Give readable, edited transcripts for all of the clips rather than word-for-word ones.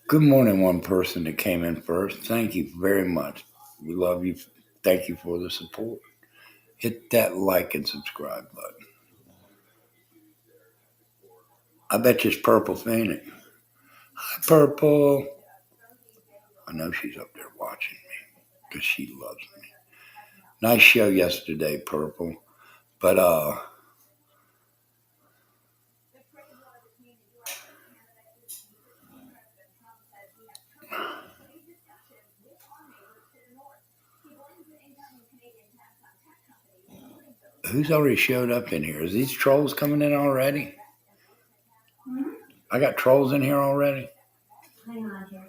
Good morning, one person that came in first. Thank you very much. We love you. Thank you for the support. Hit that like and subscribe button. I bet you it's Purple Phoenix. Hi, Purple. I know she's up there watching me because she loves me. Nice show yesterday, Purple. But who's already showed up in here? Is these trolls coming in already? I got trolls in here already. Hang on here.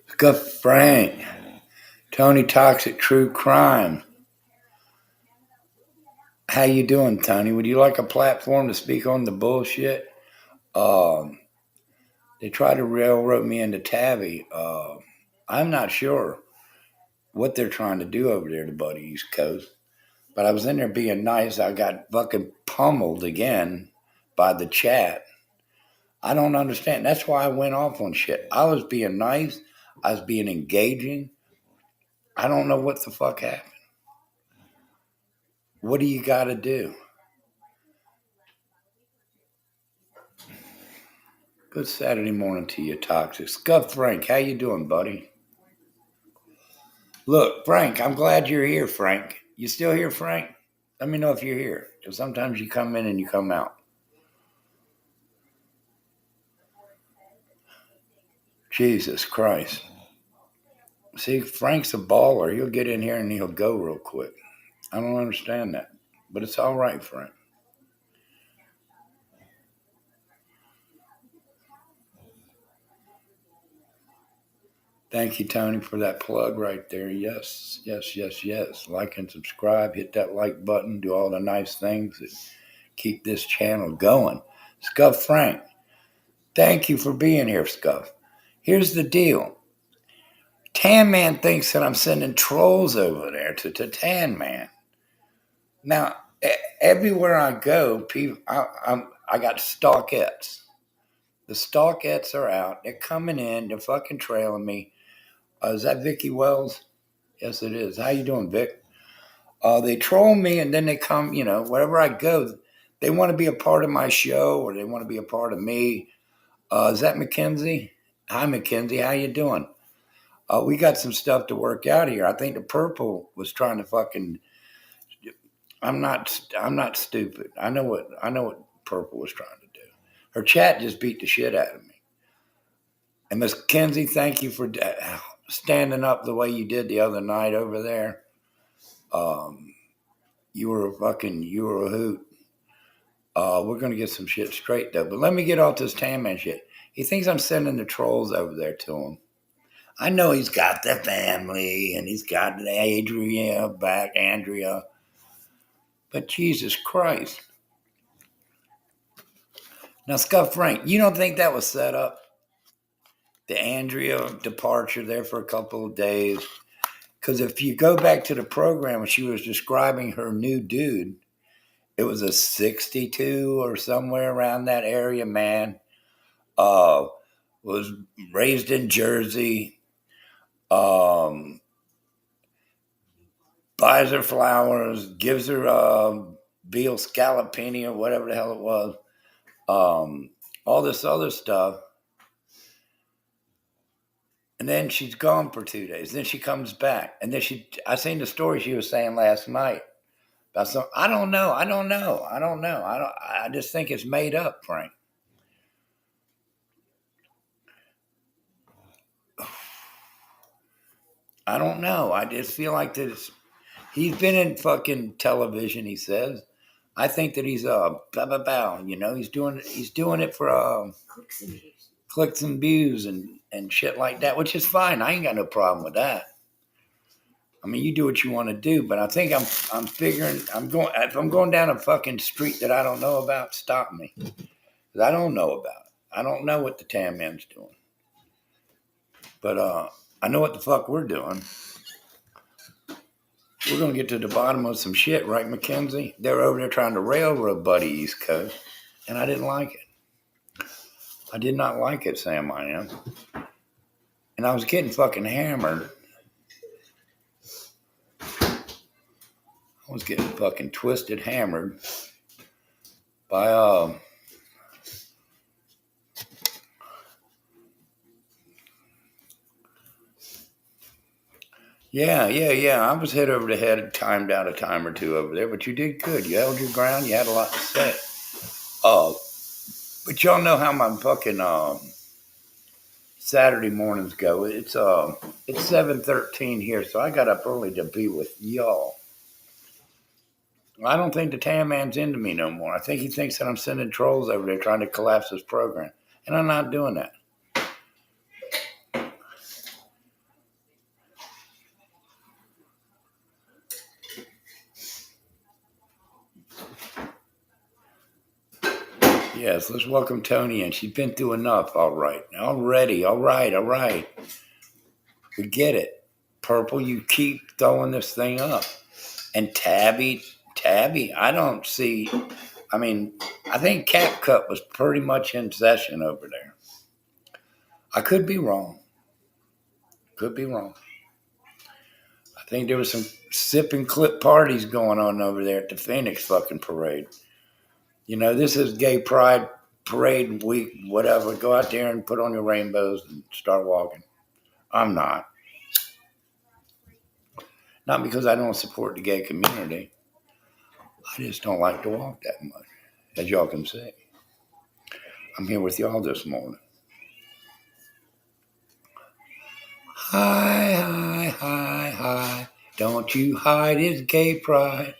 Scuff Frank. Tony Toxic True Crime. How you doing, Tony? Would you like a platform to speak on the bullshit? Um, they tried to railroad me into Tabby. I'm not sure what they're trying to do over there to Buddy East Coast, but I was in there being nice. I got fucking pummeled again by the chat. I don't understand. That's why I went off on shit. I was being nice. I was being engaging. I don't know what the fuck happened. What do you got to do? Good Saturday morning to you, Toxic. Scuff Frank, how you doing, buddy? Look, Frank, I'm glad you're here, Frank. You still here, Frank? Let me know if you're here, because sometimes you come in and you come out. Jesus Christ. See, Frank's a baller. He'll get in here and he'll go real quick. I don't understand that, but it's all right, Frank. Thank you, Tony, for that plug right there. Yes, yes, yes, yes. Like and subscribe. Hit that like button. Do all the nice things that keep this channel going. Scuff Frank, thank you for being here, Scuff. Here's the deal. Tan Man thinks that I'm sending trolls over there to Tan Man. Now, everywhere I go, people, I got stalkettes. The stalkettes are out. They're coming in. They're fucking trailing me. Is that Vicky Wells? Yes, it is. How you doing, Vic? They troll me, and then they come. Wherever I go, they want to be a part of my show, or they want to be a part of me. Is that Mackenzie? Hi, Mackenzie. How you doing? We got some stuff to work out here. I think the purple was trying to fucking. I'm not stupid. I know what purple was trying to do. Her chat just beat the shit out of me. And Miss Kenzie, thank you for standing up the way you did the other night over there. You were a hoot. We're gonna get some shit straight though. But let me get off this Tan Man shit. He thinks I'm sending the trolls over there to him. I know he's got the family and he's got Andrea. But Jesus Christ. Now, Scuff Frank, you don't think that was set up? The Andrea departure there for a couple of days. Because if you go back to the program when she was describing her new dude, it was a 62 or somewhere around that area, man. Was raised in Jersey. Buys her flowers, gives her veal scallopini or whatever the hell it was. All this other stuff. And then she's gone for 2 days. Then she comes back. And then I seen the story she was saying last night. About some, I don't know. I just think it's made up, Frank. I don't know. I just feel like this. He's been in fucking television, he says. I think that he's blah blah blah. He's doing it for clicks and views and shit like that, which is fine. I ain't got no problem with that. I mean, you do what you want to do, but I think I'm figuring if I'm going down a fucking street that I don't know about, stop me. Because I don't know about it. I don't know what the Tan Man's doing. But I know what the fuck we're doing. We're going to get to the bottom of some shit, right, Mackenzie? They're over there trying to railroad Buddy East Coast, and I didn't like it. I did not like it, Sam, I am. And I was getting fucking hammered. I was getting fucking twisted hammered by, yeah. I was head over the head, timed out a time or two over there, but you did good. You held your ground. You had a lot to say. But y'all know how my fucking Saturday mornings go. It's 7:13 here, so I got up early to be with y'all. I don't think the Tan Man's into me no more. I think he thinks that I'm sending trolls over there trying to collapse his program, and I'm not doing that. Yes, let's welcome Tony in. She's been through enough. All right. Already. All right. We get it. Purple, you keep throwing this thing up. And Tabby, I don't see. I mean, I think Cap Cut was pretty much in session over there. I could be wrong. I think there was some sip and clip parties going on over there at the Phoenix fucking parade. You know, this is gay pride parade week, whatever. Go out there and put on your rainbows and start walking. I'm not. Not because I don't support the gay community. I just don't like to walk that much, as y'all can see. I'm here with y'all this morning. Hi. Don't you hide his gay pride.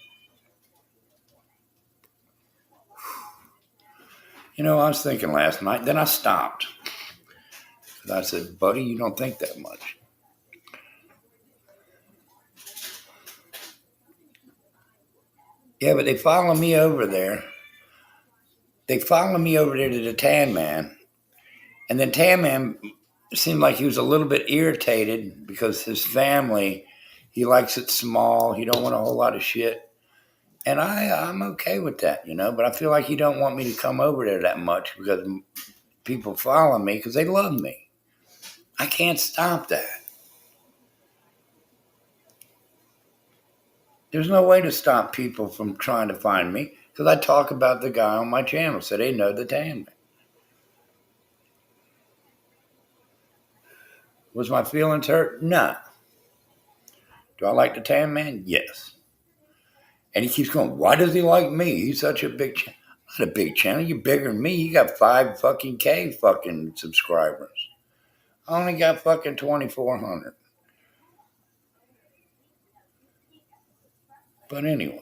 You know, I was thinking last night, then I stopped. I said, buddy, you don't think that much. Yeah, but they follow me over there. They follow me over there to the Tan Man. And then Tan Man seemed like he was a little bit irritated because his family, he likes it small. He don't want a whole lot of shit. And I'm okay with that, you know. But I feel like he don't want me to come over there that much because people follow me because they love me. I can't stop that. There's no way to stop people from trying to find me because I talk about the guy on my channel, so they know the Tan Man. Was my feelings hurt? No. Do I like the Tan Man? Yes. And he keeps going, why does he like me? He's such a big channel. Not a big channel. You're bigger than me. You got 5 fucking K fucking subscribers. I only got fucking 2,400. But anyway.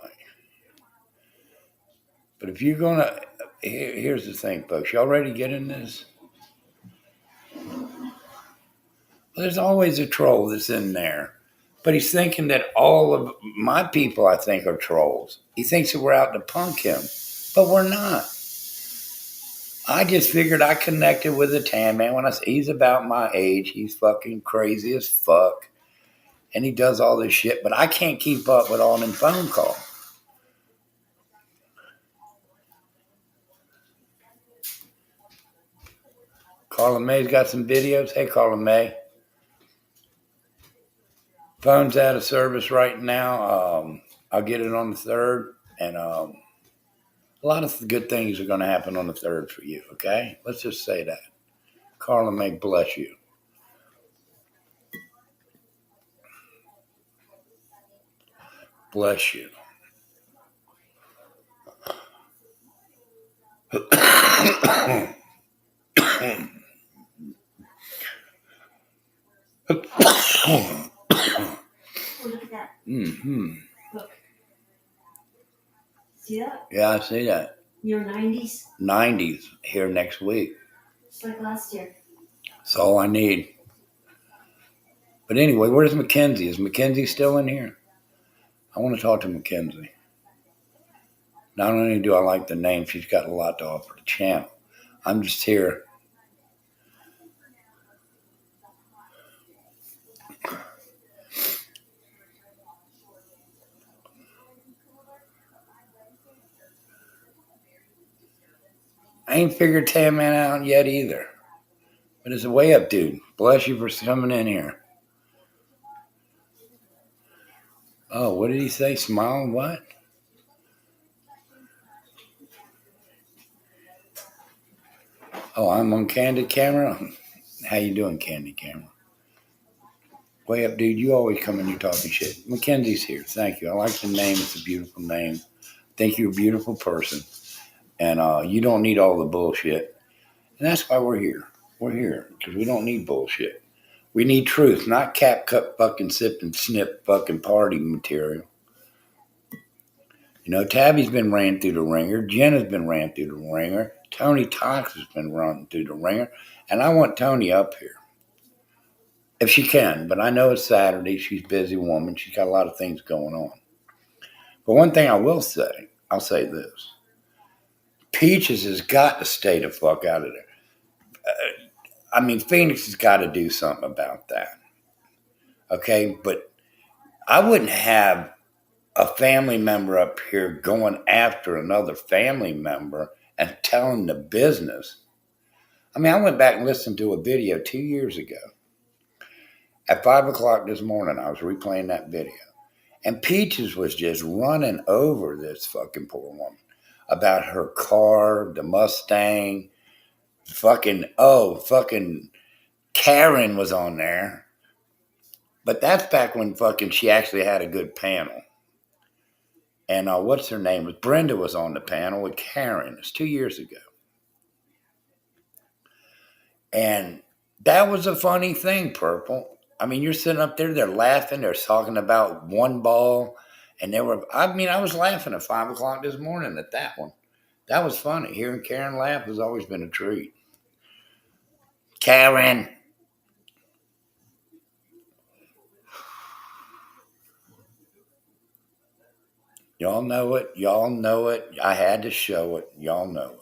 But if you're going to, here's the thing, folks. Y'all ready to get in this? Well, there's always a troll that's in there. But he's thinking that all of my people, I think, are trolls. He thinks that we're out to punk him. But we're not. I just figured I connected with the Tan Man when I said he's about my age. He's fucking crazy as fuck. And he does all this shit, but I can't keep up with all them phone calls. Carla May's got some videos. Hey, Carla May. Phone's out of service right now. I'll get it on the 3rd. And a lot of good things are going to happen on the 3rd for you, okay? Let's just say that. Carla May, bless you. Bless you. Look at that. Mm-hmm. Look. See that? Yeah, I see that. Your 90s? 90s here next week. Just like last year. That's all I need. But anyway, where's Mackenzie? Is Mackenzie still in here? I want to talk to Mackenzie. Not only do I like the name, she's got a lot to offer the channel. I'm just here. I ain't figured Tan Man out yet either. But it's a way up, dude. Bless you for coming in here. Oh, what did he say? Smile? What? Oh, I'm on Candid Camera? How you doing, Candid Camera? Way up, dude. You always come in here talking shit. Mackenzie's here. Thank you. I like the name. It's a beautiful name. Think you're a beautiful person. And you don't need all the bullshit. And that's why we're here. We're here because we don't need bullshit. We need truth, not cap cut fucking sip and snip fucking party material. You know, Tabby's been ran through the ringer. Jenna's been ran through the ringer. Tony Tox has been run through the ringer. And I want Tony up here. If she can. But I know it's Saturday. She's a busy woman. She's got a lot of things going on. But one thing I will say, I'll say this. Peaches has got to stay the fuck out of there. I mean, Phoenix has got to do something about that. Okay? But I wouldn't have a family member up here going after another family member and telling the business. I mean, I went back and listened to a video 2 years ago. At 5 o'clock this morning, I was replaying that video. And Peaches was just running over this fucking poor woman about her car, the Mustang, fucking Karen was on there. But that's back when fucking she actually had a good panel. And what's her name? Brenda was on the panel with Karen. It's 2 years ago. And that was a funny thing, Purple. I mean, you're sitting up there, they're laughing, they're talking about one ball. And I was laughing at 5 o'clock this morning at that one. That was funny. Hearing Karen laugh has always been a treat. Karen. Y'all know it. Y'all know it. I had to show it. Y'all know it.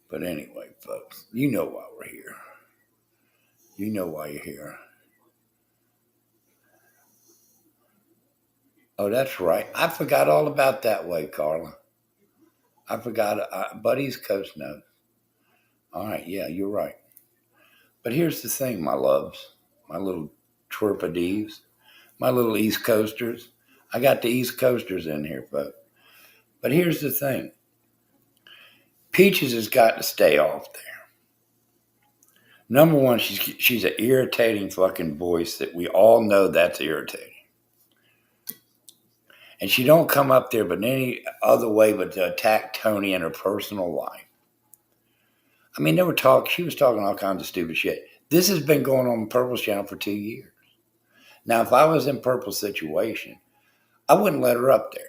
But anyway, folks, you know why we're here. You know why you're here. Oh, that's right. I forgot all about that way, Carla. I forgot. Buddy's Coast knows. All right. Yeah, you're right. But here's the thing, my loves, my little twerpadies, my little East Coasters. I got the East Coasters in here, folks. But here's the thing. Peaches has got to stay off there. Number one, she's an irritating fucking voice that we all know that's irritating. And she don't come up there but any other way but to attack Tony in her personal life. I mean, she was talking all kinds of stupid shit. This has been going on Purple's channel for 2 years. Now, if I was in Purple's situation, I wouldn't let her up there.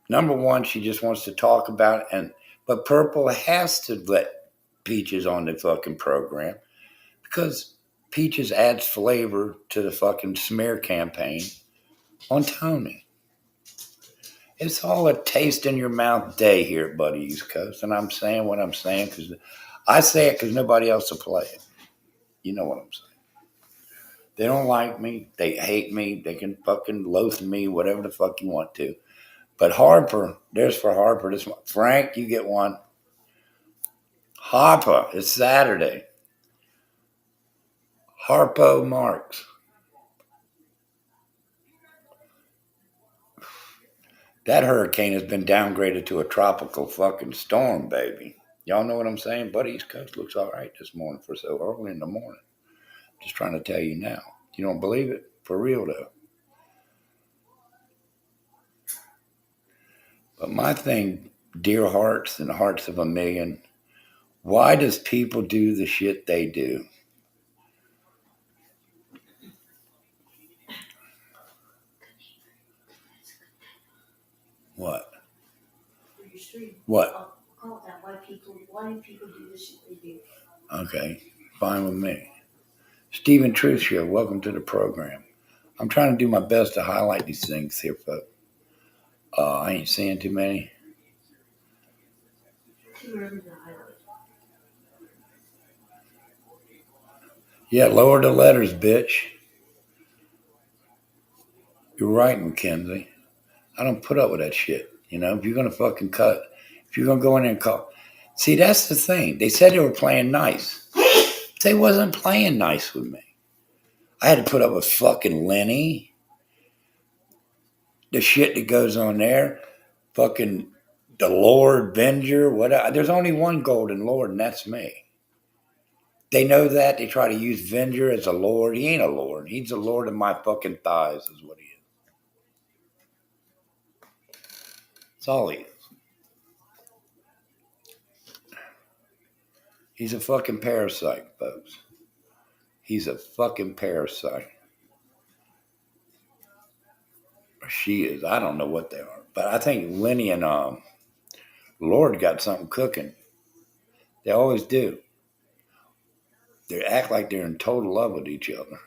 Number one, she just wants to talk about it, but Purple has to let Peaches on the fucking program because Peaches adds flavor to the fucking smear campaign on Tony. It's all a taste in your mouth day here at Buddy East Coast, and I'm saying what I'm saying because I say it because nobody else will play it. You know what I'm saying. They don't like me. They hate me. They can fucking loathe me, whatever the fuck you want to. But Harper, there's for Harper. This one. Frank, you get one. Harper, it's Saturday. Harpo Marks. That hurricane has been downgraded to a tropical fucking storm, baby. Y'all know what I'm saying? Buddy East Coast looks all right this morning for so early in the morning. Just trying to tell you now. You don't believe it? For real, though. But my thing, dear hearts and hearts of a million, why does people do the shit they do? What? What? Why do people do the shit they do? Okay, fine with me. Stephen Truth Show, welcome to the program. I'm trying to do my best to highlight these things here, folks. I ain't seeing too many. Yeah, lower the letters, bitch. You're right, Mackenzie. I don't put up with that shit. If you're gonna fucking cut, if you're gonna go in there and call, see, that's the thing. They said they were playing nice. They wasn't playing nice with me. I had to put up with fucking Lenny, the shit that goes on there, fucking the Lord Venger. What? There's only one golden Lord, and that's me. They know that. They try to use Venger as a Lord. He ain't a Lord. He's a Lord of my fucking thighs, is what he is. That's all he is. He's a fucking parasite, folks. He's a fucking parasite. Or she is. I don't know what they are. But I think Lenny and Lord got something cooking. They always do. They act like they're in total love with each other.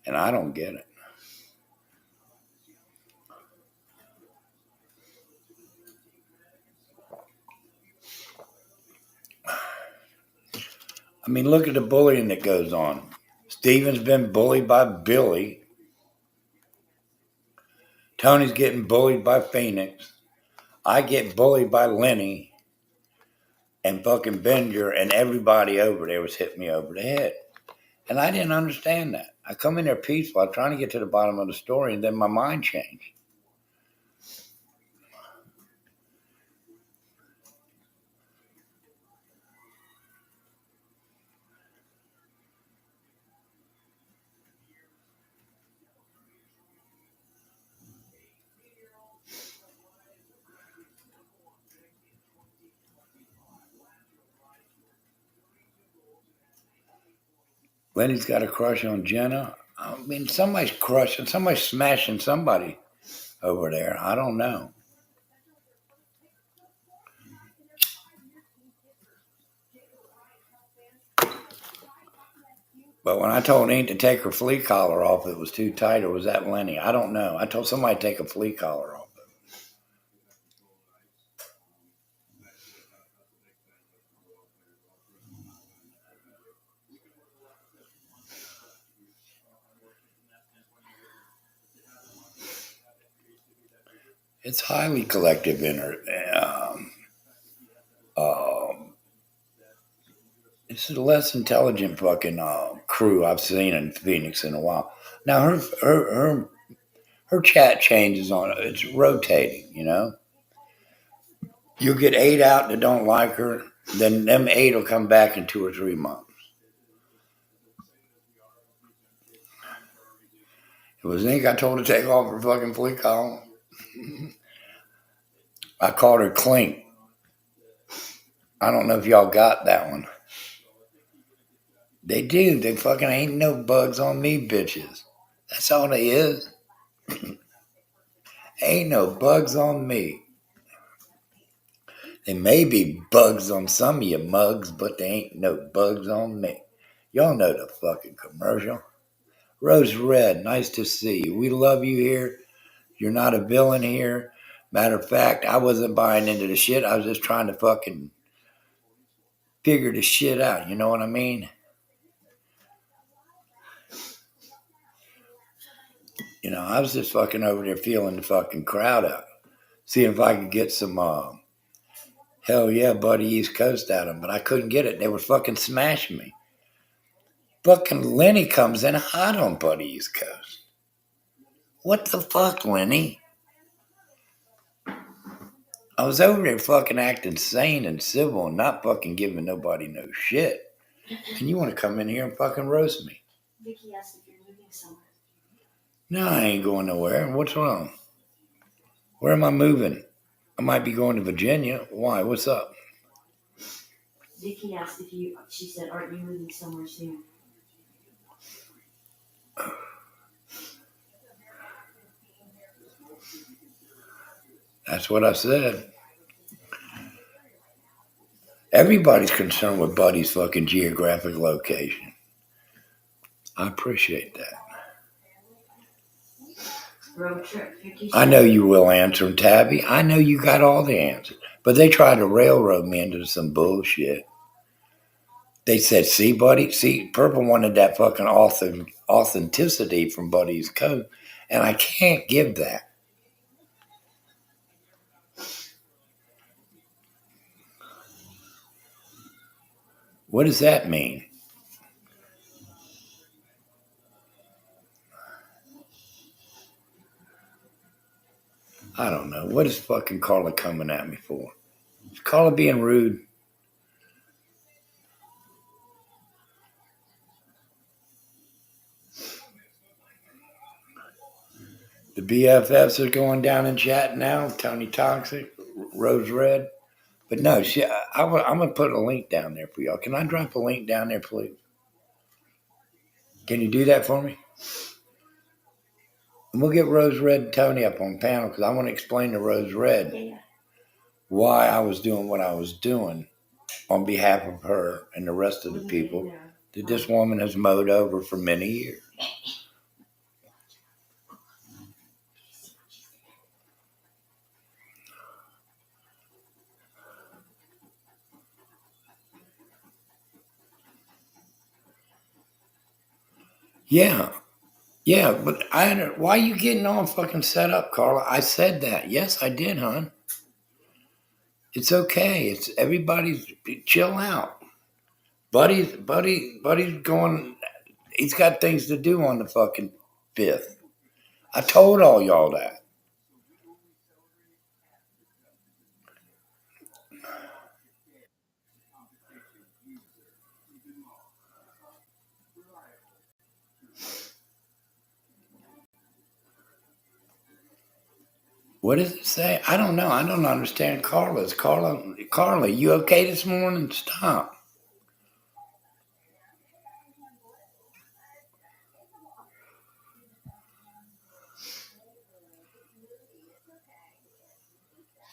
And I don't get it. I mean, look at the bullying that goes on. Steven's been bullied by Billy. Tony's getting bullied by Phoenix. I get bullied by Lenny. And fucking Bender and everybody over there was hitting me over the head. And I didn't understand that. I come in there peaceful. I'm trying to get to the bottom of the story, and then my mind changed. Lenny's got a crush on Jenna. I mean, somebody's crushing, somebody's smashing somebody over there. I don't know. But when I told Ain't to take her flea collar off, it was too tight, or was that Lenny? I don't know. I told somebody to take a flea collar off. It's highly collective in her. This is the less intelligent fucking crew I've seen in Phoenix in a while. Now her chat changes on it. It's rotating. You'll get 8 out that don't like her. Then them 8 will come back in 2 or 3 months. It was Ink I told her to take off her fucking flea collar. I called her Clink. I don't know if y'all got that one. They do. They fucking ain't no bugs on me, bitches. That's all they is. Ain't no bugs on me. There may be bugs on some of you mugs, but there ain't no bugs on me. Y'all know the fucking commercial. Rose Red, nice to see you. We love you here. You're not a villain here. Matter of fact, I wasn't buying into the shit. I was just trying to fucking figure the shit out. You know what I mean? I was just fucking over there feeling the fucking crowd out. Seeing if I could get some, hell yeah, buddy East Coast out of them. But I couldn't get it. They were fucking smashing me. Fucking Lenny comes in hot on buddy East Coast. What the fuck, Lenny? I was over there fucking acting sane and civil and not fucking giving nobody no shit. And you want to come in here and fucking roast me? Vicky asked if you're moving somewhere. No, I ain't going nowhere. What's wrong? Where am I moving? I might be going to Virginia. Why? What's up? Vicky asked if she said, aren't you moving somewhere soon? That's what I said. Everybody's concerned with Buddy's fucking geographic location. I appreciate that. Road trip 57. I know you will answer them, Tabby. I know you got all the answers. But they tried to railroad me into some bullshit. They said, see, Buddy, Purple wanted that fucking authenticity from Buddy's code, and I can't give that. What does that mean? I don't know. What is fucking Carla coming at me for? Is Carla being rude? The BFFs are going down in chat now. Tony Toxic, Rose Red. But no, I'm going to put a link down there for y'all. Can I drop a link down there, please? Can you do that for me? And we'll get Rose Red and Tony up on panel because I want to explain to Rose Red why I was doing what I was doing on behalf of her and the rest of the people that this woman has mowed over for many years. Yeah, yeah, but why are you getting all fucking set up, Carla? I said that. Yes, I did, hon. It's okay. It's everybody's chill out. Buddy's going. He's got things to do on the fucking 5th. I told all y'all that. What does it say? I don't know. I don't understand Carla's. Carla, you okay this morning? Stop.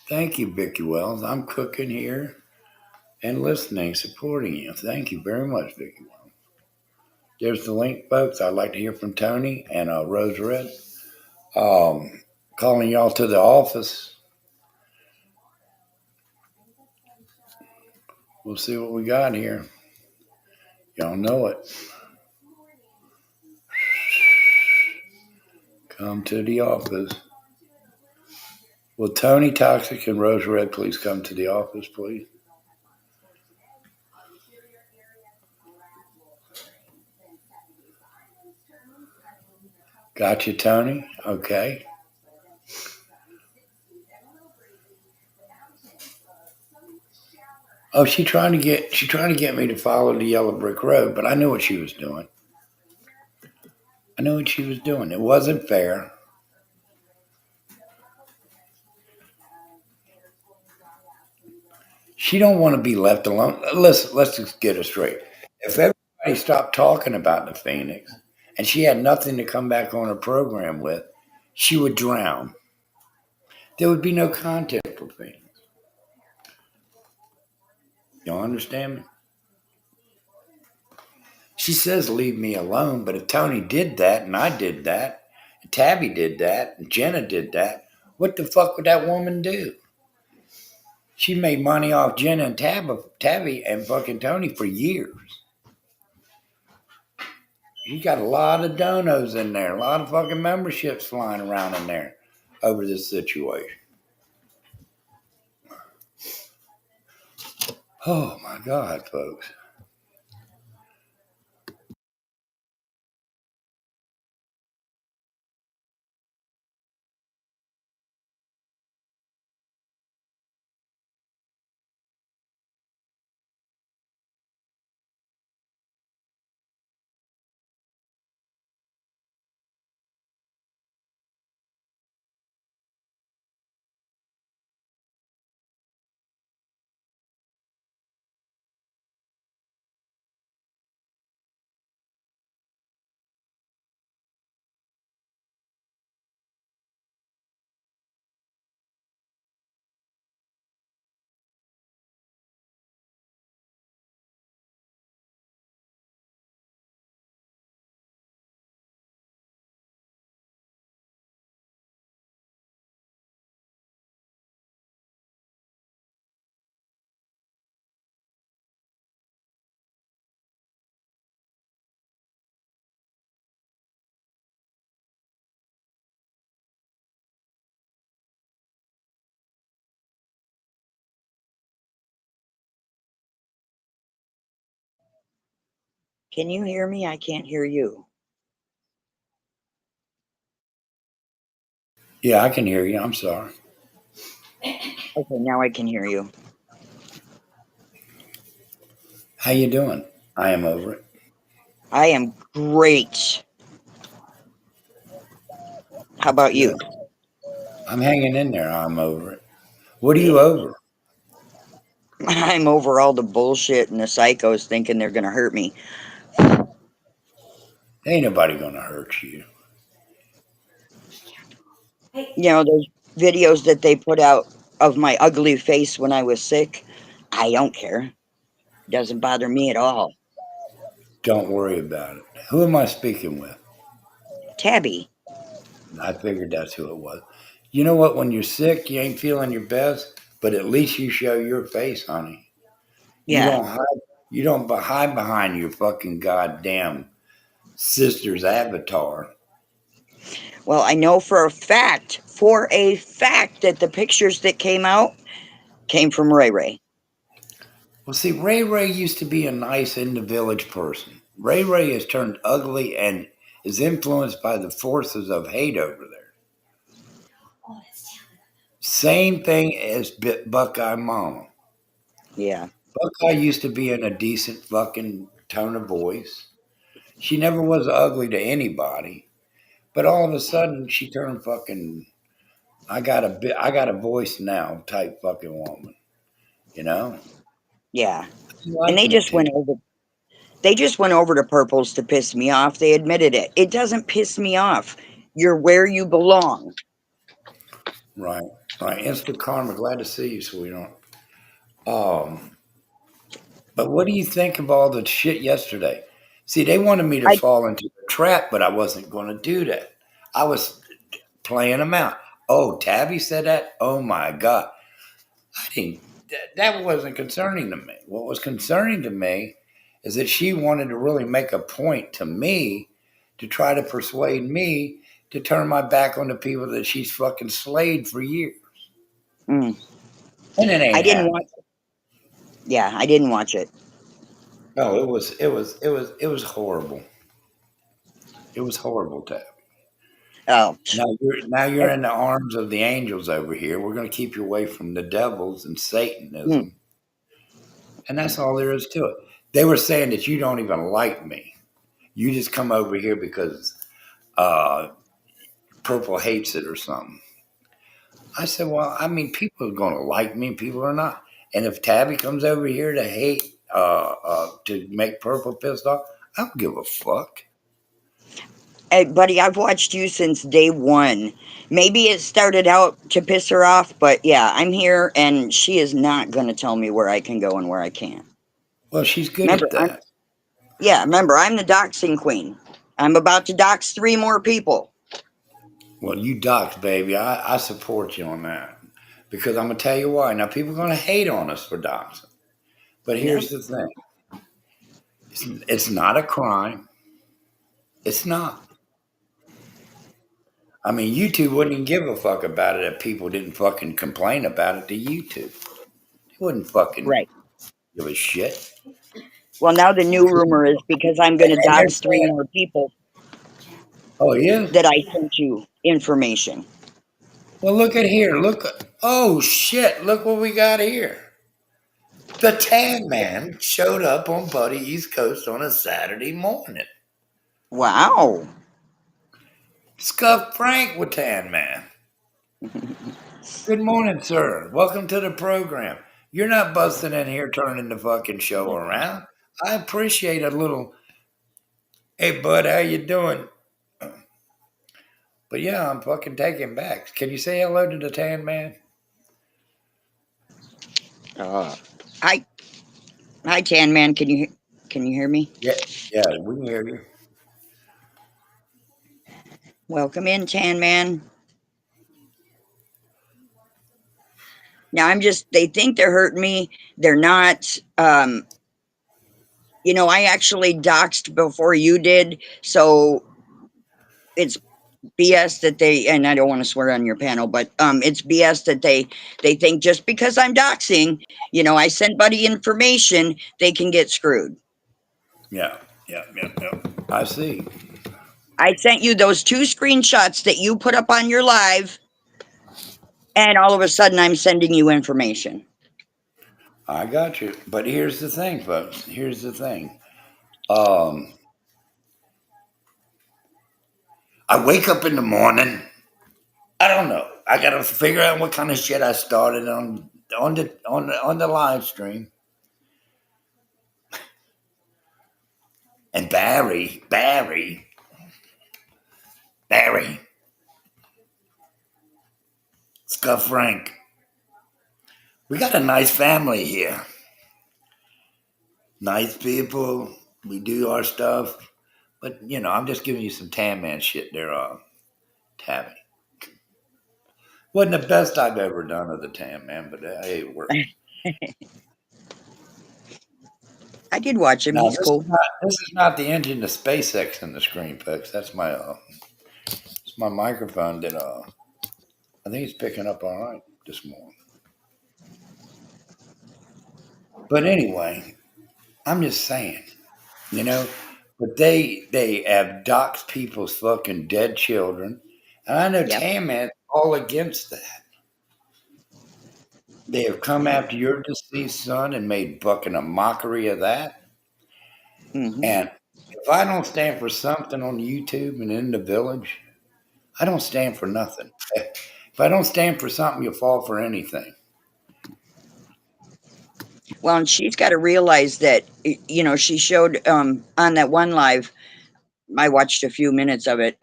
Thank you, Vicky Wells. I'm cooking here and listening, supporting you. Thank you very much, Vicky Wells. There's the link, folks. I'd like to hear from Tony and Rose Red. Calling y'all to the office. We'll see what we got here. Y'all know it. Come to the office. Will Tony Toxic and Rose Red please come to the office, please? Got you, Tony. Okay. Oh, she trying to get me to follow the yellow brick road, but I knew what she was doing. I knew what she was doing. It wasn't fair. She don't want to be left alone. Listen, let's just get it straight. If everybody stopped talking about the Phoenix and she had nothing to come back on her program with, she would drown. There would be no content for Phoenix. Y'all understand me? She says leave me alone, but if Tony did that and I did that, and Tabby did that, and Jenna did that, what the fuck would that woman do? She made money off Jenna and Tabby and fucking Tony for years. She got a lot of donos in there, a lot of fucking memberships flying around in there over this situation. Oh my God, folks. Can you hear me? I can't hear you. Yeah, I can hear you. I'm sorry. Okay, now I can hear you. How you doing? I am over it. I am great. How That's about you? good. I'm hanging in there. I'm over it. What are you over? I'm over all the bullshit and the psychos thinking they're going to hurt me. Ain't nobody gonna hurt you. Hey, You know, those videos that they put out of my ugly face when I was sick. I don't care. Doesn't bother me at all. Don't worry about it. Who am I speaking with? Tabby. I figured that's who it was. You know what? When you're sick, you ain't feeling your best, but at least you show your face, honey. You Yeah. don't hide. You don't hide behind your fucking goddamn sister's avatar. Well, I know for a fact that the pictures that came out came from Ray Ray. Well, see, Ray Ray used to be a nice in the village person. Ray Ray has turned ugly and is influenced by the forces of hate over there. oh, that's talented. Same thing as Buckeye Mama. Yeah. Buckeye used to be in a decent fucking tone of voice. She never was ugly to anybody, but all of a sudden she turned fucking. I got a voice now type fucking woman. You know, Yeah. I And like the attention. they just went over to purples to piss me off. They admitted it. It doesn't piss me off. You're where you belong. Right, right. Instant karma. Glad to see you, sweetheart. Um, but what do you think of all the shit yesterday? See, they wanted me to I fall into the trap, but I wasn't going to do that. I was playing them out. Oh, Tabby said that. Oh my god, I didn't. That wasn't concerning to me. What was concerning to me is that she wanted to really make a point to me to try to persuade me to turn my back on the people that she's fucking slayed for years, mm, and it I ain't didn't happening. watch. Yeah, I didn't watch it. No, it was horrible. It was horrible, Tab. Oh, Now you're in the arms of the angels over here. We're going to keep you away from the devils and mm, Satanism, and that's all there is to it. They were saying that you don't even like me. You just come over here because uh, Purple hates it or something. I said, well, I mean, people are going to like me, people are not. And if Tabby comes over here to hate, to make Purple pissed off, I don't give a fuck. hey, buddy, I've watched you since day one. Maybe it started out to piss her off, but yeah, I'm here, and she is not going to tell me where I can go and where I can't. Well, she's good Remember, at that. I'm the doxing queen. I'm about to dox three more people. Well, you docs, baby. I support you on that because I'm gonna tell you why. Now, people are gonna hate on us for doxing, but No, here's the thing: it's not a crime. It's not. I mean, YouTube wouldn't even give a fuck about it if people didn't fucking complain about it to YouTube. They wouldn't fucking right. give a shit. Well, now the new rumor is because I'm going to And they're dox three saying, more people "Oh yeah, that I sent you information. well look at here. Look, oh shit, look what we got here." The Tan Man showed up on Buddy East Coast on a Saturday morning. Wow. Scuff Frank with Tan Man. Good morning, sir. Welcome to the program. You're not busting in here turning the fucking show around. I appreciate a little, hey, bud, how you doing? But yeah, I'm fucking taking back. Can you say hello to the Tan Man? Uh, hi, hi, Tan Man. Can you hear me? Yeah, yeah, we can hear you. Welcome in, Tan Man. Now I'm just. They think they're hurting me. They're not. I actually doxed before you did, so it's BS that they. And I don't want to swear on your panel, but it's BS that they think just because I'm doxing, I sent Buddy information, they can get screwed. Yeah. Yeah, yeah, yeah. I see. I sent you those two screenshots that you put up on your live, and all of a sudden I'm sending you information. I got you. But here's the thing, folks. Here's the thing. Um, I wake up in the morning. I don't know. I gotta figure out what kind of shit I started on the live stream. And Barry, Scuff Frank. We got a nice family here. Nice people. We do our stuff. But I'm just giving you some Tan Man shit there, Tabby. Wasn't the best I've ever done of the Tan Man, but hey, it worked. I did watch him. Now He's cool. this is not the engine to SpaceX in the screen, folks. That's my it's my microphone that I think it's picking up all right this morning. But anyway, I'm just saying, you know, but they have doxed people's fucking dead children, and I know Yep. Tan Man's all against that. They have come after your deceased son and made fucking a mockery of that. Hmm. And if I don't stand for something on YouTube and in the village, I don't stand for nothing. If I don't stand for something, you'll fall for anything. Well, and she's got to realize that, she showed on that one live, I watched a few minutes of it.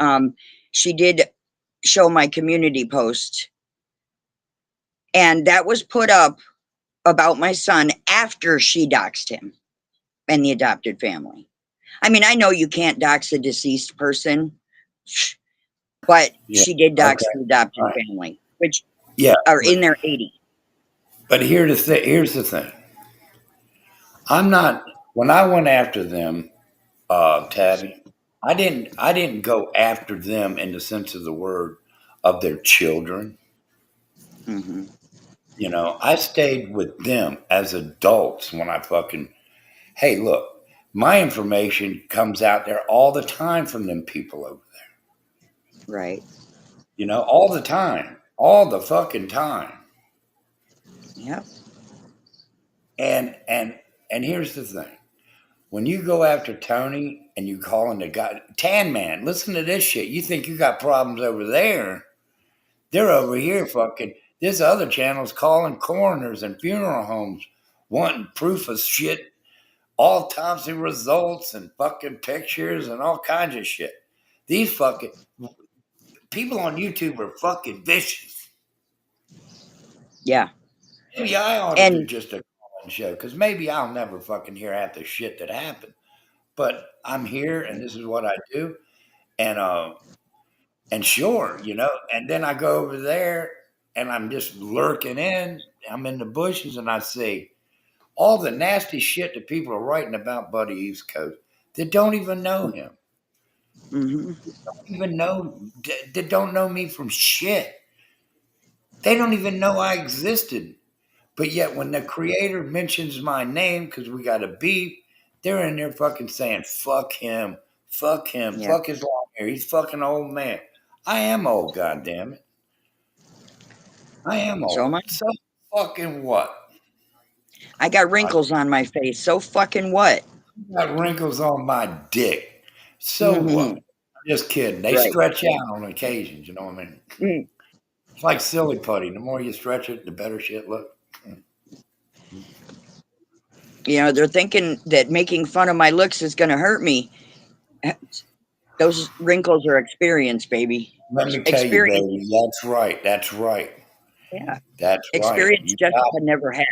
She did show my community post, and that was put up about my son after she doxed him and the adopted family. I mean, I know you can't dox a deceased person, but Yeah. she did dox Okay. the All adopted right. family, which Yeah. are But in their 80s. here's the thing. I'm not. When I went after them, Tabby, I didn't go after them in the sense of the word of their children. Hmm. I stayed with them as adults when I fucking. Hey, look, my information comes out there all the time from them people over there. Right. All the time, all the fucking time. Yep. And here's the thing: when you go after Tony and you call him the guy, Tan Man, listen to this shit. You think you got problems over there? They're over here fucking. This other channel's calling coroners and funeral homes, wanting proof of shit, autopsy results and fucking pictures and all kinds of shit. These fucking people on YouTube are fucking vicious. Yeah. Maybe I ought to do And just a call-in show because maybe I'll never fucking hear half the shit that happened. But I'm here and this is what I do. And sure, and then I go over there and I'm just lurking in. I'm in the bushes and I see all the nasty shit that people are writing about Buddy East Coast that don't even know him. hmm Even know that don't know me from shit. They don't even know I existed. But yet, when the creator mentions my name because we got a beef, they're in there fucking saying, yeah. fuck his long hair. He's fucking old man. I am old, goddamn it. I am So old. am I. So fucking what? I got I wrinkles on my face. So fucking what? got wrinkles on my dick. So what? Hmm. I'm just kidding. They Right. stretch out on occasions, you know what I mean? Mm. It's like silly putty. The more you stretch it, the better shit look. They're thinking that making fun of my looks is going to hurt me. Those wrinkles are experience, baby. Let me tell you, Experience. baby. That's right. That's right. Yeah. That's right. Experience You Jessica got never had.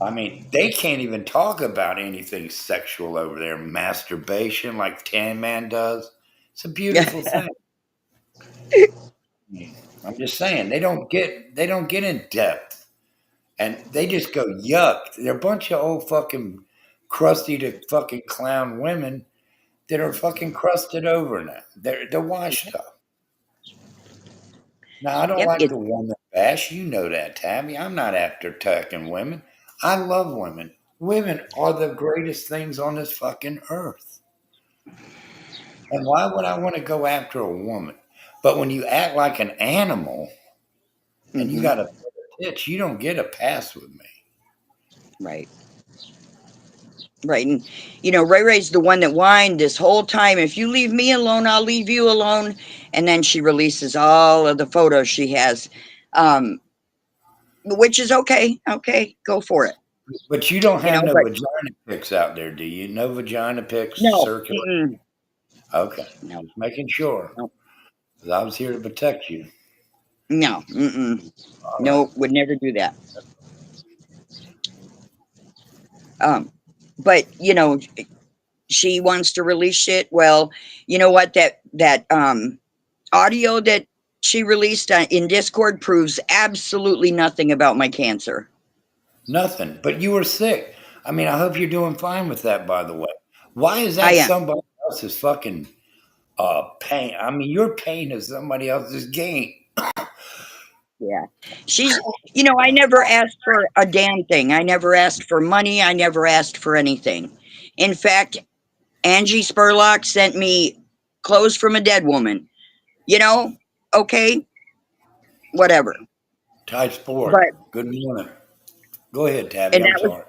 I mean, they can't even talk about anything sexual over there. Masturbation, like Tan Man does. It's a beautiful thing. I'm just saying they don't get in depth, and they just go yuck. They're a bunch of old fucking crusty to fucking clown women that are fucking crusted over now. They're washed up. Now I don't Yep. like the woman bash. You know that, Tabby. I'm not after attacking women. I love women. Women are the greatest things on this fucking earth. And why would I want to go after a woman? But when you act like an animal and you Hmm. got a pitch, you don't get a pass with me. Right. Right. And, Ray Ray's the one that whined this whole time. If you leave me alone, I'll leave you alone. And then she releases all of the photos she has, um, which is okay. Okay. Go for it. But you don't have no But vagina pics out there, do you? No vagina pics no, circulating? mm-mm, Okay. no, Just making sure. no, 'Cause I was here to protect you. no, mm-mm, All right. no, would never do that. Um, but, she wants to release shit. Well, you know what? That audio that she released in Discord proves absolutely nothing about my cancer. Nothing. But you were sick. I mean, I hope you're doing fine with that, by the way. Why is I that am. somebody else's fucking pain? I mean, your pain is somebody else's gain. Yeah. She's, I never asked for a damn thing. I never asked for money. I never asked for anything. In fact, Angie Spurlock sent me clothes from a dead woman. You know, okay, whatever. Ty Sport. But Good morning. Go ahead, Tabby. and I'm that was sorry.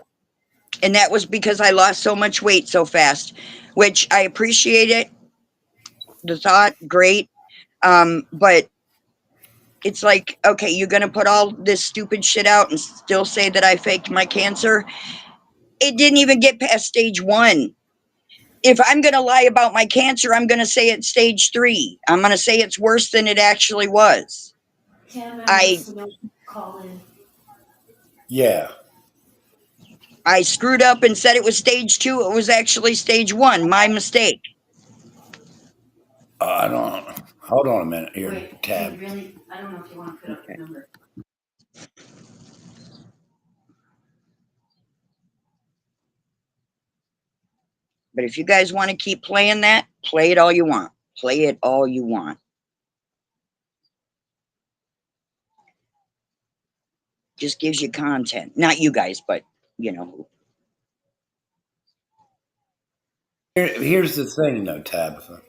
and that was because I lost so much weight so fast, which I appreciate it. The thought, great. But it's like, okay, you're gonna put all this stupid shit out and still say that I faked my cancer. It didn't even get past stage one. If I'm gonna lie about my cancer, I'm gonna say it's stage three. I'm gonna say it's worse than it actually was. Tim, and I what's the number to call in? Yeah. I screwed up and said it was stage two. It was actually stage one. My mistake. I don't. Hold on a minute here, Wait, do you Tab. really? I don't know if you want to put up the Okay. number. But if you guys want to keep playing that, play it all you want. Play it all you want. Just gives you content. Not you guys, but you know. Here's the thing, though, Tabitha.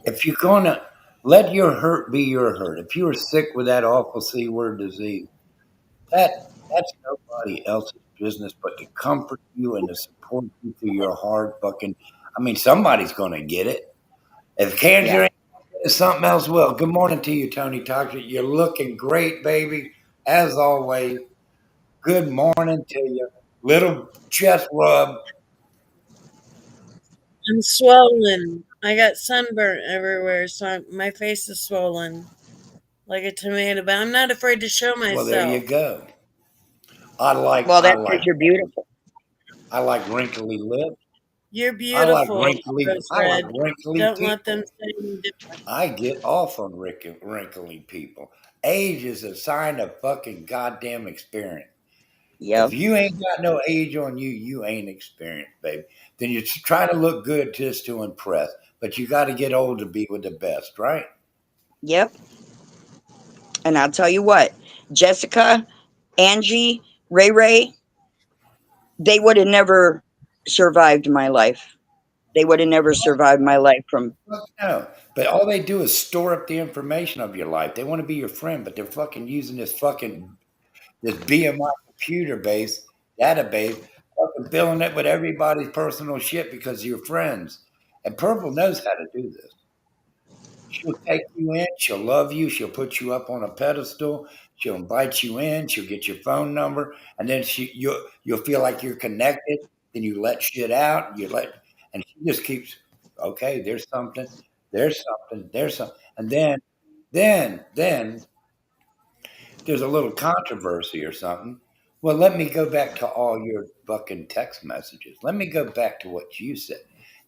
If you're gonna let your hurt be your hurt, if you were sick with that awful C word disease, that's nobody else's business but to comfort you and to support you through your hard fucking. I mean, somebody's gonna get it. If cancer Yeah. ain't it's something else will. Good morning to you, Tony Toxic. You're looking great, baby. As always. Good morning to you. Little chest rub. I'm swollen. I got sunburnt everywhere, so my face is swollen like a tomato. But I'm not afraid to show Well, there you myself. go. I like Well, I that's because like you're beautiful. I like wrinkly lips. You're beautiful, Rose I like Red. wrinkly Don't let them people. say any different. I get off on wrinkly people. Age is a sign of fucking goddamn experience. If Yep. you ain't got no age on you, you ain't experienced, baby. Then you're trying to look good just to impress. But you got to get old to be with the best, right? Yep. And I'll tell you what, Jessica, Angie, Ray Ray, they would have never survived my life. They would have never survived my life from. Fuck no. But all they do is store up the information of your life. They want to be your friend, but they're fucking using this BMI computer base database, fucking filling it with everybody's personal shit because you're friends. And Purple knows how to do this. She'll take you in, she'll love you, she'll put you up on a pedestal, she'll invite you in, she'll get your phone number, and then you'll feel like you're connected. Then you let shit out, and she just keeps, okay, there's something, and then there's a little controversy or something. Well, let me go back to all your fucking text messages. Let me go back to what you said.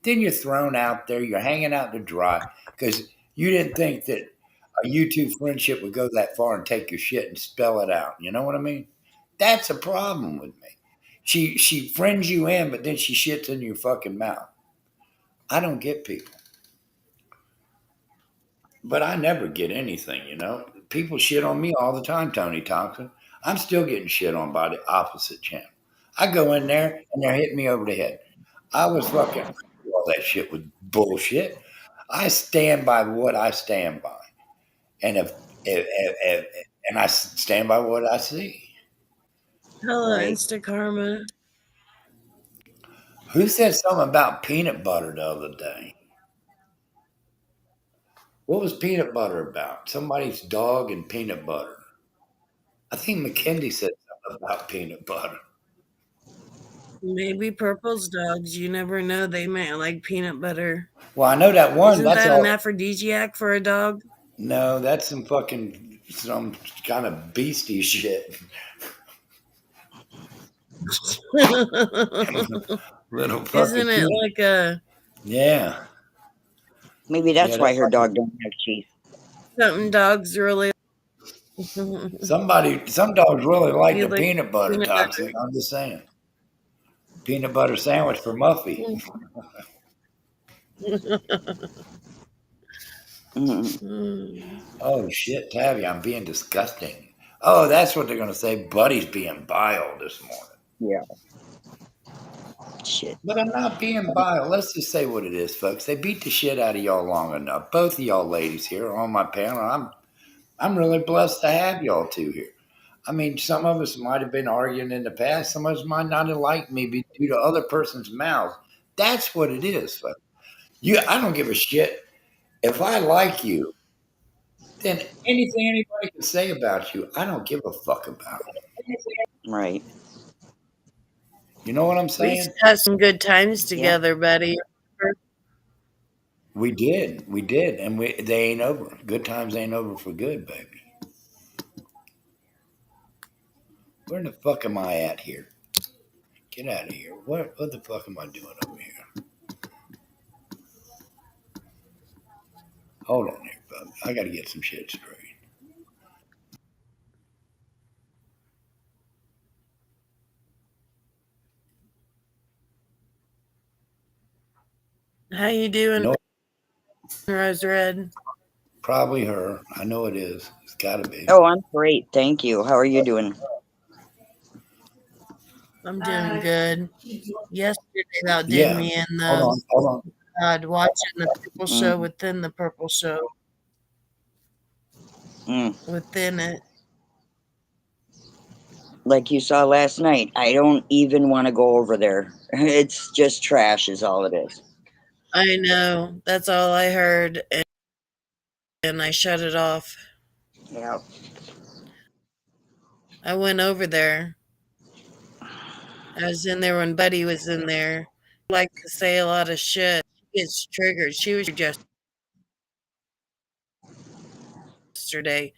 Then you're thrown out there. You're hanging out to dry because you didn't think that a YouTube friendship would go that far and take your shit and spell it out. You know what I mean? That's a problem with me. She friends you in, but then she shits in your fucking mouth. I don't get people. but I never get anything, you know. People shit on me all the time, Tony Thompson. I'm still getting shit on by the opposite channel. I go in there and they're hitting me over the head. I was fucking all that shit was bullshit. I stand by what I stand by, and if and I stand by what I see. Hello, Right. Insta Karma. Who said something about peanut butter the other day? What was peanut butter about? Somebody's dog and peanut butter. I think Mackenzie said something about peanut butter. Maybe Purple's dogs. You never know. They might like peanut butter. Well, I know that one. Isn't That's that an all. aphrodisiac for a dog? No, that's some kind of beastie shit. Little fucking Isn't it peanut. like a Yeah, Maybe yeah. that's why That's her like dog don't have teeth. something dogs really some dogs really like you the like peanut butter peanut toxic. I'm just saying. Peanut butter sandwich for Muffy. butter? Mm, Oh shit, Tabby, I'm being disgusting. Oh, that's what they're gonna say. Buddy's being bile this morning. yeah. Shit. But I'm not being bile. Let's just say what it is, folks. They beat the shit out of y'all long enough. Both of y'all ladies here on my panel. I'm really blessed to have y'all two here. I mean, some of us might have been arguing in the past. Some of us might not have liked me due to other person's mouth. That's what it is, folks. I don't give a shit. If I like you, then anything anybody can say about you, I don't give a fuck about. Right. You know what I'm We used saying? to have some good times Yeah. together, Betty. We did, and they ain't over. Good times ain't over for good, baby. Where the fuck am I at here? Get out of here. What the fuck am I doing over here? Hold on here, bub. I got to get some shit straight. How you You doing, know, Rose Red? probably her. I know it is. It's got to be. Oh, I'm great. Thank you. How are you doing? I'm doing good. Yesterday outdid Yeah. me in Hold the on. Hold on. watching the Purple Show Mm, within the Purple Show mm. within it. Like you saw last night, I don't even want to go over there. It's just trash, is all it is. I know. That's all I heard, and I shut it off. Yeah. I went over there. I was in there when Buddy was in there. Like to say a lot of shit. She gets triggered. She was just yesterday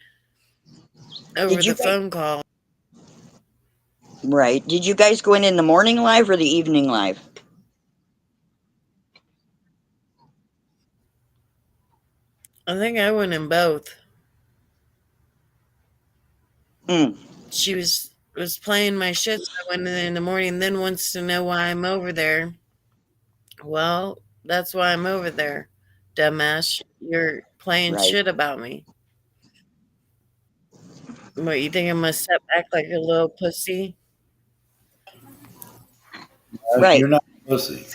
over Did you the guys, phone call. right? Did you guys go in the morning live or the evening live? I think I went in both. Mm, She was playing my shit, so I went in the morning. Then wants to know why I'm over there. Well, that's why I'm over there, dumbass. You're playing right. shit about me. What, you think I'm gonna step back like a little pussy? Right. You're not a pussy.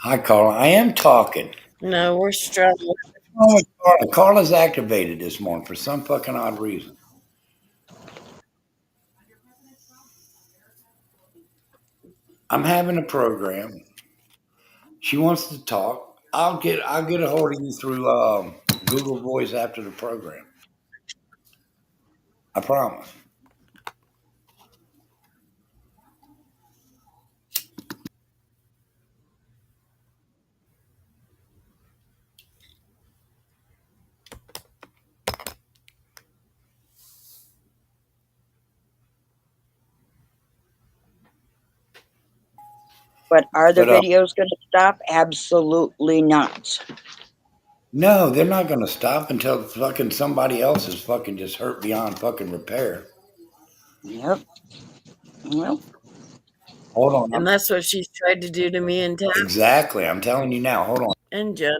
Hi, Carla. I am talking. No, we're struggling. What's wrong with Carla? Carla's activated this morning for some fucking odd reason. I'm having a program. She wants to talk. I'll get a hold of you through Google Voice after the program. I promise. But are the But videos going to stop? Absolutely not. no, they're not going to stop until fucking somebody else is fucking just hurt beyond fucking repair. Yep. Well, Hold on. And that's what she's tried to do to me and Tab Exactly. I'm telling you now. Hold on. and Jenna.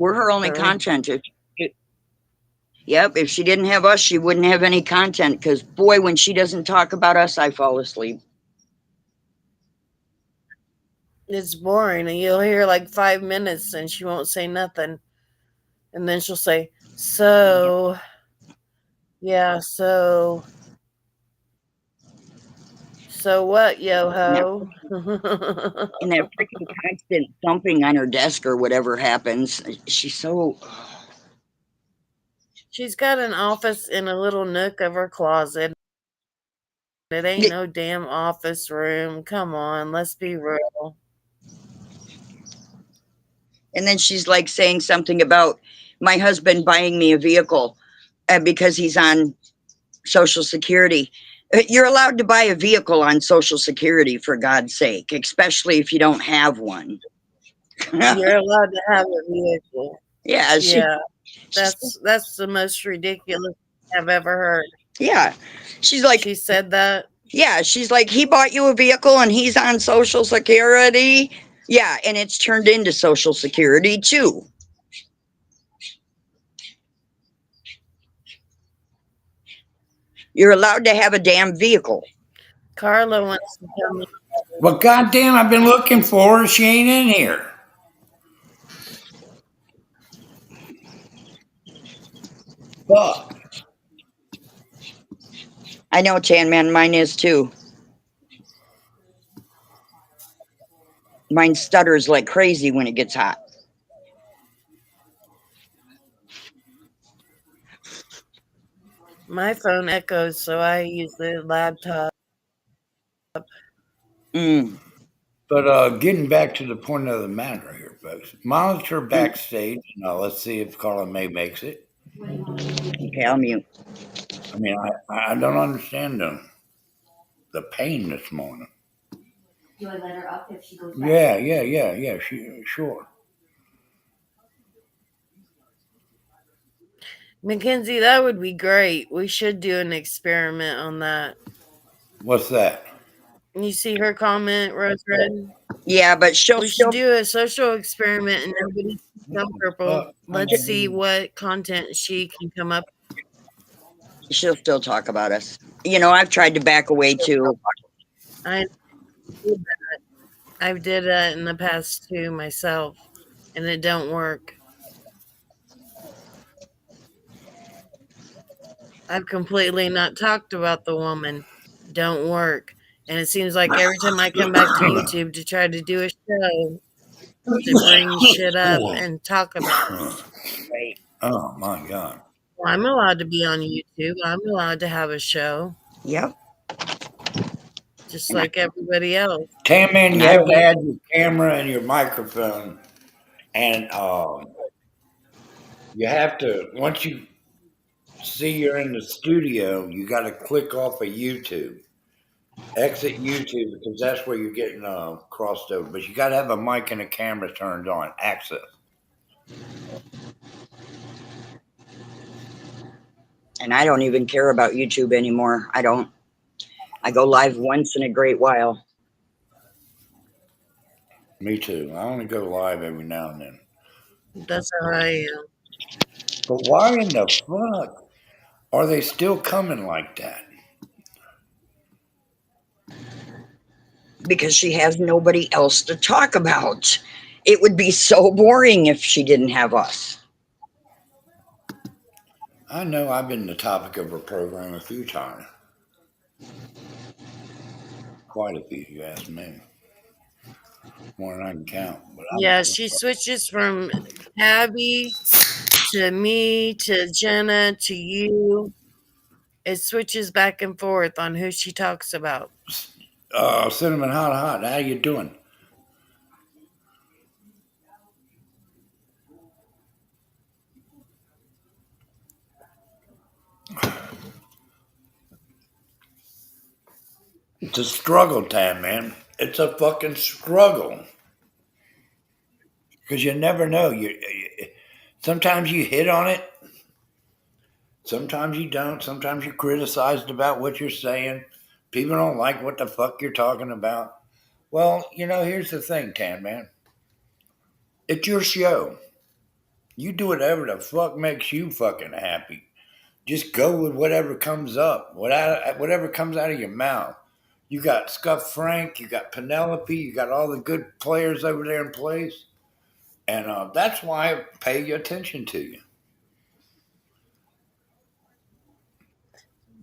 We're her only content. Yep, if she didn't have us, she wouldn't have any content. Because boy, when she doesn't talk about us, I fall asleep. It's boring, and you'll hear like 5 minutes, and she won't say nothing, and then she'll say, "So, yeah, so what, yo And that, ho?" and that freaking constant thumping on her desk or whatever happens. She's so. She's got an office in a little nook of her closet. It ain't no damn office room. Come on, let's be real. And then she's like saying something about my husband buying me a vehicle because he's on Social Security. You're allowed to buy a vehicle on Social Security, for God's sake, especially if you don't have one. You're allowed to have a vehicle. Yeah, Yeah, that's the most ridiculous thing I've ever heard. yeah. She's like, She said that. yeah, she's like, he bought you a vehicle and he's on Social Security. Yeah, and it's turned into Social Security too. You're allowed to have a damn vehicle. Carla wants to tell me. Well, goddamn, I've been looking for her. She ain't in here. Fuck. I know, Tan Man, mine is too. Mine stutters like crazy when it gets hot. My phone echoes, so I use the laptop. Mm. But getting back to the point of the matter here, folks. Monitor backstage. Now let's see if Carla May makes it. Okay, I'll mute. I mean, I don't understand the pain this morning. Do I let her up if she goes back? Yeah. Sure. Mackenzie, that would be great. We should do an experiment on that. What's that? You see her comment, Rose Red? Yeah, but We should do a social experiment and nobody can purple. Let's see what content she can come up. she'll still talk about us. You know, I've tried to back away too. I did that. I did that in the past too myself, and it don't work. I've completely not talked about the woman. Don't work. And it seems like every time I come back to YouTube to try to do a show to bring shit up and talk about it. Right. Oh my God. Well, I'm allowed to be on YouTube. I'm allowed to have a show, Yep. just like everybody else. Tam Man, you And I have to don't. add your camera and your microphone, and you have to once you see you're in the studio, you got to click off of YouTube. Exit YouTube because that's where you're getting crossed over. But you got to have a mic and a camera turned on. Access. And I don't even care about YouTube anymore. I don't. I go live once in a great while. Me too. I only go live every now and then. That's how I am. But why in the fuck are they still coming like that? Because she has nobody else to talk about. It would be so boring if she didn't have us. I know I've been the topic of her program a few times. Quite a few, you ask me. More than I can count. But Yeah, she switches from Abby to me to Jenna to you. It switches back and forth on who she talks about. Cinnamon Hot, how you doing? It's a struggle time, man. It's a fucking struggle. Because you never know. Sometimes you hit on it. Sometimes you don't. Sometimes you're criticized about what you're saying. People don't like what the fuck you're talking about. Well, here's the thing, Tan Man. It's your show. You do whatever the fuck makes you fucking happy. Just go with whatever comes up, whatever comes out of your mouth. You got Scuff Frank, you got Penelope, you got all the good players over there in place, and that's why I pay attention to you.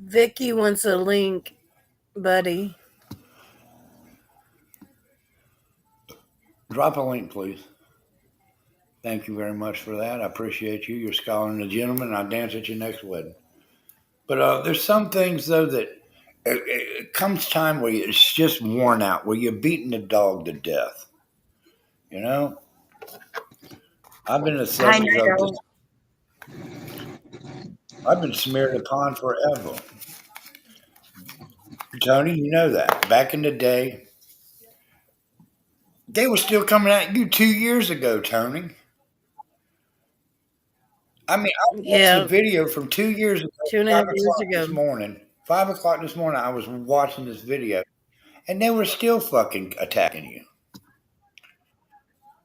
Vicky wants a link, buddy. Drop a link, please. Thank you very much for that. I appreciate you. You're a scholar and a gentleman. I'll dance at your next wedding. But there's some things though that it comes time where it's just worn out, where you're beating the dog to death. You know, I've been the I subject of this. know. I've been smeared upon forever. Tony, you know that. Back in the day, they were still coming at you 2 years ago, Tony. I mean, I watched the Yeah, video from 2 years ago, 2.5 years 5 o'clock this ago. morning. 5 o'clock this morning, I was watching this video, and they were still fucking attacking you.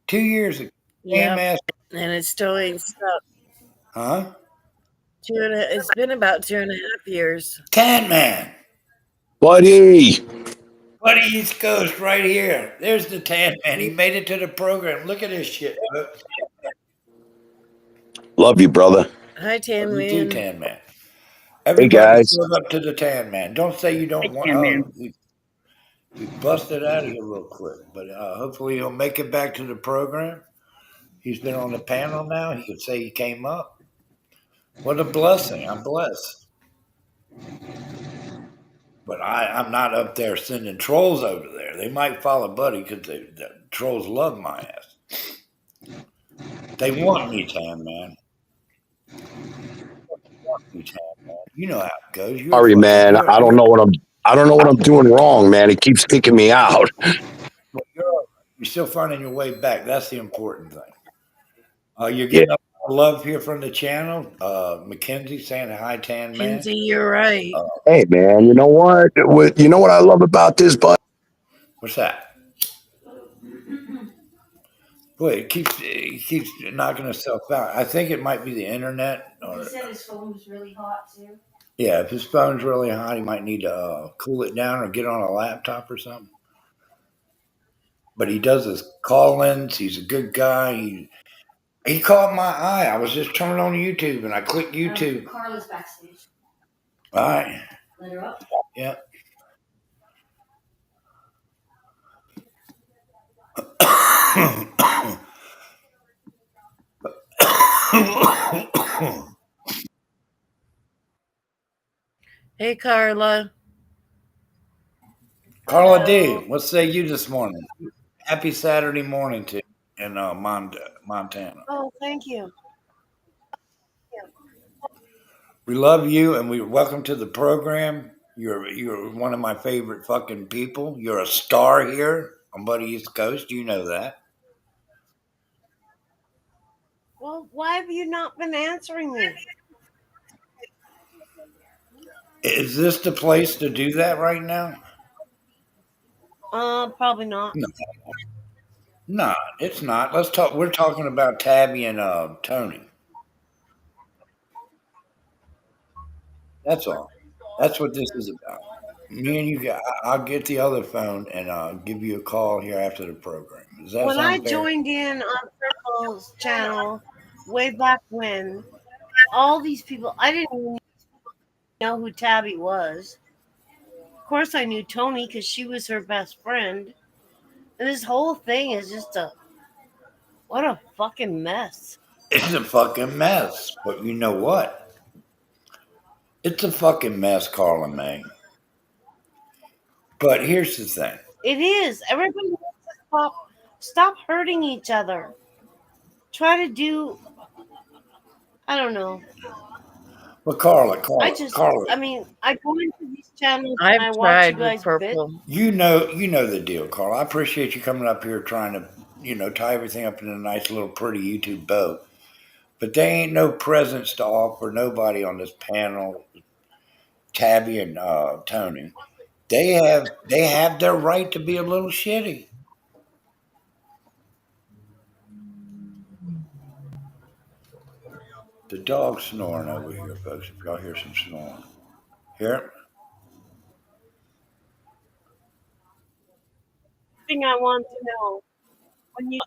2 years ago. Same Yep. ass. And it still ain't stopped. Huh? It's been about 2.5 years. Tan Man. Buddy, Buddy East Coast right here. There's the Tan Man. He made it to the program. Look at this shit, folks. love you, brother. Hi, Tan You do, Man. Tan Man. Hey, Everybody guys. shows up to the Tan Man. Don't say you don't want. Oh, we busted out of here real quick. But hopefully he'll make it back to the program. He's been on the panel now. He could say he came up. What a blessing. I'm blessed. But I'm not up there sending trolls over there. They might follow Buddy because the trolls love my ass. They want me, Tan Man. You know how it goes. Sorry, man. I don't know what I'm doing wrong, man. It keeps kicking me out. You're still finding your way back. That's the important thing. You're Yeah. getting a lot of love here from the channel. Mackenzie saying hi, Tan Man. Kinsey, you're right. Hey, man. You know what? You know what I love about this, bud? What's that? Boy, it keeps knocking itself out. I think it might be the internet. He said his phone was really hot too. Yeah, if his phone's really hot, he might need to cool it down or get on a laptop or something. But he does his call-ins. He's a good guy. He caught my eye. I was just turning on YouTube and I clicked YouTube. Carla's backstage. All right. Let her up. Yeah. Hey, Carla. Carla D, what say you this morning? Happy Saturday morning to you in Montana. Oh, thank you. We love you and we welcome to the program. You're one of my favorite fucking people. You're a star here on Buddy East Coast. You know that. Well, why have you not been answering me? Is this the place to do that right now? Probably not. No, it's not. Let's talk. We're talking about Tabby and Tony. That's all. That's what this is about. Me and you. I'll get the other phone and I'll give you a call here after the program. Does that When I sound fair? joined in on Purple's channel way back when, all these people, I didn't even know who Tabby was. Of course, I knew Tony because she was her best friend. And this whole thing is just what a fucking mess. It's a fucking mess. But you know what? It's a fucking mess, Carla May. But here's the thing. It is. Everybody needs to stop hurting each other. Try to do, I don't know. Well, Carla. I mean, I go into these channels and I watch you guys Purple. You know the deal, Carla. I appreciate you coming up here trying to, tie everything up in a nice little pretty YouTube bow. But there ain't no presents to offer nobody on this panel, Tabby and Tony. They have their right to be a little shitty. The dog's snoring over here, folks. If y'all hear some snoring. Hear it? Thing I want to know when you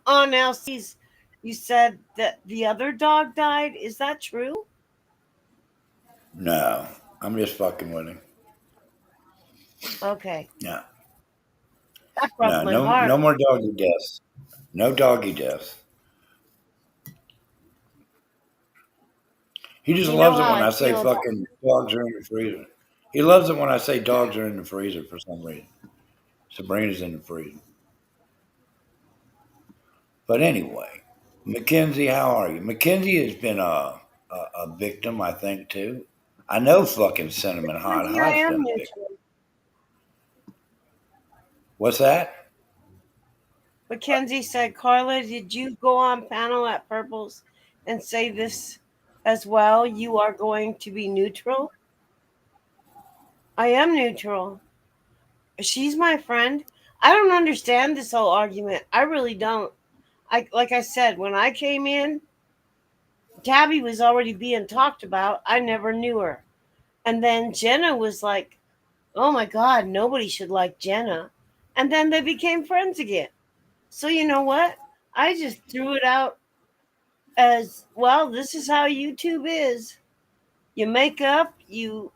on LC's, you said that the other dog died. Is that true? No. I'm just fucking with him. Okay, No. that broke No, my no, heart. no more doggy deaths. No doggy deaths. He just You know loves it how when I I say feel about. fucking dogs are in the freezer. He loves it when I say dogs are in the freezer for some reason. Sabrina's in the freezer. But anyway, Mackenzie, how are you? Mackenzie has been a victim, I think, too. I know fucking Cinnamon Hot Mackenzie, I Hot's am been a victim. neutral. What's that? Mackenzie said, Carla, did you go on panel at Purples and say this as well? You are going to be neutral? I am neutral. She's my friend. I don't understand this whole argument. I really don't. Like I said, when I came in, Tabby was already being talked about. I never knew her. And then Jenna was like, oh my God, nobody should like Jenna. And then they became friends again. So you know what? I just threw it out as well. This is how YouTube is. You make up, you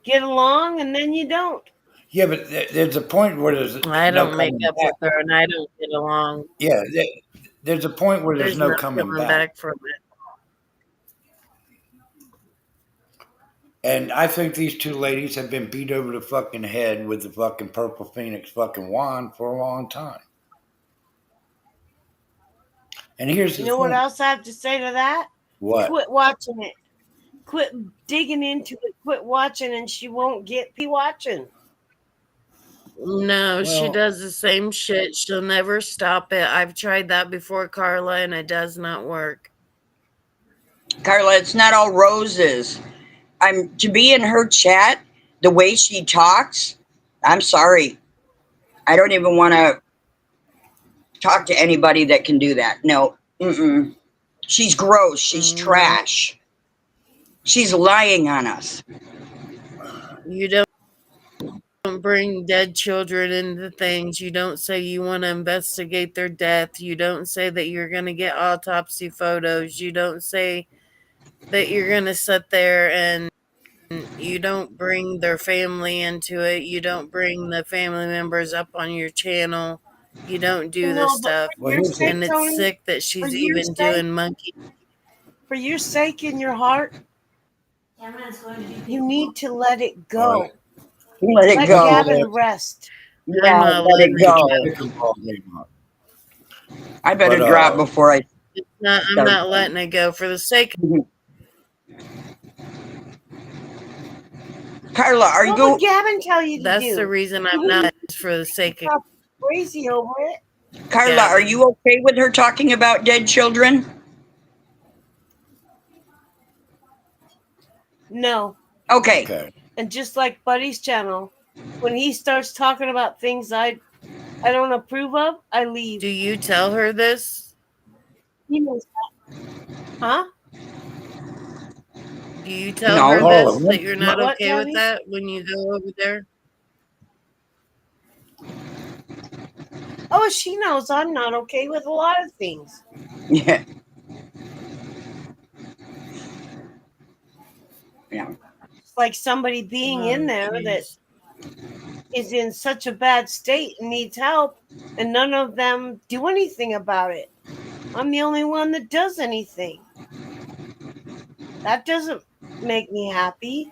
get along, and then you don't. Yeah, but there's a point where there's I no don't make coming up back. with her, and I don't get along. Yeah, there's a point where there's There's no no coming coming back. back from it. And I think these two ladies have been beat over the fucking head with the fucking Purple Phoenix fucking wand for a long time. And here's You the know what thing. else I have to say to that? What? Quit watching it. Quit digging into it. Quit watching, and she won't get be watching. No, she Well, does the same shit. She'll never stop it. I've tried that before, Carla, and it does not work. Carla, it's not all roses. I'm to be in her chat, the way she talks, I'm sorry. I don't even want to talk to anybody that can do that. No. Mm-mm. She's gross. She's No, trash. She's lying on us. you don't bring dead children into things. You don't say you want to investigate their death. You don't say that you're going to get autopsy photos. You don't say that you're going to sit there and you don't bring their family into it. You don't bring the family members up on your channel. You don't do this No, but stuff. for your sake, And it's Tony, sick that for she's your even sake, doing monkey. for your sake in your heart, Cameron's going to be You need to let it all right. go. Let it Let go. Gavin rest. Yeah, I'm not let letting it Get it your go. go. pickleball game on. I better But drop before I I'm start. not letting it go for the sake. Carla, are What would you Gavin tell you to That's the do? reason He I'm wouldn't not. Is for the sake of be crazy over it. Carla, are Gavin. you okay with her talking about dead children? No. Okay. okay. And just like Buddy's channel, when he starts talking about things I don't approve of, I leave. Do you tell her this? He knows that. Huh? Do you tell her No. Carla, this that you're not What, okay with Tabby? that when you go over there? Oh, she knows I'm not okay with a lot of things. Yeah. Yeah. It's like somebody being in Oh, there that jeez. is in such a bad state and needs help, and none of them do anything about it. I'm the only one that does anything. That doesn't make me happy.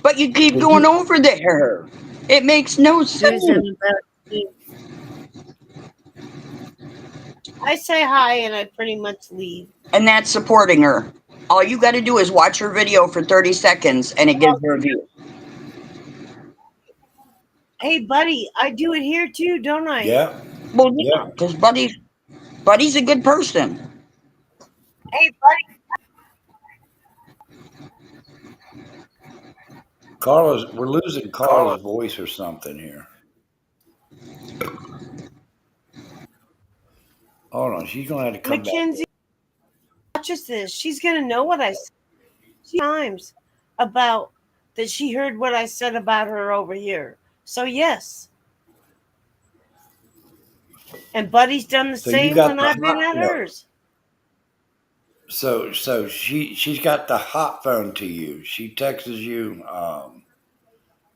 But you keep Well, going over there. It makes no sense. Who's in the back seat? I say hi and I pretty much leave. And that's supporting her. All you got to do is watch her video for 30 seconds and it gives her a view. Hey, buddy, I do it here too, don't I? yeah, Well, yeah, yeah. because Buddy's a good person. Hey, buddy. We're losing Carla's voice or something here. All Hold on. She's gonna have to come back. Mackenzie watches this. She's gonna know what I said times about that. She heard what I said about her over here. So yes. And Buddy's done the So you same got when the I've been hot, at hers. So she's got the hot phone to you. She texts you.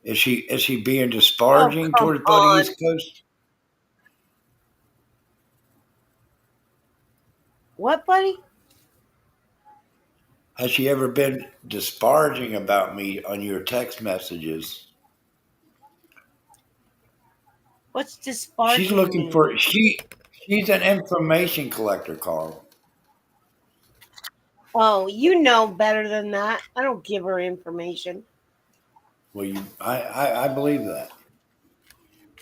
Is she being Oh, disparaging come towards Buddy on. East Coast? What, Buddy? Has she ever been disparaging about me on your text messages? What's She's disparaging looking mean? for she's an information collector, Carl. Oh, you know better than that. I don't give her information. Well, I believe that.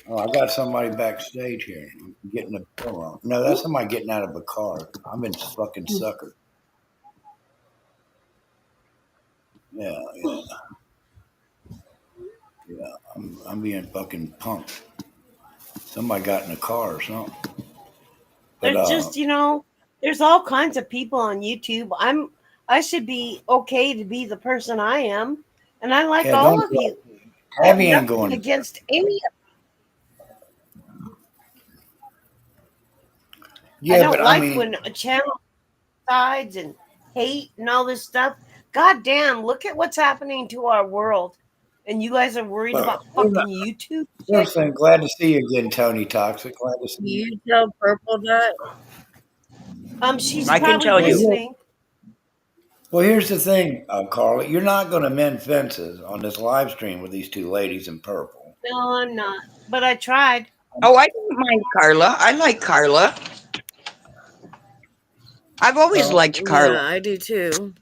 Oh, I got somebody backstage here. I'm getting a bill on. No, that's somebody getting out of a car. I've been fucking suckered. Yeah, yeah, yeah. I'm being fucking punked. Somebody got in a car or something. But There's just, there's all kinds of people on YouTube. I should be okay to be the person I am, and I like yeah, all don't of you. I have Tabby ain't nothing going. against any of Yeah, I don't but I like mean, when a channel sides and hate and all this stuff. God damn, look at what's happening to our world. And you guys are worried but about we're not. fucking YouTube You know what shit? I'm saying? Glad to see you again, Tony Toxic. Glad to see you. You tell Purple that. She's I can probably tell you. listening. Well, here's the thing, Carla. You're not going to mend fences on this live stream with these two ladies in purple. No, I'm not. But I tried. Oh, I don't mind Carla. I like Carla. I've always Well, liked Carla. Yeah, I do too.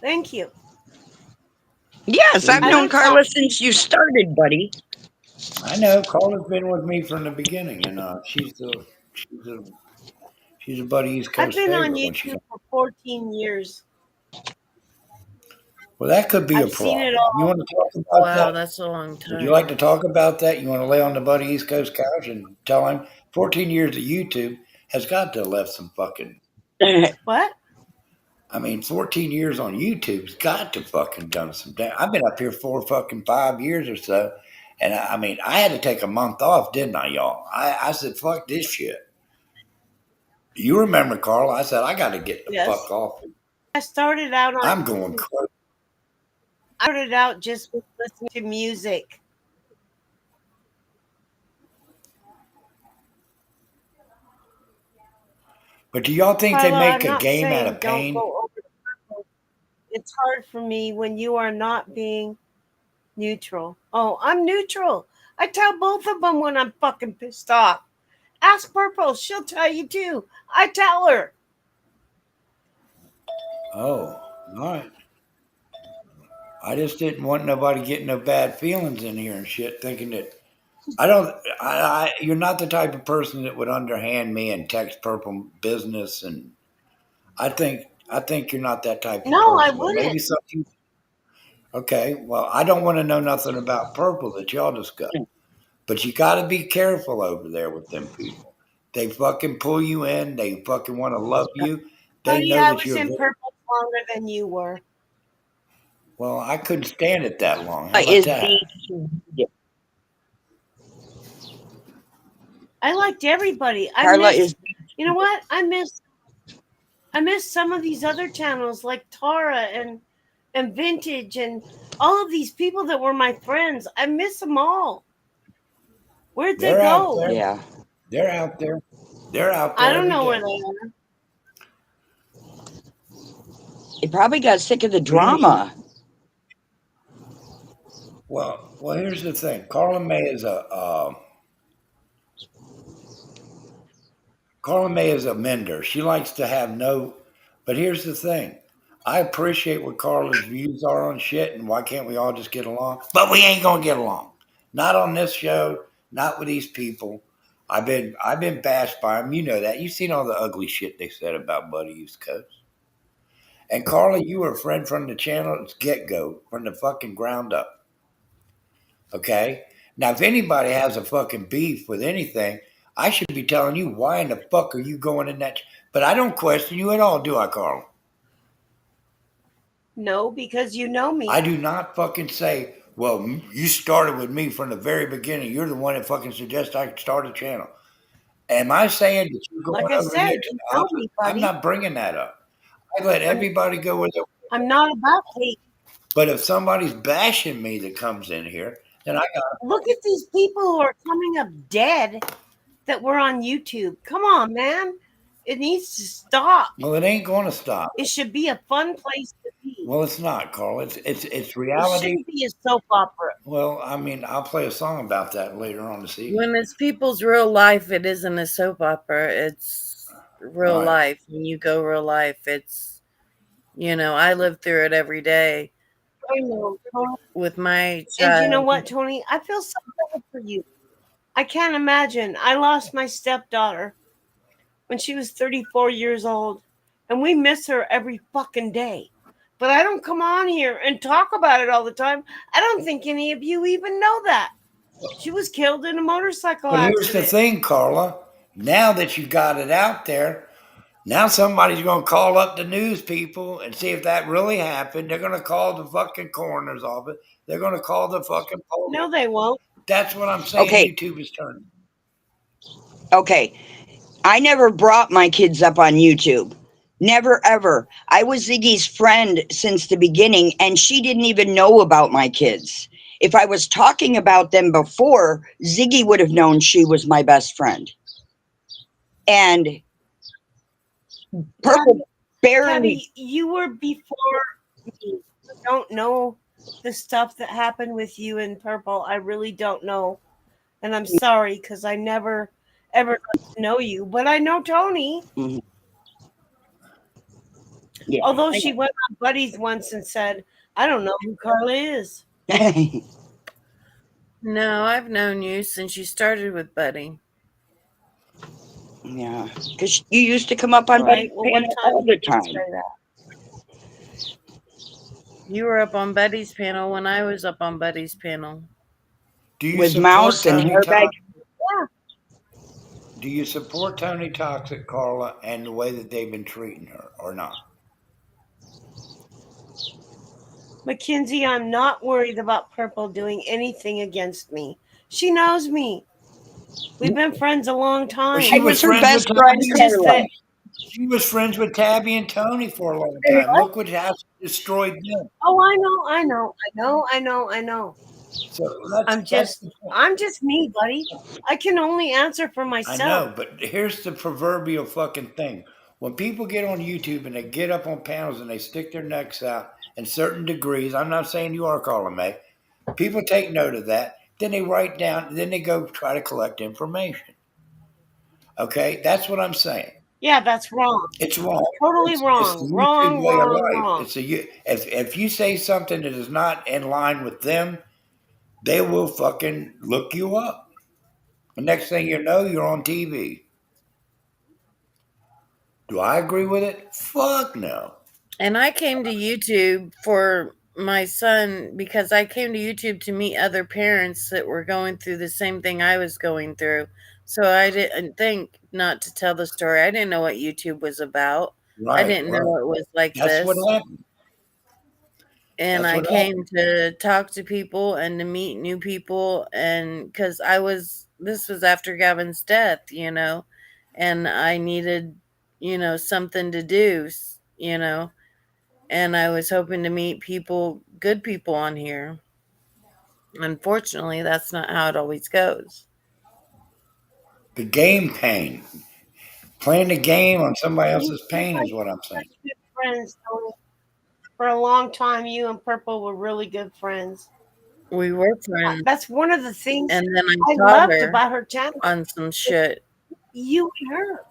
Thank you. Yes, See, I've I known don't Carla talk. since you started, buddy. I know Carla's been with me from the beginning, and she's a Buddy East I've Coast been on favorite when she's YouTube on. for 14 years. Well, that could be a I've seen it problem. You all. want to talk about Wow, that? that's a long Would you like time. to talk about that? You want to lay on the Buddy East Coast couch and tell him 14 years of YouTube has got to have left some fucking. What? I mean, 14 years on YouTube's got to fucking done some damn. I've been up here for fucking 5 years or so. And I mean, I had to take a month off, didn't I, y'all? I said, fuck this shit. You remember, Carl? I said, I got to get the Yes. fuck off. I started out on. I'm going crazy. I started out just with listening to music. But do y'all think they Carla, make I'm a not game out saying of don't pain? go over the purple. It's hard for me when you are not being neutral. Oh, I'm neutral. I tell both of them when I'm fucking pissed off. Ask Purple. She'll tell you too. I tell her. Oh, all right. I just didn't want nobody getting no bad feelings in here and shit, thinking that I don't. You're not the type of person that would underhand me and text Purple business, and I think you're not that type of No, I person. But maybe wouldn't. something. Okay, well, I don't want to know nothing about Purple that y'all discuss. But you got to be careful over there with them people. They fucking pull you in. They fucking want to love you. They Buddy, know I that was you're in very Purple longer than you were. well. I couldn't stand it that long. How about Is that? I liked everybody. Carla is. You know what? I miss some of these other channels like Tara and Vintage and all of these people that were my friends. I miss them all. Where'd they They're out go? there. Yeah. They're out there. They're out there. I don't every know day. where they are. He probably got sick of the What do you mean? drama. Well. Here's the thing. Carla May is a mender. She likes to have no. But here's the thing. I appreciate what Carla's views are on shit, and why can't we all just get along? But we ain't gonna get along. Not on this show. Not with these people. I've been bashed by them. You know that. You've seen all the ugly shit they said about Buddy East Coast. And Carla, you were a friend from the channel's get go, from the fucking ground up. Okay? Now, if anybody has a fucking beef with anything, I should be telling you, why in the fuck are you going in that? But I don't question you at all, do I, Carl? No, because you know me. I do not fucking say, well, you started with me from the very beginning. You're the one that fucking suggests I start a channel. Am I saying that you're going Like I over said, here you to know me, I'm buddy. not bringing that up. I let everybody go with it. I'm not about hate. But if somebody's bashing me that comes in here, then I got Look at these people who are coming up dead that were on YouTube. Come on, man. It needs to stop. well, it ain't going to stop. It should be a fun place to be. Well, it's not, Carl. It's It reality. shouldn't be a soap opera. Well, I mean, I'll play a song about that later on this evening. When it's people's real life, it isn't a soap opera. It's real Right. life. When you go real life, it's, I live through it every day I know, Tony. with my And you know child. what, Tony? I feel so bad for you. I can't imagine. I lost my stepdaughter when she was 34 years old, and we miss her every fucking day. But I don't come on here and talk about it all the time. I don't think any of you even know that. She was killed in a motorcycle But here's the accident. thing, Carla. Now that you got it out there, now somebody's going to call up the news people and see if that really happened. They're going to call the fucking coroner's office. They're going to call the fucking police. No, they won't. That's what I'm saying. Okay. YouTube is turning. Okay. I never brought my kids up on YouTube. Never, ever. I was Ziggy's friend since the beginning, and she didn't even know about my kids. If I was talking about them before, Ziggy would have known she was my best friend. And Purple barely. Patty, you were before me. I don't know the stuff that happened with you in Purple. I really don't know. And I'm sorry because I never ever got to know you. But I know Tony. Mhm. Yeah. Although she went on Buddies once and said, I don't know who Carla is. No, I've known you since you started with Buddy. Yeah, because you used to come up on All right. Buddy's Well, what panel time all did the you time. say that? You were up on Buddy's panel when I was up on Buddy's panel. Do you With support Mouse and Tony Hairbag. Yeah. Do you support Tony Toxic, Carla, and the way that they've been treating her, or not? Mackenzie, I'm not worried about Purple doing anything against me. She knows me. We've been friends a long time. Well, she I was her friends best with friend, Tabby. It's just Carla. that She was friends with Tabby and Tony for a long time. Look what has destroyed them. oh, I know. So I'm just me, buddy. I can only answer for I myself. know, but here's the proverbial fucking thing. When people get on YouTube and they get up on panels and they stick their necks out in certain degrees, I'm not saying you are, Carla May. People take note of that. Then they write down, then they go try to collect information. Okay? That's what I'm saying. Yeah, that's wrong. It's wrong. Totally wrong. It's the YouTube Wrong, way of wrong, life. wrong. It's if you say something that is not in line with them, they will fucking look you up. The next thing you know, you're on TV. Do I agree with it? Fuck no. And I came to YouTube for my son because I came to YouTube to meet other parents that were going through the same thing I was going through. So I didn't think not to tell the story. I didn't know what YouTube was about. Right. I didn't know it was like That's this. what happened. And That's I what came to talk to people and to meet new people. And because this was after Gavin's death, and I needed, something to do, and I was hoping to meet people, good people on here. Unfortunately, that's not how it always goes. The game pain. Playing the game on somebody else's pain guys is what I'm were saying. good friends, Tony. For a long time, you and Purple were really good friends. We were friends. That's one of the things And then I I taught loved her about her channel. on some shit. You and her.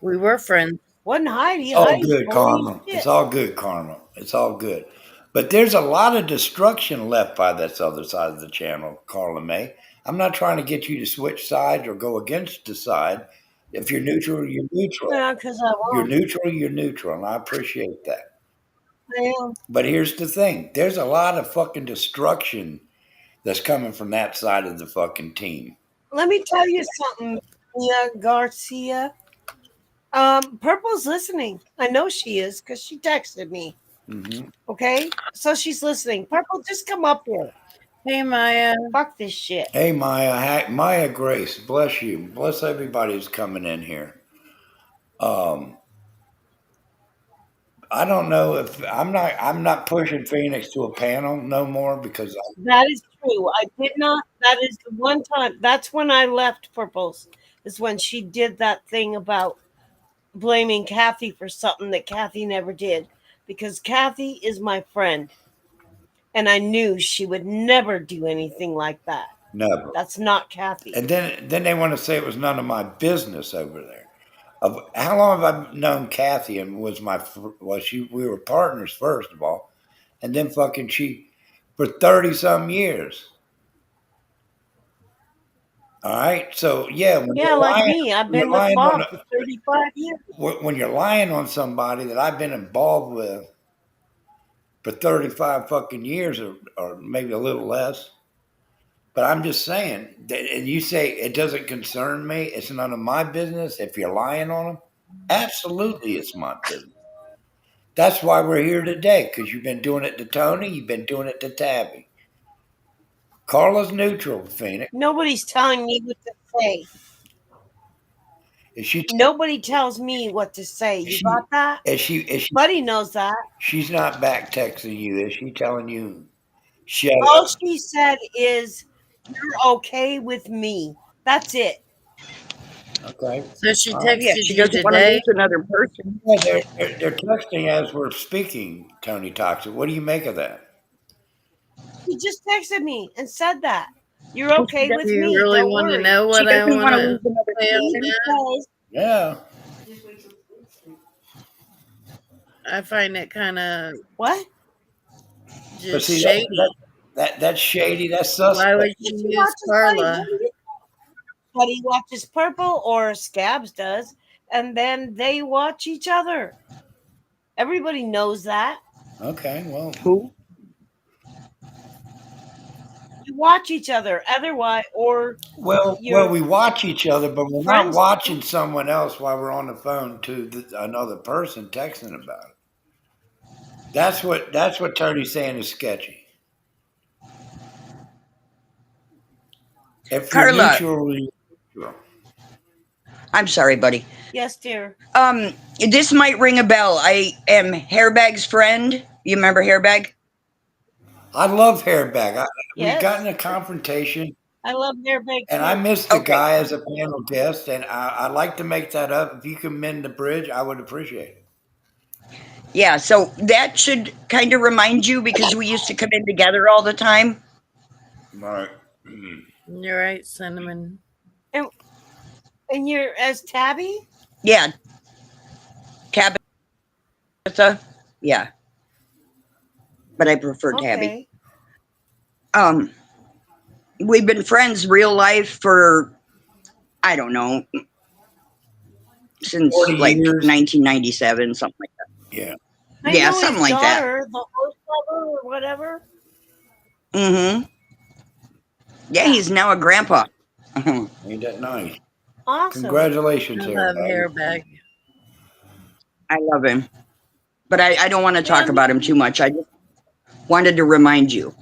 We were friends. Wasn't Heidi. It's all Heidi's good, boring Karma. shit. It's all good, Karma. It's all good. But there's a lot of destruction left by this other side of the channel, Carla May. I'm not trying to get you to switch sides or go against the side. If you're neutral, you're neutral. Yeah, because I You're won't. neutral, you're neutral, and I appreciate that. I am. But here's the thing. There's a lot of fucking destruction that's coming from that side of the fucking team. Let me tell you something. Mia Garcia. Purple's listening. I know she is because she texted me. Mm-hmm. Okay, so she's listening. Purple, just come up here. Hey, Maya. Fuck this shit. Hey, Maya Grace, bless you. Bless everybody who's coming in here. Um, I don't know if I'm not pushing Phoenix to a panel no more because That is true. I did not. That is the one time. That's when I left Purple's. Is when she did that thing about blaming Kathy for something that Kathy never did. Because Kathy is my friend, and I knew she would never do anything like that. never. That's not Kathy. And then they want to say it was none of my business over there. How long have I known Kathy and we were partners first of all, and then fucking she for 30 some years. All right, so yeah, Yeah, like me. I've when you're been with lying Bob for 35 years. when you're lying on somebody that I've been involved with for 35 fucking years or maybe a little less. But I'm just saying, and you say it doesn't concern me. It's none of my business. If you're lying on them, absolutely, it's my business. That's why we're here today, because you've been doing it to Tony, you've been doing it to Tabby. Carla's neutral, Phoenix. Nobody's telling me what to say. Is she? Nobody tells me what to say. Is You she? got that? Is she? Is she? Buddy knows that. She's not back texting you. Is she telling you? Shut All up. she said is, "You're okay with me." That's it. Okay. So she All right. Yeah, texted she you doesn't want to today? lose another person. Yeah, they're texting as we're speaking, Tony Toxic. What do you make of that? She just texted me and said that. You're Well, okay Do with you me. really Don't want to worry. know she what I doesn't want want to to lose another say on See, person. that? because Yeah. I find it kind of what? But just see, shady. that's shady. That's Why suspect. would But you she use watches Buddy. Carla? Buddy watches Purple, or Scabs does, and then they watch each other. Everybody knows that. Okay. Well. Who? You watch each other, otherwise, or Well, your we watch each other, but we're not friends watching do. someone else while we're on the phone to another person texting about it. That's what Tony's saying is sketchy. If you're Carla, neutral, you're neutral. I'm sorry, buddy. Yes, dear. This might ring a bell. I am Hairbag's friend. You remember Hairbag? I love Hairback. We got in Yes, a confrontation, I love their big and I too. missed the Okay. guy as a panel guest, and I'd like to make that up. If you can mend the bridge, I would appreciate it. Yeah, so that should kind of remind you because we used to come in together all the time. Right. You're right, Cinnamon. And you're as Tabby. Yeah, Tabitha. Yeah, but I prefer Tabby. Okay. Um, we've been friends real life for, I don't know, since 40 like years. 1997, something like that. Yeah. I Yeah, know his something like that. daughter, the host lover or whatever. Mm-hmm. Yeah, Yeah. he's now a grandpa. Ain't that nice? Awesome. Congratulations, I love Hairbag. Hairbag. I love him. But I don't want to talk Yeah, about him too much. I just wanted to remind you.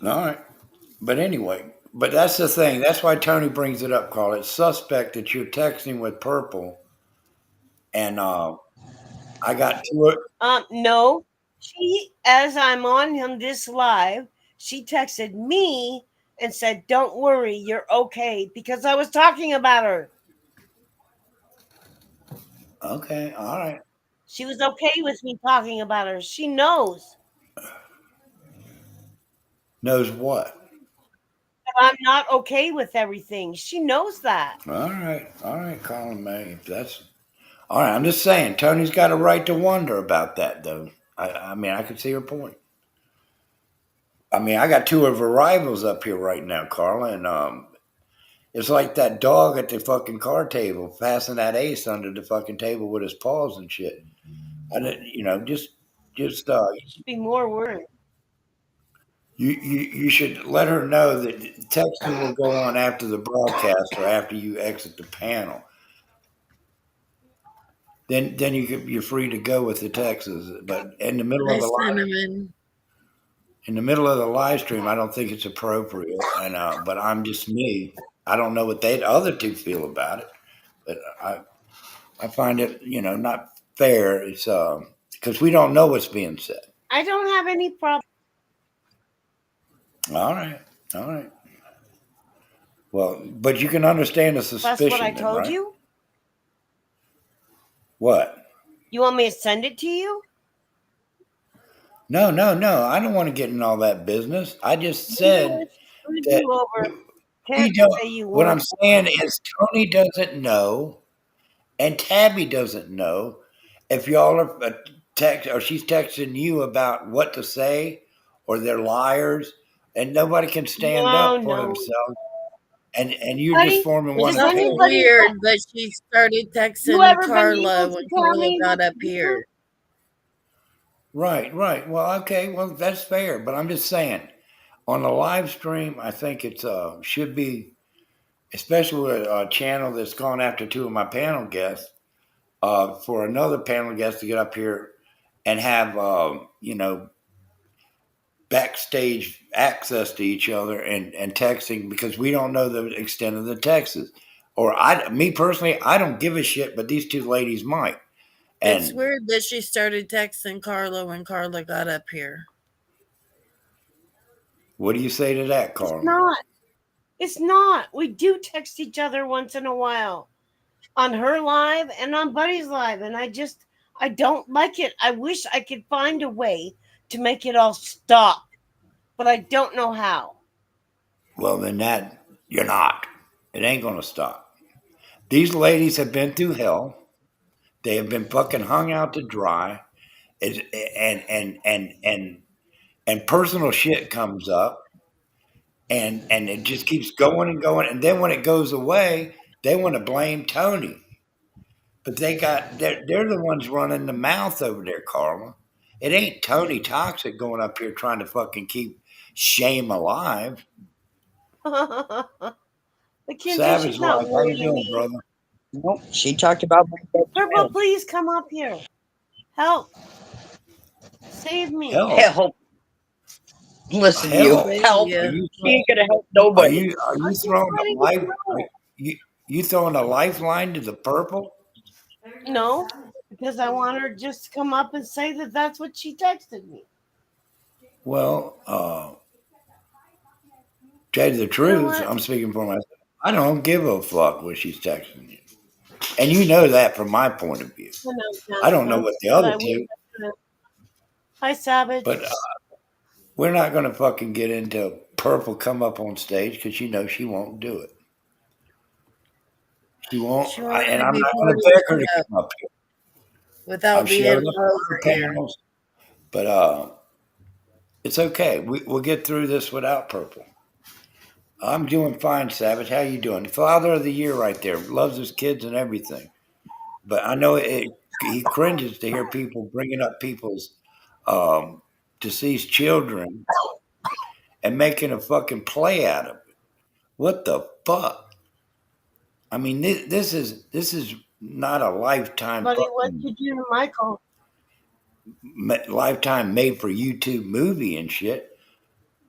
All right. But anyway, but that's the thing. That's why Tony brings it up, Carl. It's suspect that you're texting with Purple, and I got two. No. She, as I'm on this live, she texted me and said, "Don't worry, you're okay," because I was talking about her. Okay, all right. She was okay with me talking about her. She knows Knows what? that I'm not okay with everything. She knows that. All right, Colin May. That's all right. I'm just saying, Tony's got a right to wonder about that, though. I mean, I can see her point. I mean, I got two of her rivals up here right now, Carla, and it's like that dog at the fucking card table passing that ace under the fucking table with his paws and shit. I didn't, just Should be more worried. You should let her know that texting will go on after the broadcast or after you exit the panel. Then you're free to go with the texts. But in the middle of Hi, the Cinnamon. live stream, I don't think it's appropriate. And but I'm just me. I don't know what they the other two feel about it, but I find it not fair. It's because we don't know what's being said. I don't have any problem. All right, all right. Well, but you can understand the suspicion. That's what I then, told right? you. What? You want me to send it to you? No. I don't want to get in all that business. I just said that You over. we Can't don't. say you What would. I'm saying is Tony doesn't know, and Tabby doesn't know if y'all are text or she's texting you about what to say, or they're liars, and nobody can stand up for themselves. And you're Buddy, just forming It's one does just opinion. anybody- weird that she started You texting ever been Carla able when to tell Carla me got what up to do? here. Right. Well, okay. Well, that's fair. But I'm just saying, on the live stream, I think it's should be, especially with a channel that's gone after two of my panel guests, for another panel guest to get up here and have backstage access to each other and texting, because we don't know the extent of the texts. Or me personally, I don't give a shit, but these two ladies might. It's And weird that she started texting Carla when Carla got up here. what do you say to that, Carl? It's not. We do text each other once in a while on her live and on Buddy's live, and I don't like it. I wish I could find a way to make it all stop, but I don't know how. Well, then you're not. It ain't gonna stop. These ladies have been through hell. They have been fucking hung out to dry. And personal shit comes up, and it just keeps going and going. And then when it goes away, they want to blame Tony. But they're the ones running the mouth over there, Carla. It ain't Tony Toxic going up here trying to fucking keep shame alive. The Kenzie, Savage she's not Life, how you worrying doing, me. brother? Nope. She talked about my dead Purple, child. please come up here. Help. Save me. Help. Help. Listen to you. Help. Help. Yeah. She ain't gonna help Are nobody. you throwing a life? You throwing a lifeline to the purple? No, because I want her just to come up and say that that's what she texted me. Well, tell you the truth, what? I'm speaking for myself. I don't give a fuck what she's texting you, and you know that from my point of view. I don't know what the other two, Hi, Savage. but we're not going to fucking get into purple come up on stage because you know she won't do it. She won't, She wants and to I'm be not part going of to beg her the to show come up here. without I've being showed up over for here. panels, but it's okay. We'll get through this without purple. I'm doing fine, Savage. How you doing? Father of the year right there. Loves his kids and everything. But I know he cringes to hear people bringing up people's deceased children and making a fucking play out of it. What the fuck? I mean, this is not a lifetime Buddy, what fucking did you do to Michael? lifetime made for YouTube movie and shit.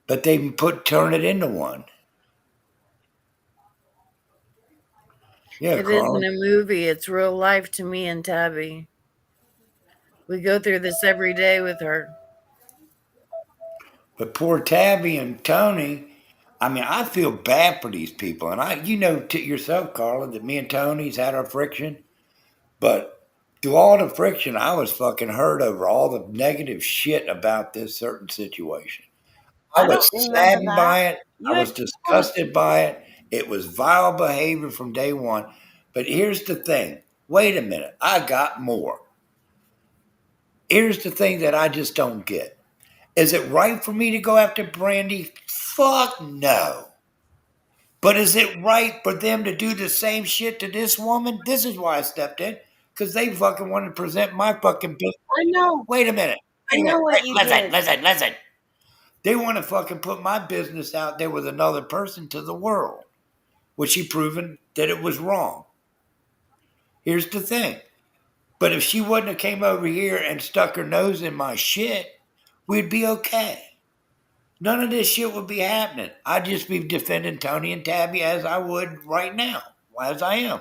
But they turn it into one. Yeah, It Carl. isn't a movie. It's real life to me and Tabby. We go through this every day with her. But poor Tabby and Tony, I mean, I feel bad for these people. And you know to yourself, Carla, that me and Tony's had our friction. But through all the friction, I was fucking hurt over all the negative shit about this certain situation. I was saddened by it. I was disgusted by it. It was vile behavior from day one. But here's the thing. Wait a minute. I got more. Here's the thing that I just don't get. Is it right for me to go after Brandy? Fuck no. But is it right for them to do the same shit to this woman? This is why I stepped in. Because they fucking wanted to present my fucking bill. I know. Wait a minute. I know what you did. Listen. They want to fucking put my business out there with another person to the world, which she proven that it was wrong. Here's the thing. But if she wouldn't have came over here and stuck her nose in my shit, we'd be okay. None of this shit would be happening. I'd just be defending Tony and Tabby as I would right now, as I am.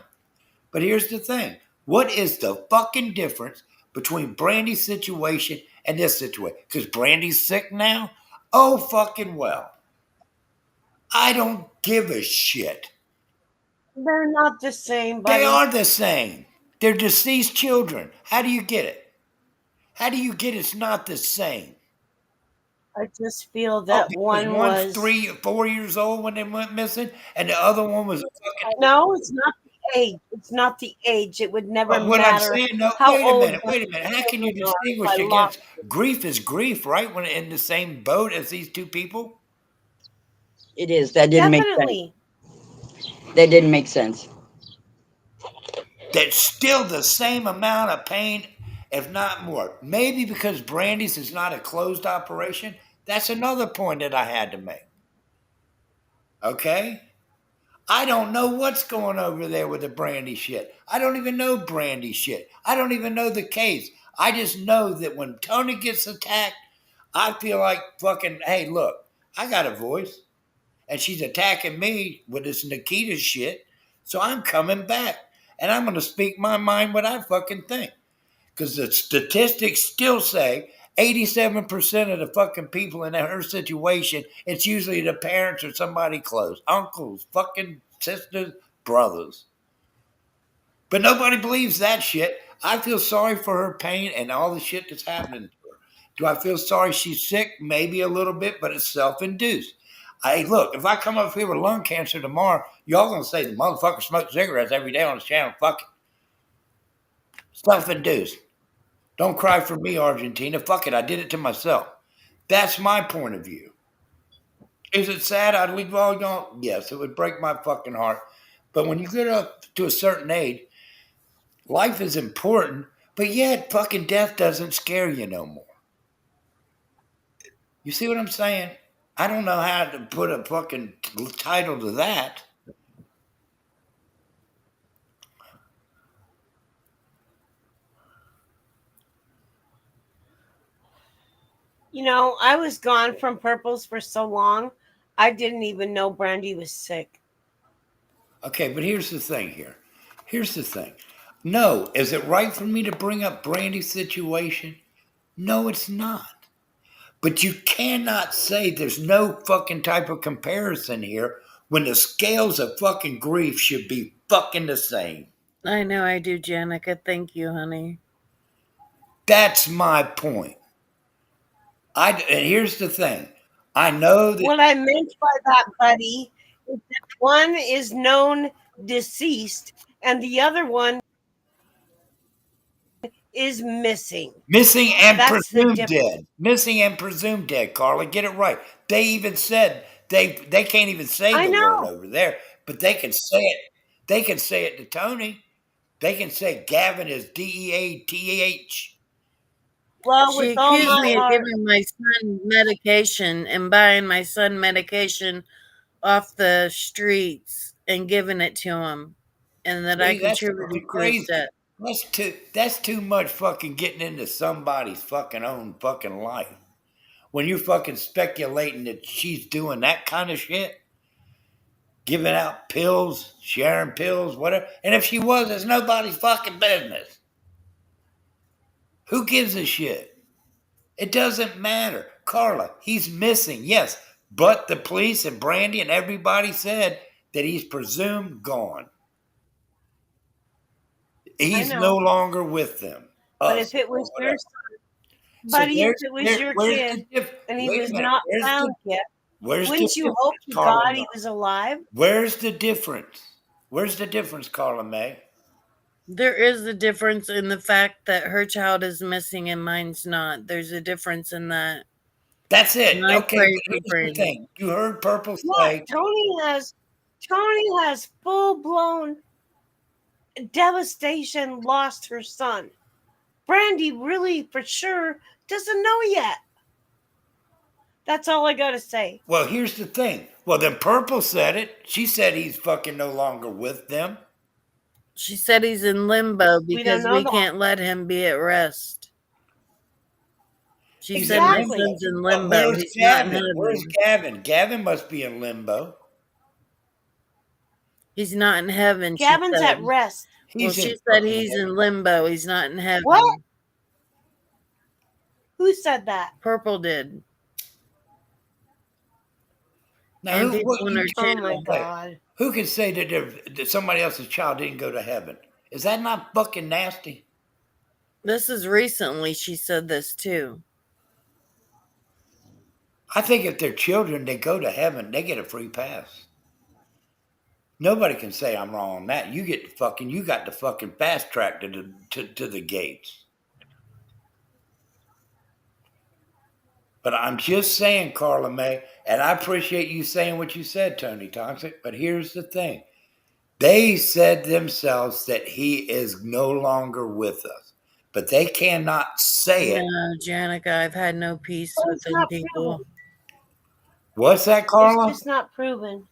But here's the thing. What is the fucking difference between Brandy's situation and this situation? Because Brandy's sick now? Oh, fucking well. I don't give a shit. They're not the same, buddy. They are the same. They're deceased children. How do you get it? How do you get it's not the same? I just feel that one one's was 3 or 4 years old when they went missing, and the other one was fucking. No, it's not the age. It's not the age. It would never But what I'm matter saying, no, how wait a old minute, wait a minute. How can you children are distinguish by against law. grief is grief, right? When in the same boat as these two people? It is. That didn't make sense. Definitely. That didn't make sense. That's still the same amount of pain, if not more. Maybe because Brandy's is not a closed operation. That's another point that I had to make. Okay? I don't know what's going over there with the Brandy shit. I don't even know Brandy shit. I don't even know the case. I just know that when Tony gets attacked, I feel like fucking, hey, look, I got a voice. And she's attacking me with this Nikita shit. So I'm coming back. And I'm going to speak my mind what I fucking think. Because the statistics still say 87% of the fucking people in her situation, it's usually the parents or somebody close. Uncles, fucking sisters, brothers. But nobody believes that shit. I feel sorry for her pain and all the shit that's happening to her. Do I feel sorry she's sick? Maybe a little bit, but it's self-induced. Hey, look, if I come up here with lung cancer tomorrow, y'all gonna say the motherfucker smoked cigarettes every day on his channel. Fuck it. Self-induced. Don't cry for me, Argentina. Fuck it, I did it to myself. That's my point of view. Is it sad I'd leave volleyball? Yes, it would break my fucking heart. But when you get up to a certain age, life is important, but yet fucking death doesn't scare you no more. You see what I'm saying? I don't know how to put a fucking title to that. You know, I was gone from Purples for so long, I didn't even know Brandy was sick. Okay, but here's the thing here. Here's the thing. No, is it right for me to bring up Brandy's situation? No, it's not. But you cannot say there's no fucking type of comparison here when the scales of fucking grief should be fucking the same. I know I do, Janica. Thank you, honey. That's my point. And here's the thing. I know that What I meant by that, buddy, is that one is known deceased and the other one is missing. missing and That's the presumed difference. dead. Missing and presumed dead, Carla. Get it right. They even said they can't even say I the word know. over there, but they can say it. They can say it to Tony. They can say Gavin is DEATH. Well, She with all accused my me of heart, giving my son medication and buying my son medication off the streets and giving it to him, and that I See, that's contributed fucking to his crazy. death. That's too much fucking getting into somebody's fucking own fucking life. When you're fucking speculating that she's doing that kind of shit, giving out pills, sharing pills, whatever. And if she was, it's nobody's fucking business. Who gives a shit? It doesn't matter. Carla, he's missing, yes. But the police and Brandy and everybody said that he's presumed gone. I He's no know. longer with them. But Us if it or was your whatever. son, So buddy, if it was your where's the kid difference? and he Wait was a minute. not found yet, Where's the wouldn't you difference, hope to Carla God May? he was alive? Where's the difference? Where's the difference, Carla May? There is a difference in the fact that her child is missing and mine's not. There's a difference in that. That's it. And I Okay, pray but for here's the Brandy. thing. You heard Purple Yeah, say Tony has full blown devastation lost her son. Brandy really for sure doesn't know yet. That's all I gotta say. Well, here's the thing. Well, then Purple said it. She said he's fucking no longer with them. She said he's in limbo We don't because know we that. can't let him be at rest. She He's said my Exactly. son's in But limbo. where's He's not in Gavin? Where's heaven. Gavin? Gavin must be in limbo. He's not in heaven. Gavin's she at said. rest. Well, He's she in said fucking he's heaven. in limbo. He's not in heaven. What? Who said that? Purple did. Now, And who, people what, on you, her Oh my channel. God. who can say that somebody else's child didn't go to heaven? Is that not fucking nasty? This is recently she said this too. I think if they're children, they go to heaven, they get a free pass. Nobody can say I'm wrong on that. You got the fucking fast track to the gates. But I'm just saying, Carla May, and I appreciate you saying what you said, Tony Toxic, but here's the thing. They said themselves that he is no longer with us, but they cannot say it. No, Janica, I've had no peace Well, with it's them not people. proven. What's that, It's Carla? just not proven.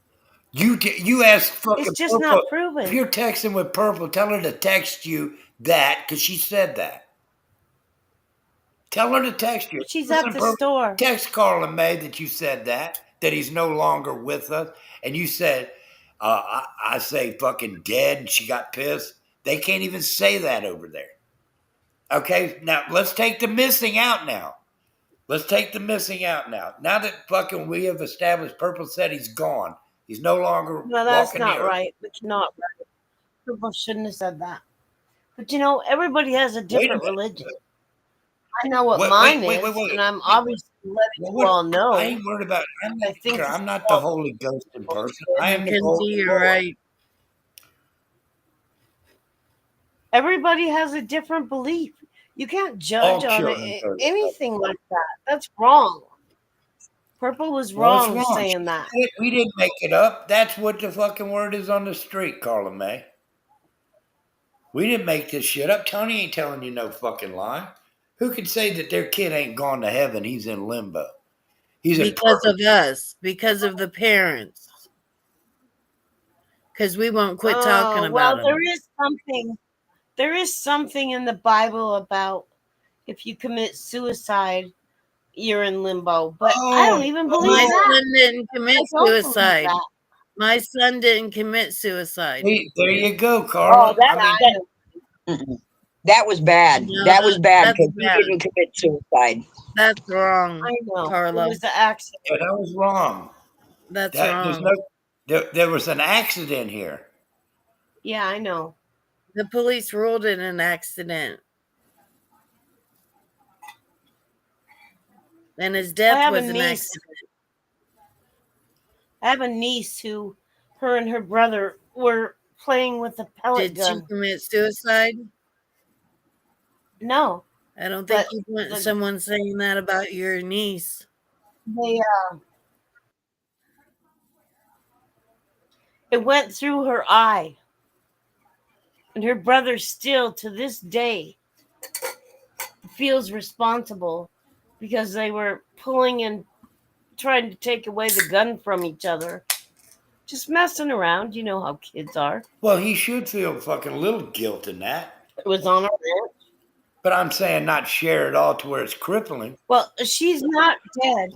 You asked fucking It's just Purple. not If proven. you're texting with Purple, tell her to text you that because she said that. Tell her to text you. She's Listen, at the Purple, store. text Carla May that you said that he's no longer with us, and you said, I say fucking dead, and she got pissed. They can't even say that over there. Okay, now let's take the missing out now. Let's take the missing out now. Now that fucking we have established Purple said he's gone. He's no longer No, that's walking the not earth. right. It's not right. People shouldn't have said that. But you know, everybody has a Wait a different minute. religion. I know what Wait, mine wait, wait, is, wait, and I'm wait. obviously letting Well, you all know. I ain't worried about. I think it's I'm not the all Holy Ghost in person. bullshit. I am the Mackenzie, Golden you're Lord. right. Everybody has a different belief. You can't All judge on children go to heaven. anything like that. That's wrong. Purple was Well, it's wrong wrong. saying that. We didn't make it up. That's what the fucking word is on the street, Carla May. We didn't make this shit up. Tony ain't telling you no fucking lie. Who could say that their kid ain't gone to heaven? He's in limbo. He's in Because purple. of us, because of the parents. Because we won't quit talking about Well, them. there is something in the Bible about if you commit suicide, you're in limbo. But I don't even believe My that. son didn't commit I don't believe suicide. that. My son didn't commit suicide. There you go, Carla. That, I mean, That was bad. No, That was bad that's because he bad. didn't commit suicide. That's wrong, I know. Carla. It was an accident. yeah, that was wrong. That's There's wrong. no. There was an accident here. Yeah, I know. The police ruled it an accident. And his death was an accident. I have a niece who, her and her brother were playing with a pellet Did she gun. commit suicide? No, I don't think But you want the- someone saying that about your niece. it went through her eye. And her brother still, to this day, feels responsible because they were pulling and trying to take away the gun from each other. Just messing around. You know how kids are. Well, he should feel fucking little guilt in that. It was on her ranch. But I'm saying not share it all to where it's crippling. Well, she's not dead.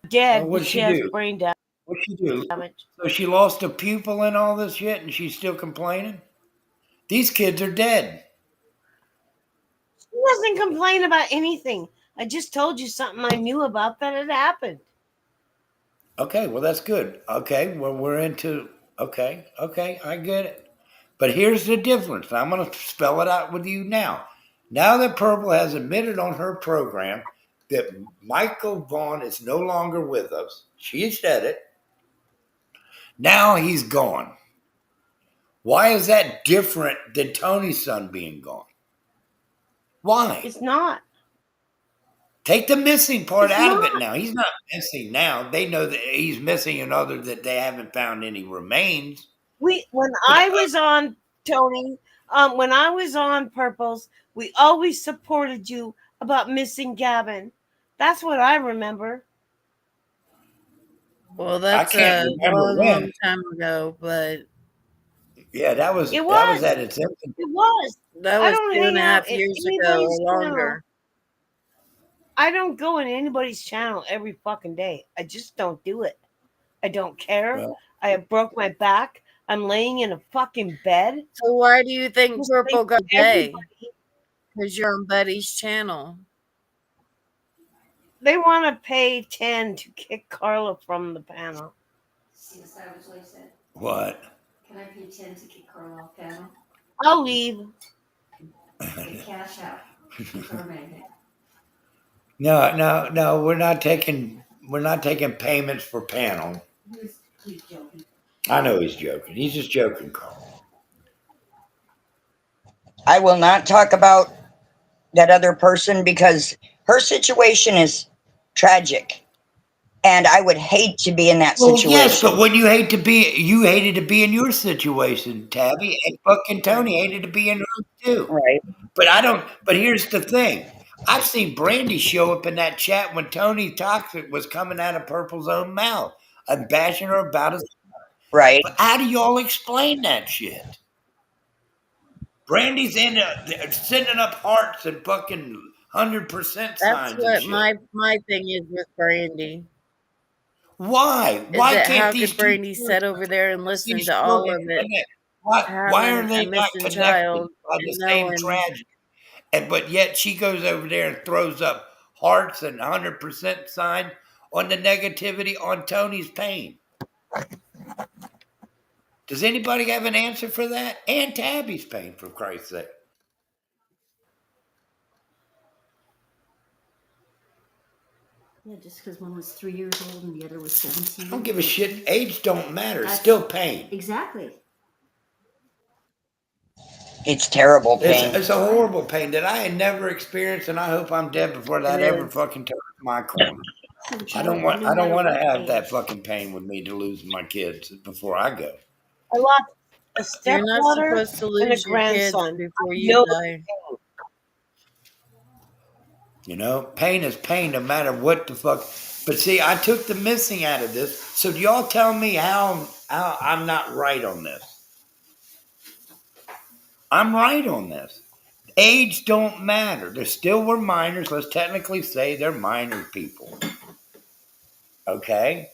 Dead, Well, but what'd she she has do? brain What'd she do? damage. So she lost a pupil in all this shit and she's still complaining? These kids are dead. She doesn't complain about anything. I just told you something I knew about that had happened. Okay, well, that's good. Okay, well, we're into, okay, I get it. But here's the difference. I'm going to spell it out with you now. Now that Purple has admitted on her program that Michael Vaughn is no longer with us, she said it. Now he's gone. Why is that different than Tony's son being gone? Why? It's not. Take the missing part It's out of not. it now. He's not missing now. They know that he's missing in other that they haven't found any remains. When I was on Tony, when I was on Purples, we always supported you about missing Gavin. That's what I remember. Well, I that's can't a remember long, when. long time ago, but Yeah, that It was was. at its infancy. It was. that I was don't two and hang a out half in years ago anybody's or channel. longer. I don't go in anybody's channel every fucking day. I just don't do it. I don't care. Well, I have broke my back. I'm laying in a fucking bed. So why do you think Just Purple like got a day? everybody. Because you're on Buddy's channel. They want to pay 10 to kick Carla from the panel. See what Savage Lake said? what? Can I pay 10 to kick Carla off panel? I'll leave. Get cash out. Keep her man. No. We're not taking payments for panel. He's joking. I know he's joking. He's just joking, Carl. I will not talk about that other person because her situation is tragic. And I would hate to be in that Well, situation. yes, but when you hated to be in your situation, Tabby, and fucking Tony hated to be in hers too. Right. But here's the thing. I've seen Brandy show up in that chat when Tony Toxic was coming out of Purple's own mouth and bashing her about his. Right. But how do y'all explain that shit? Brandy's sending up hearts and fucking 100% That's signs what and shit. my thing is with Brandy. Why? Is Why that can't how these could two Brandy sit over there and listen to all of it, Why are having they a not missing connected child by and the same knowing tragedy? But yet she goes over there and throws up hearts and 100% sign on the negativity on Tony's pain. Does anybody have an answer for that? And Tabby's pain, for Christ's sake. Yeah, just because one was 3 years old and the other was 17. I don't give a shit. Age don't matter. It's still pain. Exactly. It's terrible pain. It's a horrible pain that I had never experienced, and I hope I'm dead before that it ever is. fucking turns my corner. I don't want to have that fucking pain with me to lose my kids before I go. I lost a You're not stepdaughter supposed to and a lose your kids grandson. before I you know die. You know, pain is pain no matter what the fuck. But see, I took the missing out of this. So do y'all tell me how I'm not right on this? I'm right on this. Age don't matter. They still were minors. Let's technically say they're minor people. Okay?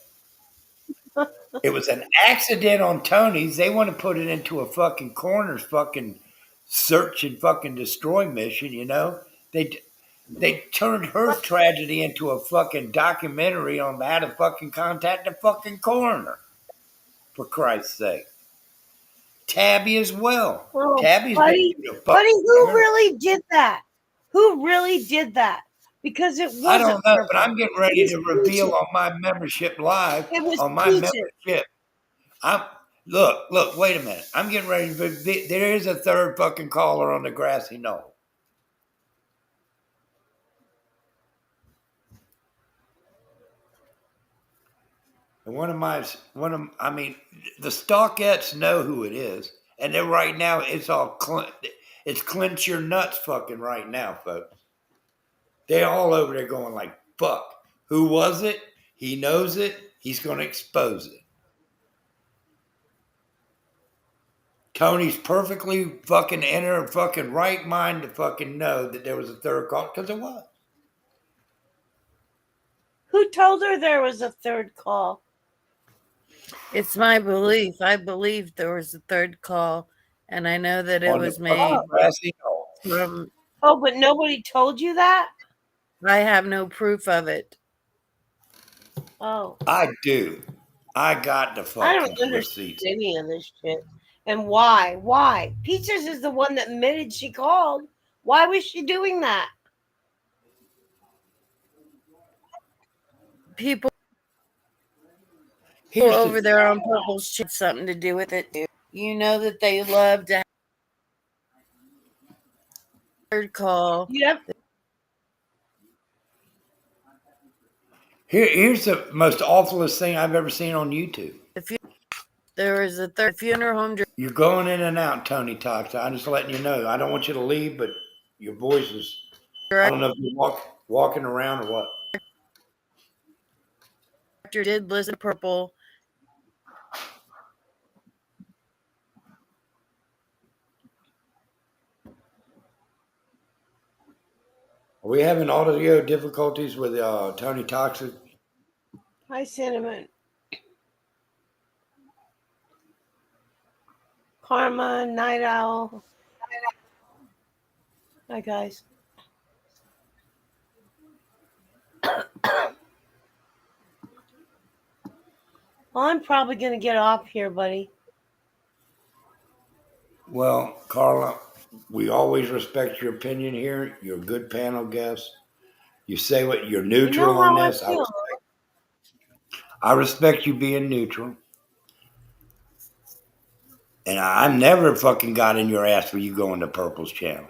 It was an accident on Tony's. They want to put it into a fucking coroner's fucking search and fucking destroy mission, you know? They turned her tragedy into a fucking documentary on how to fucking contact the fucking coroner. For Christ's sake. Tabby as well. Oh, Tabby's buddy, been through the buddy, fucking who coroner. really did that? Who really did that? Because it I wasn't don't know, but Purple. I'm getting ready to reveal on my membership live. It was On my Peaches. membership. Look, wait a minute. I'm getting ready to reveal. There is a third fucking caller on the grassy knoll. And the Stalkettes know who it is. And then right now, it's clench your nuts fucking right now, folks. They're all over there going like, fuck. Who was it? He knows it. He's going to expose it. Tony's perfectly fucking in her fucking right mind to fucking know that there was a third call, because it was. Who told her there was a third call? It's my belief. I believe there was a third call, and I know that it was made from. Oh, but nobody told you that? I have no proof of it. Oh. I do. I got the fucking I don't understand receipts. any of this shit. And why? Why? Peaches is the one that admitted she called. Why was she doing that? People Here's over there on Purple's shit something to do with it. You know that they love to have a third call. Yep. Here's the most awfulest thing I've ever seen on YouTube. There is a third funeral home. You're going in and out, Tony Talks. I'm just letting you know. I don't want you to leave, but your voice is. I don't know if you're walking around or what. director did listen to Purple. Are we having audio difficulties with Tony Toxic? Hi, Cinnamon. Karma, Night Owl. Hi, guys. Well, I'm probably going to get off here, buddy. Well, Carla, we always respect your opinion here. You're a good panel guest. You say what you're neutral You know on how this. I feel. I respect you being neutral. And I never fucking got in your ass for you going to Purple's channel.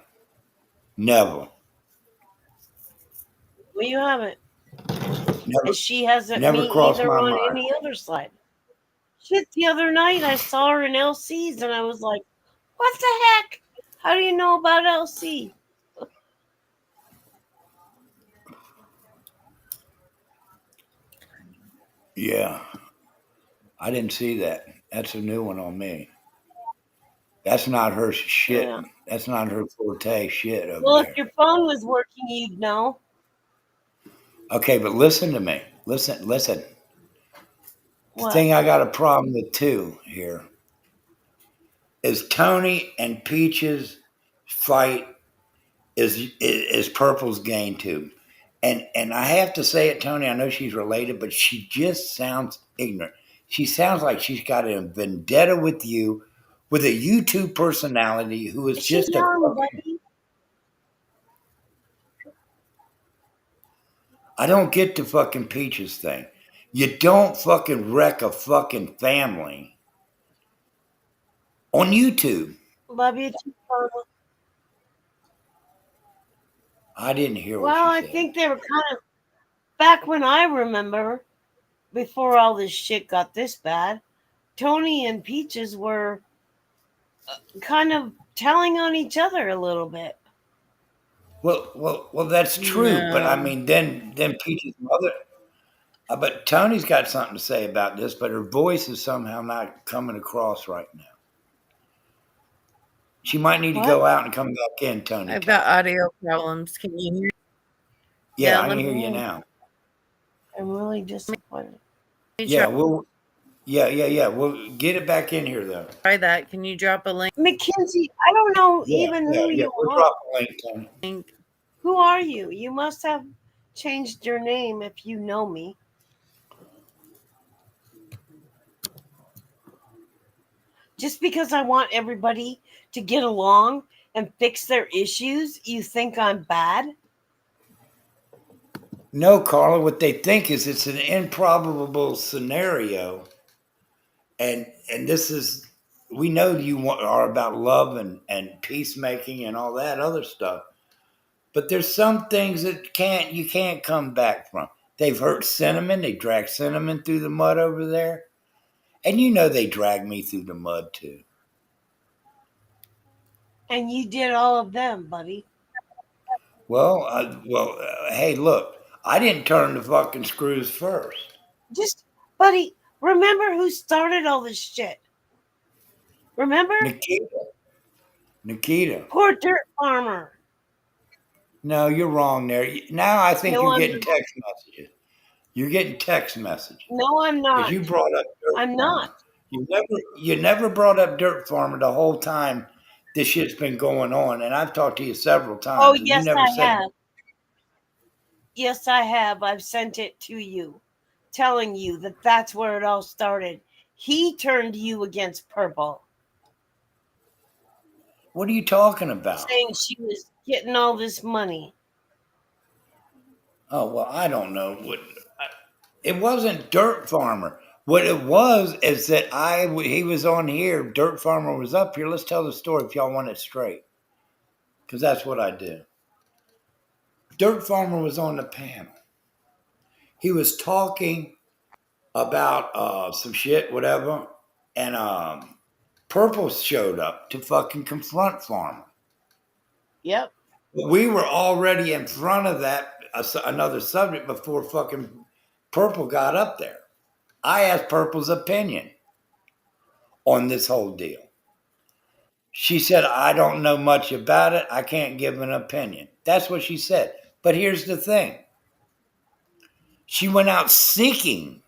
Never. Well, you haven't. Never, And she hasn't never me crossed either my on mind. any other side. Shit, the other night I saw her in LC's and I was like, what the heck? How do you know about LC? Yeah. I didn't see that. That's a new one on me. That's not her shit. Yeah. That's not her forte shit over Well, there. if your phone was working, you'd know. Okay, but listen to me. Listen. The What? thing I got a problem with too here is Tony and Peach's fight is Purple's gain too. And I have to say it, Tony, I know she's related, but she just sounds ignorant. She sounds like she's got a vendetta with you, with a YouTube personality who is She's just a young, fucking. buddy. I don't get the fucking Peaches thing. You don't fucking wreck a fucking family on YouTube. Love you too, Carla. I didn't hear what Well, she I said. think they were kind of back when I remember, before all this shit got this bad. Tony and Peaches were kind of telling on each other a little bit. Well, that's true. But I No. mean, then Peach's mother. But Tony's got something to say about this, but her voice is somehow not coming across right now. She might need to What? go out and come back in, Tony. I've got audio problems. Can you hear? Yeah, Yeah, I let can me- hear you now. I'm really disappointed. Yeah, we'll get it back in here though. Try that. Can you drop a link? Mackenzie, I don't know even who you We'll are. drop a link, Tony. Who are you? You must have changed your name if you know me. Just because I want everybody to get along and fix their issues, you think I'm bad? No, Carla, what they think is it's an improbable scenario. And this is, we know you are about love and peacemaking and all that other stuff. But there's some things that you can't come back from. They've hurt Cinnamon. They dragged Cinnamon through the mud over there. And you know they dragged me through the mud too. And you did all of them, buddy. Well, hey, look, I didn't turn the fucking screws first. Just, buddy, remember who started all this shit. Remember? Nikita. Poor dirt farmer. No, you're wrong there. Now I think No, you're I'm getting not. text messages. You're getting text messages. No, I'm not. Because you brought up Dirt I'm Farmer. not. You never brought up Dirt Farmer the whole time this shit's been going on. And I've talked to you several times. Oh, and yes, you never I said have. Yes, I have. I've sent it to you, telling you that that's where it all started. He turned you against Purple, What are you talking about? saying she was getting all this money. Oh, well, I don't know. It wasn't Dirt Farmer. What it was is that he was on here. Dirt Farmer was up here. Let's tell the story if y'all want it straight. Because that's what I do. Dirt Farmer was on the panel. He was talking about some shit, whatever. And Purple showed up to fucking confront Farmer. Yep. But we were already in front of that, another subject before fucking Purple got up there. I asked Purple's opinion on this whole deal. She said, I don't know much about it. I can't give an opinion. That's what she said. But here's the thing. She went out seeking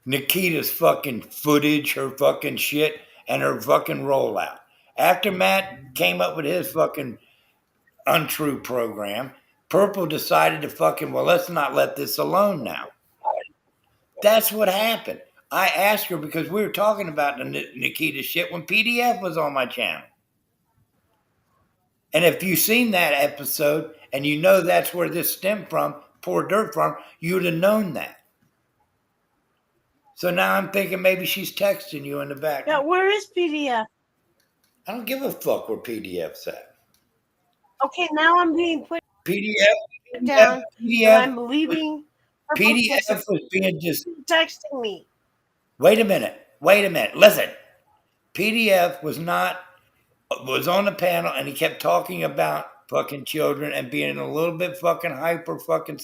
Nikita's fucking footage, her fucking shit, and her fucking rollout. After Matt came up with his fucking untrue program, Purple decided to fucking, well, let's not let this alone now. That's what happened. I asked her because we were talking about the Nikita shit when PDF was on my channel. And if you've seen that episode and you know that's where this stemmed from, Poor Dirt from, you'd have known that. So now I'm thinking maybe she's texting you in the Yeah, background. where is PDF? I don't give a fuck where PDF's at. Okay, now I'm being put PDF, down, but PDF, I'm leaving. PDF was being just. Texting me. Wait a minute. Listen. PDF was on the panel and he kept talking about fucking children and being a little bit fucking hyper fucking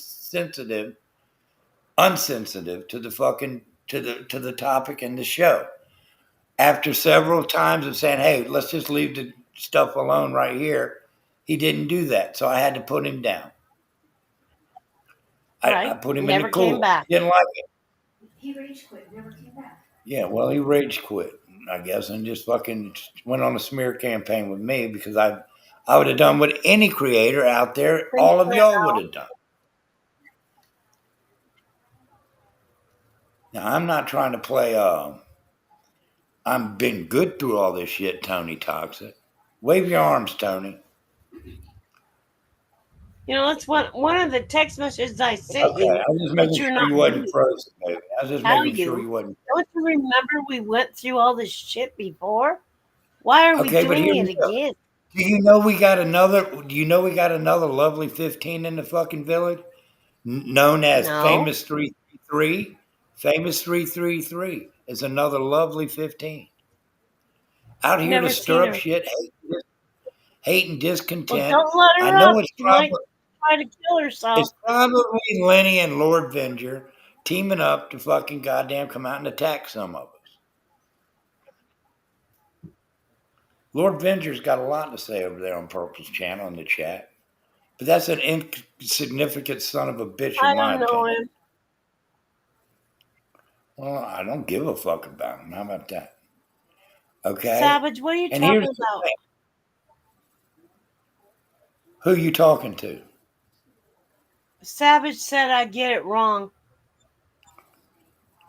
unsensitive to the fucking to the topic in the show. After several times of saying, hey, let's just leave the stuff alone right here, he didn't do that. So I had to put him down. Right. I put him Never in the cooler. came back. Didn't like it. He rage quit, never came back. Yeah, well, he rage quit, I guess, and just fucking went on a smear campaign with me because I would have done what any creator out there, all of y'all would have done. Now, I'm not trying to play, I've been good through all this shit, Tony Toxic. Wave your arms, Tony. You know, that's one of the text messages I sent Okay, you. I was just making you're sure not you wasn't reading. frozen, baby. I was just How making sure you? you wasn't. Don't you remember we went through all this shit before? Why are we Okay, but doing here it we go. again? Do you know we got another lovely 15 in the fucking village? Known as No. Famous 333. Famous 333 is another lovely 15. Out here Never to stir seen up her. shit, hate and Well, discontent. don't let her I know up. She might try to kill herself. it's probably Lenny and Lord Venger teaming up to fucking goddamn come out and attack some of us. Lord Venger's got a lot to say over there on Purple's channel in the chat. But that's an insignificant son of a bitch I in my don't know opinion. him. Well, I don't give a fuck about him. How about that? Okay. Savage, what are you And talking here's the about? thing. Who you talking to? Savage said I get it wrong.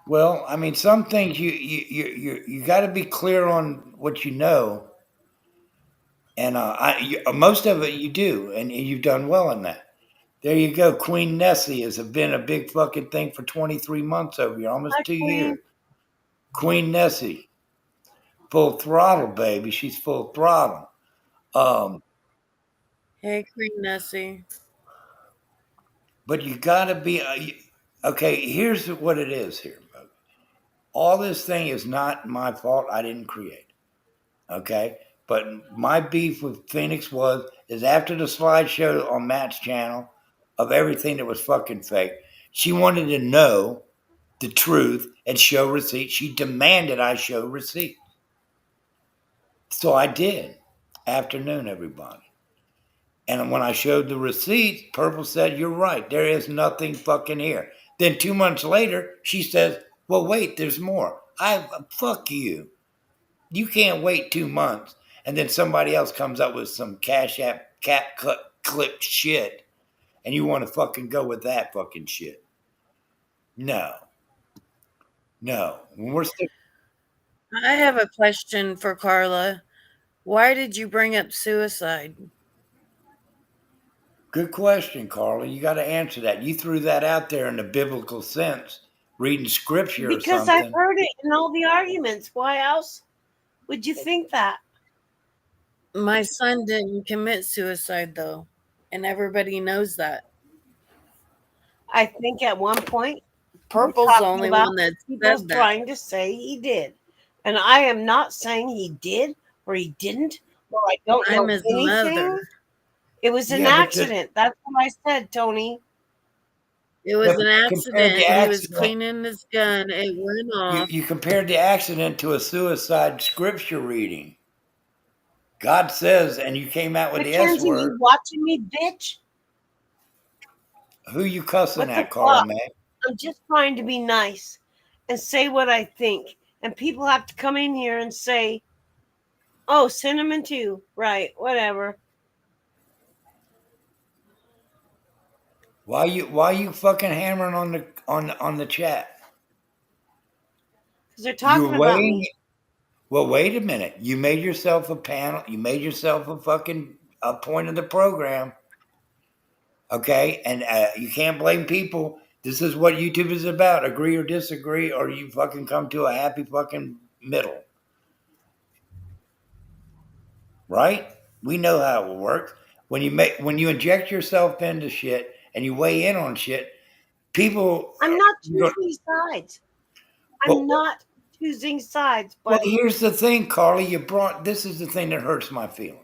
Well, I mean, some things you got to be clear on what you know, and most of it you do, and you've done well in that. There you go. Queen Nessie has been a big fucking thing for 23 months over here, almost Hi, 2 Queen. years. Queen Nessie, full throttle, baby. She's full throttle. Hey, Queen Nessie. But you got to be okay. Here's what it is here, folks. All this thing is not my fault. I didn't create. Okay, but my beef with Phoenix is after the slideshow on Matt's channel of everything that was fucking fake. She wanted to know the truth and show receipts. She demanded I show receipts. So I did. Afternoon, everybody. And when I showed the receipts, Purple said, you're right. There is nothing fucking here. Then 2 months later, she says, well, wait, there's more. Fuck you. You can't wait 2 months and then somebody else comes up with some Cash App cat clip shit and you want to fucking go with that fucking shit. No. We're still. I have a question for Carla. Why did you bring up suicide? Good question, Carla. You got to answer that. You threw that out there in the biblical sense, reading scripture Because or something. I've heard it in all the arguments. Why else would you think that? My son didn't commit suicide, though, and everybody knows that. I think at one point, Purple's the only one that people's said that. trying to say he did. And I am not saying he did or he didn't or I don't know I'm his anything. mother. It was an Yeah, but accident. That's what I said, Tony. It was an compared the accident. He was accident. cleaning his gun. It went off. You compared the accident to a suicide scripture reading. God says, and you came out with the S Mackenzie, word. you watching me, bitch? Who you cussing What the at, Carla, fuck? man? I'm just trying to be nice and say what I think. And people have to come in here and say, oh, cinnamon too. Right, whatever. Why you fucking hammering on the chat? Because they're talking about me. Well, wait a minute. You made yourself a panel. You made yourself a point of the program. Okay, and you can't blame people. This is what YouTube is about. Agree or disagree, or you fucking come to a happy fucking middle. Right? We know how it works. When you inject yourself into shit and you weigh in on shit, people. I'm not choosing sides. I'm Well, not choosing sides, well, buddy. here's the thing, Carly. This is the thing that hurts my feelings.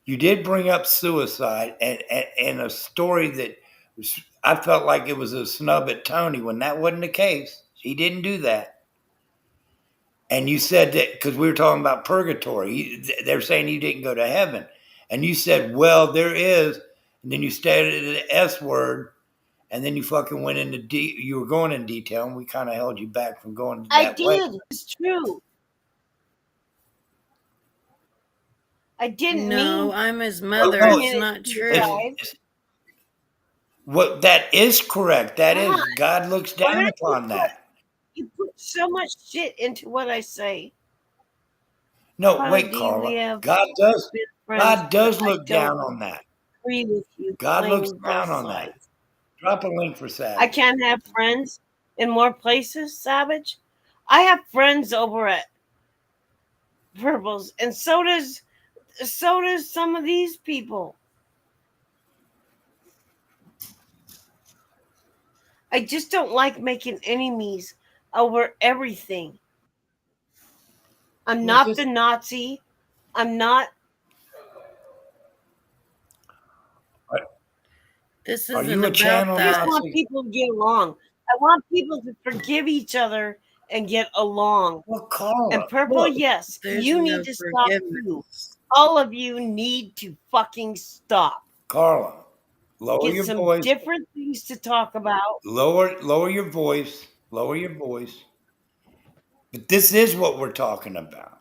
You did bring up suicide and a story that I felt like it was a snub at Tony when that wasn't the case. He didn't do that. And you said that because we were talking about purgatory, they're saying you didn't go to heaven. And you said, well, there is. And then you stated the S word. And then you fucking went into you were going in detail, and we kind of held you back from going that way. I did. It's true. I didn't No, mean. I'm his mother. no, It's not true. What that is correct. That is God. God looks down upon that. You put so much shit into what I say. No, Probably wait, Carla. God does look down on that. Agree with you. God looks Playing down both on that. sides. Drop a link for Savage. I can't have friends in more places, Savage. I have friends over at Verbals, and so does some of these people. I just don't like making enemies over everything. I'm not the Nazi. I'm not. This Are isn't you a about channel I just that. want people to get along. I want people to forgive each other and get along. Well, Carla, And Purple, look, yes, There's you no need to stop too. forgiveness. All of you need to fucking stop. Carla, lower Get your some voice. different things to talk about. Lower your voice. Lower your voice. But this is what we're talking about.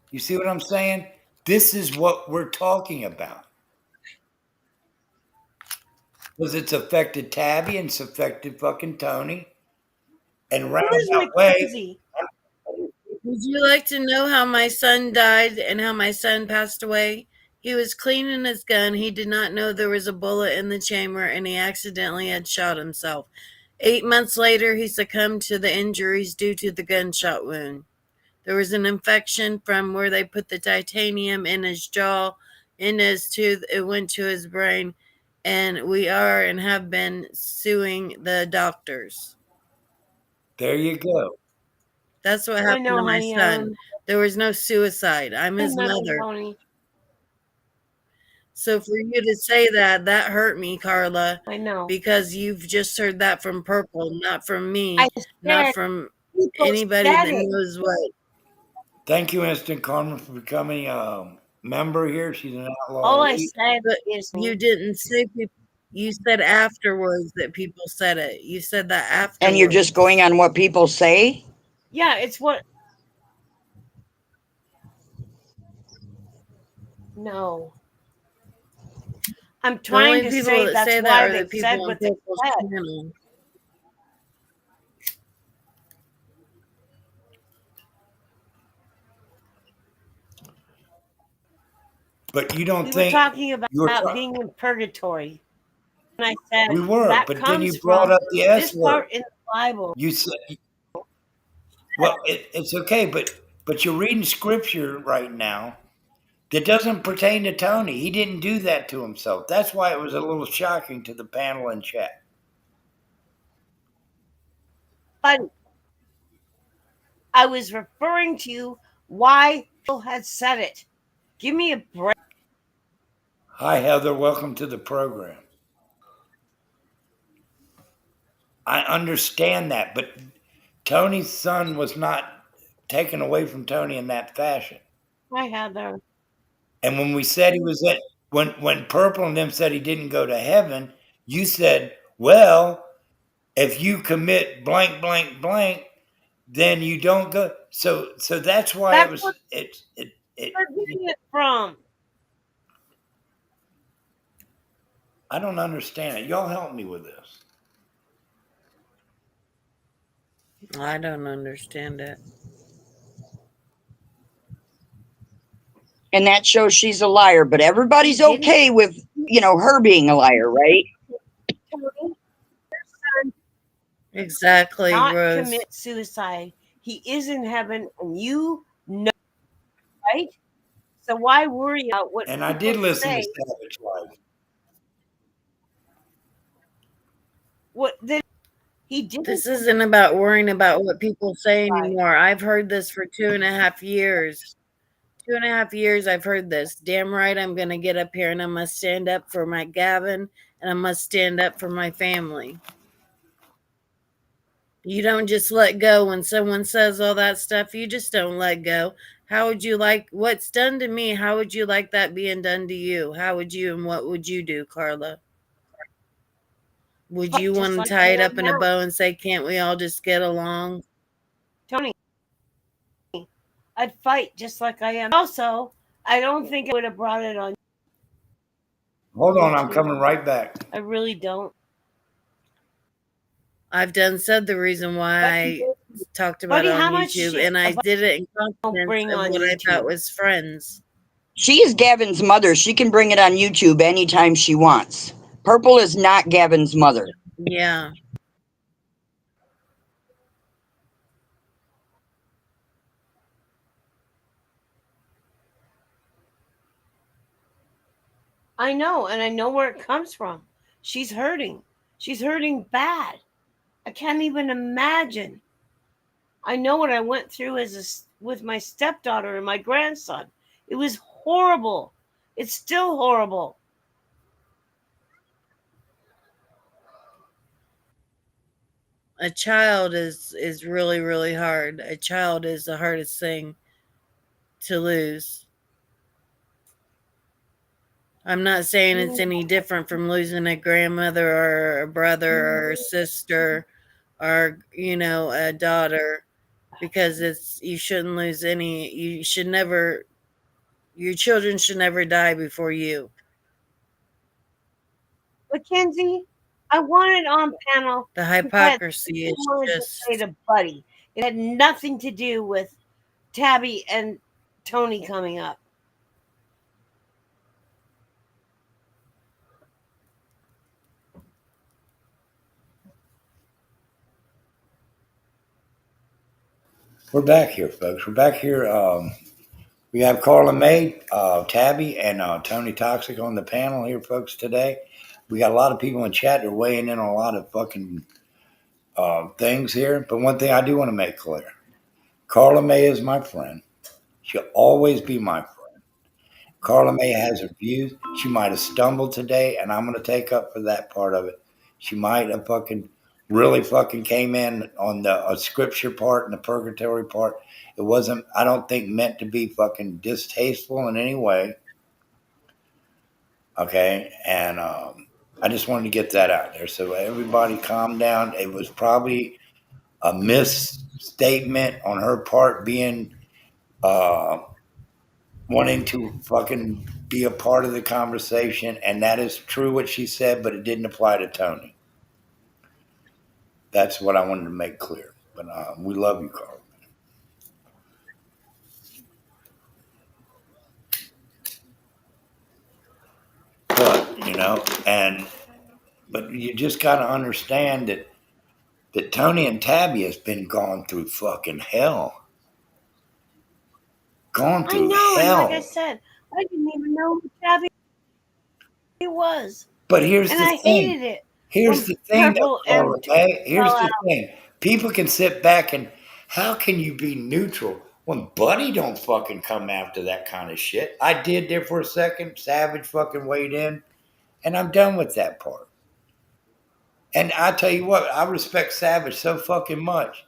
You see what I'm saying? This is what we're talking about. Because it's affected Tabby and it's affected fucking Tony. And Who's roundabout way, Mackenzie? Would you like to know how my son died and how my son passed away? He was cleaning his gun. He did not know there was a bullet in the chamber and he accidentally had shot himself. 8 months later, he succumbed to the injuries due to the gunshot wound. There was an infection from where they put the titanium in his jaw, in his tooth. It went to his brain, and we are and have been suing the doctors. there you go. That's what happened to my son. There was no suicide. I'm his mother. So for you to say that, that hurt me, Carla. I know. Because you've just heard that from Purple, not from me, not from people anybody said that it. knows what. Thank you, Instant Carmen, for becoming a member here. She's an outlaw. All I elite. said But is you didn't say people. You said afterwards that people said it. You said that afterwards. And you're just going on what people say? yeah, it's what. No. I'm The trying only to people say that that's say why that are they the people said on what they Purple's said. channel. But you don't We think were talking about being in purgatory. And I said we were, that but then comes you brought from up the S this word. part in the Bible. You said, well, it's okay, but you're reading scripture right now that doesn't pertain to Tony. He didn't do that to himself. That's why it was a little shocking to the panel in chat. But I was referring to why people had said it. Give me a break. Hi, Heather. Welcome to the program. I understand that, but Tony's son was not taken away from Tony in that fashion. Hi, Heather. And when we said he was at, when Purple and them said he didn't go to heaven, you said, well, if you commit blank, blank, blank, then you don't go. So that's why it That's was, what we're getting it from. I don't understand it. Y'all help me with this. I don't understand it. And that shows she's a liar, but everybody's He didn't. okay with, her being a liar, right? Tony Exactly, not Rose. commit suicide. He is in heaven, and you know, right? So why worry about what And I people did listen to say? Savage Life. What then? He didn't. This isn't about worrying about what people say Right. anymore. I've heard this for 2.5 years. 2.5 years I've heard this. Damn right I'm going to get up here and I must stand up for my Gavin and I must stand up for my family. You don't just let go when someone says all that stuff. You just don't let go. How would you like what's done to me? How would you like that being done to you? How would you and what would you do, Carla? Would you Just want to like tie I it am up in a now. bow and say, can't we all just get along? Tony, I'd fight just like I am. Also, I don't think I would have brought it on. Hold on, I'm YouTube. coming right back. I really don't. I've done said the reason why I talked about Buddy, it on how much YouTube, shit and I have I did it in don't confidence bring of on what I thought YouTube? was friends. She is Gavin's mother. She can bring it on YouTube anytime she wants. Purple is not Gavin's mother. Yeah. I know, and I know where it comes from. She's hurting. She's hurting bad. I can't even imagine. I know what I went through with my stepdaughter and my grandson. It was horrible. It's still horrible. A child is really, really hard. A child is the hardest thing to lose. I'm not saying it's any different from losing a grandmother or a brother or a sister or, a daughter, because you shouldn't lose any. Your children should never die before you. Mackenzie, I wanted on panel The because I had hypocrisy something I is wanted to say just, to Buddy. It had nothing to do with Tabby and Tony coming up. We're back here, folks. We're back here. We have Carla May, Tabby, and Tony Toxic on the panel here, folks, today. We got a lot of people in chat. They're weighing in on a lot of fucking things here. But one thing I do want to make clear, Carla May is my friend. She'll always be my friend. Carla May has her views. She might have stumbled today, and I'm going to take up for that part of it. She might have fucking really fucking came in on the scripture part and the purgatory part. It wasn't, I don't think, meant to be fucking distasteful in any way. Okay. And I just wanted to get that out there. So everybody calm down. It was probably a misstatement on her part being uh, wanting to fucking be a part of the conversation. And that is true what she said, but it didn't apply to Tony. That's what I wanted to make clear. But we love you, Carl. But you just got to understand that Tony and Tabby has been gone through fucking hell. Gone I through know, and like I hell. said, I didn't even know who Tabby was. But here's And the I thing. hated it Here's when the thing, though, Purple Carla. and Tony Okay? fell Here's the out. thing. People can sit back and how can you be neutral when Buddy don't fucking come after that kind of shit? I did there for a second. Savage fucking weighed in, and I'm done with that part. And I tell you what, I respect Savage so fucking much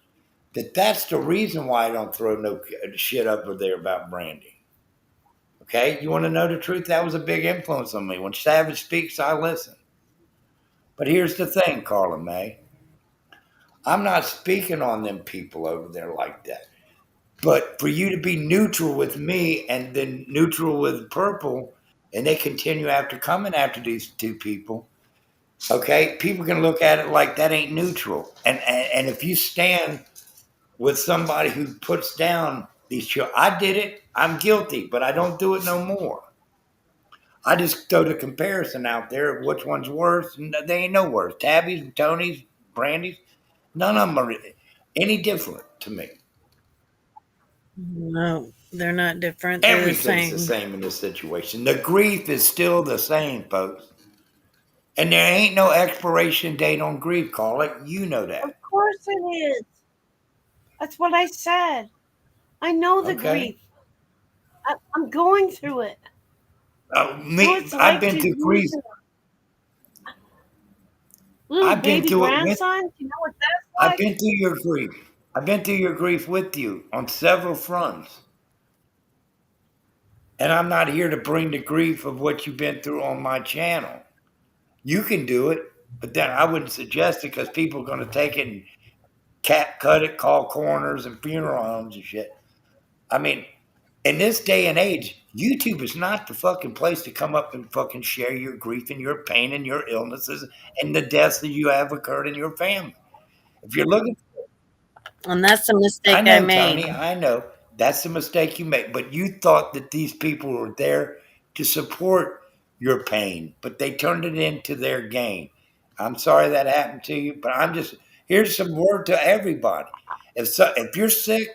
that's the reason why I don't throw no shit up there about Brandy. Okay, you want to know the truth? That was a big influence on me. When Savage speaks, I listen. But here's the thing, Carla May. I'm not speaking on them people over there like that. But for you to be neutral with me and then neutral with Purple, and they continue after coming after these two people, okay, people can look at it like that ain't neutral. And if you stand with somebody who puts down these children, I did it, I'm guilty, but I don't do it no more. I just throw the comparison out there of which one's worse, and they ain't no worse. Tabby's, Tony's, Brandy's, none of them are any different to me. No, they're not different. They're Everything's the the same. same in this situation. The grief is still the same, folks. And there ain't no expiration date on grief, call it. You know that. Of course it is. That's what I said. I know the Okay. grief. I'm going through it. I've been through grief. Little I've been baby through it with. grandson, you know what that's like? I've been through your grief. I've been through your grief with you on several fronts. And I'm not here to bring the grief of what you've been through on my channel. You can do it, but then I wouldn't suggest it because people are going to take it and cut it, call coroners and funeral homes and shit. I mean, in this day and age, YouTube is not the fucking place to come up and fucking share your grief and your pain and your illnesses and the deaths that you have occurred in your family. If you're looking, And that's the mistake I know, I made. Tony, I know that's the mistake you made. But you thought that these people were there to support your pain, but they turned it into their gain. I'm sorry that happened to you, but here's some word to everybody. If you're sick,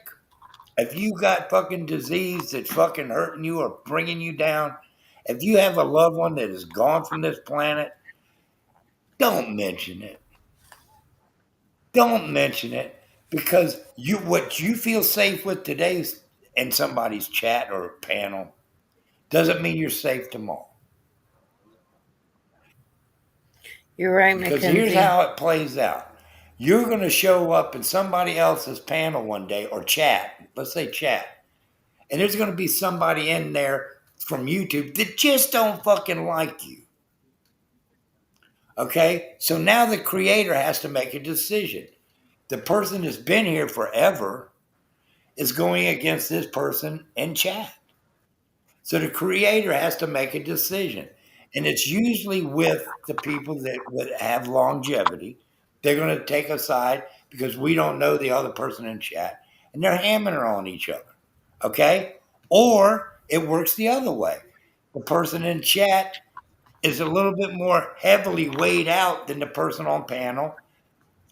if you got fucking disease that's fucking hurting you or bringing you down, if you have a loved one that is gone from this planet, don't mention it. Don't mention it because what you feel safe with today in somebody's chat or panel doesn't mean you're safe tomorrow. You're right, Because Mackenzie. here's how it plays out. You're going to show up in somebody else's panel one day or chat. Let's say chat. And there's going to be somebody in there from YouTube that just don't fucking like you. Okay? So now the creator has to make a decision. The person that's been here forever is going against this person in chat. So the creator has to make a decision. And it's usually with the people that would have longevity. They're going to take a side because we don't know the other person in chat. And they're hammering on each other. Okay? Or it works the other way. The person in chat is a little bit more heavily weighed out than the person on panel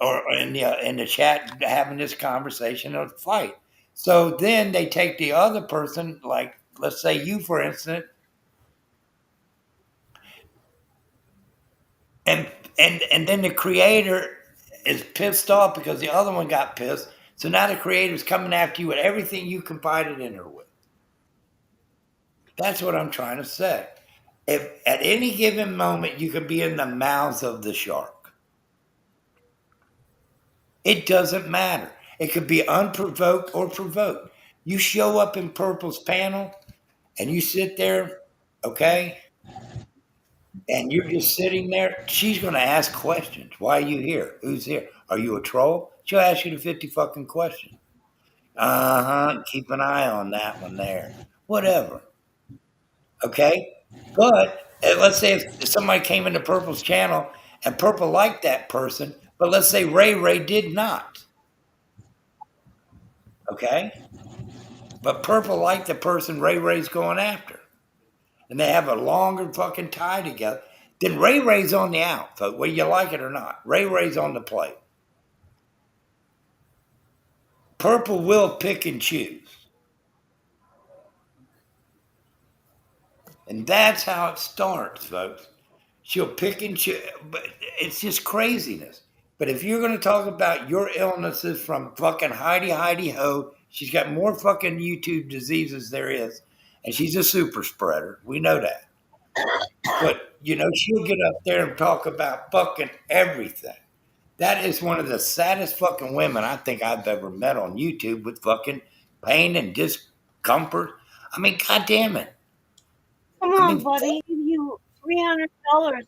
or in the chat having this conversation or fight. So then they take the other person, like let's say you, for instance, and then the creator is pissed off because the other one got pissed. So now the creator's coming after you with everything you confided in her with. That's what I'm trying to say. If at any given moment you could be in the mouths of the shark, it doesn't matter. It could be unprovoked or provoked. You show up in Purple's panel and you sit there, okay, and you're just sitting there, she's going to ask questions. Why are you here? Who's here? Are you a troll? She'll ask you the 50 fucking questions. Keep an eye on that one there. Whatever. Okay? But let's say if somebody came into Purple's channel and Purple liked that person, but let's say Ray did not. Okay? But Purple liked the person Ray's going after. And they have a longer fucking tie together. Then Ray's on the out, folks, whether you like it or not. Ray's on the plate. Purple will pick and choose. And that's how it starts, folks. She'll pick and choose, but it's just craziness. But if you're going to talk about your illnesses from fucking Heidi Ho, she's got more fucking YouTube diseases there is, and she's a super spreader. We know that. But, she'll get up there and talk about fucking everything. That is one of the saddest fucking women I think I've ever met on YouTube with fucking pain and discomfort. I mean, god damn it. Come I on, mean, buddy. Give you $300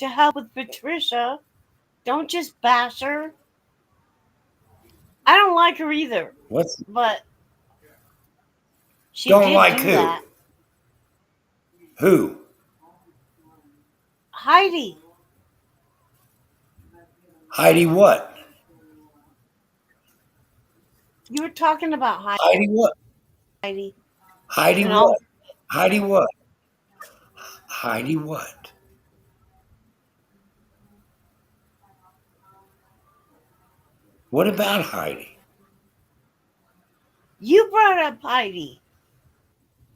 to help with Patricia. Don't just bash her. I don't like her either, what's but she don't did like do who? that. Who? Heidi, Heidi what? you were talking about Heidi what? Heidi, Heidi and all. what? Heidi what? Heidi what? What about Heidi? You brought up Heidi.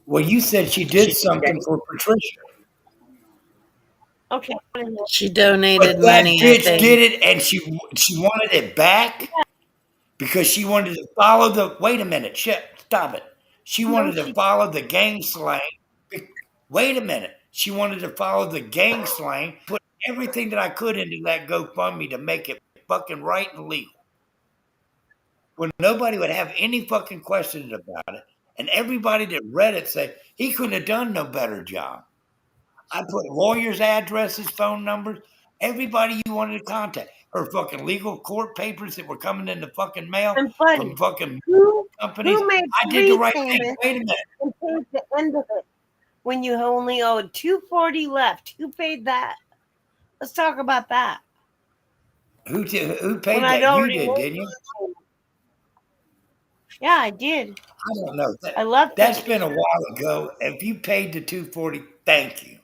Well, you said she did something for Patricia. Okay. She But donated that money, I bitch think. did it and she wanted it back because she wanted to follow the wait a minute, shit, stop it. She No, wanted to she. follow the gang slang. Wait a minute. She wanted to follow the gang slang, put everything that I could into that GoFundMe to make it fucking right and legal. When nobody would have any fucking questions about it. And everybody that read it said he couldn't have done no better job. I put lawyers' addresses, phone numbers, everybody you wanted to contact. Her fucking legal court papers that were coming in the fucking mail And buddy, from fucking who companies. who made I did the three right thing. payments Wait a minute. and paid the end of it when you only owed $240 left? Who paid that? Let's talk about that. Who When paid I'd that? You already did, made didn't you? it. Yeah, I did. I don't know. I left That's it. been a while ago. If you paid the 240, thank you.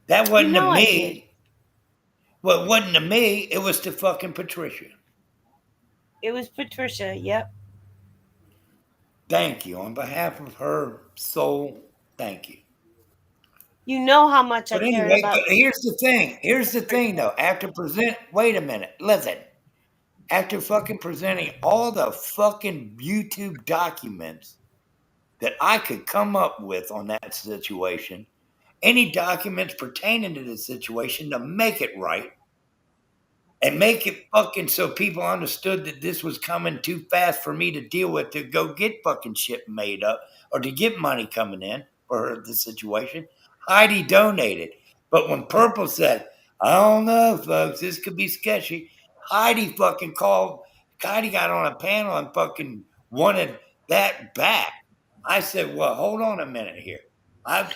That You wasn't to know I did. me. Well, it wasn't to me. It was to fucking Patricia. It was Patricia. Yep. Thank you. On behalf of her soul, thank you. You know how much I But cared anyway, about but here's the thing. Here's the thing, Patricia. though. Wait a minute. Listen. After fucking presenting all the fucking YouTube documents that I could come up with on that situation, any documents pertaining to the situation to make it right, and make it fucking so people understood that this was coming too fast for me to deal with to go get fucking shit made up or to get money coming in for the situation. Heidi donated. But when Purple said, I don't know, folks, this could be sketchy, Heidi fucking called, Heidi got on a panel and fucking wanted that back. I said, well, hold on a minute here. I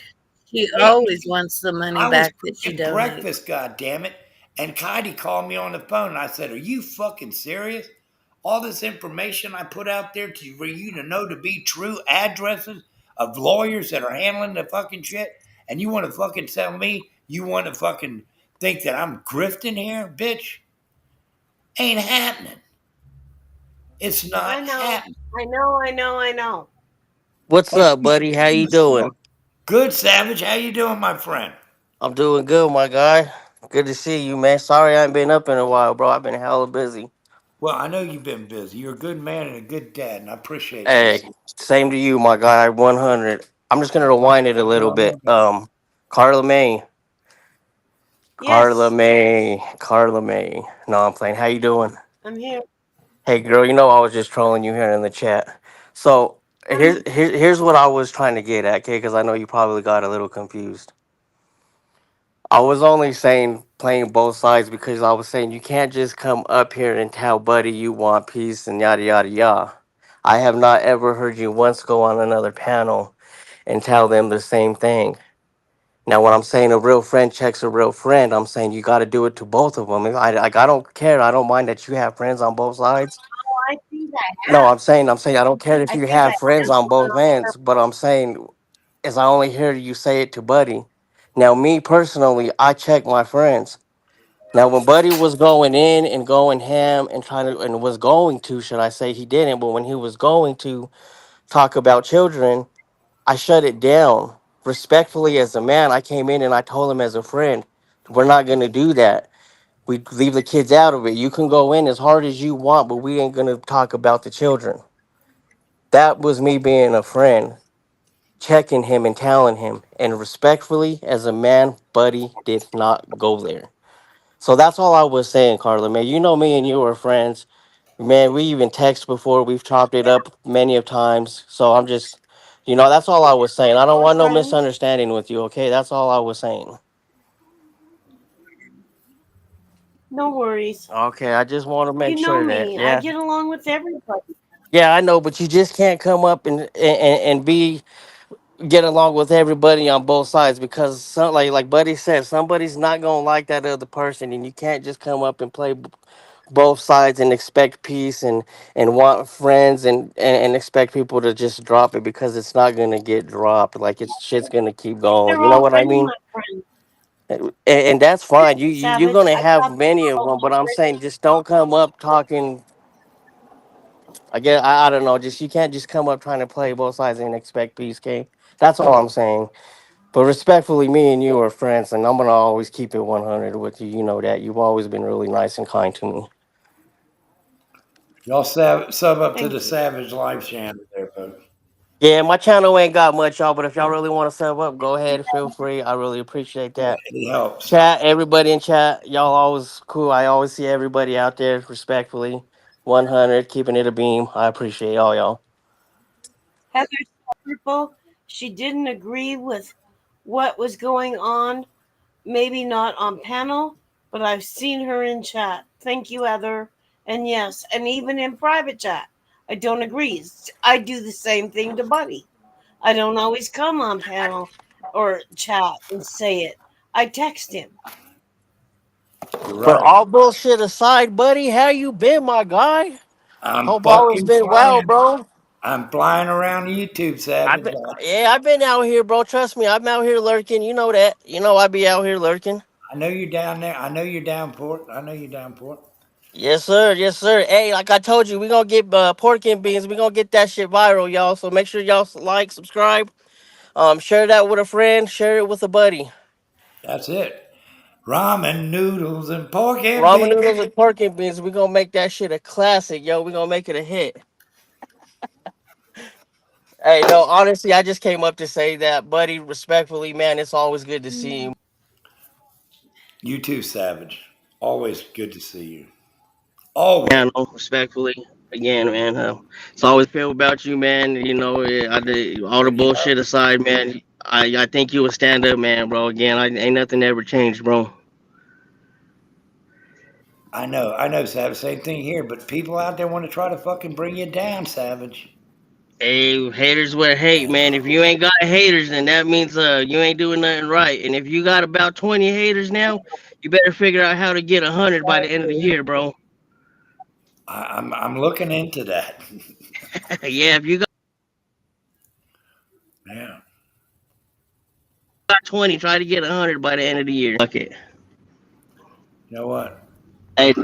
She wait, always wants the money I was back that she cooking donates. breakfast, God damn it! And Heidi called me on the phone, and I said, "Are you fucking serious? All this information I put out there for you to know to be true addresses of lawyers that are handling the fucking shit, and you want to fucking tell me you want to fucking think that I'm grifting here, bitch? Ain't happening. It's I not know. happening." I know. I know. I know. What's But up, buddy? How you doing? good, Savage. How you doing, my friend? I'm doing good, my guy. Good to see you, man. Sorry I ain't been up in a while, bro. I've been hella busy. Well, I know you've been busy. You're a good man and a good dad, and I appreciate you. Hey, same to you, my guy. 100. I'm just gonna rewind it a little bit. Carla May, Carla Yes, May, Carla May. No, I'm playing. How you doing? I'm here. Hey, girl. You know I was just trolling you here in the chat. So here's what I was trying to get at, okay? Because I know you probably got a little confused. I was only saying playing both sides because I was saying you can't just come up here and tell Buddy you want peace and yada yada yada. I have not ever heard you once go on another panel and tell them the same thing. Now, when I'm saying a real friend checks a real friend, I'm saying you got to do it to both of them. I don't care. I don't mind that you have friends on both sides. Oh, I think I No, have. I'm saying I don't care if I you think I have friends have on one both on ends. purpose. But I'm saying is I only hear you say it to Buddy. Now, me personally, I check my friends. Now, when Buddy was going in and going ham and trying to, and was going to, should I say he didn't, but when he was going to talk about children, I shut it down. Respectfully, as a man, I came in and I told him as a friend, we're not going to do that. We leave the kids out of it. You can go in as hard as you want, but we ain't going to talk about the children. That was me being a friend, checking him and telling him. And respectfully, as a man, Buddy did not go there. So that's all I was saying, Carla, man. You know me and you were friends. Man, we even text before. We've chopped it up many of times. So I'm just, that's all I was saying. I don't want no Friends? misunderstanding with you, okay? That's all I was saying. No worries. Okay, I just want to You make know sure that, me. I yeah. get along with everybody. Yeah, I know, but you just can't come up and be get along with everybody on both sides because some like Buddy said, somebody's not gonna like that other person, and you can't just come up and play both sides and expect peace and want friends and expect people to just drop it because it's not gonna get dropped. Like it's shit's gonna keep going. They're You know what I already mean? my friends. And that's fine. You're Savage, gonna I have thought they many were of all them, but I'm already. saying just don't come up talking. I guess I don't know. Just you can't just come up trying to play both sides and expect peace, okay? That's all I'm saying. But respectfully, me and you are friends, and I'm gonna always keep it 100 with you. You know that you've always been really nice and kind to me. Y'all sub up to the Thank you. Savage Life channel there, folks. Yeah, my channel ain't got much, y'all. But if y'all really want to sub up, go ahead. Feel free. I really appreciate Yeah, that. it helps. Chat, everybody in chat, y'all always cool. I always see everybody out there respectfully. 100, keeping it a beam. I appreciate all y'all. Heather Purple, she didn't agree with what was going on. Maybe not on panel, but I've seen her in chat. Thank you, Heather. And yes, and even in private chat. I don't agree. I do the same thing to Buddy. I don't always come on panel or chat and say it. I text him. You're But right. all bullshit aside, buddy, how you been, my guy? I'm Hope all has fucking been well, flying. bro. I'm flying around YouTube, I've Savage. been, yeah, I've been out here, bro. Trust me, I'm out here lurking. You know that. You know I be out here lurking. I know you're down there. I know you're down for it. I know you're down for it. Yes, sir. Yes, sir. Hey, like I told you, we gonna get pork and beans. We gonna get that shit viral, y'all. So make sure y'all like, subscribe, share that with a friend, share it with a buddy. That's it. Ramen noodles and pork and Ramen beans. noodles and pork and beans. We gonna make that shit a classic, yo. We gonna make it a hit. Hey, no, honestly, I just came up to say that, buddy. Respectfully, man, it's always good to see you. You too, Savage. Always good to see you. Always. Man, no, respectfully, again, man. It's always feel about you, man. I did all the bullshit aside, man. I think you a stand up man, bro. Again, ain't nothing ever changed, bro. I know, Savage. Same thing here, but people out there want to try to fucking bring you down, Savage. Hey, haters with hate, man. If you ain't got haters, then that means you ain't doing nothing right. And if you got about 20 haters now, you better figure out how to get 100 by the end of the year, bro. I'm looking into that. Yeah, if you Yeah. got 20, try to get 100 by the end of the year. Fuck it. You know what? Hey,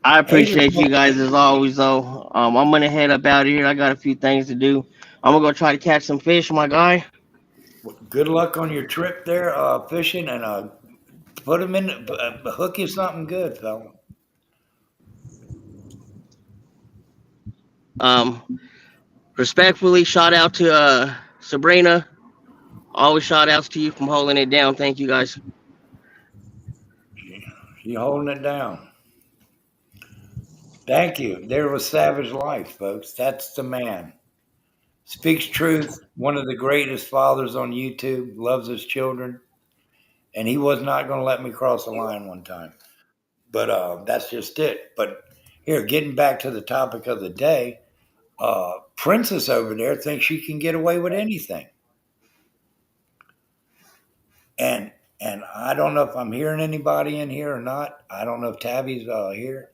I Haters. appreciate you guys as always, though. I'm gonna head up out of here. I got a few things to do. I'm gonna go try to catch some fish, my guy. Good luck on your trip there, fishing, and put them in, hook you something good, fella. Um, Respectfully, shout out to Sabrina. Always shout outs to you from holding it down. Thank you guys. You holding it down. Thank you. There was Savage Life, folks. That's the man. Speaks truth. One of the greatest fathers on YouTube. Loves his children, and he was not going to let me cross the line one time. But that's just it. But here, getting back to the topic of the day, Princess over there thinks she can get away with anything, and I don't know if I'm hearing anybody in here or not. I don't know if Tabby's here.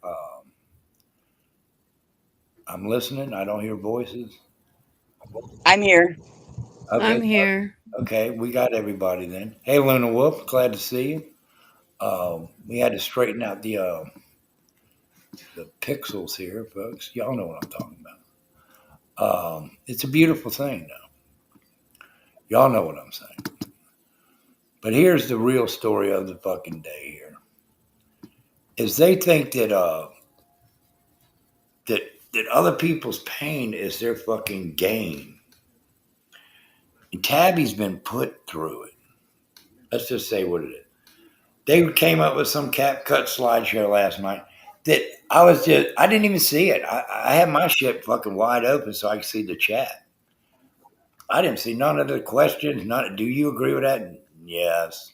I'm listening. I don't hear voices. I'm here. I'm Okay, here. okay, we got everybody then. Hey, Luna Wolf, glad to see you. We had to straighten out the pixels here, folks. Y'all know what I'm talking about. It's a beautiful thing, though. Y'all know what I'm saying. But here's the real story of the fucking day. Here is they think that other people's pain is their fucking gain. And Tabby's been put through it. Let's just say what it is. They came up with some cap cut slideshow last night that I didn't even see it. I had my shit fucking wide open so I could see the chat. I didn't see none of the questions. None. Do you agree with that? Yes.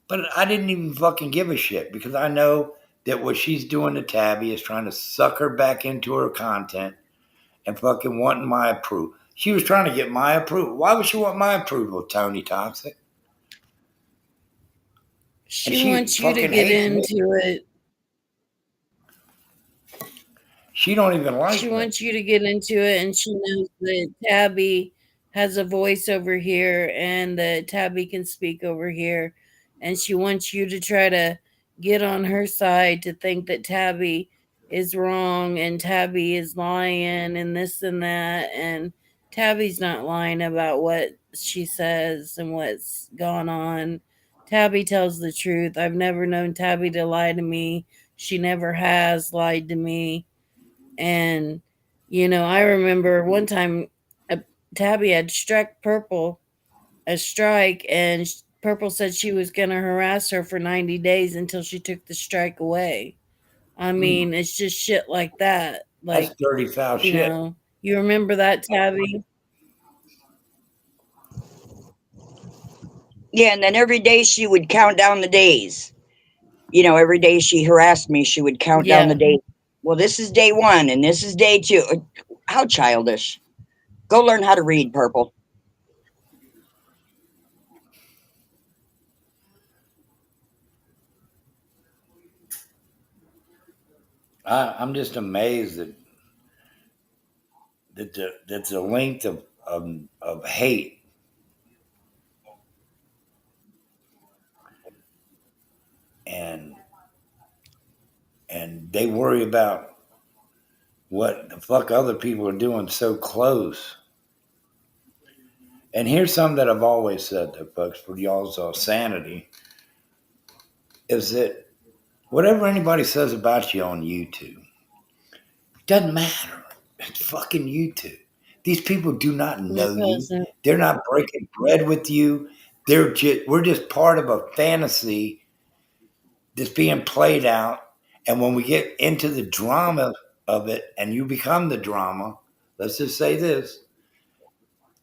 But I didn't even fucking give a shit because I know that what she's doing to Tabby is trying to suck her back into her content and fucking wanting my approval. She was trying to get my approval. Why would she want my approval, Tony Toxic? And She she wants you to fucking get hates me. into it. She don't even like She me. wants you to get into it, and she knows that Tabby has a voice over here and that Tabby can speak over here. And she wants you to try to get on her side to think that Tabby is wrong and Tabby is lying and this and that. And Tabby's not lying about what she says and what's gone on. Tabby tells the truth. I've never known Tabby to lie to me. She never has lied to me. And, I remember one time Tabby had struck Purple a strike, and Purple said she was going to harass her for 90 days until she took the strike away. I mean, it's just shit like that. That's Like, dirty foul shit. You remember that, Tabby? Yeah, and then every day she would count down the days. Every day she harassed me, she would count down Yeah. the days. Well, this is day 1 and this is day 2. How childish. Go learn how to read, Purple. I'm just amazed that the length of hate and they worry about what the fuck other people are doing so close. And here's something that I've always said to folks for y'all's sanity is that whatever anybody says about you on YouTube, it doesn't matter. It's fucking YouTube. These people do not know you. Because They're not breaking bread with you. We're just part of a fantasy that's being played out. And when we get into the drama of it and you become the drama, let's just say this,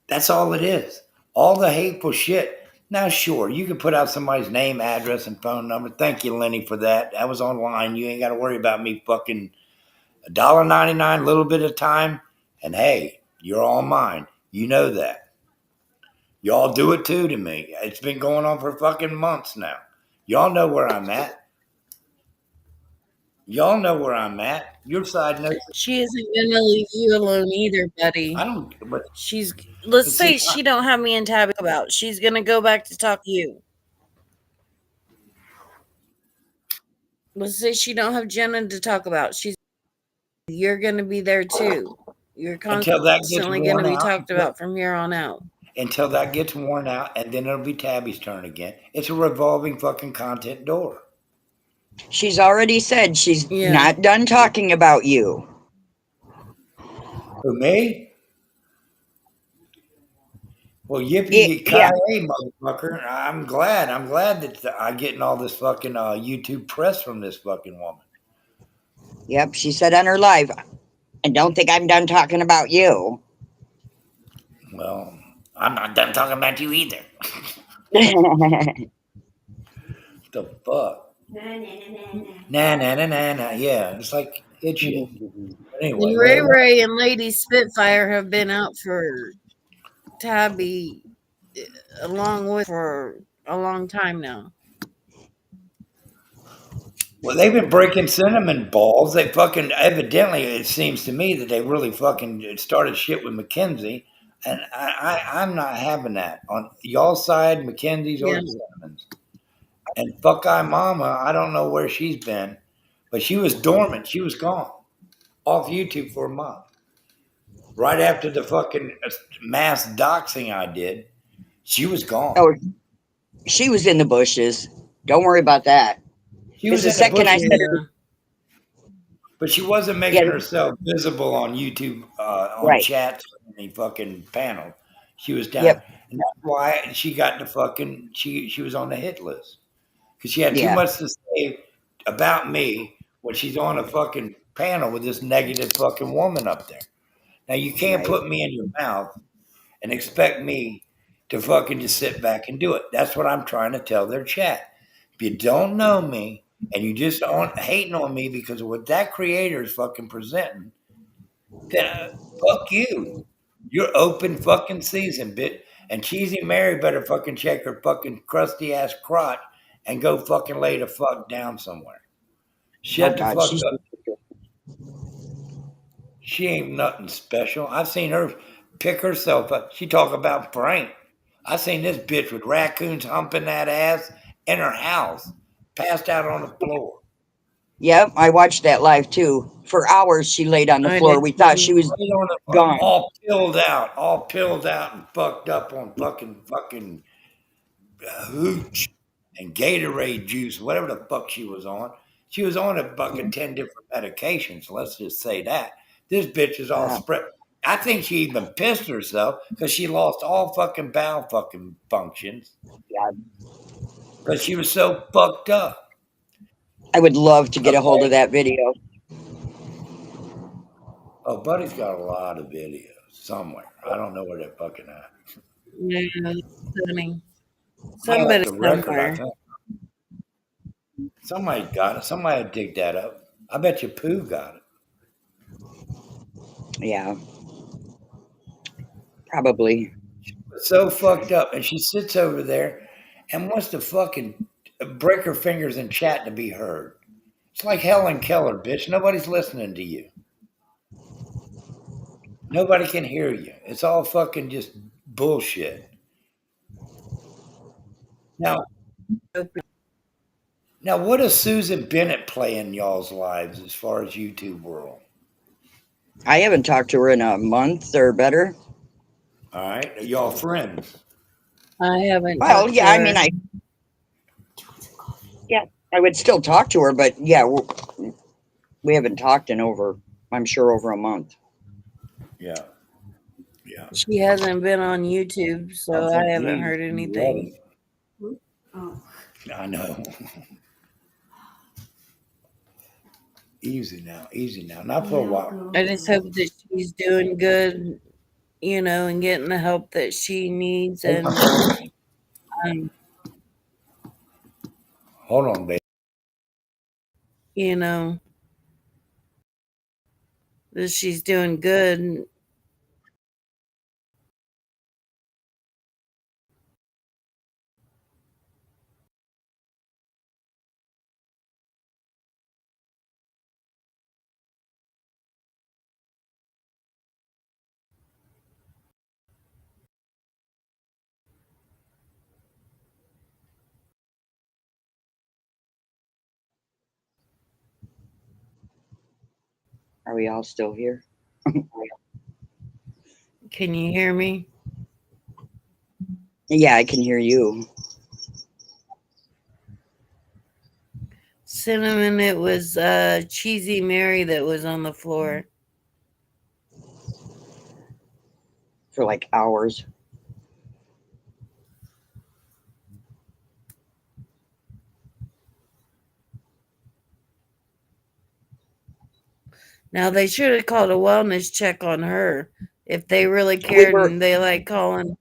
that's all it is. All the hateful shit. Now, sure, you can put out somebody's name, address, and phone number. Thank you, Lenny, for that. That was online. You ain't got to worry about me fucking $1.99, little bit of time. And hey, you're all mine. You know that. Y'all do it too to me. It's been going on for fucking months now. Y'all know where I'm at. Y'all know where I'm at. Your side knows. she isn't going to leave you alone either, buddy. I don't. Let's But see, say she don't have me and Tabby about. She's going to go back to talk to you. Let's say she don't have Jenna to talk about. You're going to be there too. You're until that gets constantly going to worn be out. talked about from here on out. Until that gets worn out, and then it'll be Tabby's turn again. It's a revolving fucking content door. She's already said she's Yeah. not done talking about you. Who, me? Well, yippee Yeah. ki motherfucker! I'm glad. I'm glad that I'm getting all this fucking YouTube press from this fucking woman. Yep, she said on her live, I don't think I'm done talking about you. Well, I'm not done talking about you either. The fuck? Nah. Yeah, it's like it's shit. Anyway, And Ray and Lady Spitfire have been out for Tabby along with for a long time now. well, they've been breaking cinnamon balls. They fucking evidently, it seems to me that they really fucking started shit with Mackenzie, and I'm not having that on y'all side, Mackenzie's or Cinnamon's. And fuck I mama, I don't know where she's been, but she was dormant. She was gone off YouTube for a month. Right after the fucking mass doxing I did, she was gone. Oh, she was in the bushes. Don't worry about that. She was The in the second I bushes, said her, but she wasn't making herself visible on YouTube, on right. chats, or any fucking panel. She was down, Yep. and that's why she got the fucking she was on the hit list because she had too Yeah, much to say about me when she's on a fucking panel with this negative fucking woman up there. Now you can't right. put me in your mouth and expect me to fucking just sit back and do it. That's what I'm trying to tell their chat. If you don't know me and you just aren't hating on me because of what that creator is fucking presenting, then fuck you. You're open fucking season, bitch. And Cheesy Mary better fucking check her fucking crusty ass crotch and go fucking lay the fuck down somewhere. Oh Shut the God, fuck she's up. She ain't nothing special. I've seen her pick herself up. She talk about Frank. I seen this bitch with raccoons humping that ass in her house, passed out on the floor. Yep, I watched that live too. For hours she laid on the I floor. did We thought she too. was Laid on the floor, gone. all pilled out and fucked up on fucking hooch and Gatorade juice, whatever the fuck she was on. She was on a fucking 10 different medications. Let's just say that. This bitch is all Wow. spread. I think she even pissed herself because she lost all fucking bowel fucking functions Yeah. because she was so fucked up. I would love to get a hold of Okay. that video. Oh, Buddy's got a lot of videos somewhere. I don't know where they're fucking at. Yeah, funny. Might off Somebody the record, I somewhere. think. Somebody got it. Somebody would dig that up. I bet you Pooh got it. Yeah, probably. So fucked up. And she sits over there and wants to fucking break her fingers in chat to be heard. It's like Helen Keller, bitch. Nobody's listening to you. Nobody can hear you. It's all fucking just bullshit. Now, now, what does Susan Bennett play in y'all's lives as far as YouTube world? I haven't talked to her in a month or better. All right, are y'all friends? I haven't Well, talked to yeah, I mean, her. yeah, I would still talk to her, but yeah, we haven't talked in over, I'm sure, over a month. Yeah, yeah. She hasn't been on YouTube, I so I think haven't he's heard anything. ready. Oh, I know. Easy now. Not for a yeah, while. I just hope that she's doing good, and getting the help that she needs, and um, Hold on, baby. you know that she's doing good. Are we all still here? Can you hear me? Yeah, I can hear you. Cinnamon, it was Cheesy Mary that was on the floor. For like hours. Now they should have called a wellness check on her. If they really We cared were, and they like calling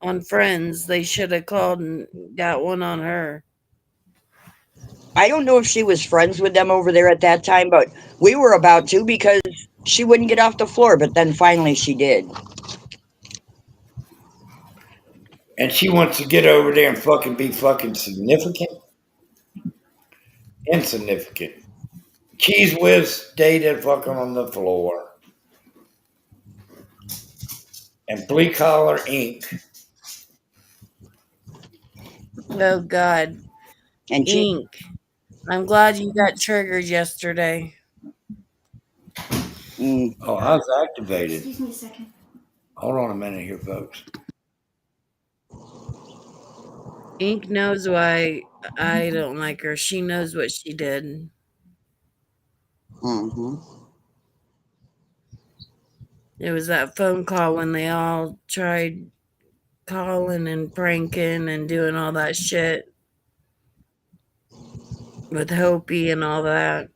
on friends, they should have called and got one on her. I don't know if she was friends with them over there at that time, but we were about to because she wouldn't get off the floor, but then finally she did. And she wants to get over there and fucking be fucking significant? Insignificant. Cheese Whiz stayed at fucking on the floor. And Bleak Collar Inc. Oh God, And she, ink. I'm glad you got triggered yesterday. mm, Oh, I was activated. excuse me a second. Hold on a minute here, folks. Ink knows why I don't like her. She knows what she did. hmm It was that phone call when they all tried calling and pranking and doing all that shit. with Hopi and all that.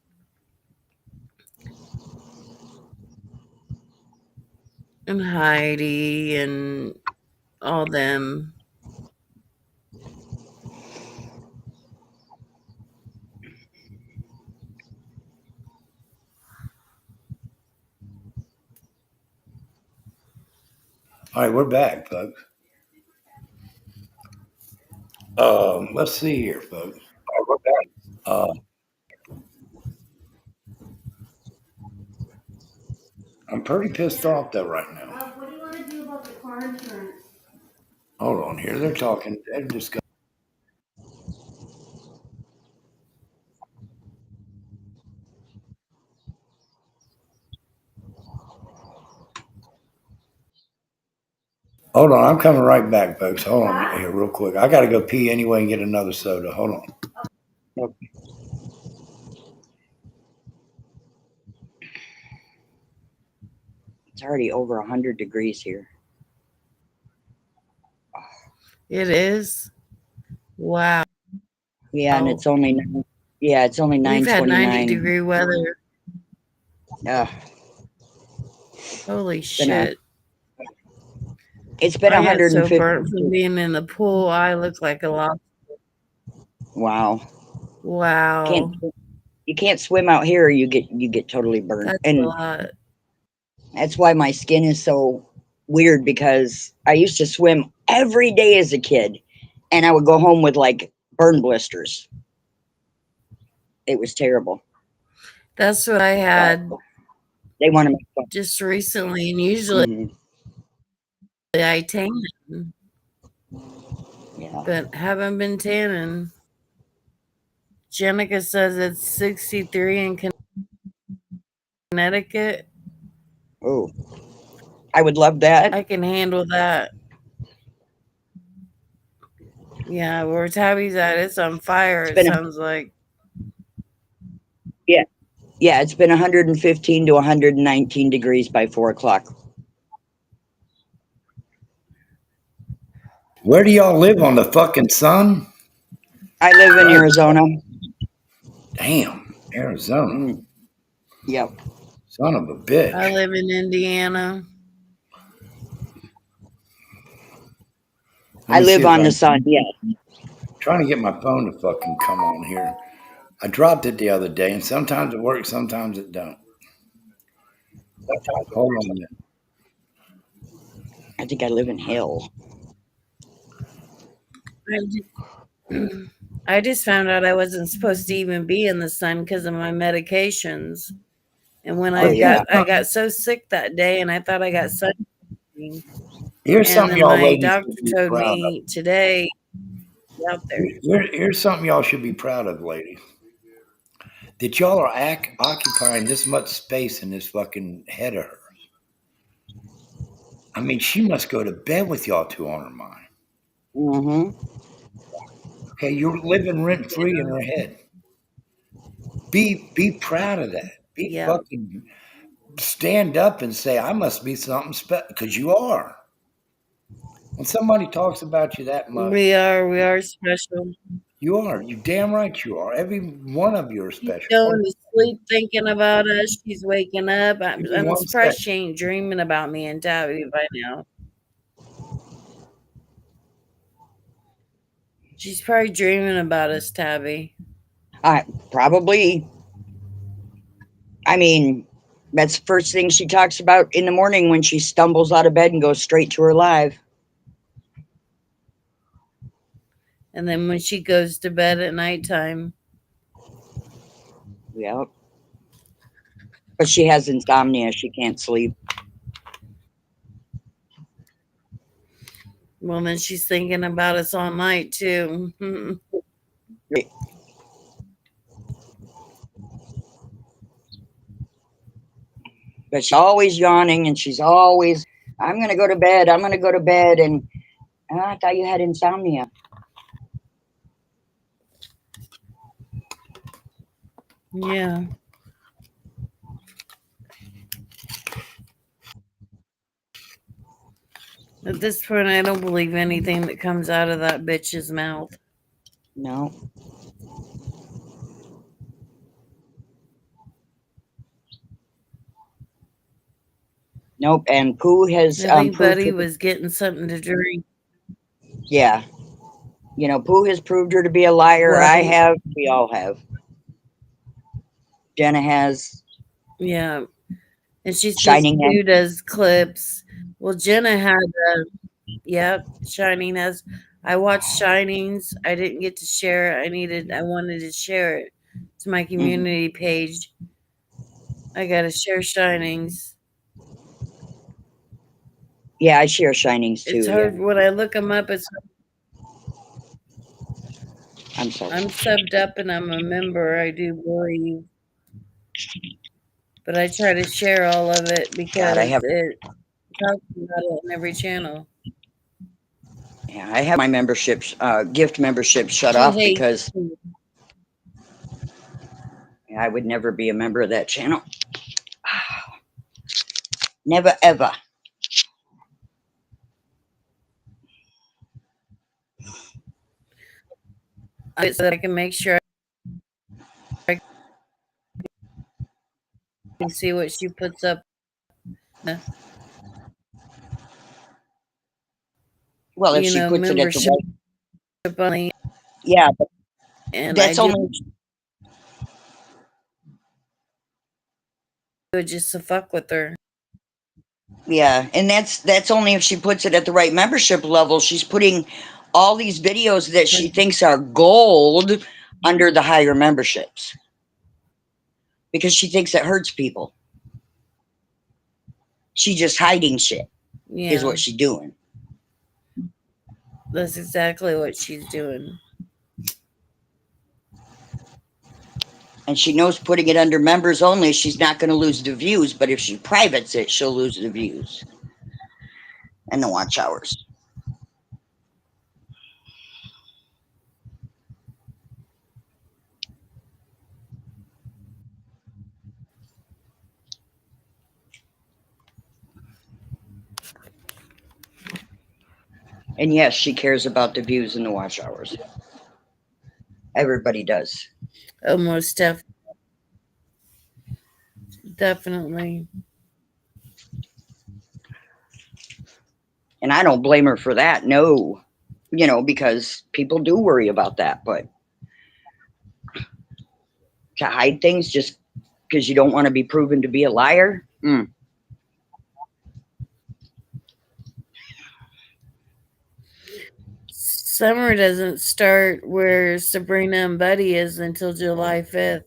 And Heidi and all them. All right, we're back, folks. Let's see here, folks. Uh, I'm pretty pissed off though right now. What do you want to do about the car insurance? Hold on here. They're talking. They're discussing. Hold on. I'm coming right back, folks. Hold on here real quick. I got to go pee anyway and get another soda. Hold on. Okay. It's already over 100 degrees here. It is. Wow. Yeah, and it's only it's only We've had 9:29. 90-degree weather. Yeah, Holy been shit. it's been I got so 150. burnt from being in the pool. I look like a lobster. Wow. Wow. You can't swim out here or you get totally burnt. That's a And lot. that's why my skin is so weird, because I used to swim every day as a kid and I would go home with like burn blisters. It was terrible. That's what I had They want to make fun. just recently, and usually Mhm. I tan, Yeah. but haven't been tanning. Jenica says it's 63 in Connecticut. Oh, I would love that. I can handle that. Yeah, where Tabby's at, it's on fire, It's it been sounds like. yeah, it's been 115 to 119 degrees by 4 o'clock. Where do y'all live on the fucking sun? I live in Arizona. Damn, Arizona. Mm, yep. Son of a I bitch. live in Indiana. Let I me see live if on the I'm sun. Yeah. trying to get my phone to fucking come on here. I dropped it the other day, and sometimes it works, sometimes it don't. Hold on a minute. I think I live in hell. I just found out I wasn't supposed to even be in the sun because of my medications. And when Oh yeah. I got so sick that day, and I thought I got sunscreen. Here's And something then y'all my ladies doctor should be told proud of. me today, out there. Here's something y'all should be proud of, ladies. That y'all are occupying this much space in this fucking head of hers. I mean, she must go to bed with y'all two on her mind. Mm-hmm. Okay, you're living rent free in her head. Be proud of that. Be Yeah, fucking stand up and say, I must be something special, because you are. When somebody talks about you that much, we are special. you are. You damn right you are. Every one of you are She's special. going to sleep thinking about us. She's waking up. Every I'm one surprised second. she ain't dreaming about me and Tabby by now. She's probably dreaming about us, Tabby. I probably. I mean, that's the first thing she talks about in the morning when she stumbles out of bed and goes straight to her live. And then when she goes to bed at nighttime, Yep. But she has insomnia. She can't sleep. well, then she's thinking about us all night, too. But she's always yawning and she's always, I'm going to go to bed. I'm going to go to bed. And "Oh, I thought you had insomnia." Yeah. At this point, I don't believe anything that comes out of that bitch's mouth. No. Nope. And Pooh has I think proved Buddy her. was getting something to drink. Yeah. You know, Pooh has proved her to be a liar. I Right. have. We all have. Jenna has. Yeah. And she says Shining Pooh has. does clips. Well, Jenna had yep, Shining has. I watched Shinings. I didn't get to share it. I wanted to share it to my community page. I gotta share Shinings. Yeah, I share Shinings It's too. Yeah. hard when I look them up. I'm sorry. I'm subbed up and I'm a member. I do believe, but I try to share all of it God, I because have. it talks about it on every channel. Yeah, I have my memberships, gift membership shut He off hates. because I would never be a member of that channel. Never ever. So that I can make sure I can see what she puts up. Well, if she puts it at the Membership right. only, Yeah, but and I that's do only. it just to fuck with her. Yeah, and that's only if she puts it at the right membership level. She's putting all these videos that she thinks are gold under the higher memberships because she thinks it hurts people. She just hiding shit is Yeah, what she's doing. that's exactly what she's doing. And she knows putting it under members only, she's not going to lose the views. But if she privates it, she'll lose the views and the watch hours. And yes, she cares about the views and the watch hours. Everybody does. Almost definitely. And I don't blame her for that. No, because people do worry about that. But to hide things just because you don't want to be proven to be a liar. Summer doesn't start where Sabrina and Buddy is until July 5th.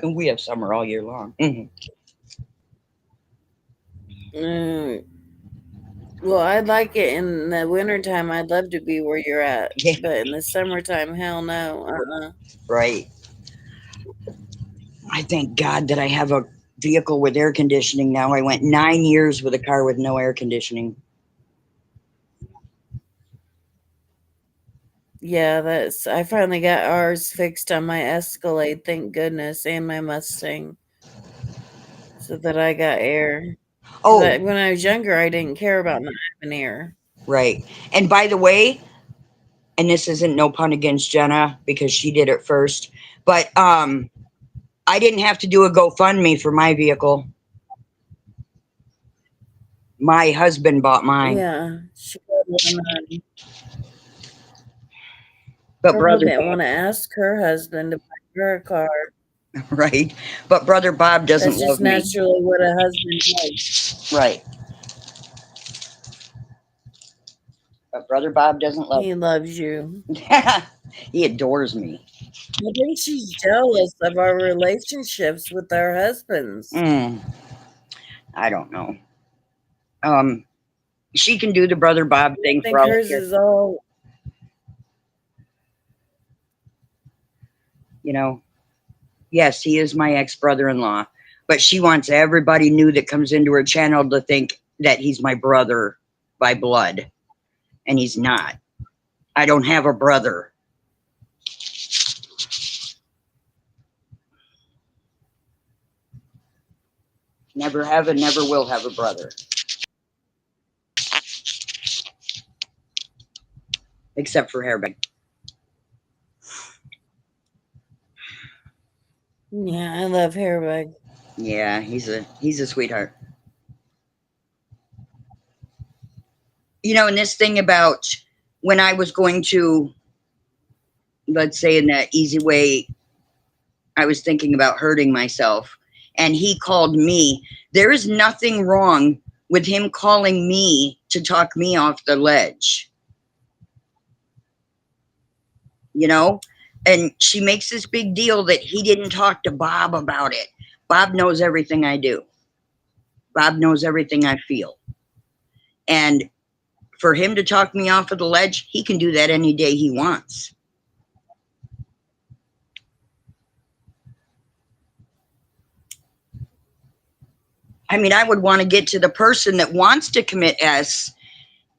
We have summer all year long. Well, I'd like it in the wintertime. I'd love to be where you're at. Yeah. But in the summertime, hell no. Right. I thank God that I have a vehicle with air conditioning now. I went 9 years with a car with no air conditioning. Yeah, I finally got ours fixed on my Escalade, thank goodness, and my Mustang. So that I got air. Oh, When I was younger, I didn't care about not having air. right. And by the way, and this isn't no pun against Jenna because she did it first, but I didn't have to do a GoFundMe for my vehicle. My husband bought mine. Yeah, she probably But brother didn't want to ask her husband to buy her a car. right. But brother Bob doesn't That's just love me. naturally what a husband does. Right. But brother Bob doesn't love He loves you. me. He adores me. I think she's jealous of our relationships with our husbands. I don't know. She can do the brother Bob thing I think for all I hers care. is all. Yes, he is my ex-brother-in-law, but she wants everybody new that comes into her channel to think that he's my brother by blood, and he's not. I don't have a brother. Never have and never will have a brother. Except for hairband. Yeah, I love Hairbug. Yeah, he's a sweetheart. And this thing about when I was going to, let's say in that easy way, I was thinking about hurting myself, and he called me. There is nothing wrong with him calling me to talk me off the ledge, you know? And she makes this big deal that he didn't talk to Bob about it. Bob knows everything I do. Bob knows everything I feel. And for him to talk me off of the ledge, he can do that any day he wants. I mean, I would want to get to the person that wants to commit S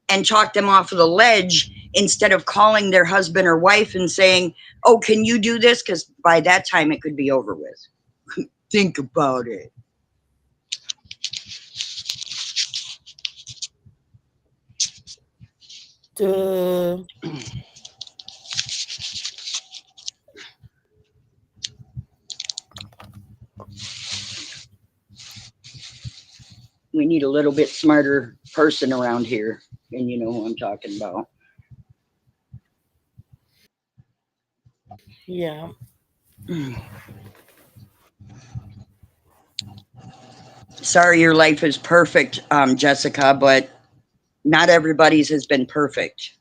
and talk them off of the ledge instead of calling their husband or wife and saying, "Oh, can you do this?" Because by that time it could be over with. Think about it. Duh. We need a little bit smarter person around here, and you know who I'm talking about. Yeah. Sorry your life is perfect, Jessica, but not everybody's has been perfect.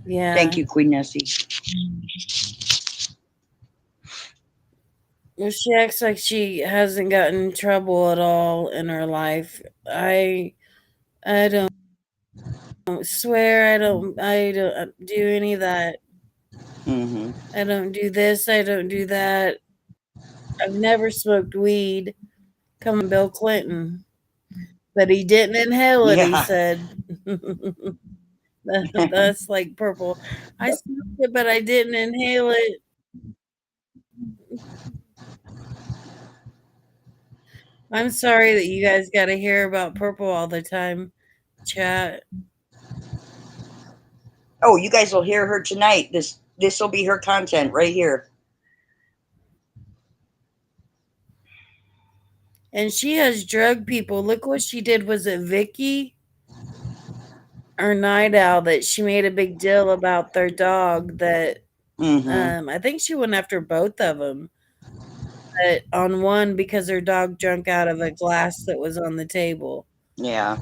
Yeah. Thank you, Queen Nessie. Well, she acts like she hasn't gotten in trouble at all in her life. I don't swear. I don't do any of that. Mm-hmm. I don't do this. I don't do that. I've never smoked weed. Come on, Bill Clinton. But he didn't inhale it, he Yeah. said. That's like purple. I smoked it, but I didn't inhale it. I'm sorry that you guys got to hear about purple all the time, chat. Oh, you guys will hear her tonight. This will be her content right here. And she has drug people. Look what she did. Was it Vicky or Night Owl that she made a big deal about their dog? That Mm-hmm. I think she went after both of them. But on one because her dog drank out of a glass that was on the table. Yeah.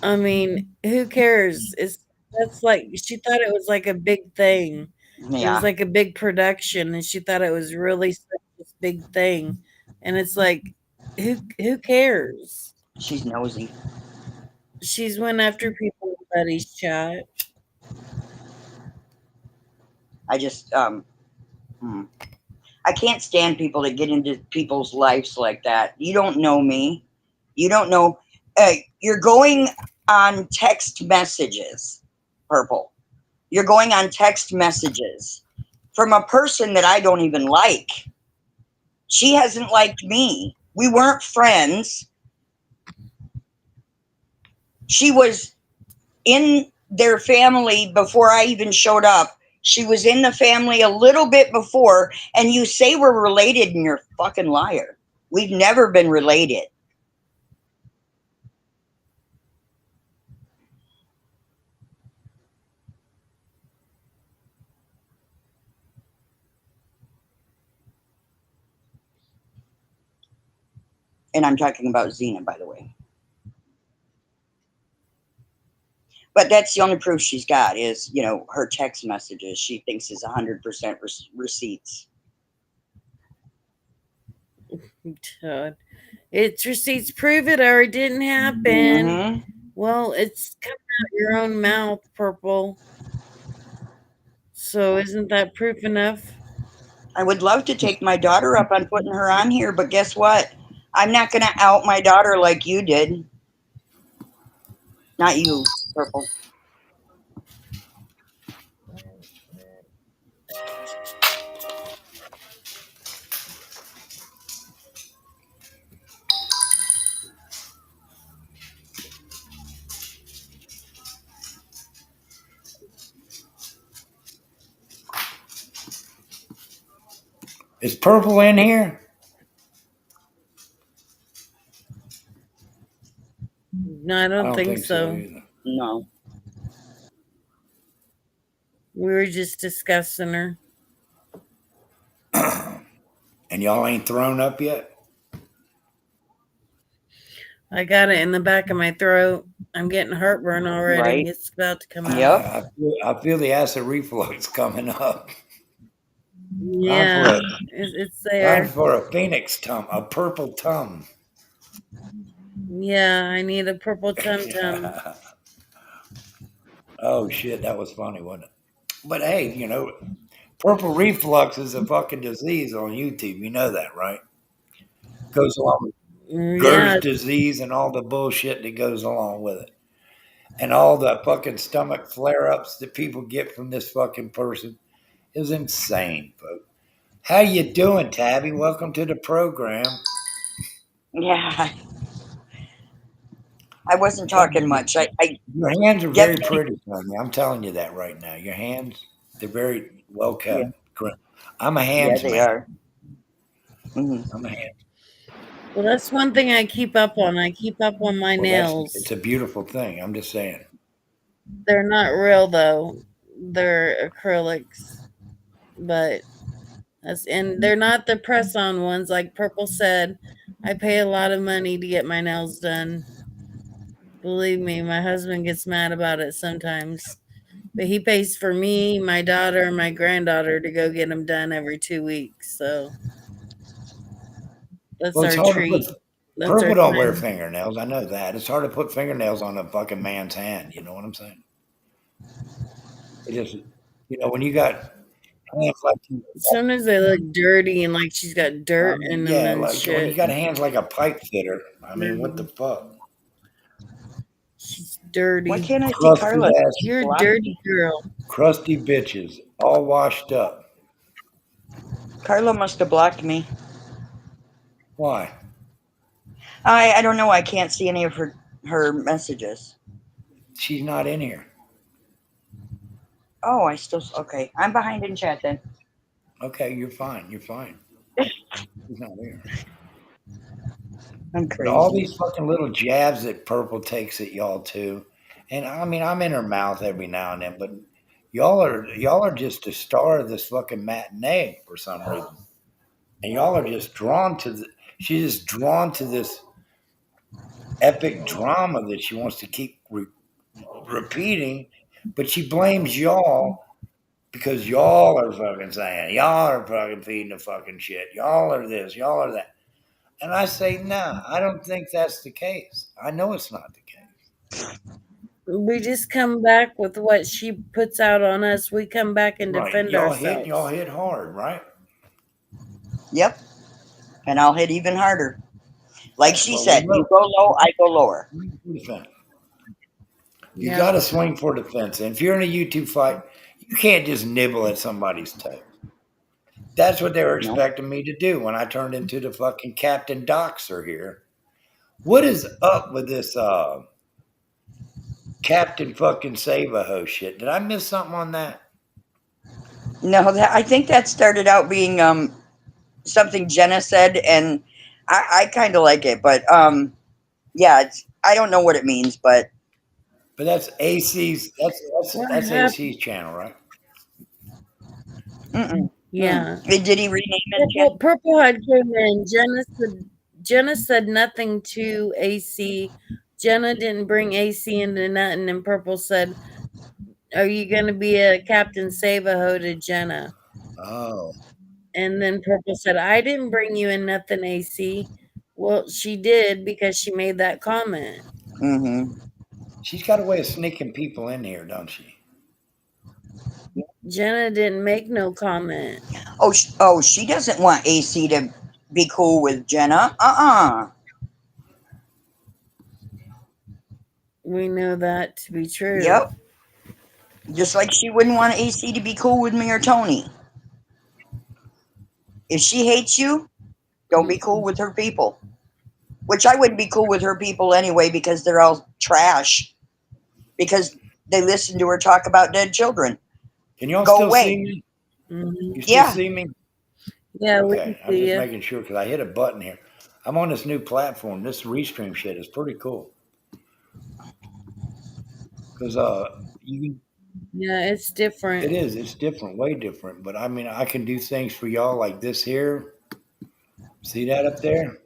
I mean, who cares? That's like she thought it was like a big thing. It was Yeah. like a big production, and she thought it was really such this big thing. And it's like, who cares? She's nosy. She's went after people in Buddy's chat. I just I can't stand people that get into people's lives like that. You don't know me. You don't know. You're going on text messages, Purple. You're going on text messages from a person that I don't even like. She hasn't liked me. We weren't friends. She was in their family before I even showed up. She was in the family a little bit before, and you say we're related, and you're a fucking liar. We've never been related. And I'm talking about Xena, by the way. But that's the only proof she's got is, her text messages. She thinks is 100% receipts. It's receipts prove it or it didn't happen. Mm-hmm. Well, it's coming out your own mouth, Purple. So isn't that proof enough? I would love to take my daughter up on putting her on here, but guess what? I'm not going to out my daughter like you did. Not you, Purple. Is Purple in here? No, I I don't don't think think so so. either. No. We were just discussing her. And y'all ain't thrown up yet? I got it in the back of my throat. I'm getting heartburn already. Right. It's about to come out. Yep. I feel the acid reflux coming up. Yeah, it's there. Time for a phoenix tum, a purple tum. Yeah, I need a purple tum tum. Oh shit, that was funny, wasn't it? But hey, you know, purple reflux is a fucking disease on YouTube. You know that, right? Goes along with Yeah, GERS disease and all the bullshit that goes along with it. And all the fucking stomach flare-ups that people get from this fucking person is insane, folks. How you doing, Tabby? Welcome to the program. Yeah. I wasn't talking much. I Your hands are get very pretty, Tony. I'm telling you that right now. Your hands, they're very well yeah, kept. I'm a yeah, hands they man. are. Hmm. I'm a hands. well, that's one thing I keep up on. I keep up on my Well, it's nails. a beautiful thing. I'm just saying. They're not real though. They're acrylics, but and they're not the press-on ones like Purple said. I pay a lot of money to get my nails done. Believe me, my husband gets mad about it sometimes. But he pays for me, my daughter, and my granddaughter to go get them done every 2 weeks. So that's Well, it's our hard to put. treat. That's our Purple don't wear time. fingernails. I know that. It's hard to put fingernails on a fucking man's hand. You know what I'm saying? It just, when you got hands like you, Sometimes they look dirty and like she's got dirt in them yeah, and like when you shit. got hands like a pipe fitter. I mean, what the Mhm. fuck? She's Why dirty. can't I see Crusty Carla? ass, She You're a blocked dirty me. girl. crusty bitches, all washed up. Carla must have blocked me. Why? I don't know. I can't see any of her messages. She's not in here. Oh, I still okay. I'm behind in chat then. Okay, you're fine. You're fine. She's not here. I'm But all crazy. these fucking little jabs that Purple takes at y'all too, and I mean I'm in her mouth every now and then, but y'all are just the star of this fucking matinee for some reason, and y'all are just drawn to she's just drawn to this epic drama that she wants to keep repeating, but she blames y'all because y'all are fucking saying y'all are fucking feeding the fucking shit, y'all are this, y'all are that. And I say, nah, I don't think that's the case. I know it's not the case. We just come back with what she puts out on us. We come back and Right. defend Y'all ourselves. hit hard, right? Yep. And I'll hit even harder. Like That's she what we said, you know. go low, I go lower. You Yeah. got to swing for the fence. And if you're in a YouTube fight, you can't just nibble at somebody's toe. That's what they were No. expecting me to do when I turned into the fucking Captain Doxer here. What is up with this Captain fucking Save-A-Ho shit? Did I miss something on that? No, I think that started out being something Jenna said, and I kind of like it, but yeah, I don't know what it means, but But that's AC's. What That's happened? AC's channel, right? mm-mm. Yeah. Did he rename it yet? Purple had came in. Jenna said nothing to AC. Jenna didn't bring AC into nothing, and Purple said, "Are you gonna be a Captain Save-A-Ho to Jenna?" Oh, And then Purple said, "I didn't bring you in nothing, AC." Well, she did because she made that comment. Mm-hmm. she's got a way of sneaking people in here, don't she? Jenna didn't make no comment. Oh, she doesn't want AC to be cool with Jenna. We know that to be true. Yep. Just like she wouldn't want AC to be cool with me or Tony. If she hates you, don't be cool with her people. Which I wouldn't be cool with her people anyway because they're all trash. Because they listen to her talk about dead children. Can y'all Go still see away. me? Mhm. You still Yeah. see me? Yeah, we can Okay, I'm see just you. making sure because I hit a button here. I'm on this new platform. This restream shit is pretty cool because you Yeah, it's it different. is it's different, way different. But I mean, I can do things for y'all like this here. See that up there?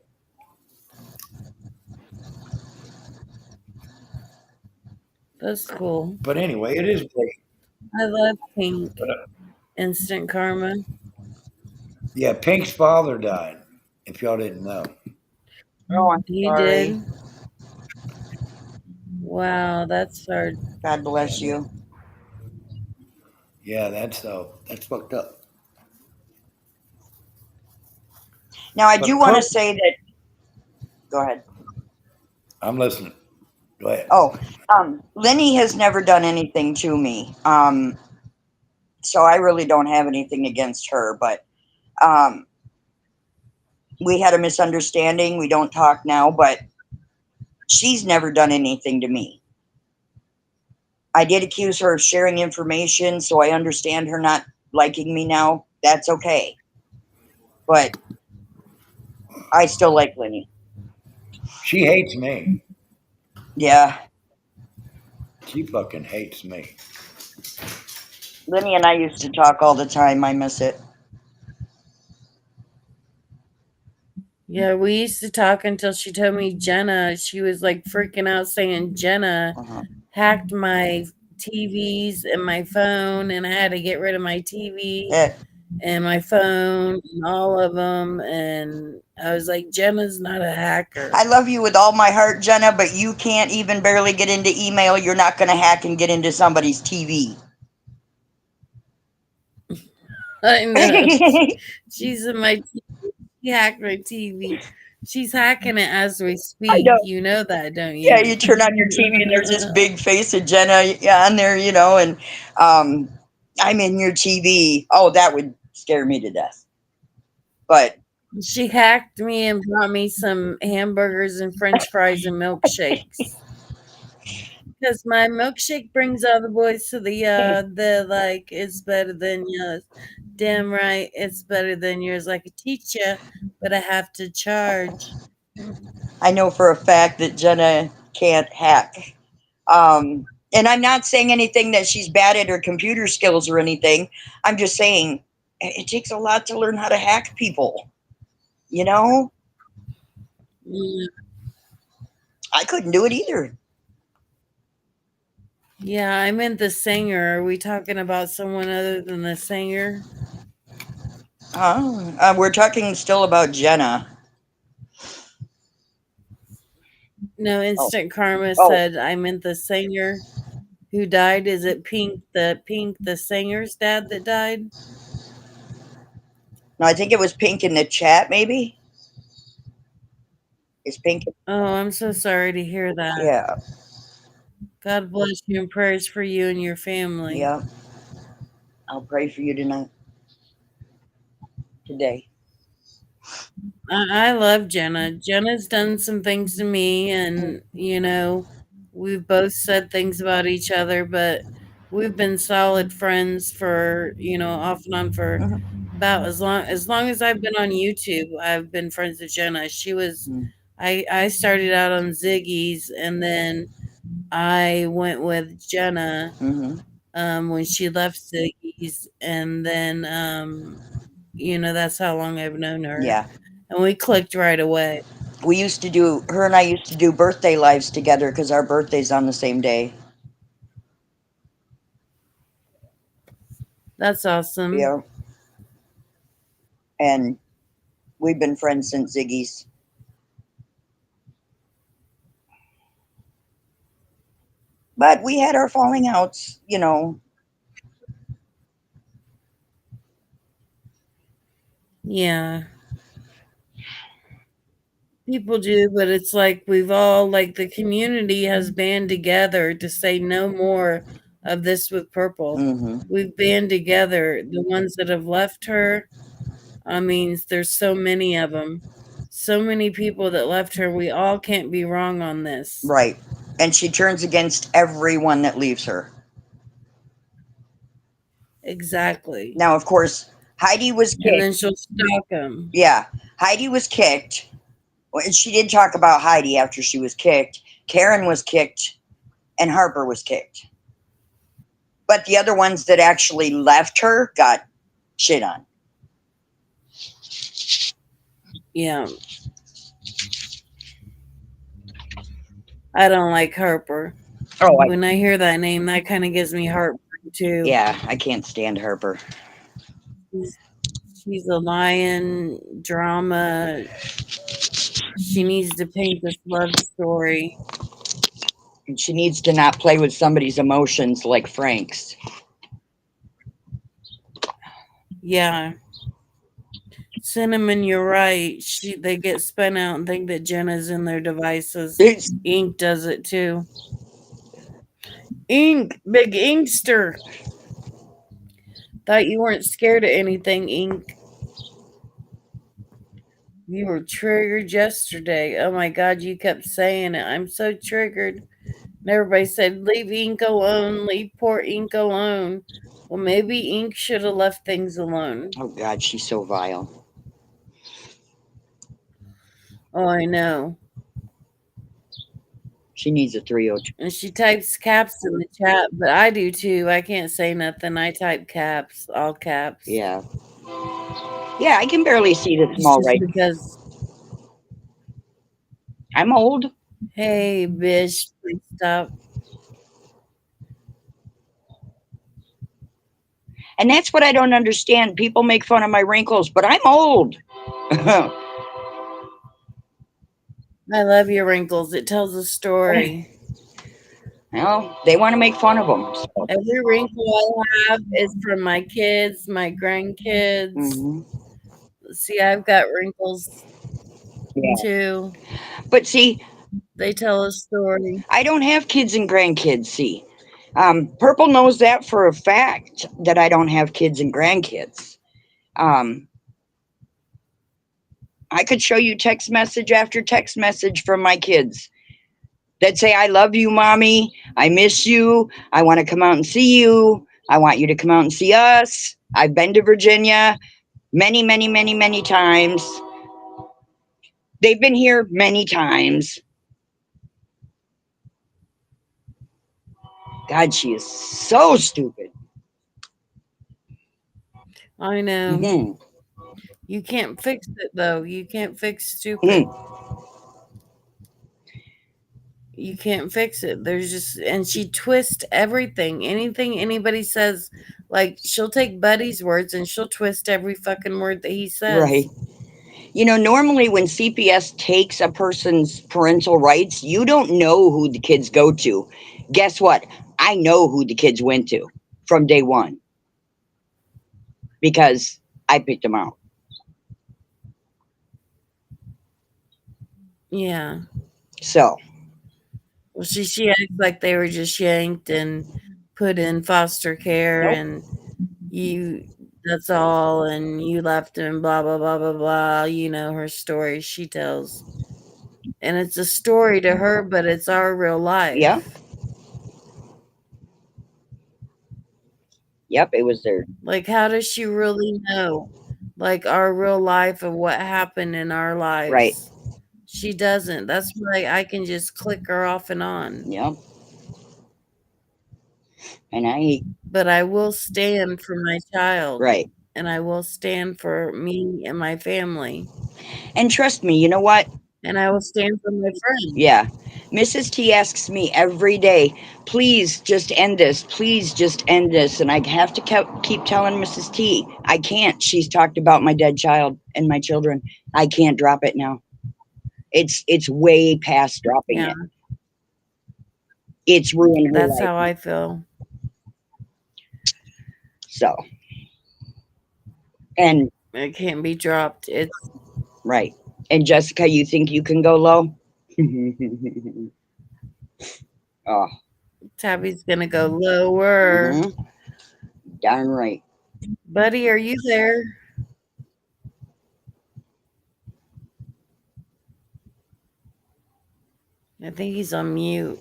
That's cool. But anyway, it is great. I love Pink. But Instant Karma. yeah, Pink's father died. If y'all didn't know, Oh, I'm He sorry. did. Wow, that's hard. God yeah, bless you. yeah, that's fucked up. Now, I do But want to Cook, say that. Go ahead. I'm listening. Go ahead. Oh, Lenny has never done anything to me. So I really don't have anything against her, but um, we had a misunderstanding. We don't talk now, but she's never done anything to me. I did accuse her of sharing information, so I understand her not liking me now. That's okay. But I still like Lenny. She hates me. Yeah. She fucking hates me. Lenny and I used to talk all the time. I miss it. Yeah, we used to talk until she told me Jenna, she was like freaking out saying Jenna Uh-huh. hacked my TVs and my phone, and I had to get rid of my TV Eh, and my phone and all of them. And I was like, Jenna's not a hacker. I love you with all my heart, Jenna, but you can't even barely get into email. You're not going to hack and get into somebody's TV. I know. She's in my TV. She hacked my TV. She's hacking it as we I speak. know. You know that, don't Yeah, you? you turn on your TV and there's this big face of Jenna on there, and I'm in your TV. Oh, that would scare me to death. But She hacked me and brought me some hamburgers and french fries and milkshakes. Because my milkshake brings all the boys to the like, it's better than yours. Damn right, it's better than yours. I could teach you, but I have to charge. I know for a fact that Jenna can't hack. And I'm not saying anything that she's bad at her computer skills or anything. I'm just saying it takes a lot to learn how to hack people. You know, Mm, I couldn't do it either. yeah, I meant the singer. Are we talking about someone other than the singer? We're talking still about Jenna. No, Oh, Instant Karma oh, said I meant the singer who died. Is it Pink, the singer's dad that died? no, I think it was Pink in the chat, maybe. Is Pink? Oh, I'm so sorry to hear that. Yeah, God bless you and prayers for you and your family. yeah. I'll pray for you tonight, today. I love Jenna. Jenna's done some things to me, and we've both said things about each other, but we've been solid friends for off and on for Mhm, about as long as I've been on YouTube. I've been friends with Jenna. She was mhm, I started out on Ziggy's, and then I went with Jenna mhm. when she left Ziggy's, and then that's how long I've known her, Yeah, and we clicked right away. we used to do. Her and I used to do birthday lives together because our birthdays on the same day. That's awesome. Yeah, and we've been friends since Ziggy's. But we had our falling outs. Yeah, people do, but it's like we've all like the community has band together to say no more of this with Purple. Hmm. We've band together. The ones that have left her, I mean, there's so many of them. So many people that left her. We all can't be wrong on this. Right. And she turns against everyone that leaves her. Exactly. Now, of course, Heidi was And kicked. then she'll stalk him. Yeah, Heidi was kicked. Well, and she did talk about Heidi after she was kicked. Karen was kicked, and Harper was kicked. But the other ones that actually left her got shit on. Yeah. I don't like Harper. Oh, When I hear that name, that kind of gives me heartburn too. yeah, I can't stand Harper. She's, she's a lion drama. She needs to paint this love story. And she needs to not play with somebody's emotions like Frank's. Yeah. Cinnamon, you're right. They get spun out and think that Jenna's in their devices. It's, Ink does it too. Ink, big inkster. Thought you weren't scared of anything, Ink. You were triggered yesterday. Oh my god, you kept saying it. I'm so triggered. And everybody said, leave Ink alone, leave poor Ink alone. Well, maybe Ink should have left things alone. oh God, she's so vile. Oh, I know. She needs a 302. And she types caps in the chat, but I do too. I can't say nothing. I type caps, all caps. Yeah. Yeah, I can barely see the It's small just right. because, I'm old. hey, bitch, please stop. And that's what I don't understand. People make fun of my wrinkles, but I'm old. I love your wrinkles. It tells a story. Well, they want to make fun of them. So. Every wrinkle I have is from my kids, my grandkids. Mm-hmm. See, I've got wrinkles Yeah. too. But see, They tell a story. I don't have kids and grandkids, see. Purple knows that for a fact that I don't have kids and grandkids. I could show you text message after text message from my kids that say, I love you, mommy. I miss you. I want to come out and see you. I want you to come out and see us. I've been to Virginia many, many, many, many times. They've been here many times. God, she is so stupid. I know. Mm-hmm. You can't fix it, though. You can't fix stupid. Mm-hmm. You can't fix it. There's just, and she twists everything. Anything anybody says, like, she'll take Buddy's words and she'll twist every fucking word that he says. Right. You know, normally when CPS takes a person's parental rights, you don't know who the kids go to. Guess what? I know who the kids went to from day one because I picked them out. Yeah. So, Well, she acts like they were just yanked and put in foster care, nope. and that's all, and you left and blah, blah, blah, blah, blah. You know her story she tells. And it's a story to her, but it's our real life. Yeah. Yep, it was there. Like, how does she really know? Like, our real life of what happened in our lives. Right. She doesn't. That's why I can just click her off and on. Yep. But I will stand for my child. Right. And I will stand for me and my family. And trust me, you know what? And I will stand for my friends. Yeah. Mrs. T asks me every day, please just end this. Please just end this. And I have to keep telling Mrs. T, I can't. She's talked about my dead child and my children. I can't drop it now. It's way past dropping it. It's ruined her That's life. how I feel. So. And it can't be dropped. It's right. And Jessica, you think you can go low? Oh. Tabby's gonna go lower. Mm-hmm. Darn right. Buddy, are you there? I think he's on mute.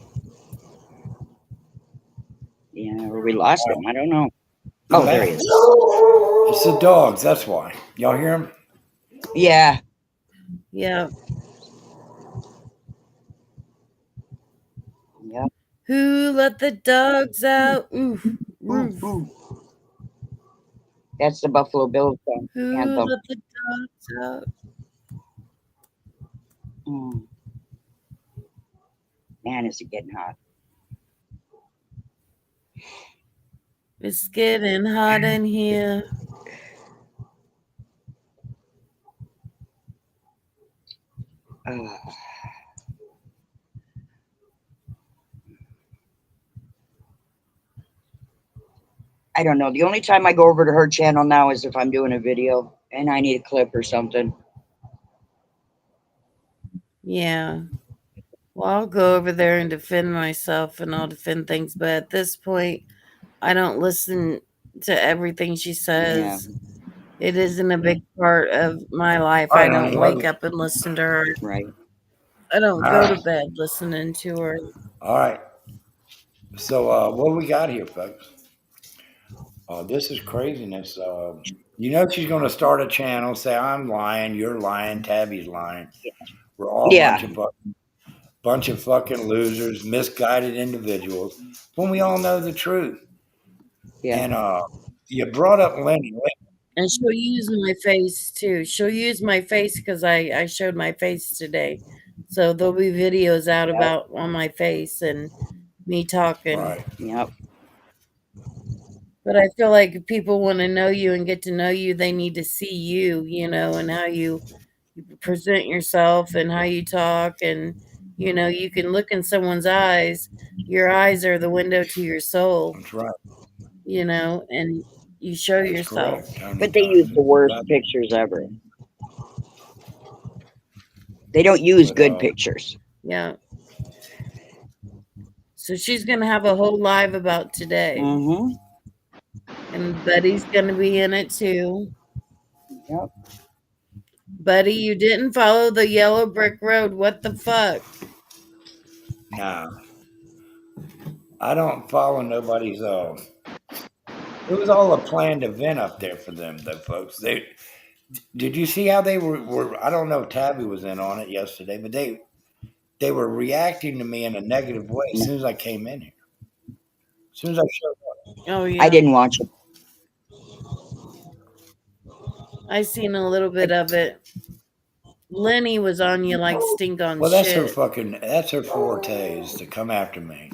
Yeah, or we lost him. I don't know. Oh, there he is. It's the dogs. That's why. Y'all hear them? Yeah. Yeah. Yep. Who let the dogs out? Oof. Ooh, Roof. ooh. That's the Buffalo Bills Who anthem. let the dogs out? Mm. Man, is it getting hot. It's getting hot in here. I don't know. The only time I go over to her channel now is if I'm doing a video and I need a clip or something. Yeah. Well, I'll go over there and defend myself and I'll defend things. But at this point, I don't listen to everything she says. It isn't a big part of my life. All I right, honey. don't Love wake you. up and listen to her. Right. I don't All go to right. bed listening to her. All right. So, what do we got here, folks? This is craziness. You know she's going to start a channel, say I'm lying, you're lying, Tabby's lying. We're all a Yeah. bunch of fucking losers, misguided individuals. When we all know the truth. Yeah. And you brought up Lenny. And she'll use my face too. She'll use my face because I showed my face today. So there'll be videos out Yep. about on my face and me talking. Right. Yep. But I feel like if people want to know you and get to know you, they need to see you, you know, and how you present yourself and how you talk. And, you know, you can look in someone's eyes. Your eyes are the window to your soul, That's right. you know, and you show That's yourself. correct. Tony, But they use the worst pictures ever. They don't use good pictures. Yeah. So she's going to have a whole live about today. Mm-hmm. And Buddy's going to be in it too. Yep. Buddy, you didn't follow the yellow brick road. What the fuck? Nah. I don't follow nobody's. It was all a planned event up there for them, though, folks. Did you see how they were? I don't know if Tabby was in on it yesterday, but they were reacting to me in a negative way as soon as I came in here. As soon as I showed up. Oh, yeah. I didn't watch it. I seen a little bit of it. Lenny was on you like stink on Well, shit. that's her forte is to come after me.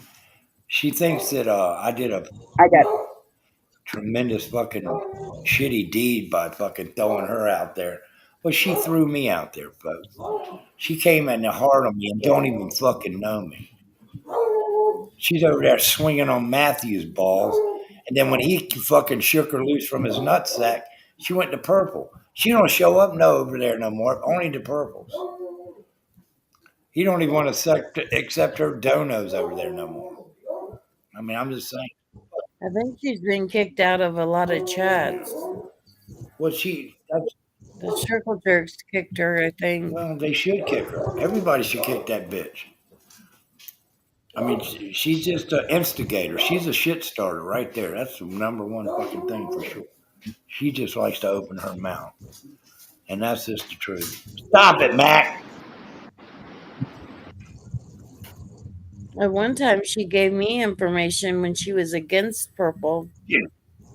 She thinks that I did a tremendous fucking shitty deed by fucking throwing her out there. Well, she threw me out there, folks. She came in the heart of me and don't even fucking know me. She's over there swinging on Matthew's balls. And then when he fucking shook her loose from his nutsack, she went to purple. She don't show up over there no more, only to purples. He don't even want to accept her donos over there no more. I mean, I'm just saying. I think she's been kicked out of a lot of chats. Well, The circle jerks kicked her, I think. well, they should kick her. Everybody should kick that bitch. I mean, she's just an instigator. She's a shit starter right there. That's the number one fucking thing for sure. She just likes to open her mouth. And that's just the truth. Stop it, Mac. At one time, she gave me information when she was against purple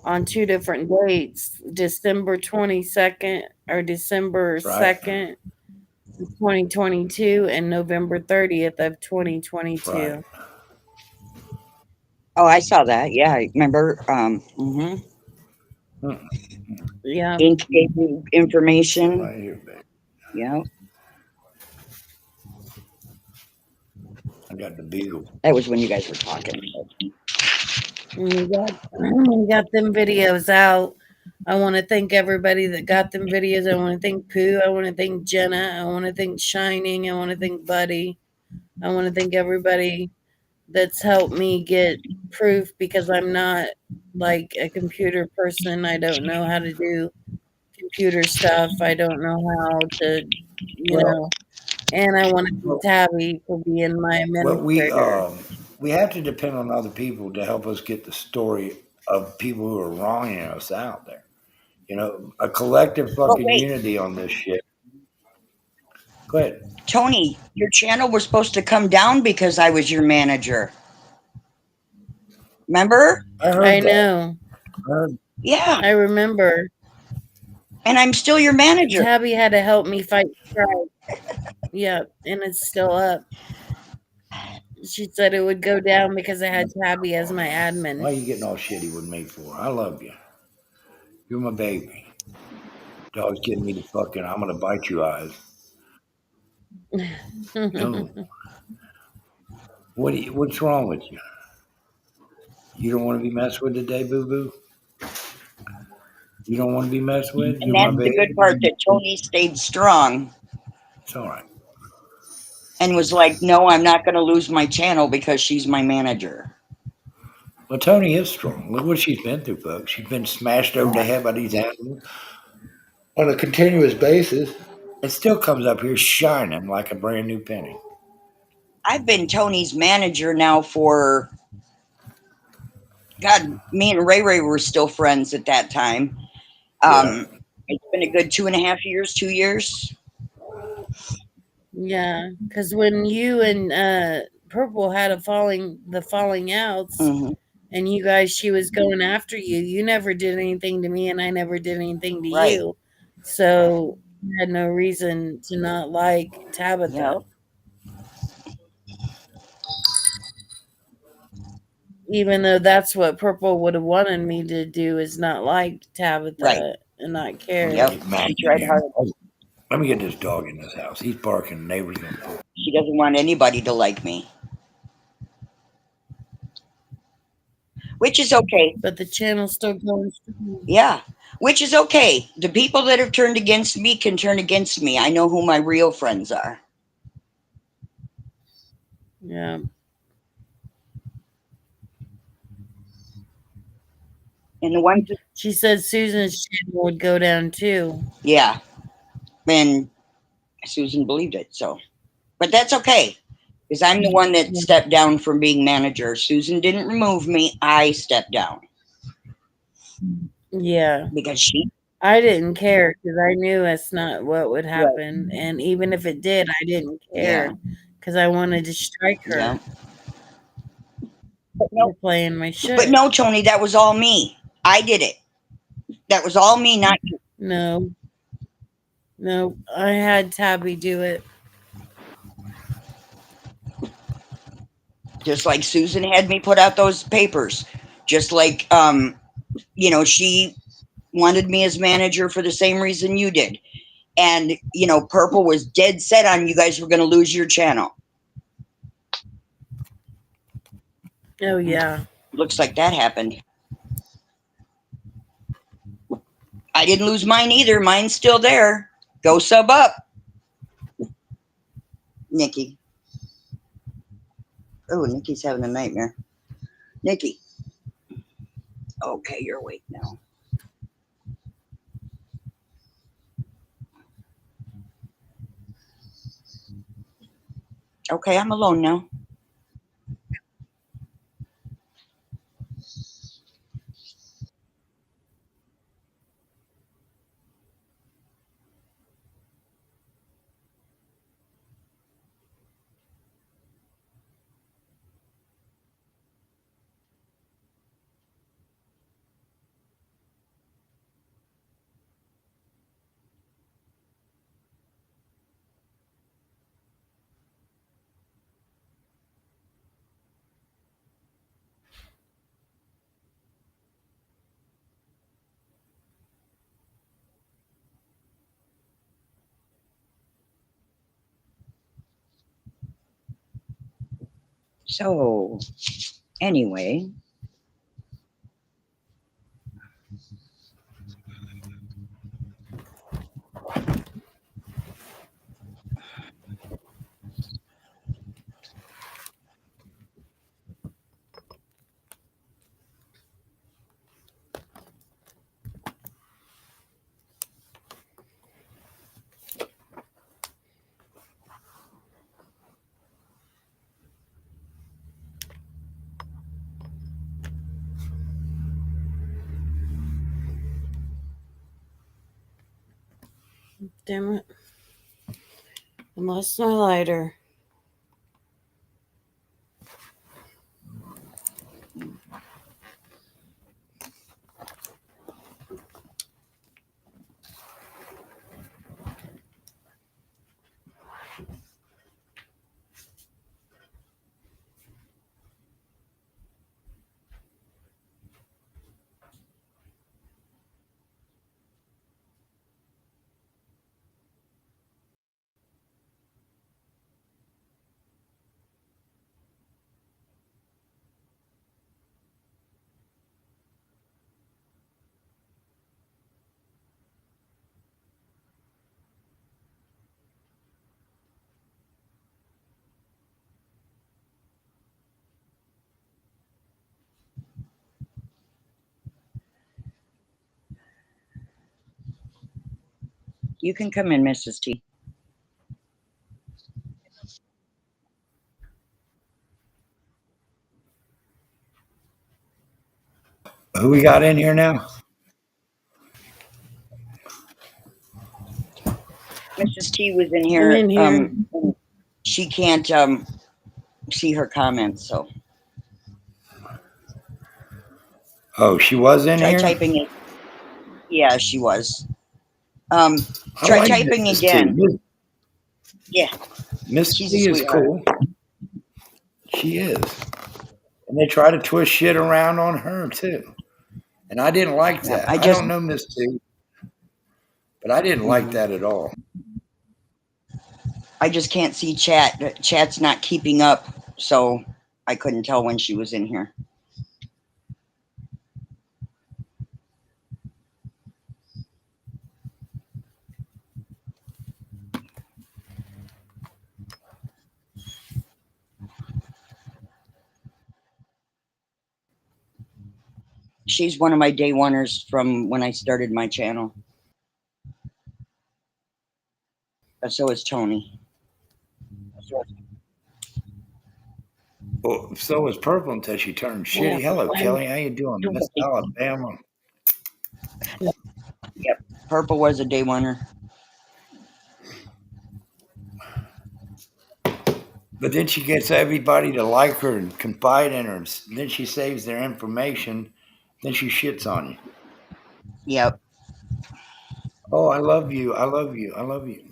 on 2 different dates, December 22nd or December 2nd, 2022, and November 30th of 2022. Right. Oh, I saw that. Yeah, I remember. Yeah. Ink gave you information. Right here, baby. Yeah. I got the beagle. That was when you guys were talking. We got them videos out. I want to thank everybody that got them videos. I want to thank Pooh. I want to thank Jenna. I want to thank Shining. I want to thank Buddy. I want to thank everybody that's helped me get proof because I'm not like a computer person. I don't know how to do computer stuff. I don't know how to, you know. And I want to thank Tabby for being my Well, administrator. we have to depend on other people to help us get the story of people who are wronging us out there. You know, a collective But fucking wait, unity on this shit. Go ahead. Tony, your channel was supposed to come down because I was your manager. Remember? I I heard that. know. I heard, Yeah. I remember. And I'm still your manager. Tabby had to help me fight strike. Yeah, and it's still up. She said it would go down because I had Tabby as my why admin. are you getting all shitty with me for? I love you. You're my baby. Dog's getting me to fucking. I'm gonna bite you eyes. No. What's wrong with you? You don't want to be messed with today, boo boo? You don't want to be messed with? And You're my that's the baby? good part, that Tony stayed strong It's all right. and was like, no, I'm not going to lose my channel because she's my manager. Well, Tony is strong. Look what she's been through, folks. She's been smashed over the head by these animals on a continuous basis. It still comes up here shining like a brand new penny. I've been Tony's manager now for, God, me and Ray Ray were still friends at that time. Yeah. It's been a good 2.5 years, 2 years. Yeah, because when you and Purple had the falling outs, Mm-hmm. and you guys, she was going after you. You never did anything to me, and I never did anything to Right. you. So you had no reason to not like Tabitha. Yep. Even though that's what Purple would have wanted me to do, is not like Right. Tabitha and not care. Yep. Get Mac She in tried here. hard. Let me get this dog in this house. He's barking. Neighbors gonna pull. She doesn't want anybody to like me, which is okay. But the channel's still going strong. Yeah, which is okay. The people that have turned against me can turn against me. I know who my real friends are. Yeah. And the ones that, She said Susan's channel would go down too. yeah, and Susan believed it. So, but that's okay, because I'm the one that stepped down from being manager. Susan didn't remove me. I stepped down Yeah. because she. I didn't care because I knew that's not what would Right. happen. And even if it did, I didn't care Yeah. because I wanted to strike her Yeah. But for no, playing my but shit. no, Tony, that was all me. I did it. That was all me, not you. No, no, I had Tabby do it. Just like Susan had me put out those papers. Just like, she wanted me as manager for the same reason you did. And, Purple was dead set on you guys were going to lose your channel. Oh, yeah. Looks like that happened. I didn't lose mine either. Mine's still there. Go sub up, Nikki. Oh, Nikki's having a nightmare. Nikki. Okay, you're awake now. Okay, I'm alone now. So, anyway. Damn it. I lost my lighter. You can come in, Mrs. T. Who we got in here now? Mrs. T was in I'm here. in here. She can't see her comments, so Oh, she was in try here? typing it. Yeah, she was. I Try like typing Mrs. T. again. Yeah, Miss she's a T is sweetheart. cool. She is. And they try to twist shit around on her, too. And I didn't like Yeah, that. I don't know Miss T, but I didn't like that at all. I just can't see chat. Chat's not keeping up, so I couldn't tell when she was in here. She's one of my day oneers from when I started my channel. So is Tony. Well, so was Purple until she turned shitty. Hello, Kelly. How you doing, Miss Alabama? Yep, Purple was a day oneer. But then she gets everybody to like her and confide in her. And then she saves their information. Then she shits on you. Yep. Oh, I love you. I love you. I love you.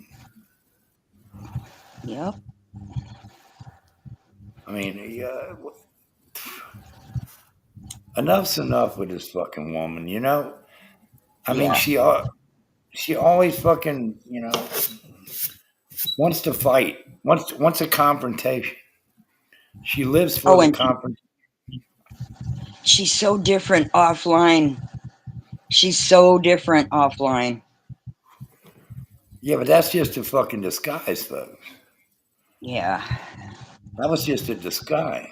Yep. I mean, enough's enough with this fucking woman, you know? I mean, Yeah. she always fucking, wants to fight, wants a confrontation. She lives for Oh, the and confrontation. she's so different offline. She's so different offline. Yeah, but that's just a fucking disguise, folks. Yeah. That was just a disguise.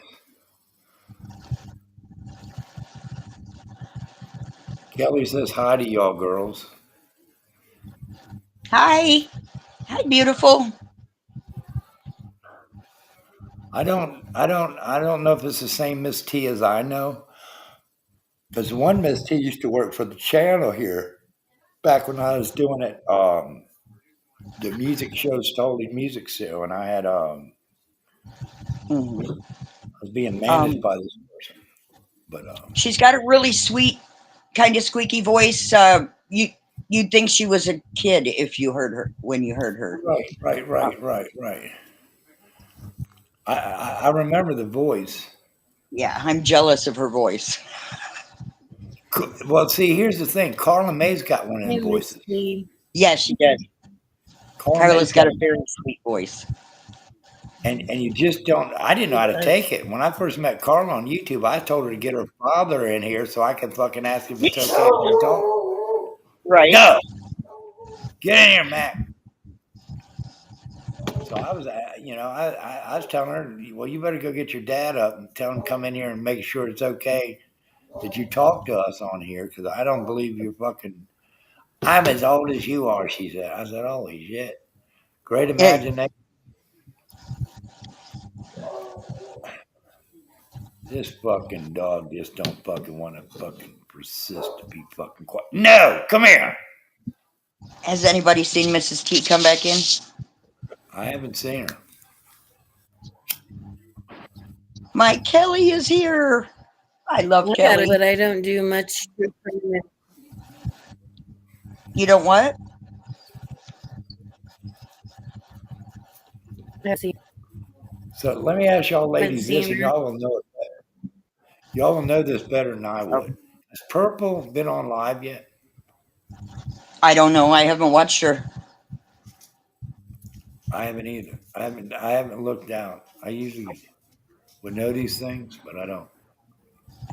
Kelly says hi to y'all girls. Hi. Hi, beautiful. I don't know if it's the same Miss T as I know. Because one Miss T used to work for the channel here back when I was doing it. The music show's totally music show, and I had I was being managed by this person. But She's got a really sweet, kind of squeaky voice. You'd think she was a kid if you heard her when you heard her. right. I remember the voice. Yeah, I'm jealous of her voice. Well, see, here's the thing. Carla May's got one of Hey, them Miss voices. T. Yeah, she does. Carla May's Carla's got a very sweet voice. and you just don't. I didn't know how to take it. When I first met Carla on YouTube, I told her to get her father in here so I could fucking ask if it's okay if we talk. Right. No, get in here, Mac. So I was, I was telling her, well, you better go get your dad up and tell him to come in here and make sure it's okay that you talk to us on here because I don't believe you're fucking. I'm as old as you are, she said. I said, holy shit. Great imagination. This fucking dog just don't fucking want to fucking persist to be fucking quiet. No, come here. Has anybody seen Mrs. T come back in? I haven't seen her. Mike Kelly is here. I love I got Kelly. it, but I don't do much. You don't what? So let me ask y'all ladies this, seen and her. y'all will know it better. Y'all will know this better than I would. Has Purple been on live yet? I don't know. I haven't watched her. I haven't either. I haven't looked down. I usually would know these things, but I don't.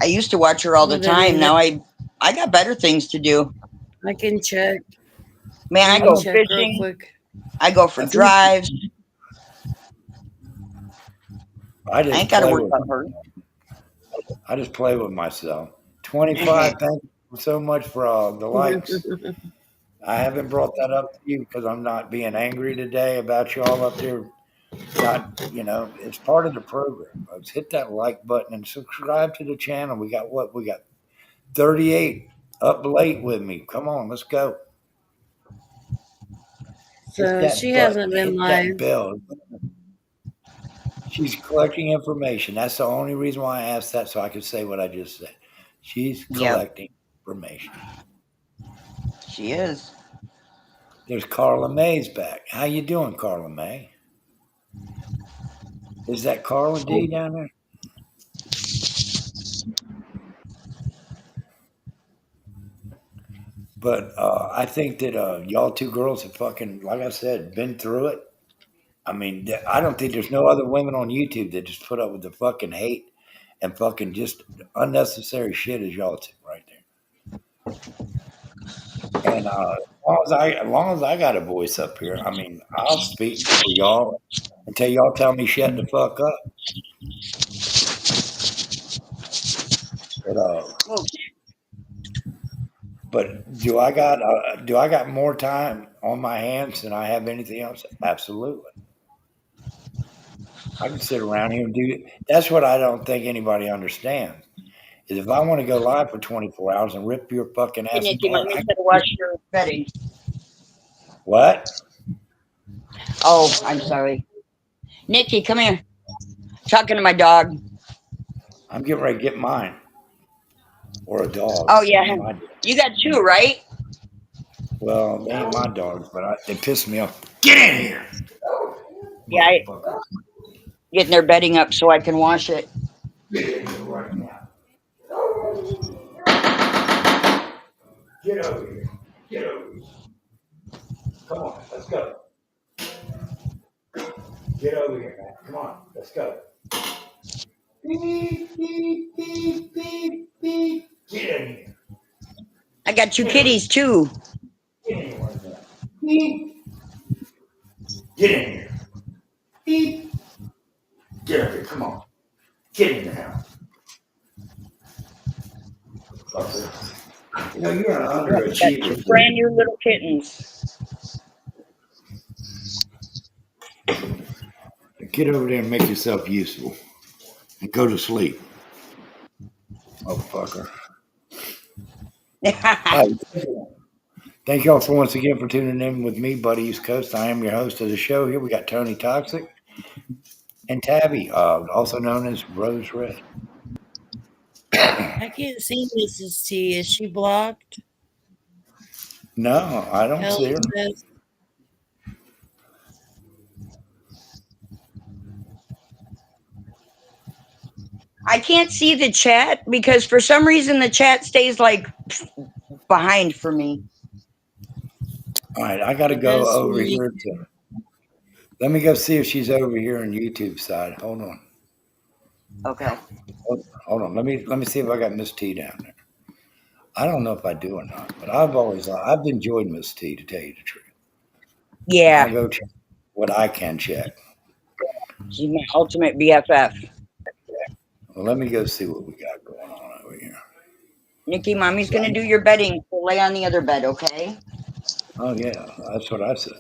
I used to watch her all the Well, then time. Now I got better things to do. I can check. Man, I Let me go check real fishing. quick. I go for I think drives. I I just ain't got to play worry with. about her. I just play with myself. 25. Thank you so much for the likes. I haven't brought that up to you because I'm not being angry today about y'all up there. Not, it's part of the program. Folks, hit that like button and subscribe to the channel. We got what? We got 38 up late with me. Come on, let's go. Hit So that she button. hasn't been Hit that live. bell. She's collecting information. That's the only reason why I asked that, so I could say what I just said. She's collecting information. She is. There's Carla May's back. How you doing, Carla May? Is that Carla D down there? But I think that y'all two girls have fucking, like I said, been through it. I mean, I don't think there's no other women on YouTube that just put up with the fucking hate and fucking just unnecessary shit as y'all two right there. And as long as I got a voice up here, I mean, I'll speak for y'all until y'all tell me shut the fuck up. But do I got more time on my hands than I have anything else? Absolutely. I can sit around here and do it. That's what I don't think anybody understands. Is if I want to go live for 24 hours and rip your fucking Hey, ass Nikki, apart. mommy said to watch your bedding. What? Oh, I'm sorry. Nikki, come here. Talking to my dog. I'm getting ready to get mine. Or a dog. Oh, yeah. You got two, right? Well, they ain't my dogs, but they piss me off. Get in here! Yeah, getting their bedding up so I can wash it. Get in here right now. Get over here. Get over here. Come on, let's go. Get over here, man. Come on, let's go. Beep, beep, beep, beep, beep. Get in here. I got two kitties, too. Get in here right now. Beep. Get in here. Beep. Get over here. Come on. Get in the house. You're an underachiever. Two brand new little kittens. Get over there and make yourself useful. And go to sleep. Motherfucker. Thank y'all for once again for tuning in with me, Buddy East Coast. I am your host of the show here. We got Tony Toxic and Tabby, also known as Rose Red. I can't see Mrs. T. Is she blocked? No, I don't Kelly see her. says. I can't see the chat because for some reason the chat stays like behind for me. All right, I got to go over here to. Let me go see if she's over here on YouTube side. Hold on. Okay. Hold on. Let me see if I got Miss T down there. I don't know if I do or not, but I've enjoyed Miss T, to tell you the truth. Yeah. I'll go check what I can check. She's my ultimate BFF. Well, let me go see what we got going on over here. Nikki, mommy's going to do your bedding. So lay on the other bed, okay? Oh, yeah. That's what I say.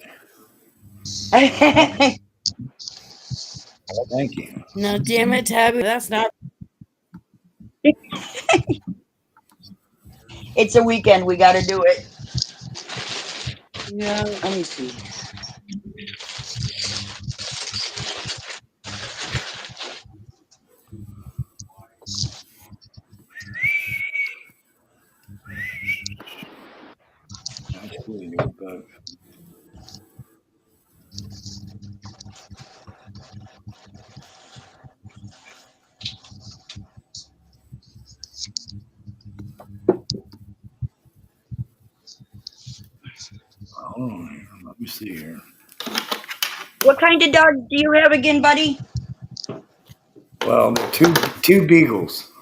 Thank you. No, damn it, Tabby. That's not. It's a weekend. We got to do it. Yeah. Let me see. I see you, but hold on here. Let me see here. What kind of dog do you have again, buddy? Well, the two beagles.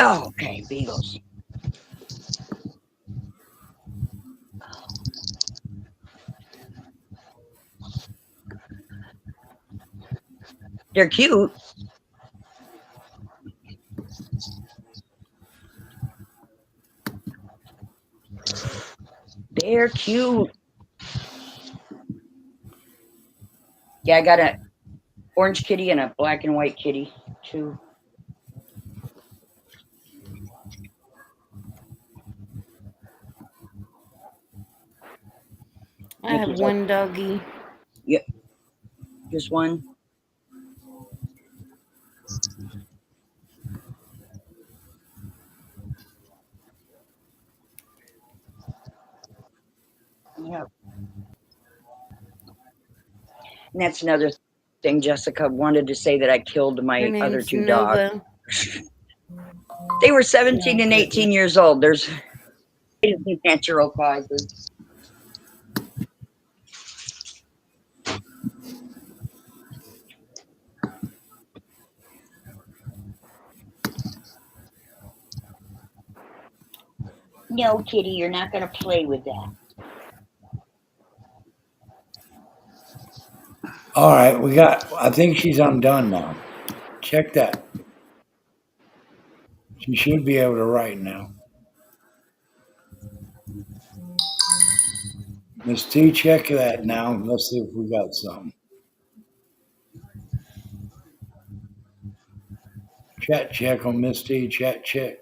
Oh, okay, beagles. They're cute. They're cute. Yeah, I got a orange kitty and a black and white kitty too. I have Nikki's up. one doggy. Yep, just one. Yeah. And that's another thing. Jessica wanted to say that I killed Her my other name's two dogs. Nova. They were 17 Yeah. and 18 years old. There's natural causes. No, kitty, you're not going to play with that. All right, I think she's undone now. Check that. She should be able to write now. Miss T, check that now. Let's see if we got something. Chat check on Miss T. Chat check.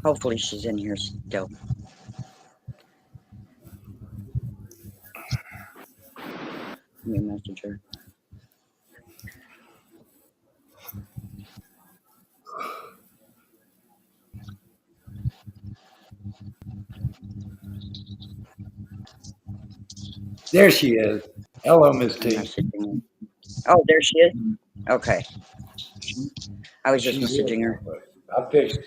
Hopefully she's in here still. Let me message her. There she is. Hello, Miss I'm T. messaging her. Oh, there she is. Okay. I was just She's messaging here. her. I fixed it.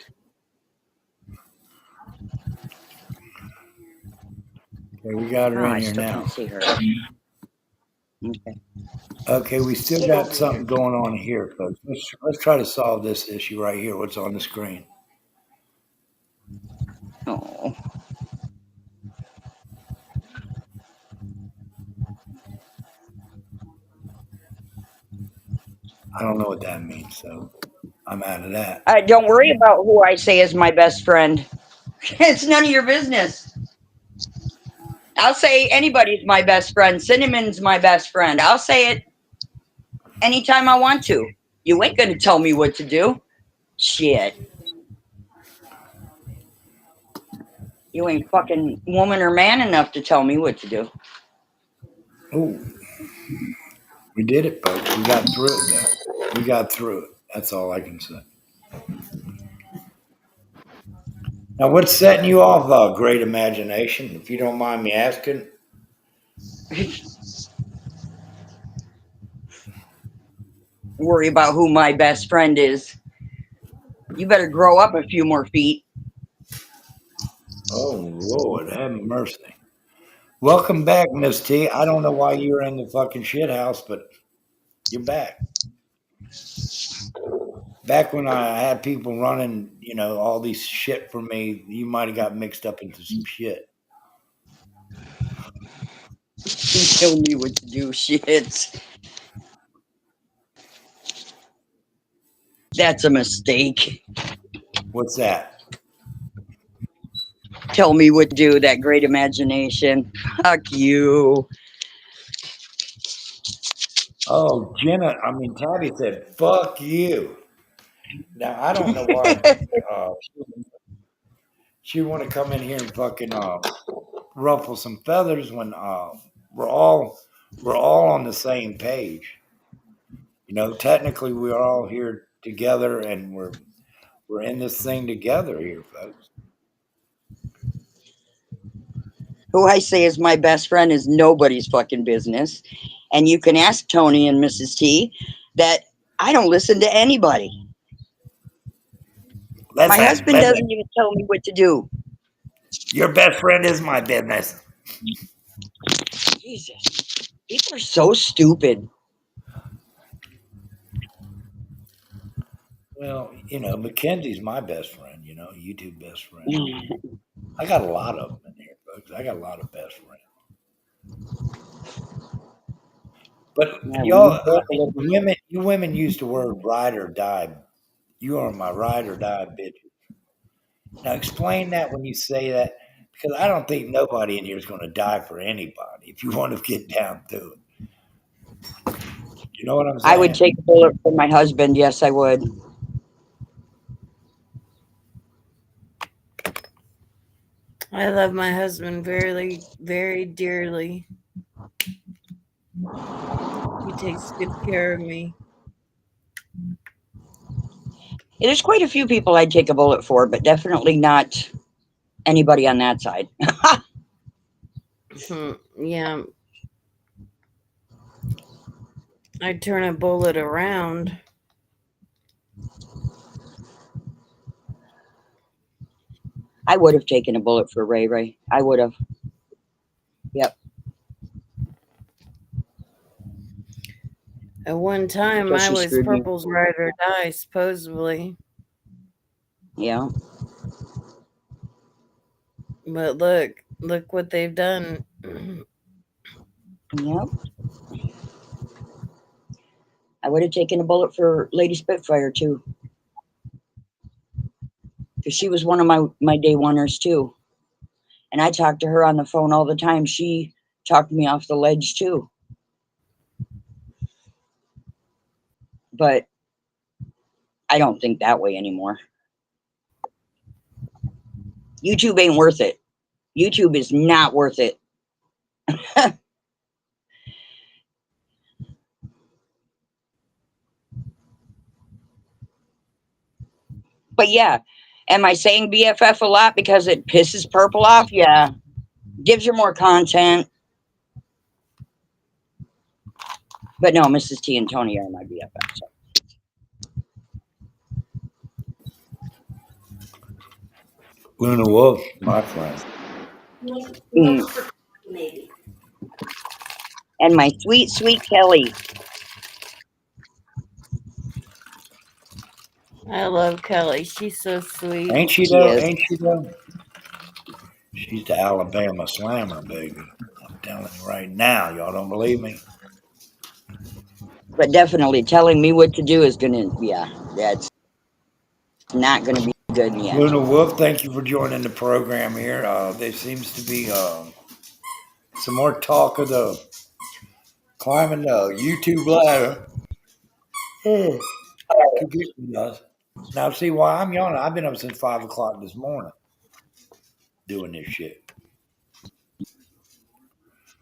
Okay, we got her Oh, in I here still now. can't see her. Okay. Okay, we still Get got over something here. going on here, folks. Let's try to solve this issue right here. What's on the screen? Oh. I don't know what that means, so I'm out of that. Don't worry about who I say is my best friend. It's none of your business. I'll say anybody's my best friend. Cinnamon's my best friend. I'll say it anytime I want to. You ain't gonna tell me what to do. Shit. You ain't fucking woman or man enough to tell me what to do. Oh, we did it, folks. We got through it, though. We got through it. That's all I can say. Now, what's setting you off, great imagination, if you don't mind me asking? Worry about who my best friend is. You better grow up a few more feet. Oh, Lord, have mercy. Welcome back, Miss T. I don't know why you were in the fucking shit house, but you're back. Back when I had people running, all these shit for me, you might have got mixed up into some shit. You tell me what to do, shit. That's a mistake. What's that? Tell me what to do, that great imagination. Fuck you. Oh, Tabby said, fuck you. Now, I don't know why she want to come in here and fucking ruffle some feathers when we're all we're all on the same page. Technically we're all here together, and we're in this thing together here, folks. Who I say is my best friend is nobody's fucking business. And you can ask Tony and Mrs. T that I don't listen to anybody. My Listen, husband listen. doesn't even tell me what to do. Your best friend is my business. Jesus. People are so stupid. Well, Mackenzie's my best friend. YouTube best friend. I got a lot of them in here, folks. I got a lot of best friends. But Yeah, y'all, you women used the word ride or die. You are my ride or die bitch. Now explain that when you say that, because I don't think nobody in here is going to die for anybody. If you want to get down to it, you know what I'm I would saying? take a bullet for my husband. Yes, I would. I love my husband very, very dearly. He takes good care of me. There's quite a few people I'd take a bullet for, but definitely not anybody on that side. Yeah. I'd turn a bullet around. I would have taken a bullet for Ray Ray. I would have. Yep. At one time, Until I she was screwed me. Purple's ride or die, supposedly. Yeah. But look what they've done. Yep. I would have taken a bullet for Lady Spitfire too, because she was one of my day oneers too, and I talked to her on the phone all the time. She talked me off the ledge too, but I don't think that way anymore. YouTube ain't worth it. YouTube is not worth it. But yeah, am I saying BFF a lot because it pisses Purple off? Yeah. Gives her more content. But no, Mrs. T and Tony are my BFF. So. Luna Wolf, my friend. Maybe. And my sweet, sweet Kelly. I love Kelly. She's so sweet. Ain't she She though? is. Ain't she though? She's the Alabama Slammer, baby. I'm telling you right now. Y'all don't believe me? But definitely telling me what to do is going to, yeah, that's not going to be good in the end. Luna Wolf, thank you for joining the program here. There seems to be some more talk of the climbing the YouTube ladder. Conviction does. Now, see why I'm yawning. I've been up since 5 o'clock this morning doing this shit.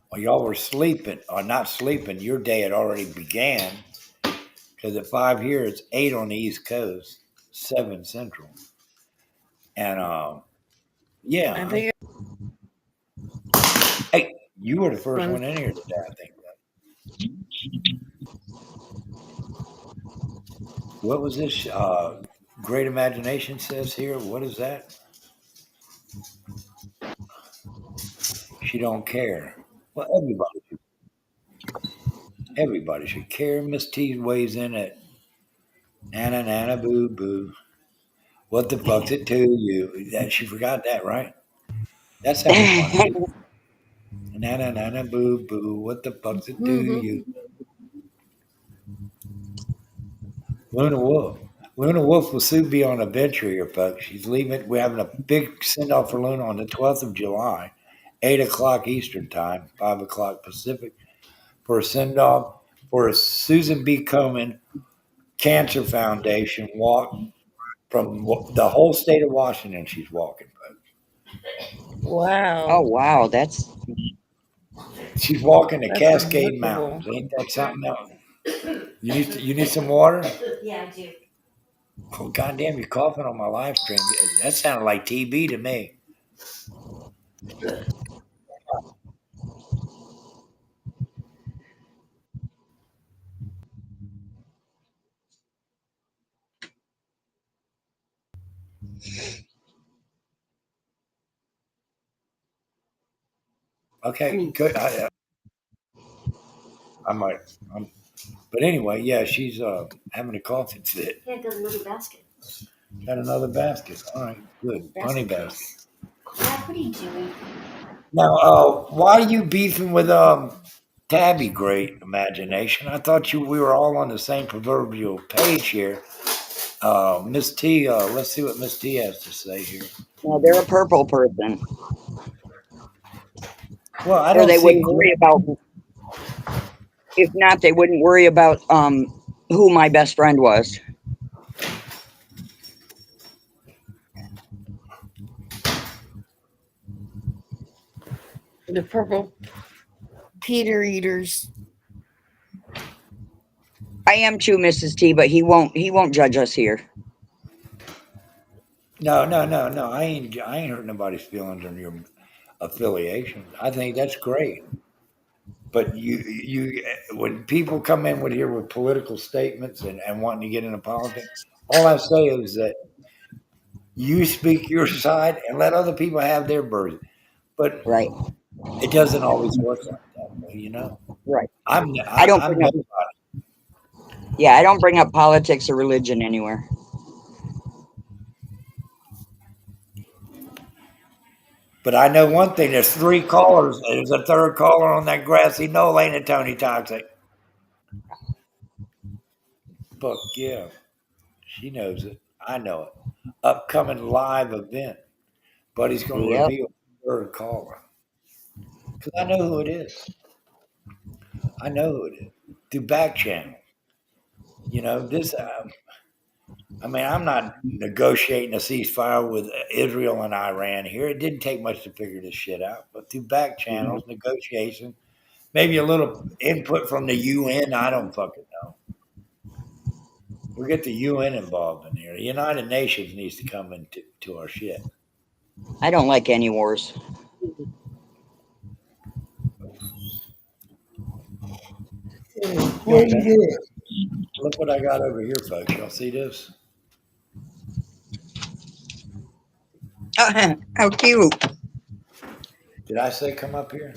While y'all were sleeping, or not sleeping, your day had already began. Because at 5 here, it's 8 on the East Coast, 7 Central. And yeah. I think Hey, you were the first when one in here today, I think. What was this? Great imagination says here. What is that? She don't care. Well, everybody should care. Miss T weighs in at Nana Nana Boo Boo. What the fuck's it to you? That she forgot that, right? That sounded funny. Nana Nana Boo Boo. What the fuck's it to you? Luna Wolf. Luna Wolf will soon be on a venture here, folks. She's leaving. We're having a big send off for Luna on the 12th of July, 8 o'clock Eastern Time, 5 o'clock Pacific, for a send off for a Susan B. Komen Cancer Foundation walk from the whole state of Washington. She's walking, folks. Oh, Wow, wow. That's, She's walking the that's Cascade remarkable. Mountains. Ain't that something else? You need some water? Yeah, I do. Oh, goddamn, you're coughing on my live stream. That sounded like TB to me. I Okay, mean, good. I might. But anyway, yeah, she's having a coughing fit. yeah, got another basket. Got another basket. All right, good. Bunny Basket basket. case. Jack, what are you doing? Now, why are you beefing with Tabby? Great imagination. I thought we were all on the same proverbial page here. Miss T. Let's see what Miss T has to say here. well, they're a purple person. Well, I Or don't they see. wouldn't worry about, if not, they wouldn't worry about who my best friend was. The purple Peter eaters. I am too, Mrs. T, but he won't judge us here. No, no, no, no. I ain't hurt nobody's feelings on your affiliation. I think that's great. But when people come in with here with political statements and wanting to get into politics, all I say is that you speak your side and let other people have their version. But Right, it doesn't always work like that, you know. right. I don't I'm bring no, up, yeah, I don't bring up politics or religion anywhere. but I know one thing. There's three callers. There's a third caller on that grassy knoll, ain't it, Tony Toxic? Fuck yeah, she knows it. I know it. Upcoming live event. Buddy's going to Yep, reveal the third caller because I know who it is. I know who it is through back channel. You know this. I mean, I'm not negotiating a ceasefire with Israel and Iran here. It didn't take much to figure this shit out, but through back mhm. channels, negotiation, maybe a little input from the UN. I don't fucking know. We get the UN involved in here. The United Nations needs to come into to our shit. I don't like any wars. What are you doing? Look what I got over here, folks. Y'all see this? How cute. Did I say come up here?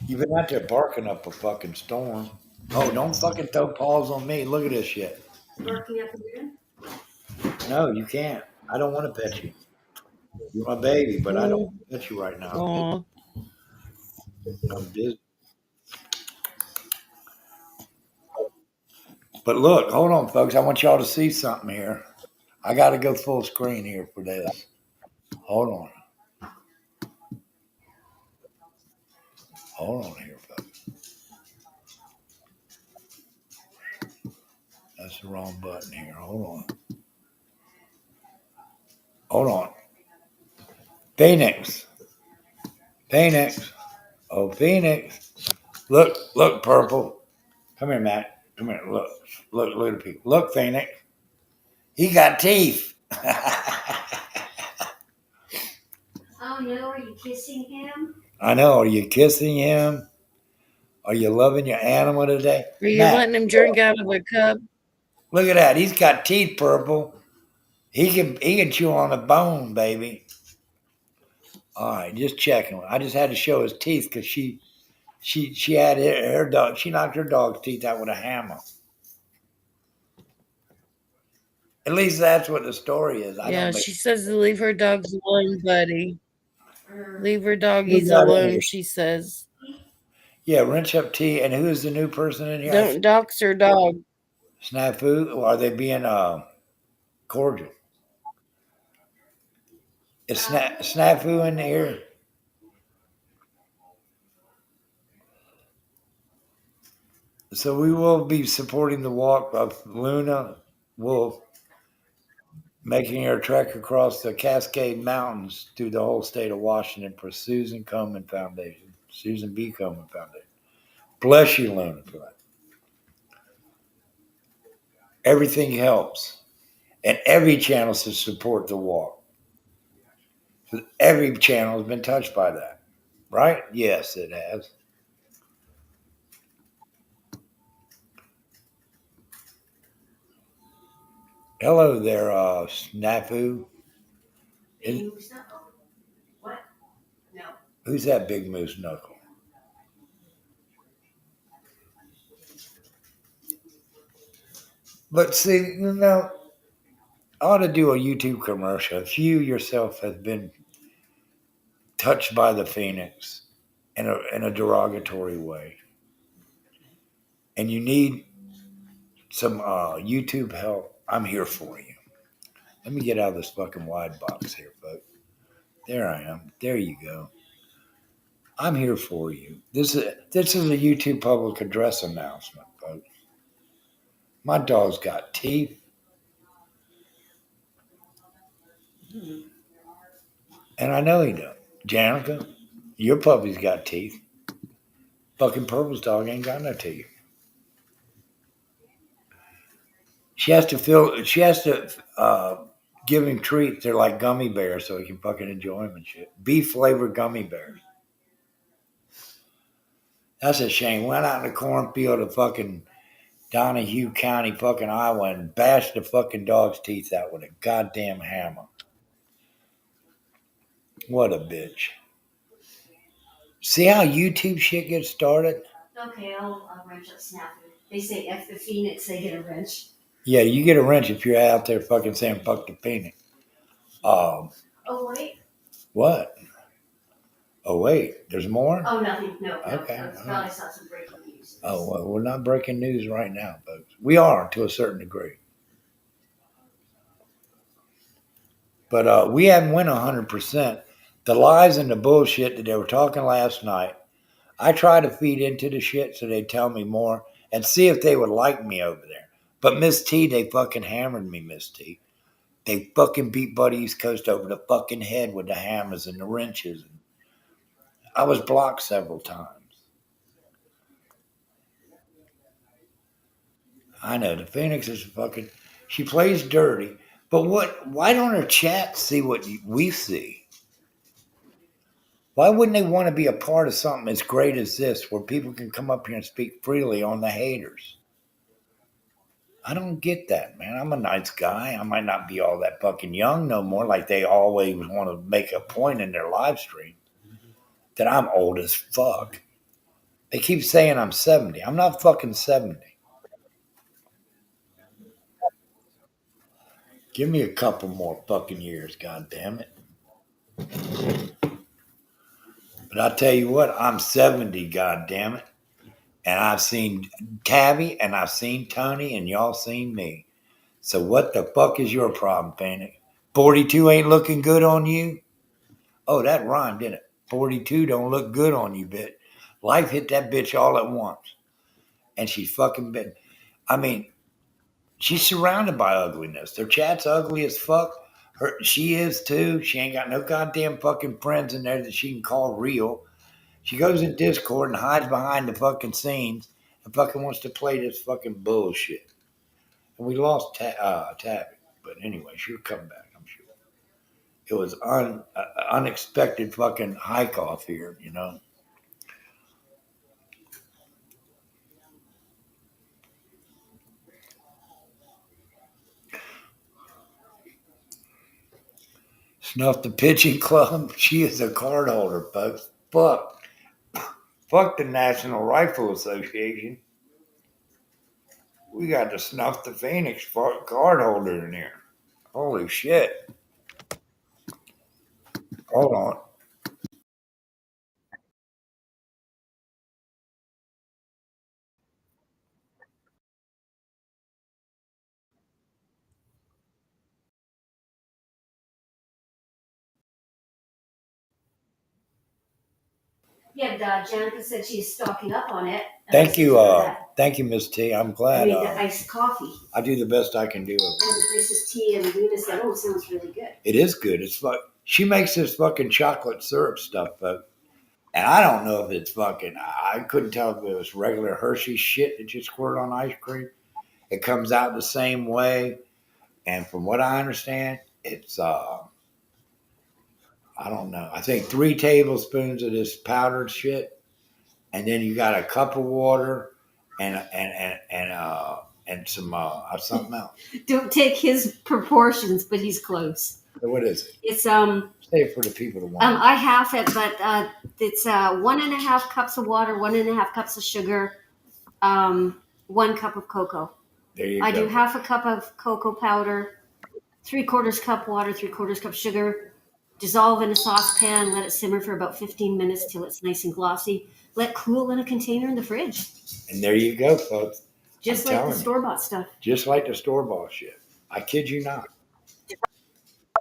You've been out there barking up a fucking storm. Oh, don't fucking throw paws on me. Look at this shit. Barking at the moon? No, you can't. I don't want to pet you. You're my baby, but I don't Oh, want to pet you right now. aw. I'm busy. But look, hold on, folks. I want y'all to see something here. I got to go full screen here for this. Hold on. Hold on here, folks. That's the wrong button here. Hold on. Hold on. Phoenix. Phoenix. Oh, Phoenix. Look, Purple. Come here, Matt. Come here. Look at people. Look, Phoenix. He got teeth. Oh no, are you kissing him? I know. Are you kissing him? Are you loving your animal today? Are you Matt, letting him drink out of a cup? look at that. He's got teeth, Purple. He can chew on a bone, baby. All right, just checking. I just had to show his teeth because she had her dog. She knocked her dog's teeth out with a hammer. At least that's what the story is. I Yeah, don't make. she says to leave her dogs alone, buddy. Leave her Who's doggies that in here? alone, she says. Yeah, wrench up tea. And who's the new person in here? Don't dox her dog. Snafu. Or are they being cordial? Is Snafu in here? So we will be supporting the walk of Luna Wolf. making her trek across the Cascade Mountains through the whole state of Washington for Susan Komen Foundation. Susan B. Komen Foundation. Bless you, Luna, for that. Everything helps. And every channel to support the walk. Every channel has been touched by that. Right? Yes, it has. Hello there, Snafu. What? No. Who's that big moose knuckle? But see, I ought to do a YouTube commercial. If you yourself have been touched by the Phoenix in a derogatory way, and you need some YouTube help, I'm here for you. Let me get out of this fucking wide box here, folks. There I am. There you go. I'm here for you. This is a YouTube public address announcement, folks. My dog's got teeth. And I know he does. Janica, your puppy's got teeth. Fucking Purple's dog ain't got no teeth. She has to give him treats. They're like gummy bears so he can fucking enjoy them and shit. Beef flavored gummy bears. That's a shame. Went out in the cornfield of fucking Donahue County, fucking Iowa, and bashed the fucking dog's teeth out with a goddamn hammer. What a bitch. See how YouTube shit gets started? Okay, I'll wrench up Snafu. They say F the Phoenix, they get a wrench. Yeah, you get a wrench if you're out there fucking saying fuck the Phoenix. Oh, wait. What? Oh, wait. There's more? Oh, nothing. No. Okay. I probably saw some breaking news. Oh, well, we're not breaking news right now, folks. We are to a certain degree. But we haven't went 100%. The lies and the bullshit that they were talking last night, I try to feed into the shit so they tell me more and see if they would like me over there. But Miss T, they fucking hammered me, Miss T. They fucking beat Buddy East Coast over the fucking head with the hammers and the wrenches. I was blocked several times. I know, the Phoenix is fucking... She plays dirty. But why don't her chat see what we see? Why wouldn't they want to be a part of something as great as this where people can come up here and speak freely on the haters? I don't get that, man. I'm a nice guy. I might not be all that fucking young no more, like they always want to make a point in their live stream that I'm old as fuck. They keep saying I'm 70. I'm not fucking 70. Give me a couple more fucking years, god damn it. But I tell you what, I'm 70, god damn it. And I've seen Tabby and I've seen Tony and y'all seen me. So what the fuck is your problem, Panic? 42 ain't looking good on you? Oh, that rhymed, didn't it? 42 don't look good on you, bitch. Life hit that bitch all at once. And she's fucking been... I mean, she's surrounded by ugliness. Their chat's ugly as fuck. She is too. She ain't got no goddamn fucking friends in there that she can call real. She goes in Discord and hides behind the fucking scenes and fucking wants to play this fucking bullshit. And we lost Tabby. But anyway, she'll come back, I'm sure. It was unexpected fucking hike off here, you know. Snuff the pitching club. She is a card holder, folks. Fuck the National Rifle Association. We got to snuff the Phoenix card holder in here. Holy shit. Hold on. Yeah, Janica said she's stocking up on it. Thank you, Thank you, Miss T. I'm I glad. made the iced coffee. I do the best I can do. And Mrs. T and Luna said, "Oh, it sounds really good." It is good. It's like she makes this fucking chocolate syrup stuff, folks. And I don't know if it's fucking. I couldn't tell if it was regular Hershey shit that you squirt on ice cream. It comes out the same way, and from what I understand, it's I don't know. I think 3 tablespoons of this powdered shit, and then you got a cup of water, and some something else. Don't take his proportions, but he's close. So what is it? It's Say it for the people to want. I half it, but it's 1.5 cups of water, 1.5 cups of sugar, 1 cup of cocoa. There you I go. do half a cup of cocoa powder, 3/4 cup water, 3/4 cup sugar. Dissolve in a saucepan, let it simmer for about 15 minutes till it's nice and glossy. Let cool in a container in the fridge. And there you go, folks. Just I'm like the telling you. store-bought stuff. Just like the store-bought shit. I kid you not.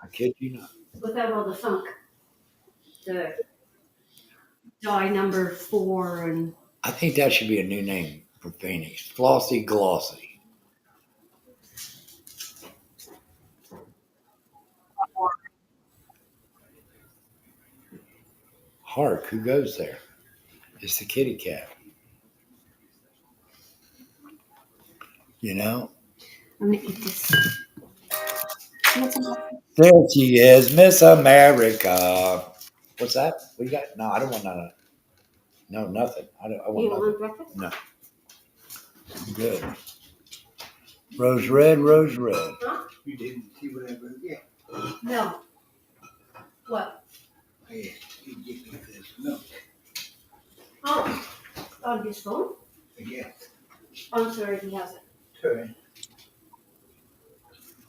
I kid you not. Without all the funk. The dye number 4 and I think that should be a new name for Phoenix. Flossy Glossy. Hark, who goes there? It's the kitty cat. You know? I'm gonna eat this. There she is, Miss America. What's that? What you got? No, I don't want none. No, nothing. I want You nothing. want breakfast? No. I'm good. Rose red, rose red. Huh? You didn't see what I wrote yet. No. What? Hey, you get me this. No. Oh, on his phone? Yeah. I'm sorry, he has it. Sorry.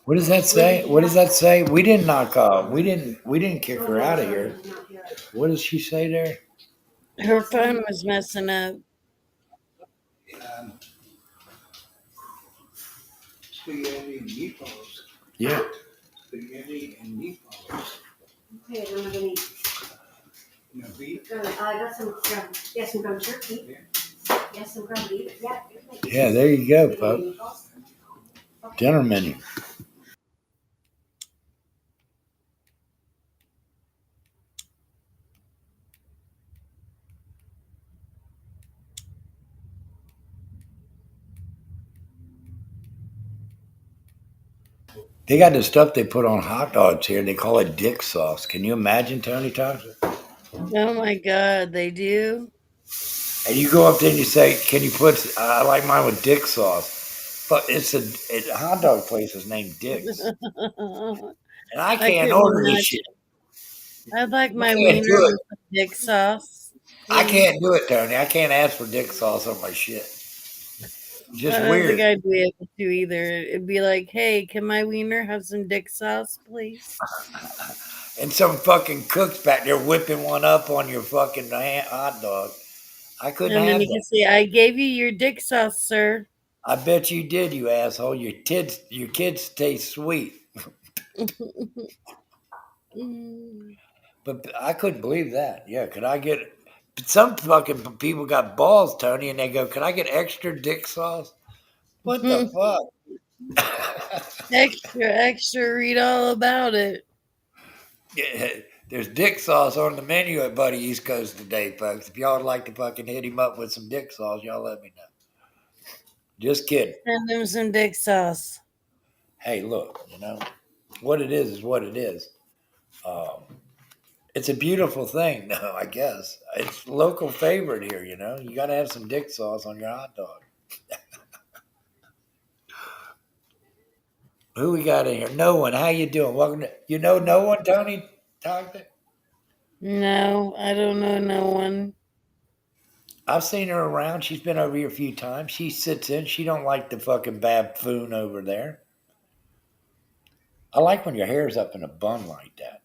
What does that say? What does that say? We didn't knock off. We didn't kick her out of here. What does she say there? Her phone was messing up. Spaghetti and meatballs. Yeah. Spaghetti and meatballs. Okay, then I'm gonna eat. You know, beef. I got some ground turkey. Yes, some ground beef. Yeah. Yeah, there you go, folks. Dinner menu. They got the stuff they put on hot dogs here. They call it dick sauce. Can you imagine, Tony Thompson? Oh my God, they do? And you go up there and you say, "Can you put? I like mine with dick sauce." But it's a hot dog place is named Dick's, and I can't couldn't order this imagine. shit. I'd like my can't wiener do it. with some dick sauce. I please. can't do it, Tony. I can't ask for dick sauce on my shit. Just I don't weird. think I'd be able to either. It'd be like, hey, can my wiener have some dick sauce, please? And some fucking cooks back there whipping one up on your fucking hot dog. I couldn't And have then you that. can say, I gave you your dick sauce, sir. I bet you did, you asshole. Your kids taste sweet. But I couldn't believe that. Yeah, could I get? But some fucking people got balls, Tony, and they go, "Can I get extra dick sauce?" What the fuck? Extra, read all about it. Yeah, there's dick sauce on the menu at Buddy East Coast today, folks. If y'all would like to fucking hit him up with some dick sauce, y'all let me know. Just kidding. Send him some dick sauce. Hey, look, what it is what it is. It's a beautiful thing, though, I guess. It's local favorite here, You got to have some dick sauce on your hot dog. Who we got in here? No one. How you doing? Welcome to, no one, Tony Thompson? No, I don't know no one. I've seen her around. She's been over here a few times. She sits in. She don't like the fucking buffoon over there. I like when your hair's up in a bun like that.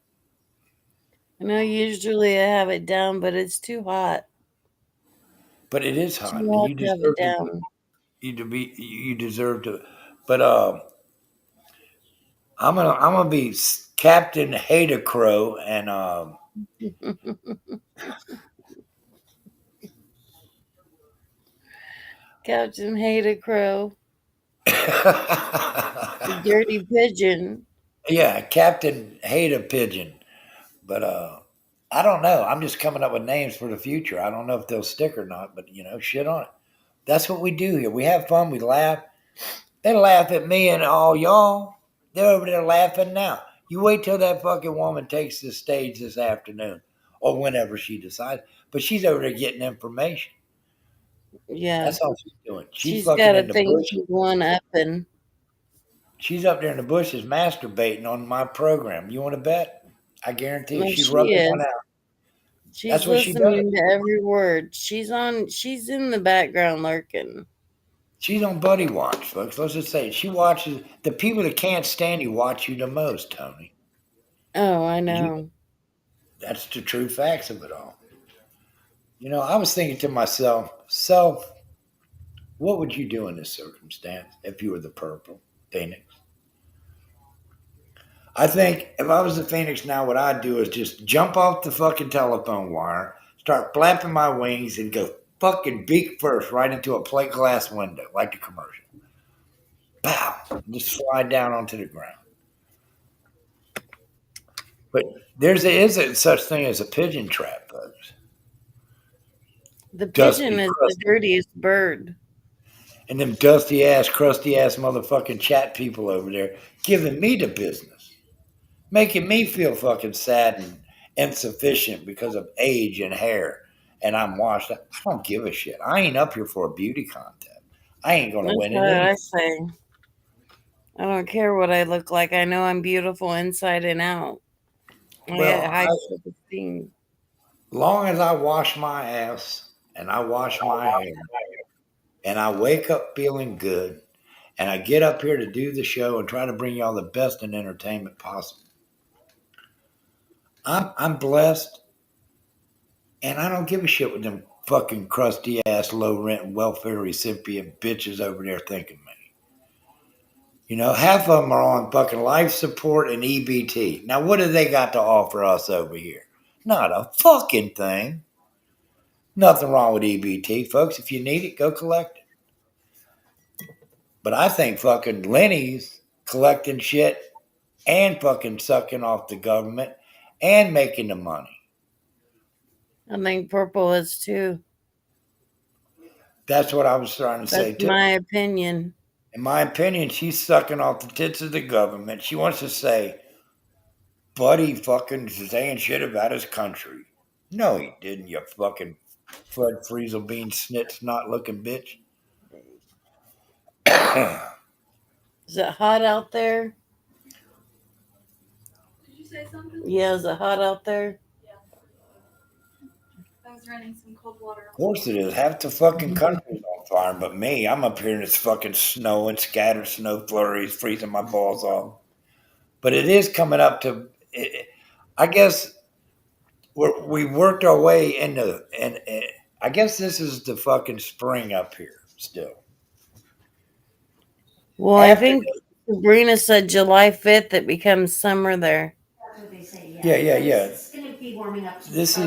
I know usually I have it down, but it's too hot. But it is hot. Too hot You to have deserve it down. You deserve to. But I'm gonna be Captain Hater Crow, and Captain Hated Crow. The dirty pigeon. Yeah, Captain Hate a Pigeon. But I don't know. I'm just coming up with names for the future. I don't know if they'll stick or not, but shit on it. That's what we do here. We have fun, we laugh. They laugh at me and all y'all. They're over there laughing now. You wait till that fucking woman takes the stage this afternoon or whenever she decides. But she's over there getting information. Yeah. That's all she's doing. She's She's fucking got in a the thing bush. she's one upping. She's up there in the bushes masturbating on my program. You want to bet? I guarantee you, Well, she's she rubbing one is. out. That's She's what she does. listening to every word. She's in the background lurking. She's on buddy watch, folks. Let's just say it. She watches the people that can't stand you watch you the most, Tony. Oh, I know. That's the true facts of it all. I was thinking to myself, self, what would you do in this circumstance if you were the purple Phoenix? I think if I was the Phoenix now, what I'd do is just jump off the fucking telephone wire, start flapping my wings, and go fucking beak first right into a plate glass window, like the commercial. Pow! Just slide down onto the ground. But is a such thing as a pigeon trap, folks. The Dusty, pigeon is the crusty, dirtiest bird. and them dusty ass, crusty ass motherfucking chat people over there giving me the business, making me feel fucking sad and insufficient because of age and hair, and I'm washed up. I don't give a shit. I ain't up here for a beauty contest. I ain't gonna That's win it what anyway. I say. I don't care what I look like. I know I'm beautiful inside and out. I got high self-esteem. Long as I wash my ass and I wash my hair and I wake up feeling good and I get up here to do the show and try to bring y'all the best in entertainment possible. I'm blessed, and I don't give a shit what them fucking crusty ass low rent welfare recipient bitches over there thinking me. Half of them are on fucking life support and EBT. Now, what do they got to offer us over here? Not a fucking thing. Nothing wrong with EBT, folks. If you need it, go collect it. But I think fucking Lenny's collecting shit and fucking sucking off the government and making the money. I think purple is too. That's what I was trying to say That's too. my opinion. In my opinion, she's sucking off the tits of the government. She wants to say, Buddy fucking saying shit about his country. No, he didn't, you fucking Fred Friesel bean snit snot looking bitch. Is it hot out there? Did you say something? Yeah, is it hot out there? I was running some cold water. Of course it is. Half the fucking country's on fire, but me. I'm up here and it's fucking snowing, scattered snow flurries, freezing my balls off. But it is coming up to, I guess, we worked our way into, and I guess this is the fucking spring up here still. Well, I think Sabrina said July 5th it becomes summer there. That's what they say. Yeah. It's going to be warming up. This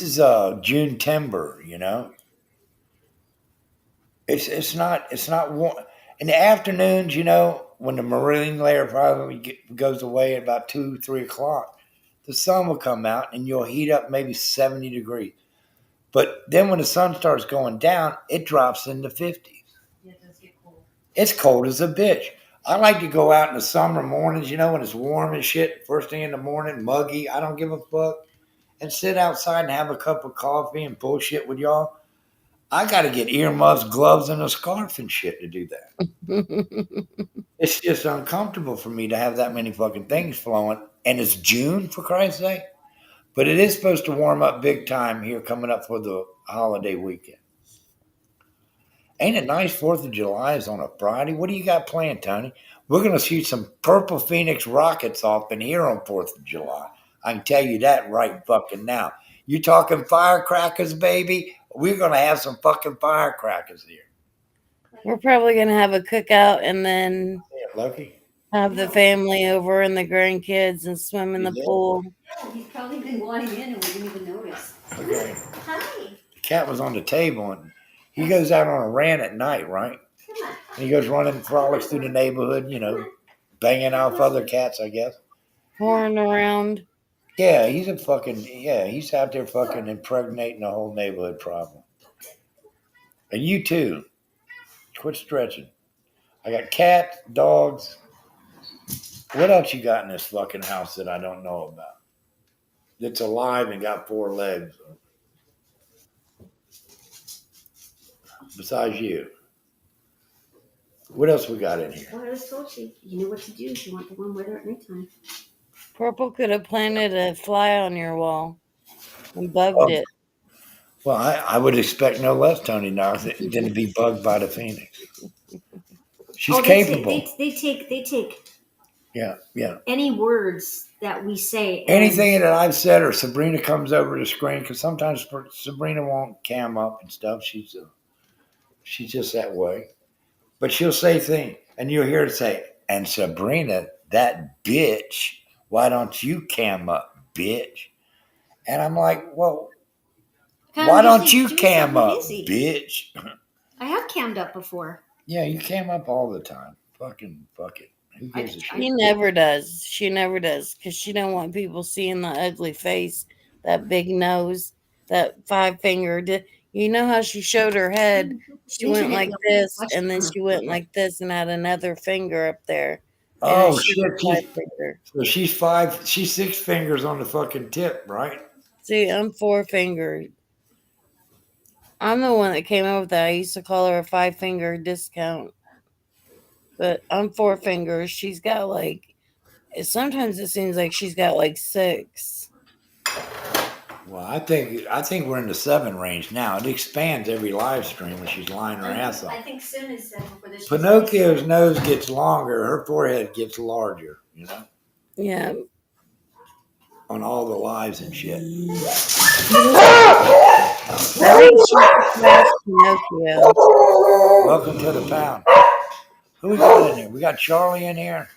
is June timber, It's not warm in the afternoons, when the marine layer probably goes away at about 2-3 o'clock. The sun will come out and you'll heat up maybe 70 degrees. But then when the sun starts going down, it drops in the 50s. Yeah, it does get cold. It's cold as a bitch. I like to go out in the summer mornings, when it's warm and shit, first thing in the morning, muggy. I don't give a fuck. And sit outside and have a cup of coffee and bullshit with y'all. I got to get earmuffs, gloves, and a scarf and shit to do that. It's just uncomfortable for me to have that many fucking things flowing. And it's June, for Christ's sake. But it is supposed to warm up big time here coming up for the holiday weekend. Ain't it nice 4th of July is on a Friday? What do you got planned, Tony? We're going to shoot some Purple Phoenix rockets off in here on 4th of July. I can tell you that right fucking now. You talking firecrackers, baby? We're going to have some fucking firecrackers here. We're probably going to have a cookout and then Lucky. have the family over and the grandkids and swim in the pool. Oh, he's probably been wanting in and we didn't even notice. Okay. Hi. The cat was on the table and He goes out on a rant at night, right? And he goes running frolics through the neighborhood, banging off other cats, I guess. Pouring around. Yeah, he's out there fucking impregnating the whole neighborhood problem. And you too. Quit stretching. I got cats, dogs. What else you got in this fucking house that I don't know about? That's alive and got 4 legs. Besides you. What else we got in here? Well, I just told you. You know what to do if you want the warm weather at nighttime. Purple could have planted a fly on your wall and bugged Oh, it. well, I would expect no less, Tony, now than to be bugged by the Phoenix. She's capable. They take Yeah. any words that we say. Anything that I've said, or Sabrina comes over the screen, because sometimes Sabrina won't cam up and stuff. She's just that way. But she'll say things, and you'll hear her say, "And Sabrina, that bitch, why don't you cam up, bitch?" And I'm like, well, why don't you cam up, bitch? I have cammed up before. Yeah, you cam up all the time. Fucking fuck it. Who gives a shit? She never does. She never does because she don't want people seeing the ugly face, that big nose, that 5-finger. You know how she showed her head? She went like this, and then she went like this, and had another finger up there. Oh shit! She's 6 fingers on the fucking tip, right? See, I'm 4-fingered. I'm the one that came up with that. I used to call her a 5-finger discount. But I'm 4 fingers. She's got sometimes it seems like she's got 6. Well, I think we're in the 7 range now. It expands every live stream when she's lying her ass off. I think soon is 7 for this. Pinocchio's nose gets longer, her forehead gets larger, Yeah. on all the lives and shit. I think she surpassed Pinocchio. Welcome to the pound. Who we got in here? We got Charlie in here.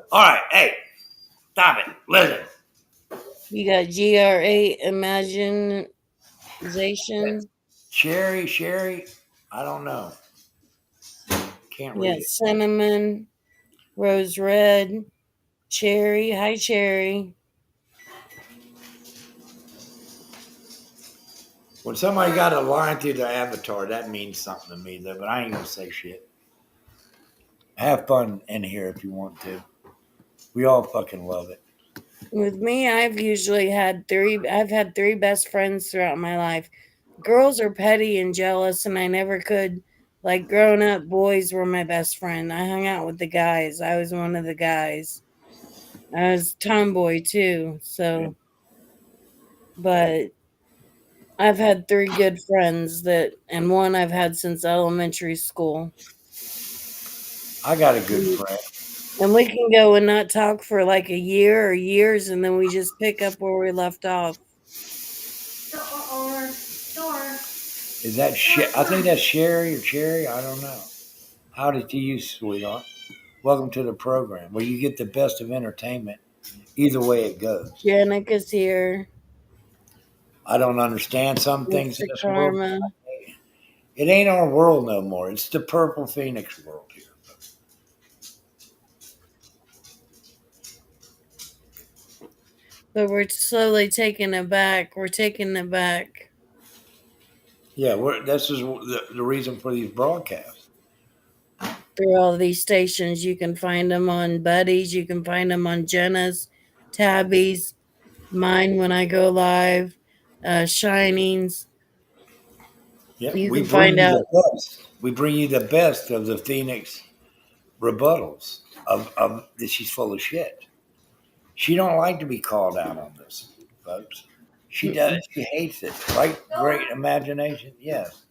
All right, hey, stop it. Listen. You got GR8 Imagination. Sherry, I don't know. Can't read it. Cinnamon, Rose Red, Cherry. Hi, Cherry. When somebody got a line through their avatar, that means something to me, though, but I ain't going to say shit. Have fun in here if you want to. We all fucking love it. With me, I've had 3 best friends throughout my life. Girls are petty and jealous, and I never could. Like, growing up, boys were my best friend. I hung out with the guys. I was one of the guys. I was tomboy, too, so... But I've had 3 good friends and one I've had since elementary school. I got a good friend. And we can go and not talk for a year or years, and then we just pick up where we left off. Is that shit? I think that's Sherry or Cherry. I don't know. Howdy to you, sweetheart. Welcome to the program where you get the best of entertainment either way it goes. Jenica's here. I don't understand some things in this Karma. world. It ain't our world no more. It's the Purple Phoenix world here. But we're slowly taking it back. We're taking it back. Yeah, this is the reason for these broadcasts. Through all these stations, you can find them on Buddies. You can find them on Jenna's, Tabby's, mine when I go live, Shinings. Yeah, You we can bring find you out. the best. We bring you the best of the Phoenix rebuttals of that she's full of shit. She don't like to be called out on this, folks. She does. She hates it. Right? Great imagination. Yes.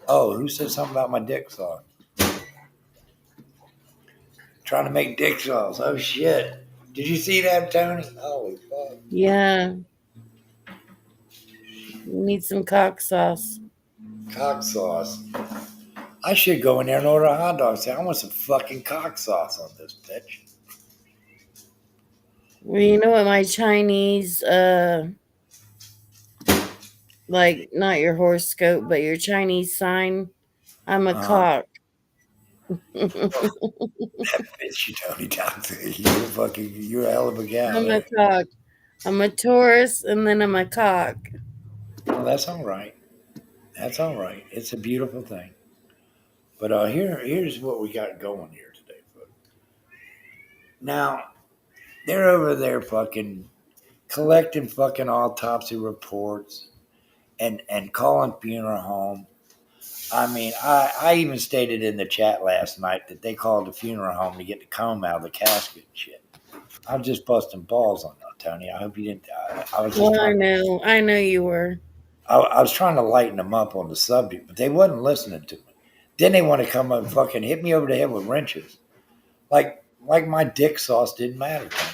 Oh, who said something about my dick sauce? Trying to make dick sauce. Oh shit! Did you see that, Tony? Holy fuck! Yeah. We need some cock sauce. Cock sauce. I should go in there and order a hot dog. Say, I want some fucking cock sauce on this bitch. Well, you know what my Chinese, like not your horoscope, but your Chinese sign? I'm a Uh, cock. bitch, you Tony Doctor. You're a hell of a gal I'm a there. cock. I'm a Taurus, and then I'm a cock. Well, that's all right. That's all right. It's a beautiful thing. But here's what we got going here today, folks. Now they're over there fucking collecting fucking autopsy reports and calling funeral home. I mean, I even stated in the chat last night that they called the funeral home to get the comb out of the casket and shit. I was just busting balls on that, Tony. I hope you didn't. I was just Well, trying. I know you were. I was trying to lighten them up on the subject, but they wasn't listening to me. Then they want to come up and fucking hit me over the head with wrenches, like my dick sauce didn't matter. Tony.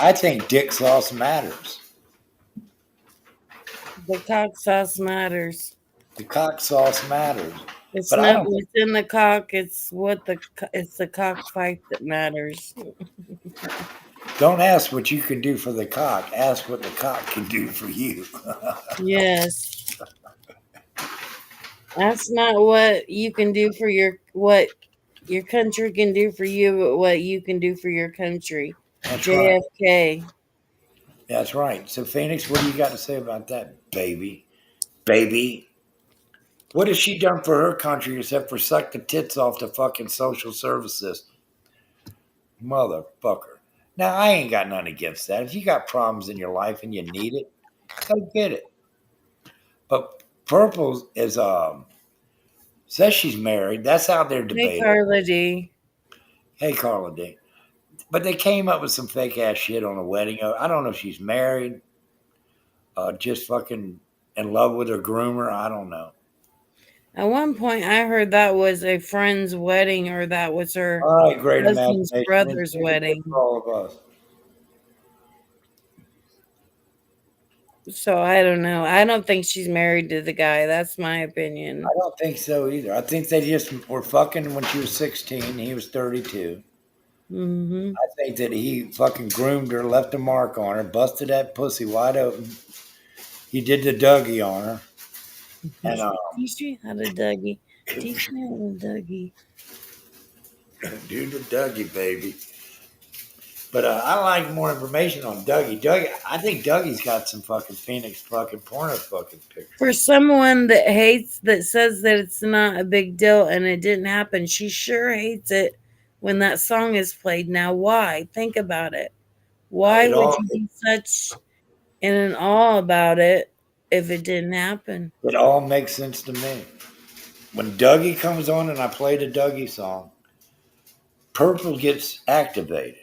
I think dick sauce matters. The cock sauce matters. The cock sauce matters, It's but I not don't. what's in the cock. It's the cockfight that matters. Don't ask what you can do for the cock. Ask what the cock can do for you. Yes, that's not what you can do for what your country can do for you, but what you can do for your country. That's right. JFK. That's right. So, Phoenix, what do you got to say about that, baby? Baby. What has she done for her country except for suck the tits off the fucking social services? Motherfucker. Now, I ain't got none against that. If you got problems in your life and you need it, go get it. But Purple is says she's married. That's out there Hey, debating. Carla D. Hey, Carla D. But they came up with some fake ass shit on a wedding. I don't know if she's married, just fucking in love with her groomer. I don't know. At one point, I heard that was a friend's wedding, or that was her All right, great husband's imagination. It's brother's good for wedding. all of us. So I don't know. I don't think she's married to the guy. That's my opinion. I don't think so either. I think they just were fucking when she was 16. He was 32. Hmm. I think that he fucking groomed her, left a mark on her, busted that pussy wide open. He did the Dougie on her. And Teach me how to Dougie. Teach me how to Dougie. do the Dougie, baby. But I like more information on Dougie. I think Dougie's got some fucking Phoenix fucking porno fucking pictures. For someone that says that it's not a big deal and it didn't happen, she sure hates it when that song is played. Now, why? Think about it. Why It would all you be such in an awe about it if it didn't happen? it all makes sense to me. When Dougie comes on and I play the Dougie song, Purple gets activated.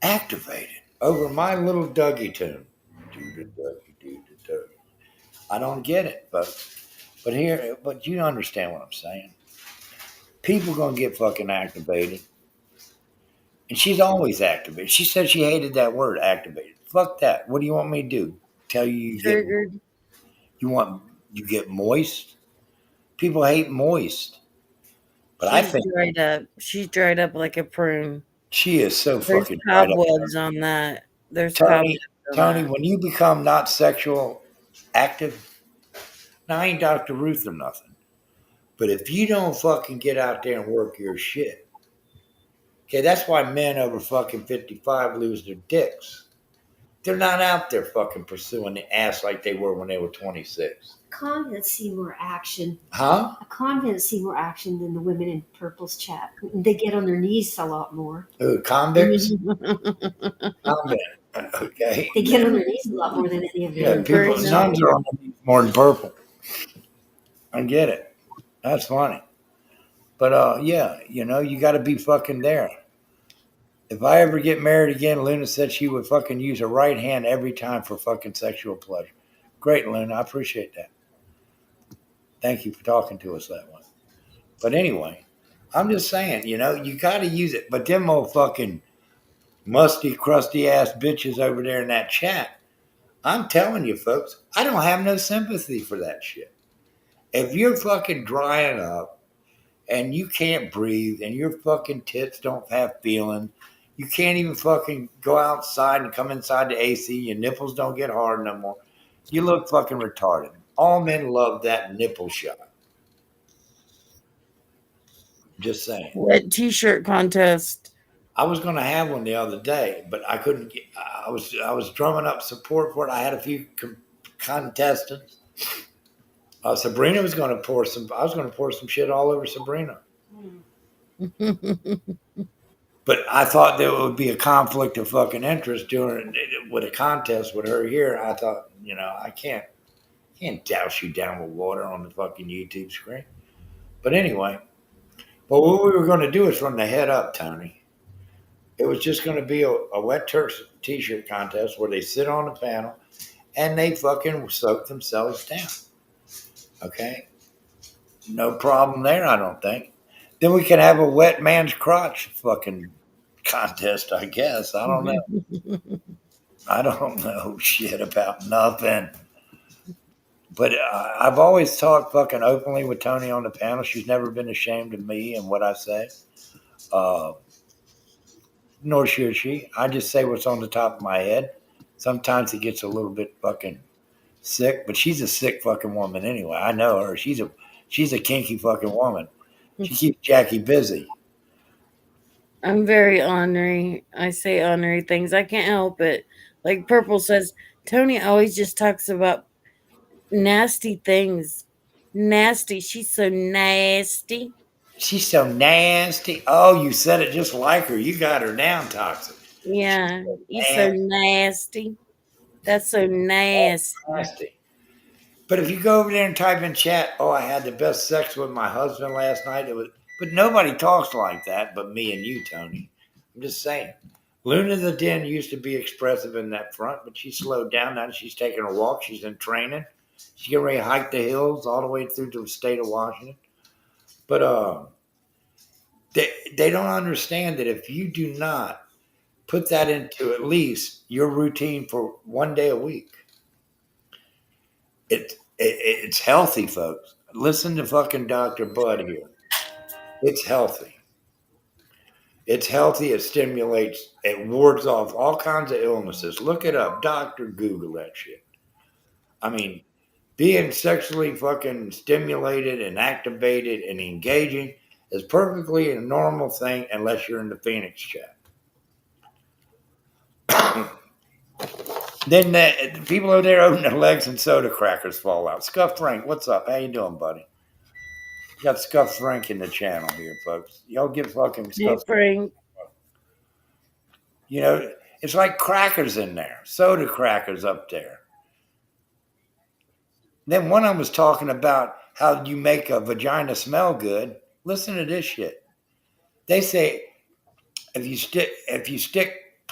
Activated over my little Dougie tune. Do the Dougie, do the Dougie. I don't get it, but you understand what I'm saying. People gonna get fucking activated. And she's always activated. She said she hated that word activated. Fuck that. What do you want me to do? Tell you Triggered. you want you get moist? People hate moist. But I She's think dried up. She's dried up like a prune. she is so There's fucking right up there. cobwebs on that. There's Tony, cobwebs on Tony, that. when you become not sexual active, now I ain't Dr. Ruth or nothing. But if you don't fucking get out there and work your shit, okay, that's why men over fucking 55 lose their dicks. They're not out there fucking pursuing the ass like they were when they were 26. Convents see more action. Huh? A convent see more action than the women in Purple's chat. They get on their knees a lot more. Ooh, convicts? Convict. Okay. They get on their knees a lot more than any of Yeah, the people, Purple's chat. nuns are on the knees more than purple. I get it. That's funny. But yeah, you got to be fucking there. If I ever get married again, Luna said she would fucking use her right hand every time for fucking sexual pleasure. Great, Luna. I appreciate that. Thank you for talking to us that way. But anyway, I'm just saying, you got to use it. But them old fucking musty, crusty ass bitches over there in that chat, I'm telling you, folks, I don't have no sympathy for that shit. If you're fucking drying up and you can't breathe, and your fucking tits don't have feeling. You can't even fucking go outside and come inside the AC. Your nipples don't get hard no more. You look fucking retarded. All men love that nipple shot. Just saying. What t-shirt contest? I was going to have one the other day, but I couldn't get. I was drumming up support for it. I had a few contestants. Sabrina was going to pour some. I was going to pour some shit all over Sabrina. But I thought there would be a conflict of fucking interest doing it with a contest with her here. I thought, I can't douse you down with water on the fucking YouTube screen. But anyway, but what we were going to do is from the head up, Tony. It was just going to be a wet t-shirt contest where they sit on a panel and they fucking soak themselves down. Okay? No problem there, I don't think. Then we can have a wet man's crotch fucking contest, I guess. I don't know. I don't know shit about nothing. But I've always talked fucking openly with Tony on the panel. She's never been ashamed of me and what I say. Nor should she. I just say what's on the top of my head. Sometimes it gets a little bit fucking sick, but she's a sick fucking woman anyway. I know her. She's a kinky fucking woman. She keeps Jackie busy. I'm very ornery. I say ornery things. I can't help it. Like Purple says, Tony always just talks about nasty things. Nasty. She's so nasty. She's so nasty. Oh, you said it just like her. You got her down, Toxic. Yeah. He's so nasty. That's so nasty. Nasty. But if you go over there and type in chat, oh, I had the best sex with my husband last night. But nobody talks like that but me and you, Tony. I'm just saying. Luna the Den used to be expressive in that front, but she slowed down. Now she's taking a walk. She's in training. She's getting ready to hike the hills all the way through to the state of Washington. But they don't understand that if you do not put that into at least your routine for one day a week, it's healthy, folks. Listen to fucking Dr. Bud here. It's healthy. It's healthy. It stimulates. It wards off all kinds of illnesses. Look it up. Doctor Google that shit. I mean, being sexually fucking stimulated and activated and engaging is perfectly a normal thing unless you're in the Phoenix chat. Then the people over there open their legs and soda crackers fall out. Scuff Frank, what's up? How you doing, buddy? Got Scuff Frank in the channel here, folks. Y'all give fucking Scuff Frank. It's like crackers in there, soda crackers up there. Then one of them was talking about how you make a vagina smell good. Listen to this shit. They say if you stick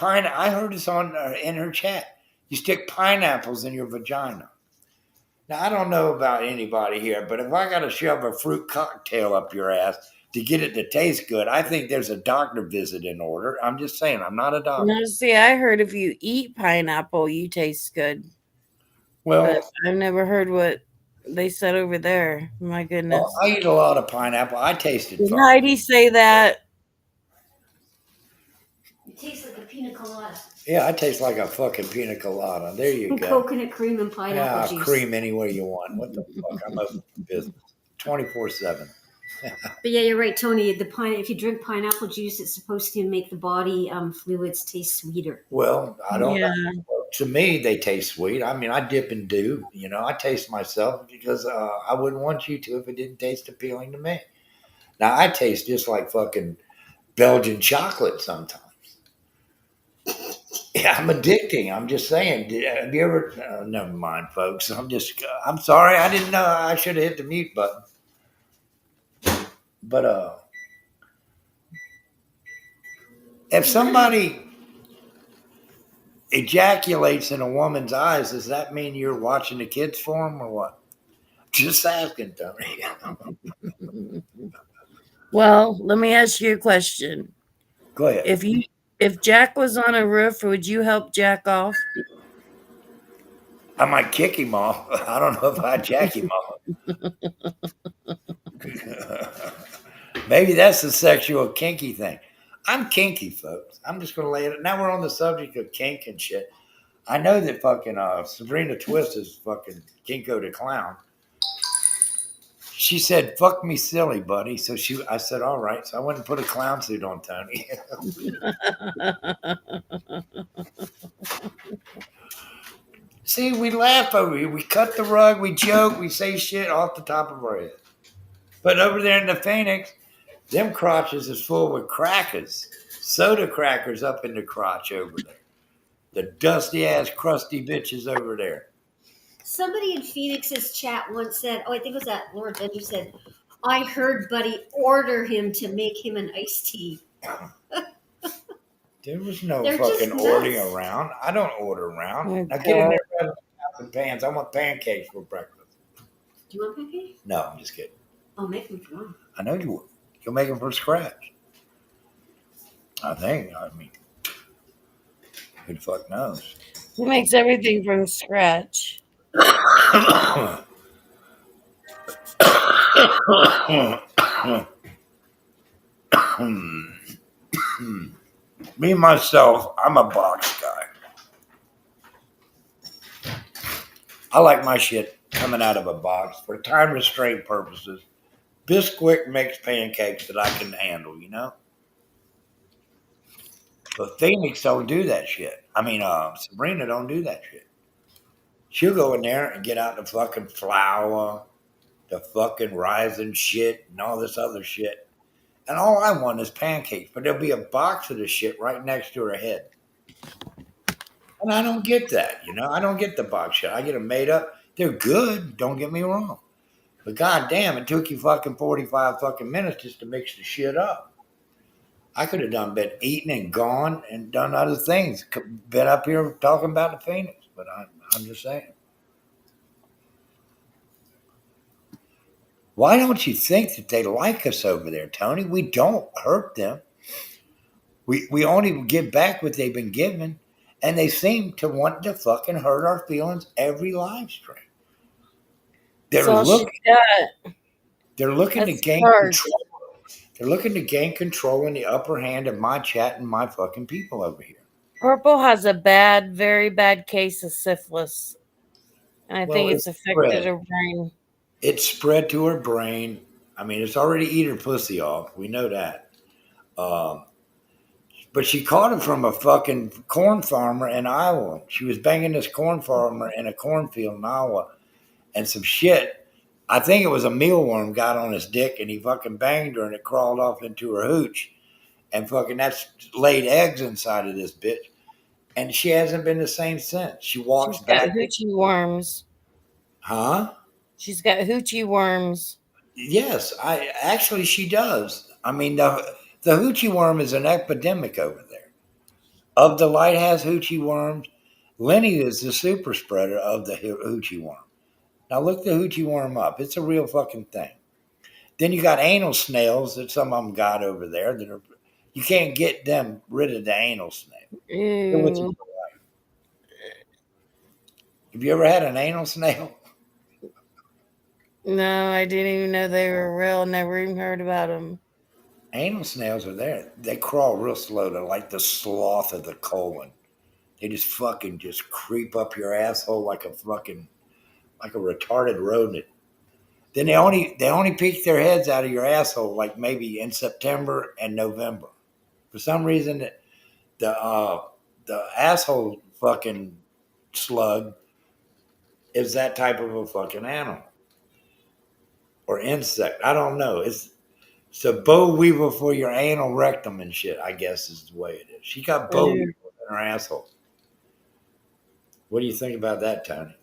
I heard this on in her chat. You stick pineapples in your vagina. Now I don't know about anybody here, but if I got to shove a fruit cocktail up your ass to get it to taste good, I think there's a doctor visit in order. I'm just saying, I'm not a doctor. No, see, I heard if you eat pineapple, you taste good. Well, but I've never heard what they said over there. My goodness. Well, I eat a lot of pineapple. I tasted Did Heidi say that? It tastes like a pina colada. Yeah, I taste like a fucking pina colada. There you go. Coconut cream and pineapple juice. Cream anywhere you want. What the fuck? I'm open for business 24/7. But yeah, you're right, Tony. If you drink pineapple juice, it's supposed to make the body fluids taste sweeter. Well, I don't know. To me, they taste sweet. I mean, I dip and do. I taste myself because I wouldn't want you to if it didn't taste appealing to me. Now, I taste just like fucking Belgian chocolate sometimes. Yeah, I'm addicting. I'm just saying. Have you ever? Never mind, folks. I'm sorry. I didn't know. I should have hit the mute button. But if somebody ejaculates in a woman's eyes, does that mean you're watching the kids for them or what? Just asking, Tony. Well, let me ask you a question. Go ahead. If Jack was on a roof, would you help Jack off? I might kick him off. I don't know if I'd jack him off. Maybe that's the sexual kinky thing. I'm kinky, folks. I'm just gonna lay it. Now we're on the subject of kink and shit. I know that fucking Sabrina Twist is fucking Kinko the Clown. She said, "Fuck me, silly buddy." So I said, "All right." So I went and put a clown suit on Tony. See, we laugh over here. We cut the rug. We joke. We say shit off the top of our head. But over there in the Phoenix, them crotches is full with crackers, soda crackers up in the crotch over there. The dusty ass, crusty bitches over there. Somebody in Phoenix's chat once said, "Oh, I think it was that Laura Benji said, I heard Buddy order him to make him an iced tea." There was no They're fucking just ordering nuts. around. I don't order around. Oh, Now get in God. there and pans. I want pancakes for breakfast. Do you want pancakes? No, I'm just kidding. I'll make them if you want. I know you would. You'll make them from scratch. I think. I mean, who the fuck knows? He makes everything from scratch. Me, myself, I'm a box guy. I like my shit coming out of a box for time restraint purposes. Bisquick makes pancakes that I can handle, you know? But Phoenix don't do that shit. I mean, Sabrina don't do that shit. She'll go in there and get out the fucking flour, the fucking rising shit, and all this other shit. And all I want is pancakes, but there'll be a box of this shit right next to her head. And I don't get that, you know? I don't get the box shit. I get them made up. They're good, don't get me wrong. But goddamn, it took you fucking 45 fucking minutes just to mix the shit up. I could have been eating and gone and done other things. Been up here talking about the Phoenix, but I'm just saying. Why don't you think that they like us over there, Tony? We don't hurt them. We only give back what they've been given, and they seem to want to fucking hurt our feelings every live stream. That's all she's got. They're looking to That's gain hard. control. They're looking to gain control in the upper hand of my chat and my fucking people over here. Purple has a bad, very bad case of syphilis. And I think it's affected her brain. It's spread to her brain. I mean, it's already eat her pussy off. We know that. But she caught it from a fucking corn farmer in Iowa. She was banging this corn farmer in a cornfield in Iowa. And some shit, I think it was a mealworm, got on his dick and he fucking banged her and it crawled off into her hooch. And fucking that's laid eggs inside of this bitch. And she hasn't been the same since. She walks She's back. got hoochie worms. Huh? She's got hoochie worms. Yes, she does. I mean, the hoochie worm is an epidemic over there. Of the lighthouse hoochie worms, Lenny is the super spreader of the hoochie worm. Now look the hoochie worm up. It's a real fucking thing. Then you got anal snails that some of them got over there that are, you can't get them rid of the anal snail. Ew. Have you ever had an anal snail? No, I didn't even know they were real. Never even heard about them. Anal snails are there. They crawl real slow. They're like the sloth of the colon. They just fucking just creep up your asshole like a retarded rodent. Then they only peek their heads out of your asshole like maybe in September and November. For some reason, the asshole fucking slug is that type of a fucking animal or insect. I don't know. It's a boll weevil for your anal rectum and shit, I guess is the way it is. She got boll weevil in her asshole. What do you think about that, Tony?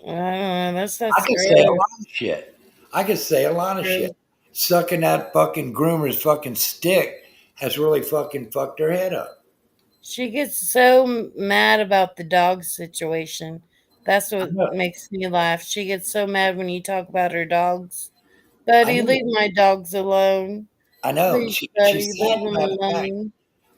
I don't know. That's I could say a lot of shit. I could say a lot of shit. Sucking that fucking groomer's fucking stick has really fucking fucked her head up. She gets so mad about the dog situation. That's what makes me laugh. She gets so mad when you talk about her dogs. Buddy, leave my dogs alone. I know. Please, Buddy, leave them alone.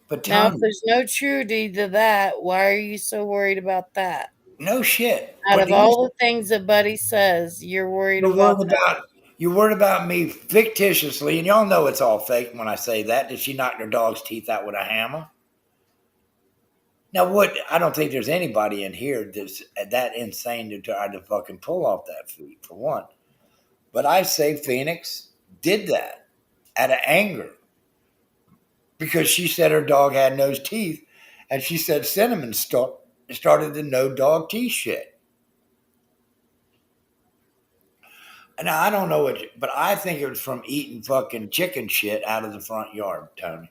But now, if there's no truth to that, why are you so worried about that? No shit. Out of all the things that Buddy says, you're worried about that. You worried about me fictitiously, and y'all know it's all fake when I say that. Did she knock their dog's teeth out with a hammer? Now, what? I don't think there's anybody in here that's that insane to try to fucking pull off that feat, for one. But I say Phoenix did that out of anger because she said her dog had no teeth, and she said Cinnamon started the no dog teeth shit. And I don't know what, but I think it was from eating fucking chicken shit out of the front yard, Tony.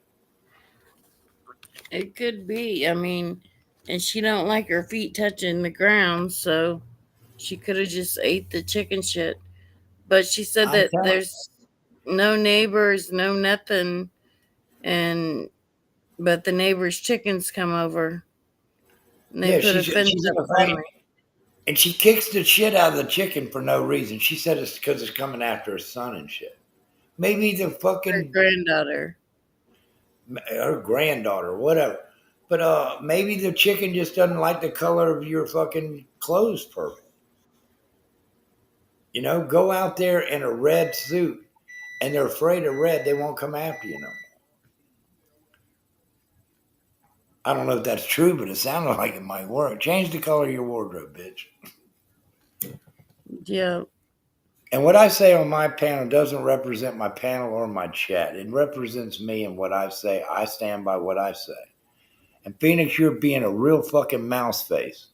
It could be. I mean, and she don't like her feet touching the ground, so she could have just ate the chicken shit. But she said I'm that telling. there's no neighbors, no nothing, and but the neighbors' chickens come over and they Yeah, put a she's fence in up a fight, finally. and she kicks the shit out of the chicken for no reason. She said it's because it's coming after her son and shit. Maybe the Her fucking granddaughter. her granddaughter, whatever. But maybe the chicken just doesn't like the color of your fucking clothes purple. You know, go out there in a red suit, and they're afraid of red. They won't come after you no more. I don't know if that's true, but it sounded like it might work. Change the color of your wardrobe, bitch. Yeah. And what I say on my panel doesn't represent my panel or my chat. It represents me and what I say. I stand by what I say. And Phoenix, you're being a real fucking mouse face.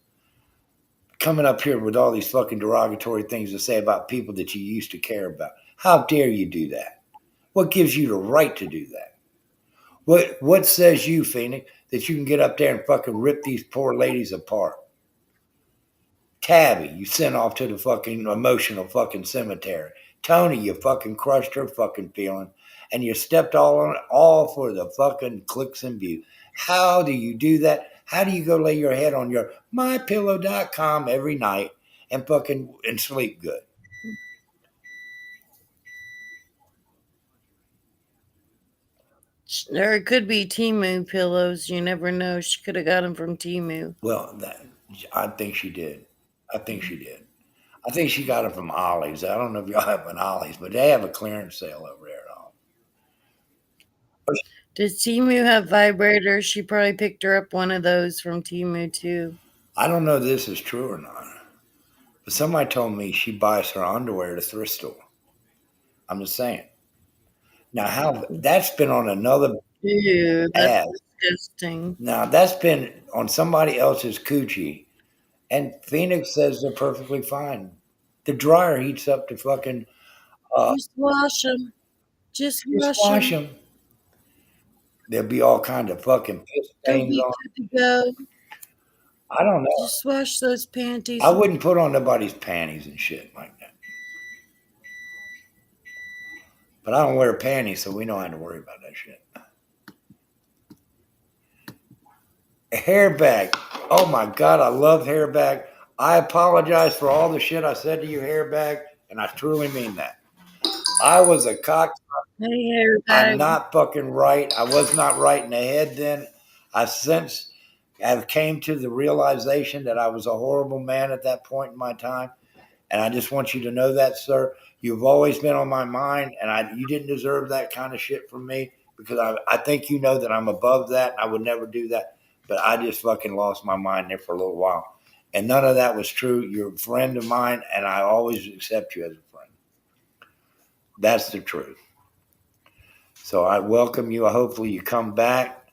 Coming up here with all these fucking derogatory things to say about people that you used to care about. How dare you do that? What gives you the right to do that? What says you, Phoenix, that you can get up there and fucking rip these poor ladies apart? Tabby, you sent off to the fucking emotional fucking cemetery. Tony, you fucking crushed her fucking feeling, and you stepped all for the fucking clicks and views. How do you do that? How do you go lay your head on your mypillow.com every night and fucking and sleep good? Or it could be Timu pillows. You never know. She could have got them from Timu. Well, I think she did. I think she did. I think she got it from Ollie's. I don't know if y'all have an Ollie's, but they have a clearance sale over there at all. Does Timu have vibrators? She probably picked her up one of those from Timu too. I don't know if this is true or not, but somebody told me she buys her underwear at a thrift store. I'm just saying. Now, how that's been on another Ew, that's ad. disgusting. Now, that's been on somebody else's coochie, and Phoenix says they're perfectly fine. The dryer heats up to fucking Just wash them. Just just wash wash them. them. There'll be all kinds of fucking piss They'll stains be on. good to go. I don't know. Just wash those panties. I wouldn't put on nobody's panties and shit like that. But I don't wear panties, so we don't have to worry about that shit. A hair bag. Oh my God, I love hair bag. I apologize for all the shit I said to you, hair bag, and I truly mean that. I was a cock. Hey, hair I'm bag. not fucking right. I was not right in the head then. I since have came to the realization that I was a horrible man at that point in my time. And I just want you to know that, sir. You've always been on my mind, and you didn't deserve that kind of shit from me because I think you know that I'm above that, and I would never do that. But I just fucking lost my mind there for a little while. And none of that was true. You're a friend of mine, and I always accept you as a friend. That's the truth. So I welcome you. Hopefully you come back.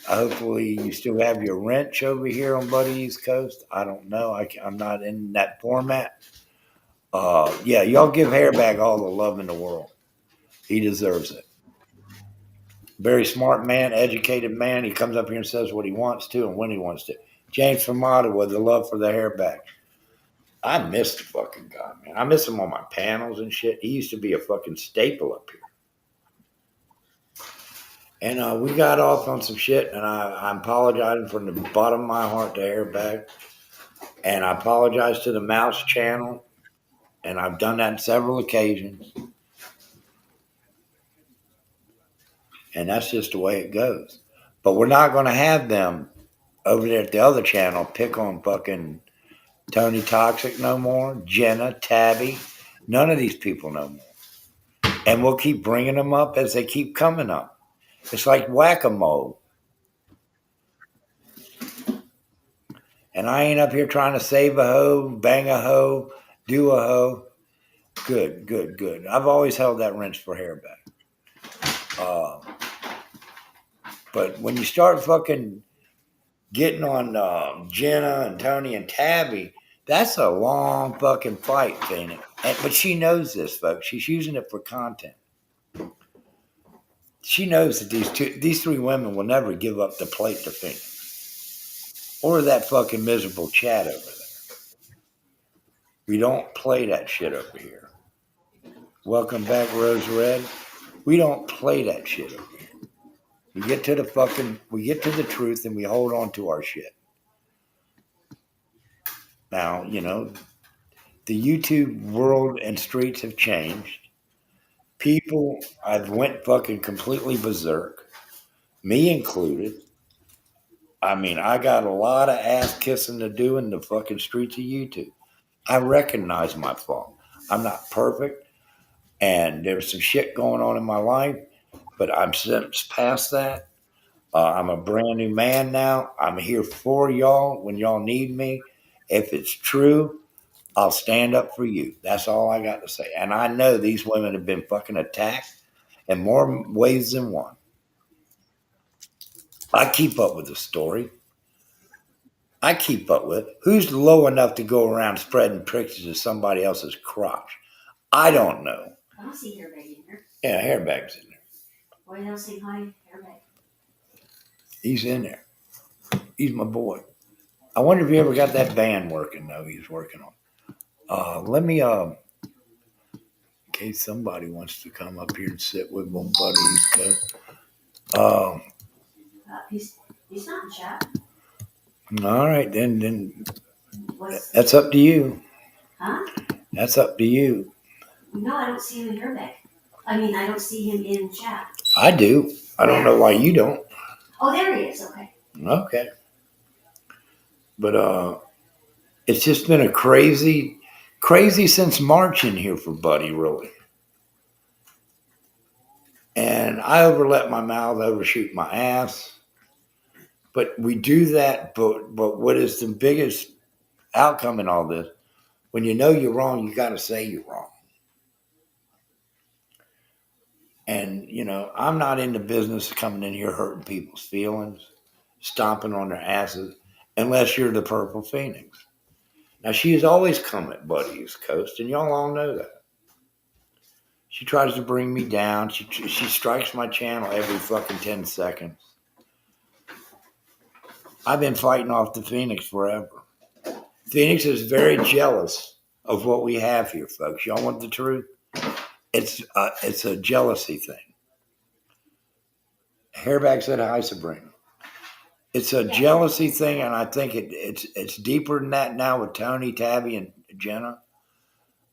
Hopefully you still have your wrench over here on Buddy East Coast. I don't know. I'm not in that format. Yeah, y'all give Hairbag all the love in the world. He deserves it. Very smart man, educated man. He comes up here and says what he wants to and when he wants to. James from Ottawa, the love for the Hairbag. I miss the fucking guy, man. I miss him on my panels and shit. He used to be a fucking staple up here. And we got off on some shit, and I'm apologizing from the bottom of my heart to Hairbag. And I apologize to the Mouse channel, and I've done that on several occasions. And that's just the way it goes. But we're not going to have them over there at the other channel pick on fucking Tony Toxic no more, Jenna, Tabby, None of these people no more. And we'll keep bringing them up as they keep coming up. It's like whack-a-mole. And I ain't up here trying to save a hoe, bang a hoe, do a hoe. Good, good, good. I've always held that wrench for hair back. But when you start fucking getting on Jenna and Tony and Tabby, that's a long fucking fight, Phoenix. But she knows this, folks. She's using it for content. She knows that these three women will never give up the plate to Phoenix. Or that fucking miserable chat over there. We don't play that shit over here. Welcome back, Rose Red. We don't play that shit over here. We get to the truth and we hold on to our shit. Now, the YouTube world and streets have changed. People, I've went fucking completely berserk, me included. I mean, I got a lot of ass kissing to do in the fucking streets of YouTube. I recognize my fault. I'm not perfect, and there's some shit going on in my life, but I'm since past that. I'm a brand new man now. I'm here for y'all when y'all need me. If it's true, I'll stand up for you. That's all I got to say. And I know these women have been fucking attacked in more ways than one. I keep up with the story. I keep up with it. Who's low enough to go around spreading pictures of somebody else's crotch? I don't know. I don't see hairbag in here. Yeah, hairbag's in there. Why you don't say hi, hairbag? He's in there. He's my boy. I wonder if he ever got that band working, though, he's working on. Let me, in case somebody wants to come up here and sit with my buddies. He's not in chat. All right, then What's, that's up to you. huh? That's up to you. No, I don't see him in hairbag. I mean, I don't see him in chat. I do. I don't know why you don't. Oh, there he is. Okay. Okay. But it's just been a crazy since March in here for Buddy, really. And I overlet my mouth, overshoot my ass. But we do that, but what is the biggest outcome in all this? When you know you're wrong, you got to say you're wrong. And, I'm not in the business of coming in here hurting people's feelings, stomping on their asses, unless you're the Purple Phoenix. Now, she has always come at Buddy East Coast, and y'all all know that. She tries to bring me down. She strikes my channel every fucking 10 seconds. I've been fighting off the Phoenix forever. Phoenix is very jealous of what we have here, folks. Y'all want the truth? It's a jealousy thing. Hairback said hi, Sabrina. It's a jealousy thing, and I think it's deeper than that now with Tony, Tabby, and Jenna.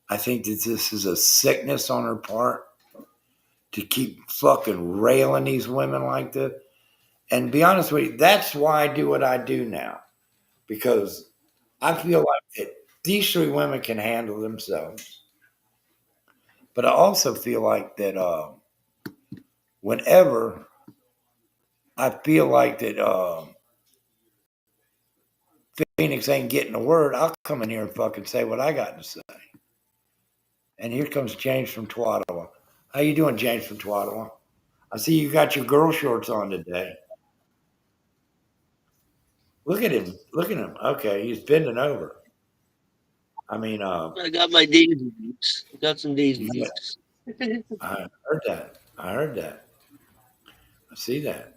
I think that this is a sickness on her part to keep fucking railing these women like this. And to be honest with you, that's why I do what I do now. Because I feel like that these three women can handle themselves. But I also feel like that whenever I feel like that Phoenix ain't getting a word, I'll come in here and fucking say what I got to say. And here comes James from Twattawa. How you doing, James from Twattawa? I see you got your girl shorts on today. Look at him. Look at him. Okay, he's bending over. I mean, I got my Daisy boots. I got some Daisy yeah, boots. I heard that. I see that.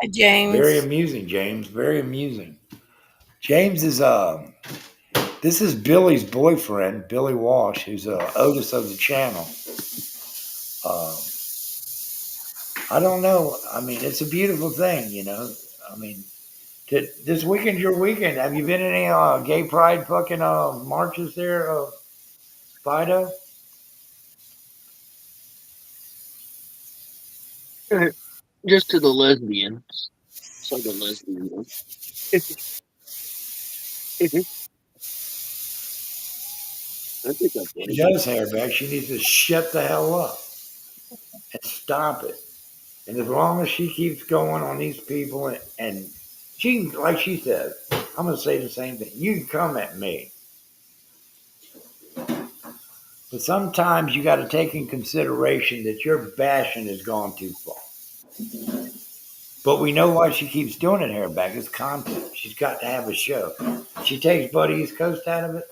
Hi, Very James. amusing, James. Very amusing. James is this is Billy's boyfriend, Billy Walsh, who's Otis of the channel. I don't know. I mean, it's a beautiful thing, I mean, this weekend's your weekend. Have you been in any gay pride fucking marches there, Fido? Just to the lesbians. So the lesbian one. I think I She did. does, Hairback. She needs to shut the hell up and stop it. And as long as she keeps going on these people, and she, like she says, I'm going to say the same thing. You can come at me, but sometimes you got to take in consideration that your bashing has gone too far. But we know why she keeps doing it, Hairback. It's content. She's got to have a show. She takes Buddy East Coast out of it.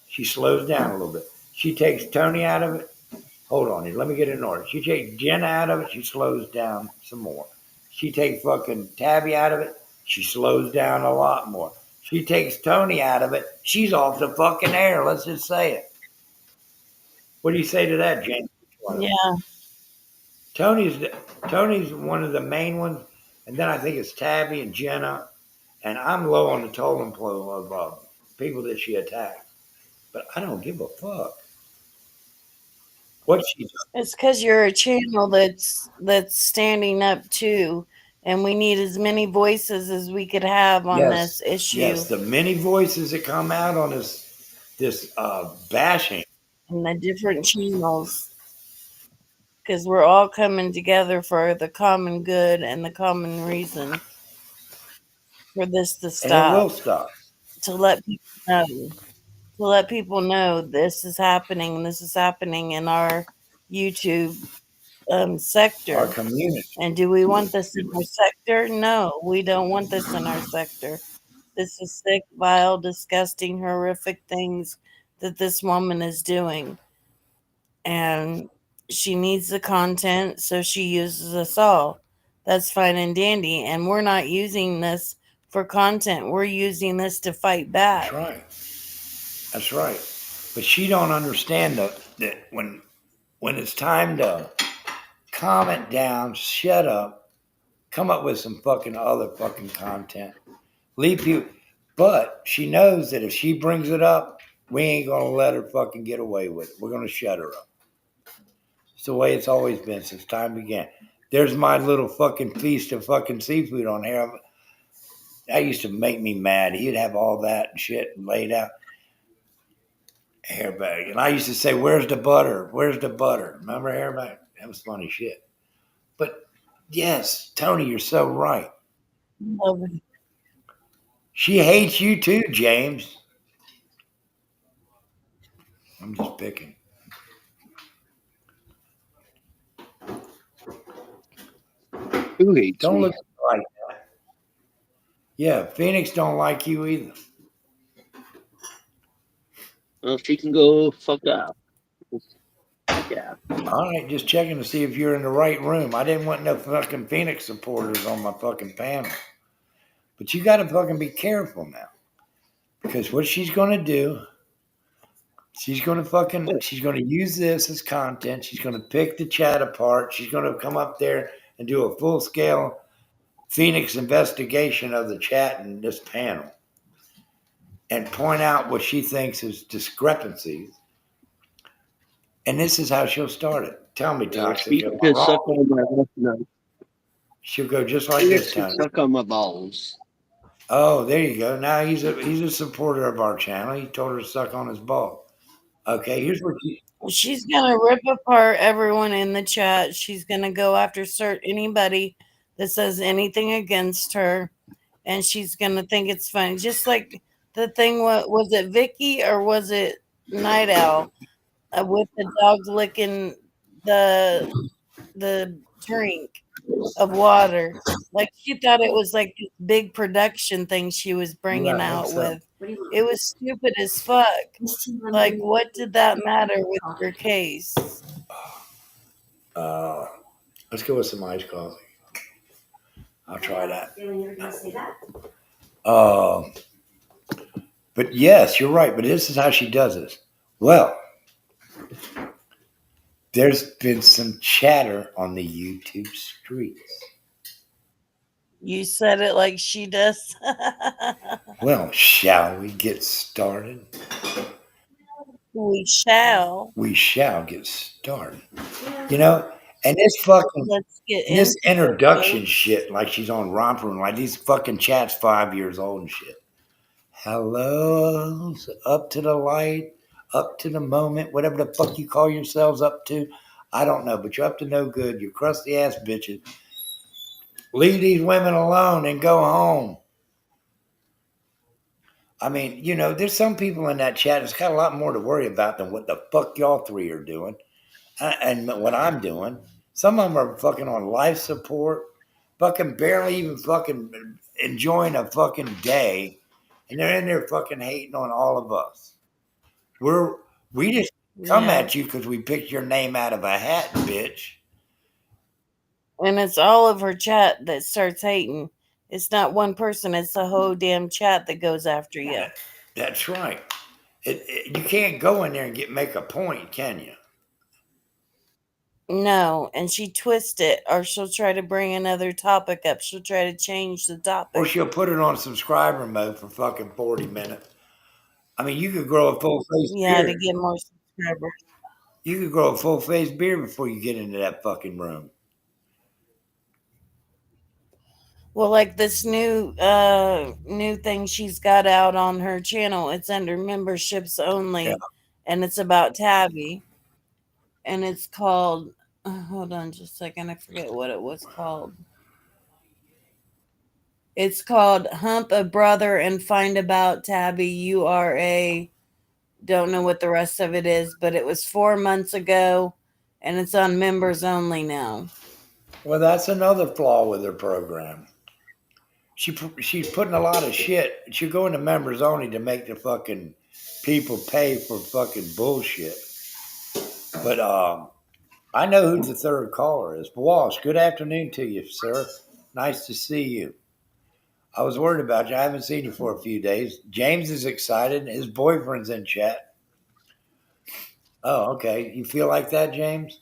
She slows down a little bit. She takes Tony out of it. Hold on here. Let me get it in order. She takes Jenna out of it. She slows down some more. She takes fucking Tabby out of it. She slows down a lot more. She takes Tony out of it. She's off the fucking air. Let's just say it. What do you say to that, James? Yeah. Tony's Tony's one of the main ones, and then I think it's Tabby and Jenna, and I'm low on the totem pole of people that she attacked. But I don't give a fuck what she does. It's because you're a channel that's standing up too, and we need as many voices as we could have on this Yes, issue yes, the many voices that come out on this bashing. and the different channels, because we're all coming together for the common good and the common reason for this to And it will stop. stop. To let people know, to let people know this is happening. This is happening in our YouTube Our sector. community. And do we want this in our sector? No, we don't want this in our sector. This is sick, vile, disgusting, horrific things that this woman is doing. And she needs the content, so she uses us all. That's fine and dandy. And we're not using this for content. We're using this to fight That's back. right. That's right. But she don't understand that when it's time to calm it down, shut up, come up with some fucking other fucking content, leave you. But she knows that if she brings it up, we ain't gonna let her fucking get away with it. We're gonna shut her up. It's the way it's always been since time began. There's my little fucking feast of fucking seafood on here. That used to make me mad. He'd have all that and shit laid out. Hairbag. And I used to say, "Where's the butter? Where's the butter?" Remember Hairbag? That was funny shit. But yes, Tony, you're so right. Love it. She hates you too, James. I'm just picking. Who hates Don't me? look like that. Yeah, Phoenix don't like you either. Well, she can go fuck up. Yeah. All right, just checking to see if you're in the right room. I didn't want no fucking Phoenix supporters on my fucking panel. But you got to fucking be careful now. Because what she's going to do, she's going to use this as content. She's going to pick the chat apart. She's going to come up there and do a full scale Phoenix investigation of the chat in this panel and point out what she thinks is discrepancies. And this is how she'll start it. Tell me, Toxic, She am I can suck wrong? on my no. She'll go just like Phoenix this, can Tony. suck on my balls. Oh, there you go. Now he's a supporter of our channel. He told her to suck on his ball. Okay, here's what she. She's gonna rip apart everyone in the chat. She's gonna go after anybody that says anything against her, and she's gonna think it's funny. Just like the thing, what was it, Vicky or was it Night Owl with the dogs licking the drink of water? Like she thought it was like this big production thing she was bringing Right, out what's up? with. It was stupid as fuck. Like, what did that matter with your case? Uh, let's go with some iced coffee. I'll try that. Uh, but yes, you're right. But this is how she does this. Well, there's been some chatter on the YouTube streets. You said it like she does. Well, shall we get started? We shall. We shall get started. You know, and this fucking Let's get and this into it, introduction folks. shit, like she's on Romper Room, like these fucking chats 5 years old and shit. Hello, up to the light, up to the moment, whatever the fuck you call yourselves up to. I don't know, but you're up to no good. You crusty ass bitches. Leave these women alone and go home. I mean, there's some people in that chat that's got a lot more to worry about than what the fuck y'all three are doing and what I'm doing. Some of them are fucking on life support, fucking barely even fucking enjoying a fucking day, and they're in there fucking hating on all of us. We just come Yeah. at you because we picked your name out of a hat, bitch. And it's all of her chat that starts hating. It's not one person, it's the whole damn chat that goes after you. That's right. You can't go in there and make a point, can you? No, and she twists it, or she'll try to bring another topic up. She'll try to change the Or topic. she'll put it on subscriber mode for fucking 40 minutes. I mean, you could grow a full face Yeah, to beard. get more subscribers. You could grow a full face beard before you get into that fucking room. Well, like this new thing she's got out on her channel, it's under memberships only, Yeah. and it's about Tabby, and it's called. Hold on, just a second. I forget what it was called. It's called "Hump a Brother and Find About Tabby." You are a don't know what the rest of it is, but it was 4 months ago, and it's on members only now. Well, that's another flaw with her program. She's putting a lot of shit. She's going to members only to make the fucking people pay for fucking bullshit. But I know who the third caller is. Walsh, good afternoon to you, sir. Nice to see you. I was worried about you. I haven't seen you for a few days. James is excited. His boyfriend's in chat. Oh, okay. You feel like that, James?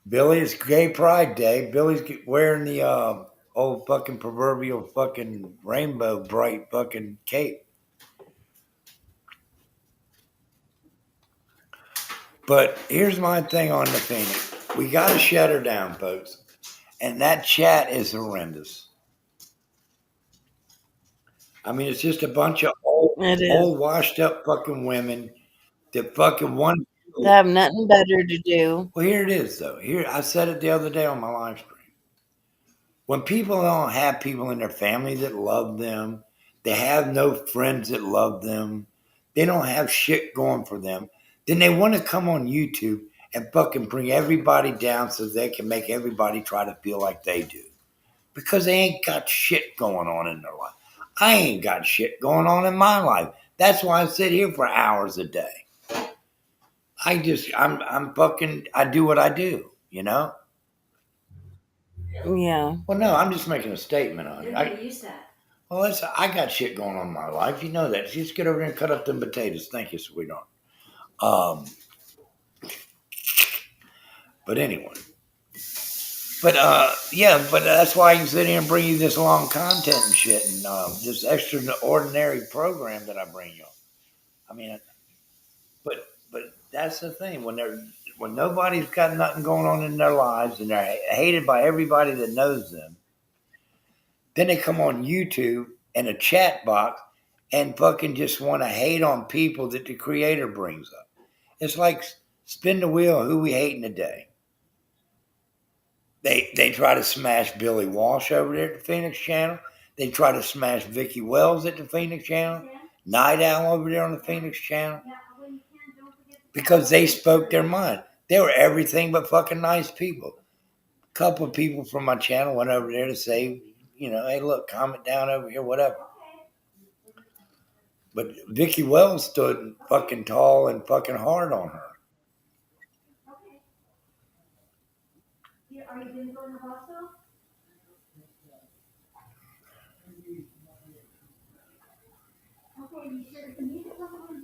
Billy, it's Gay Pride Day. Billy's wearing the old fucking proverbial fucking rainbow bright fucking cape. But here's my thing on the Phoenix. We got to shut her down, folks. And that chat is horrendous. I mean, it's just a bunch of It is. old washed up fucking women that fucking one. They have nothing better to do. Well, here it is, though. Here, I said it the other day on my live stream. When people don't have people in their family that love them, they have no friends that love them, they don't have shit going for them, then they want to come on YouTube and fucking bring everybody down so they can make everybody try to feel like they do. Because they ain't got shit going on in their life. I ain't got shit going on in my life. That's why I sit here for hours a day. I'm fucking, I do what I do, Yeah. Well, no, I'm just making a statement on it. You're going to use that. Well, I got shit going on in my life. You know that. Just get over there and cut up them potatoes. Thank you, sweetheart. But anyway. But yeah, but that's why I can sit here and bring you this long content and shit and this extraordinary program that I bring you. I mean, but that's the thing when nobody's got nothing going on in their lives and they're hated by everybody that knows them, then they come on YouTube and a chat box and fucking just want to hate on people that the creator brings up. It's like spin the wheel, who we hating today. They try to smash Billy Walsh over there at the Phoenix Channel. They try to smash Vicky Wells at the Phoenix Channel. Night Owl over there on the Phoenix Channel. Because they spoke their mind. They were everything but fucking nice people. A couple of people from my channel went over there to say, hey, look, comment down over here, whatever. But Vicky Wells stood fucking tall and fucking hard on her. Are you going to go in the hospital?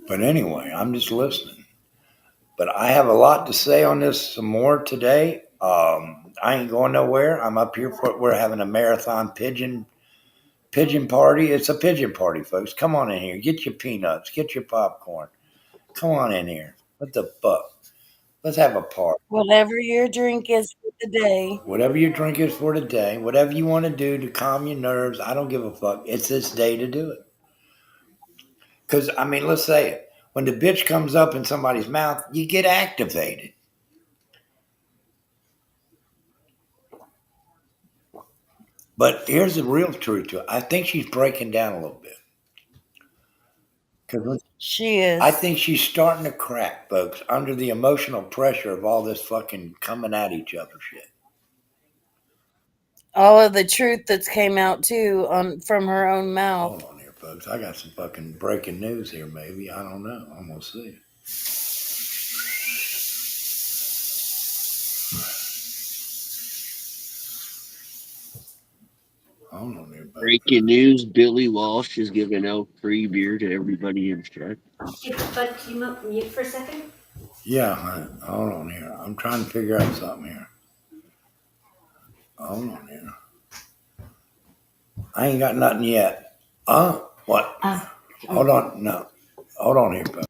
But anyway, I'm just listening. But I have a lot to say on this some more today. I ain't going nowhere. I'm up here we're having a marathon pigeon party. It's a pigeon party, folks. Come on in here. Get your peanuts. Get your popcorn. Come on in here. What the fuck? Let's have a party. Whatever your drink is for the day. Whatever your drink is for the day. Whatever you want to do to calm your nerves. I don't give a fuck. It's this day to do it. Because, I mean, let's say it. When the bitch comes up in somebody's mouth, you get activated. But here's the real truth to it. I think she's breaking down a little bit. Because She I is. think she's starting to crack, folks, under the emotional pressure of all this fucking coming at each other shit. All of the truth that's came out too on from her own mouth. Hold on here, folks. I got some fucking breaking news here, maybe. I don't know. I'm going to see. Hold on here, folks. Breaking news: Billy Walsh is giving out free beer to everybody in chat. Hey, bud, can you mute for a second? Yeah, hold on here. I'm trying to figure out something here. Hold on here. I ain't got nothing yet. What? Hold on. No. Hold on here, folks.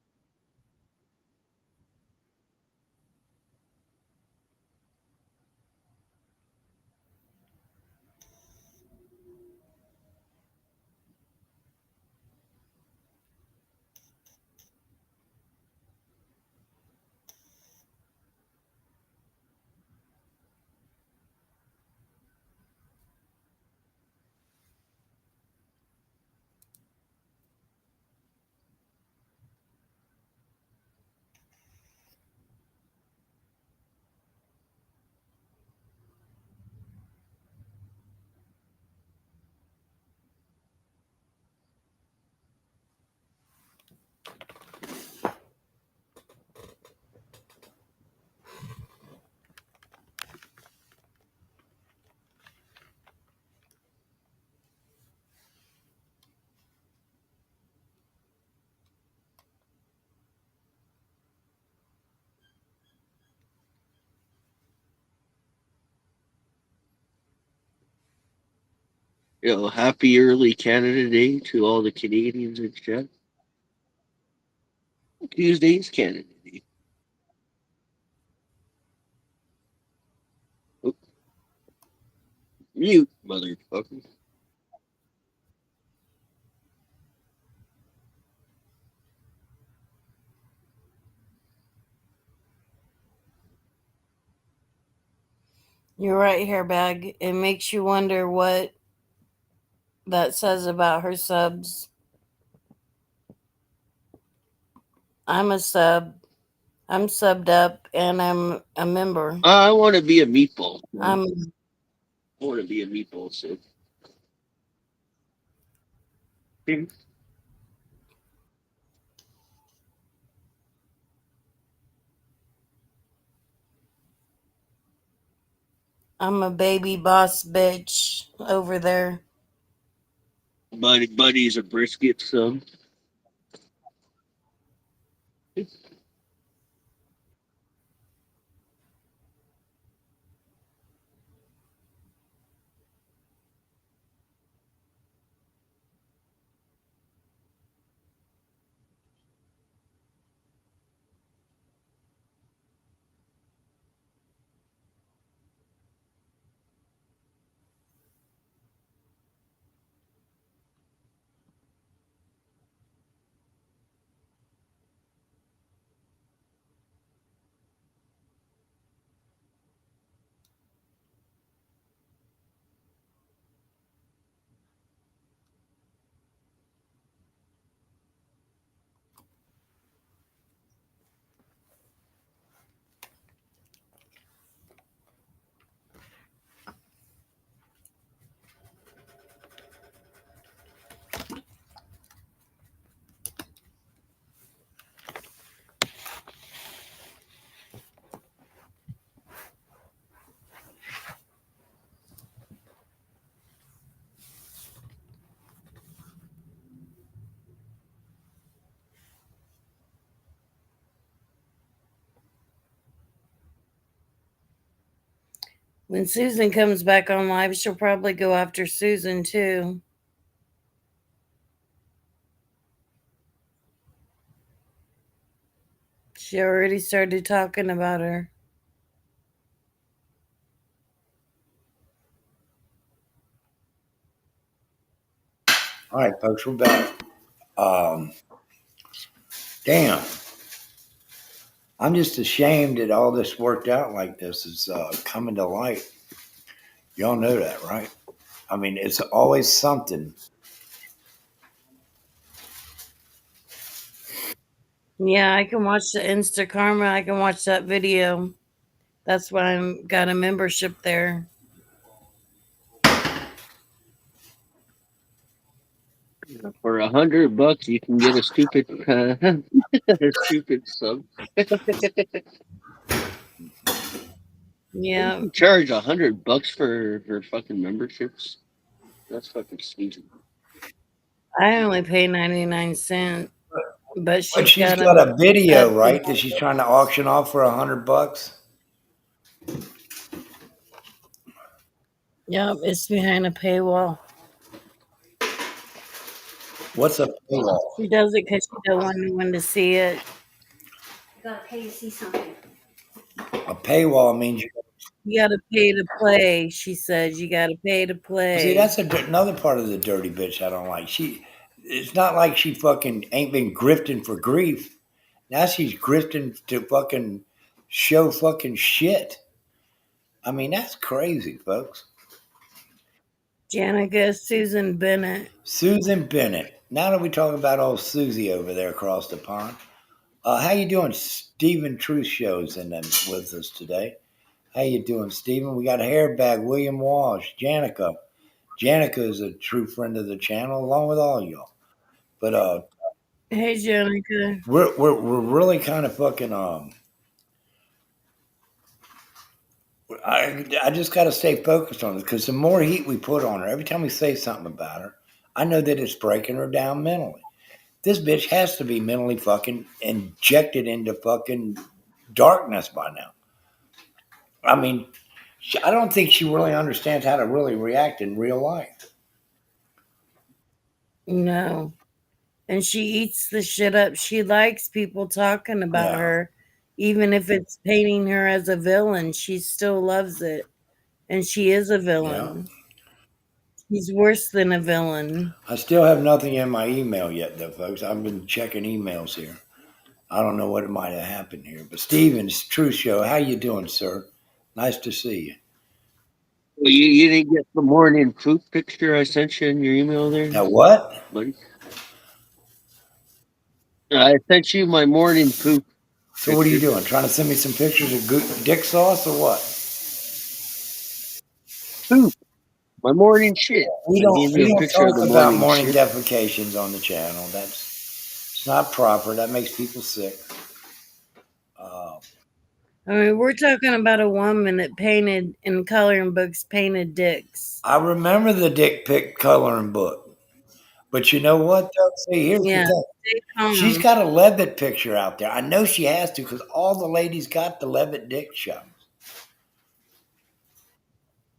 Happy early Canada Day to all the Canadians in chat. Tuesday's Canada Day. Oh, mute, motherfucker. You're right here, Bag. It makes you wonder what that says about her subs. I'm a sub. I'm subbed up and I'm a member. I want to be a meatball. I'm I want to be a meatball, so. I'm a baby boss bitch over there. Buddy's a brisket sub. When Susan comes back on live, she'll probably go after Susan too. She already started talking about her. All right, folks, we're back. Damn. I'm just ashamed that all this worked out like this is coming to light. Y'all know that, right? I mean, it's always something. Yeah, I can watch the Insta Karma. I can watch that video. That's why I'm got a membership there. For $100, you can get a stupid, a stupid sub. You Yeah, can charge $100 for fucking memberships. That's fucking sweet. I only pay 99 cents, but But she's she's got got a a video, right, that she's trying to auction off for $100. Yep, it's behind a paywall. What's a paywall? She does it because she don't want anyone to see it. You gotta pay to see something. A paywall means You got to pay to play. She says you got to pay to see, play. that's another part of the dirty bitch I don't like. It's not like she fucking ain't been grifting for grief. Now she's grifting to fucking show fucking shit. I mean, that's crazy, folks. Janica Susan Bennett. Susan Bennett. Now that we talking about old Susie over there across the pond, how you doing? Stephen Truth shows in them with us today. How you doing, Stephen? We got Hairbag, William Walsh, Janica. Janica is a true friend of the channel, along with all y'all. But Hey, Janica. we're really kind of fucking I just got to stay focused on it because the more heat we put on her, every time we say something about her, I know that it's breaking her down mentally. This bitch has to be mentally fucking injected into fucking darkness by now. I mean, I don't think she really understands how to really react in real life. No. And she eats the shit up. She likes people talking about Yeah. her, even if it's painting her as a villain. She still loves it. And she is a villain. She's worse than a villain. I still have nothing in my email yet, though, folks. I've been checking emails here. I don't know what might have happened here. But Steven's True Show, how you doing, sir? Nice to see you. Well, you didn't get the morning poop picture I sent you in your email there, Now what? buddy? I sent you my morning poop So what are you picture. doing? Trying to send me some pictures of dick sauce or what? Poop. My morning shit. We I gave you a don't picture of the talk about morning morning shit. defecations on the channel. It's not proper. That makes people sick. I mean, we're talking about a woman that painted in coloring books, painted dicks. I remember the dick pic coloring book, but you know what? Though? See, here's Yeah. the thing. She's got a Levitt picture out there. I know she has to because all the ladies got the Levitt dick shows.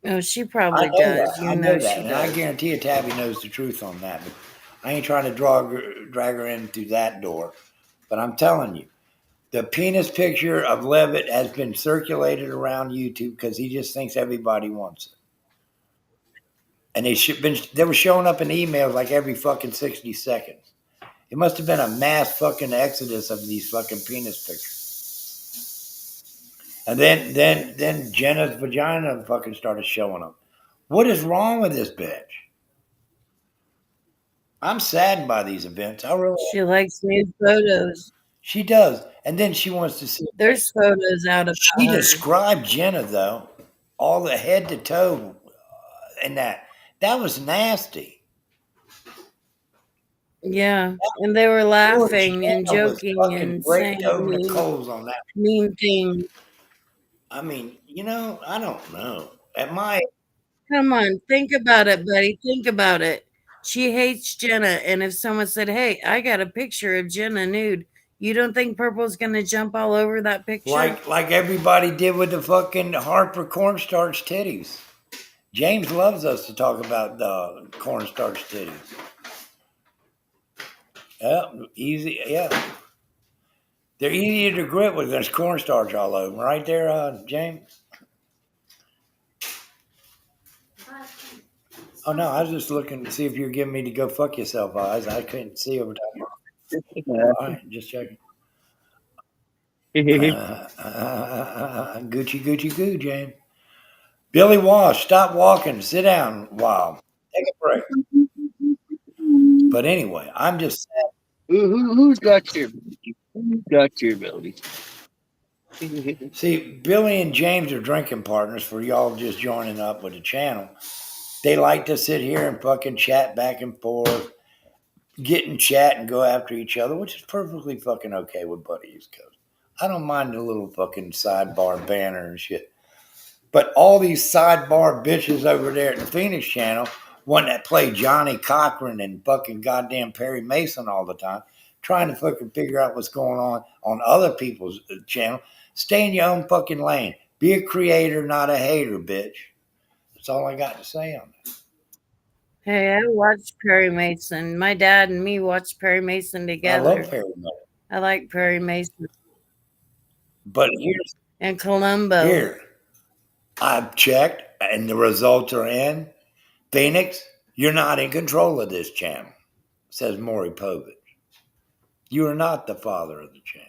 Oh, she I probably know does. that. You I know know that, she and I does. guarantee you, Tabby knows the truth on that. But I ain't trying to drag her in through that door. But I'm telling you, the penis picture of Levitt has been circulated around YouTube because he just thinks everybody wants it. And they were showing up in emails like every fucking 60 seconds. It must have been a mass fucking exodus of these fucking penis pictures. And then Jenna's vagina fucking started showing up. What is wrong with this bitch? I'm saddened by these events. I really She likes nude photos. She does. And then she wants to see. There's photos out about She her. described Jenna though, all the head to toe, and that was nasty. Yeah, and they were laughing and Jenna was joking fucking and raked saying over the coals on that. mean things. I mean, I don't know. At my Come on, think about it, buddy. Think about it. She hates Jenna, and if someone said, "Hey, I got a picture of Jenna nude," you don't think Purple's gonna jump all over that picture? like everybody did with the fucking Harper cornstarch titties. James loves us to talk about the cornstarch titties. Yeah, easy. Yeah, they're easier to grip when there's cornstarch all over them, right there, James. Oh no, I was just looking to see if you were giving me to go fuck yourself eyes. I couldn't see over time. All right, just checking. Gucci, Gucci, goo, James. Billy Walsh, stop walking. Sit down a while. Take a break. But anyway, I'm just saying. Who's got your who's got your belly? See, Billy and James are drinking partners for y'all just joining up with the channel. They like to sit here and fucking chat back and forth, get in chat and go after each other, which is perfectly fucking okay with Buddy East Coast. I don't mind the little fucking sidebar banner and shit. But all these sidebar bitches over there at the Phoenix channel, one that play Johnny Cochran and fucking goddamn Perry Mason all the time, trying to fucking figure out what's going on other people's channel. Stay in your own fucking lane. Be a creator, not a hater, bitch. That's all I got to say on that. Hey, I watched Perry Mason. My dad and me watched Perry Mason I together. love Perry Mason. I like Perry Mason. But here's And Columbo. here. I've checked and the results are in. Phoenix, you're not in control of this channel, says Maury Povich. You are not the father of the channel.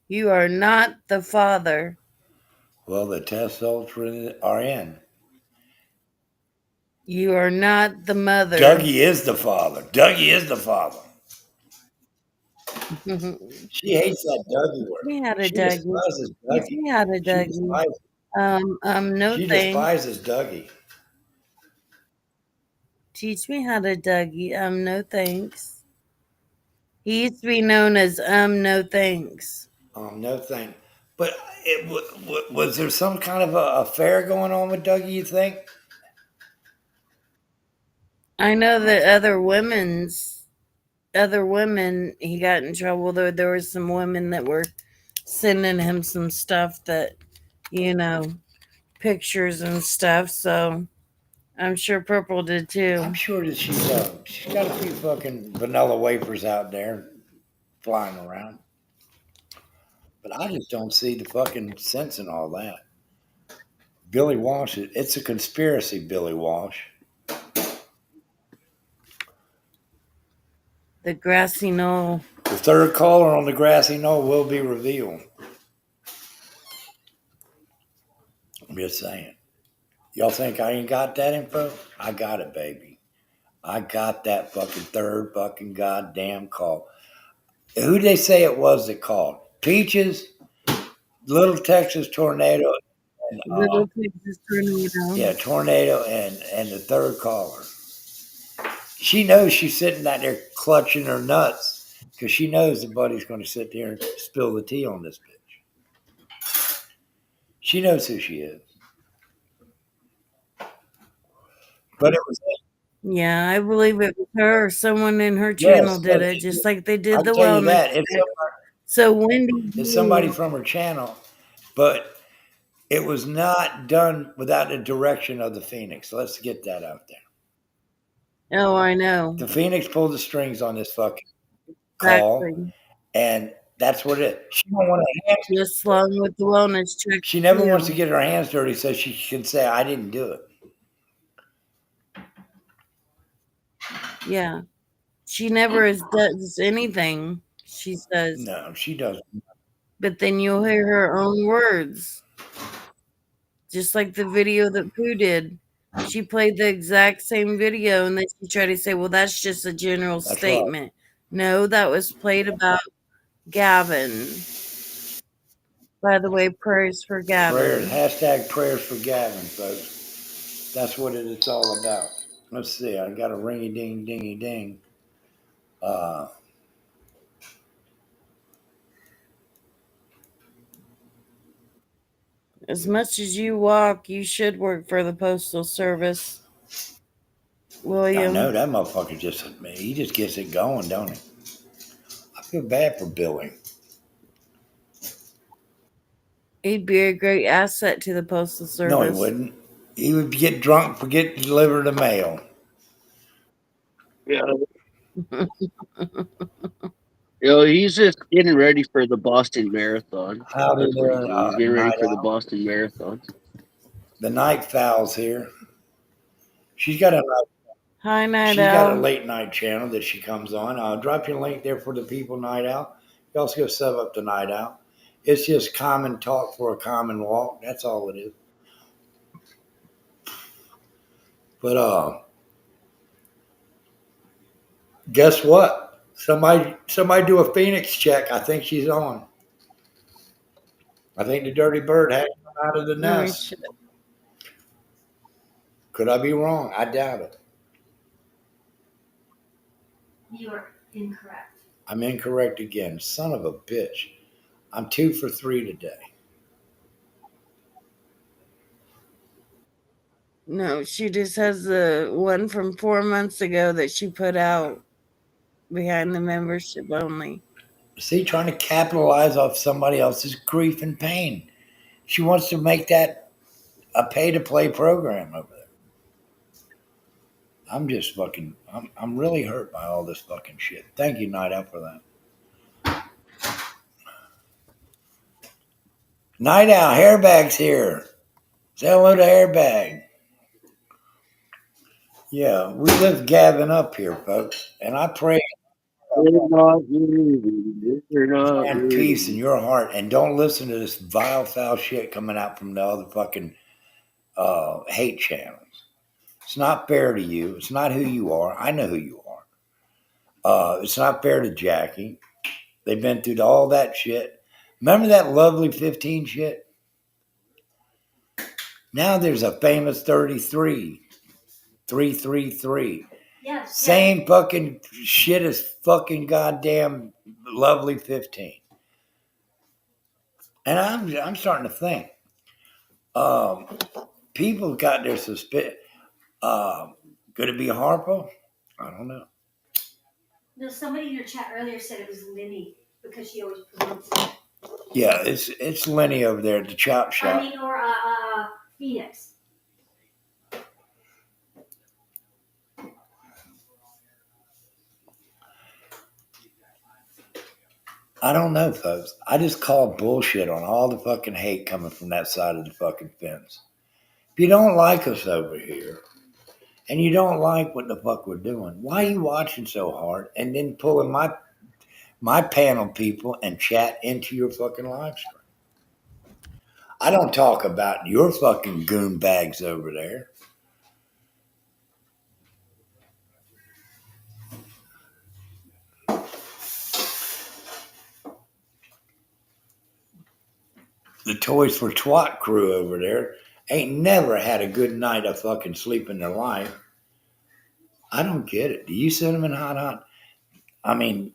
You are not the father. Well, the test results are in. You are not the mother. Dougie is the father. Dougie is the father. She hates that Dougie word. We had a She Dougie. despises Dougie. We had a Dougie. No She thanks. despises Dougie. Teach me how to Dougie. No thanks. He used to be known as no thanks. No thanks. But was there some kind of a affair going on with Dougie, you think? I know that other women, he got in trouble. There were some women that were sending him some stuff that, pictures and stuff. So I'm sure Purple did too. I'm sure that she's got a few fucking vanilla wafers out there flying around. But I just don't see the fucking sense in all that. Billy Walsh, it's a conspiracy, Billy Walsh. The grassy knoll. The third caller on the grassy knoll will be revealed. I'm just saying. Y'all think I ain't got that info? I got it, baby. I got that fucking third fucking goddamn call. Who'd they say it was that called? Peaches, Little Texas Tornado. And, Little Texas Tornado. Yeah, Tornado and the third caller. She knows she's sitting out there clutching her nuts because she knows that Buddy's going to sit there and spill the tea on this bitch. She knows who she is. But it was. Yeah, I believe it was her or someone in her channel did it, just like they did the wellness. So Wendy, it's somebody from her channel, but it was not done without the direction of the Phoenix. Let's get that out there. Oh, I know. The Phoenix pulled the strings on this fucking call, and that's what it is. She don't want to hands just along with the wellness check. She never wants to get her hands dirty so she can say, I didn't do it. Yeah. She never does anything, she says. No, she doesn't. But then you'll hear her own words. Just like the video that Pooh did. She played the exact same video and then she tried to say, well, that's just a general statement. Right. No, that was played about Gavin. By the way, prayers for Gavin. Prayers for Gavin, folks. That's what it's all about. Let's see. I got a ringy ding dingy ding. As much as you walk, you should work for the Postal Service. William. I know that motherfucker he just gets it going, don't he? I feel bad for Billy. He'd be a great asset to the Postal Service. No, he wouldn't. He would get drunk, forget to deliver the mail. Yeah. He's just getting ready for the Boston Marathon. He's getting ready for the Boston Marathon. The night fowl's here. She's got a Hi, Night She's got a Owl. late night channel that she comes on. I'll drop your link there for the people, Night Owl. You also go sub up to Night Owl. It's just common talk for a common walk. That's all it is. But guess what? Somebody do a Phoenix check. I think she's on. I think the dirty bird had come out of the Let me nest. check. Could I be wrong? I doubt it. You are incorrect. I'm incorrect again. Son of a bitch. I'm 2 for 3 today. No, she just has the one from 4 months ago that she put out behind the membership only. See, trying to capitalize off somebody else's grief and pain. She wants to make that a pay to play program over there. I'm just fucking, I'm really hurt by all this fucking shit. Thank you, Night Owl, for that. Night Owl, Hairbag's here. Say hello to Hairbag. Yeah, we lift Gavin up here, folks. And I pray We're not ready. We're not and peace in ready. your heart. And don't listen to this vile, foul shit coming out from the other fucking hate channels. It's not fair to you. It's not who you are. I know who you are. It's not fair to Jackie. They've been through all that shit. Remember that lovely 15 shit? Now there's a famous 33, 333. Yes. Same fucking shit as fucking goddamn lovely 15. And I'm starting to think, um, people got their suspicion. Could it be Harpo? I don't know. No, somebody in your chat earlier said it was Linny because she always promotes it. Yeah, it's Lenny over there at the chop shop. Or Phoenix. I don't know, folks. I just call bullshit on all the fucking hate coming from that side of the fucking fence. If you don't like us over here and you don't like what the fuck we're doing, why are you watching so hard and then pulling my panel people and chat into your fucking live stream? I don't talk about your fucking goon bags over there. The Toys for Twat crew over there ain't never had a good night of fucking sleep in their life. I don't get it. Do you send them in hot? I mean,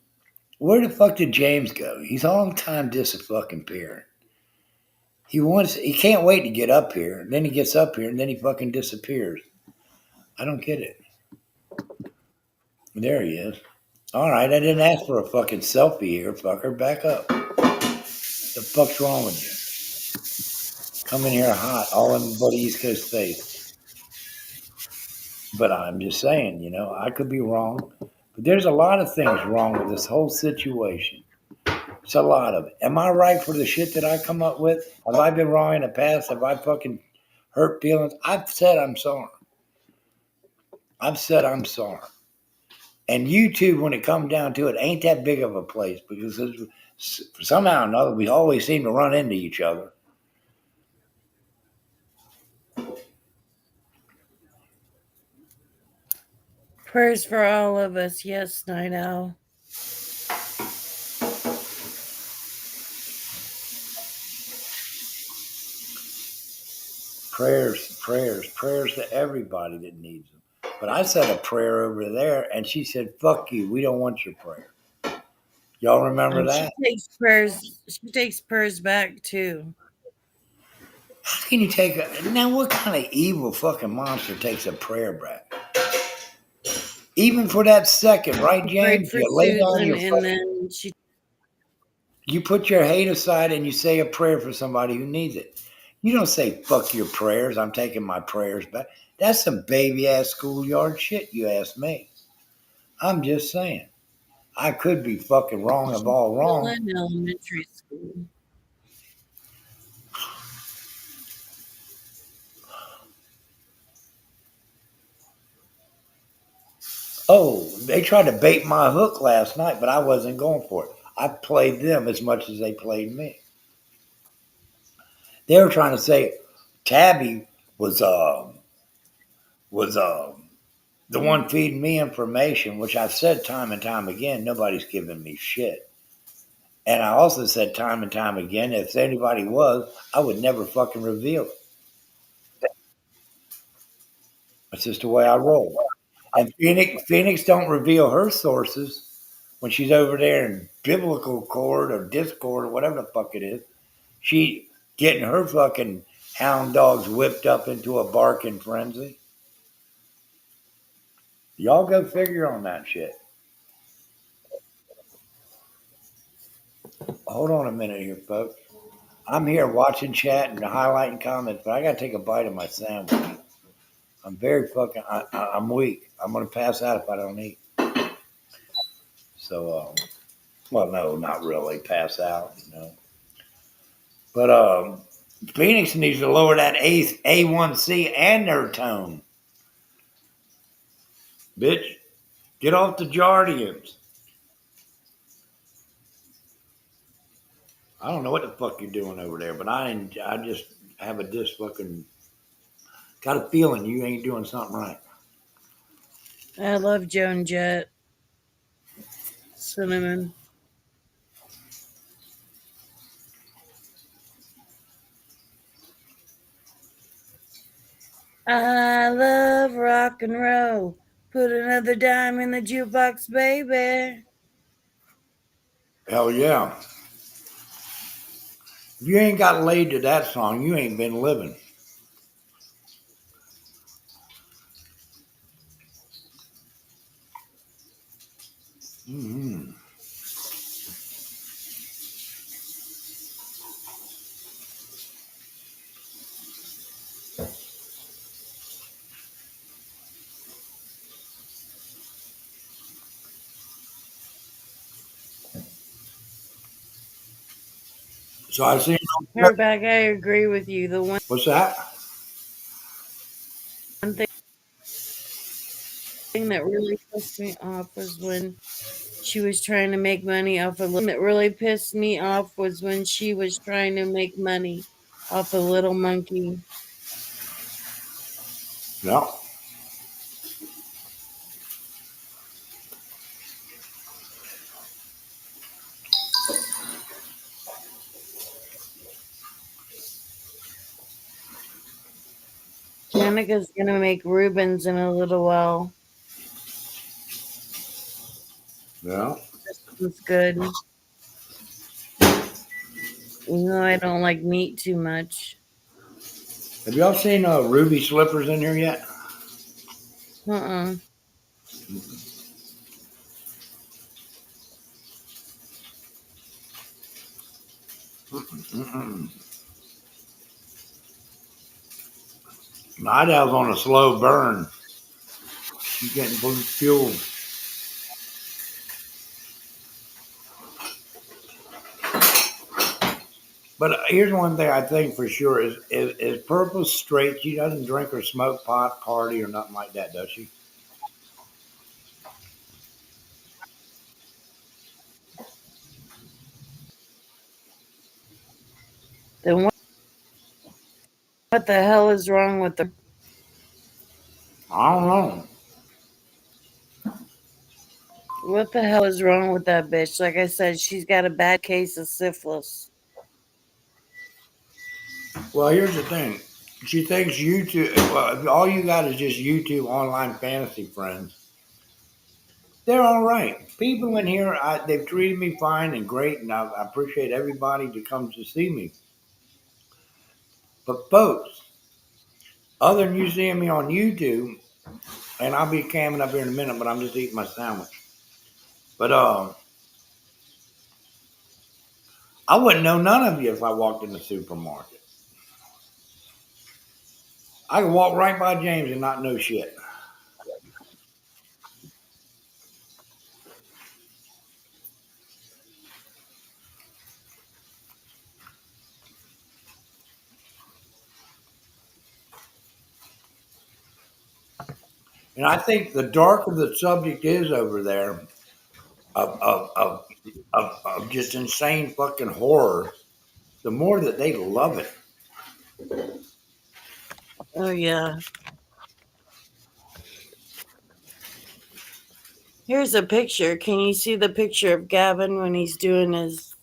where the fuck did James go? He's all the time disappearing. He can't wait to get up here. And then he gets up here and then he fucking disappears. I don't get it. There he is. All right, I didn't ask for a fucking selfie here, fucker. Back up. The fuck's wrong with you? Come in here hot, all in but East Coast face. But I'm just saying, I could be wrong. But there's a lot of things wrong with this whole situation. It's a lot of it. Am I right for the shit that I come up with? Have I been wrong in the past? Have I fucking hurt feelings? I've said I'm sorry. I've said I'm sorry. And YouTube, when it comes down to it, ain't that big of a place because somehow or another we always seem to run into each other. Prayers for all of us. Yes, Night Owl. Prayers to everybody that needs them. But I said a prayer over there, and she said, "Fuck you. We don't want your prayer." Y'all remember that? She takes prayers back too. How can you take now? What kind of evil fucking monster takes a prayer back? Even for that second, right, Prayed James? for You lay down Susan, your and fucking. then she You put your hate aside and you say a prayer for somebody who needs it. You don't say "fuck your prayers." I'm taking my prayers back. That's some baby ass schoolyard shit. You ask me. I'm just saying. I could be fucking wrong of she's all still wrong. in elementary school. Oh, they tried to bait my hook last night, but I wasn't going for it. I played them as much as they played me. They were trying to say Tabby was the one feeding me information, which I've said time and time again. Nobody's giving me shit. And I also said time and time again, if anybody was, I would never fucking reveal it. That's just the way I roll. And Phoenix don't reveal her sources when she's over there in biblical court or Discord or whatever the fuck it is. She getting her fucking hound dogs whipped up into a barking frenzy. Y'all go figure on that shit. Hold on a minute here, folks. I'm here watching chat and highlighting comments, but I gotta take a bite of my sandwich. I'm very fucking. I'm weak. I'm gonna pass out if I don't eat. So, well, no, not really pass out, But Phoenix needs to lower that A1C and their tone, bitch. Get off the Jardians. I don't know what the fuck you're doing over there, but I just have got a feeling you ain't doing something right. I love Joan Jett. Cinnamon. I love rock and roll. Put another dime in the jukebox, baby. Hell yeah. If you ain't got laid to that song, you ain't been living. Mm-hmm. So I seen. Back, I agree with you. The one What's that? thing that really pissed me off was when she was trying to make money off a little. That really pissed me off was when she was trying to make money off a little monkey. No. Janica's gonna make Rubens in a little while. No. This one's good. Even though I don't like meat too much. Have y'all seen Ruby Slippers in here yet? Uh-uh. Mm-mm. Nidal's on a slow burn. She's getting fuel. But here's one thing I think for sure is Purple straight. She doesn't drink or smoke pot, party, or nothing like that, does she? Then what the hell is wrong with the I don't know. what the hell is wrong with that bitch? Like I said, she's got a bad case of syphilis. Well, here's the thing. She thinks YouTube. Well, if all you got is just YouTube online fantasy friends. They're all right. People in here, they've treated me fine and great, and I appreciate everybody that comes to see me. But folks, other than you seeing me on YouTube, and I'll be camming up here in a minute, but I'm just eating my sandwich. But I wouldn't know none of you if I walked in the supermarket. I could walk right by James and not know shit. And I think the darker the subject is over there of just insane fucking horror, the more that they love it. Oh yeah. Here's a picture. Can you see the picture of Gavin when he's doing his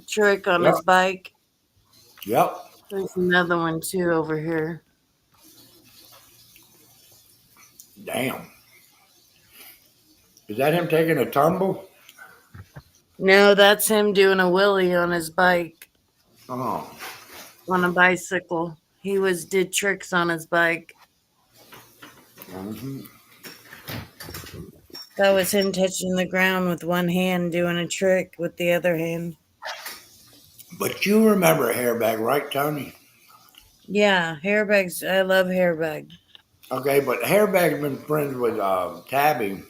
trick on Yep. his bike? Yep. There's another one too over here. Damn. Is that him taking a tumble? No, that's him doing a wheelie on his bike, Oh. on a bicycle. He did tricks on his bike. Hmm. That was him touching the ground with one hand, doing a trick with the other hand. But you remember Hairbag, right, Tony? Yeah, Hairbags. I love Hairbag. Okay, but Hairbag's been friends with Tabby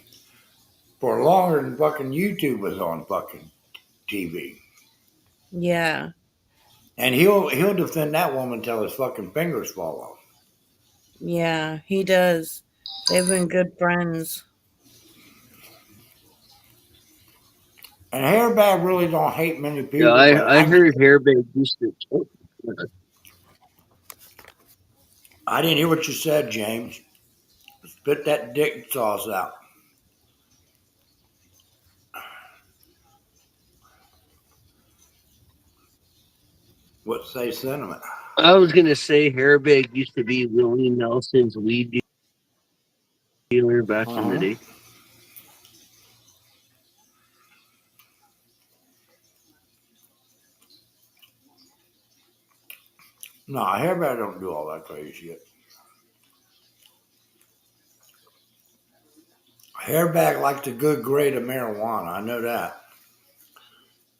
for longer than fucking YouTube was on fucking TV. Yeah, And he'll defend that woman till his fucking fingers fall off. yeah, he does. They've been good friends. And Hairbag really don't hate many Yeah, people, but I heard Hairbag used to. I didn't hear what you said, James. Spit that dick sauce out. What say sentiment? I was gonna say Hairbag used to be Willie Nelson's weed dealer back in the day. No, Hairbag don't do all that crazy shit. Hairbag likes the good grade of marijuana. I know that.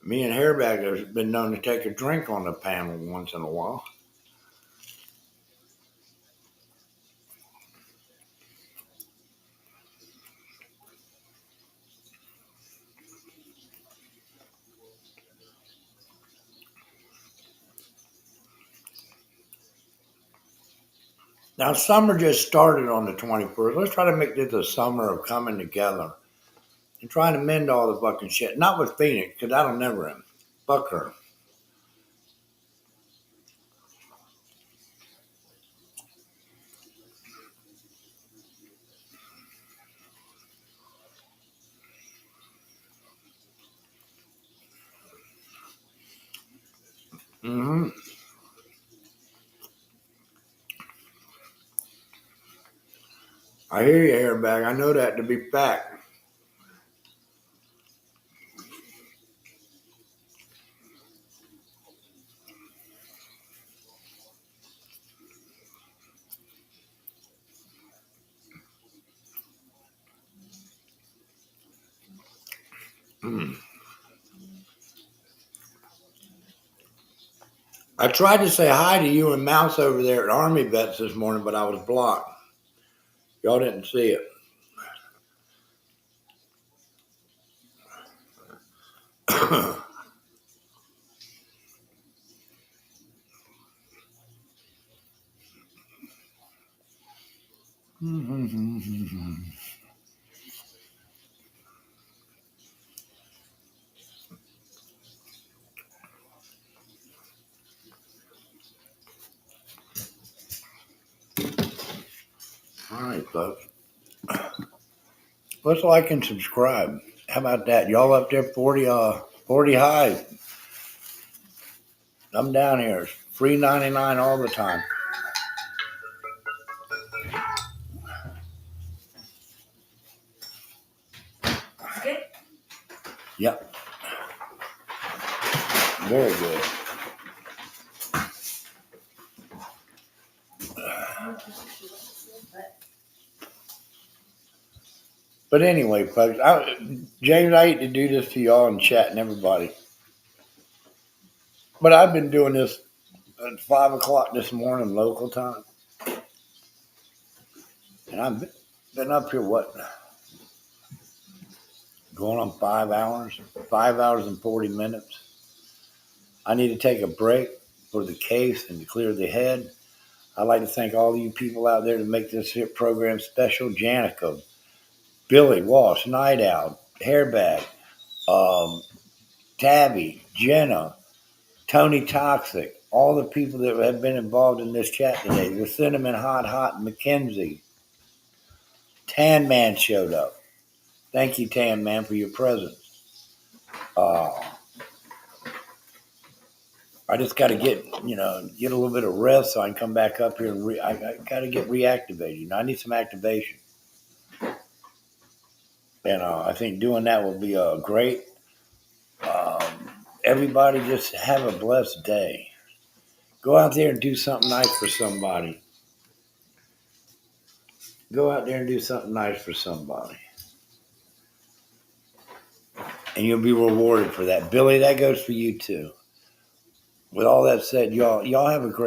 Me and Hairbag have been known to take a drink on the panel once in a while. Now, summer just started on the 21st. Let's try to make this a summer of coming together and trying to mend all the fucking shit. Not with Phoenix, because that'll never end. Fuck her. Mm-hmm. I hear you, Hairbag. I know that to be fact. Mm. I tried to say hi to you and Mouse over there at Army Vets this morning, but I was blocked. Y'all didn't see it. All right, folks. Let's like and subscribe. How about that? Y'all up there 40 high. I'm down here. It's free 99 all the time. Good. Yep. Very good. But anyway, folks, James, I hate to do this to y'all and chat and everybody. But I've been doing this at 5 o'clock this morning local time. And I've been up here, what, going on 5 hours and 40 minutes. I need to take a break for the case and to clear the head. I'd like to thank all you people out there to make this here program special. Janica, Billy, Walsh, Night Owl, Hairbag, um, Tabby, Jenna, Tony Toxic, all the people that have been involved in this chat today. The Cinnamon Hot, Mackenzie. Tan Man showed up. Thank you, Tan Man, for your presence. I just got to get a little bit of rest so I can come back up here and I got to get reactivated. I need some activation. And I think doing that will be great. Everybody just have a blessed day. Go out there and do something nice for somebody. Go out there and do something nice for somebody. And you'll be rewarded for that. Billy, that goes for you too. With all that said, y'all have a great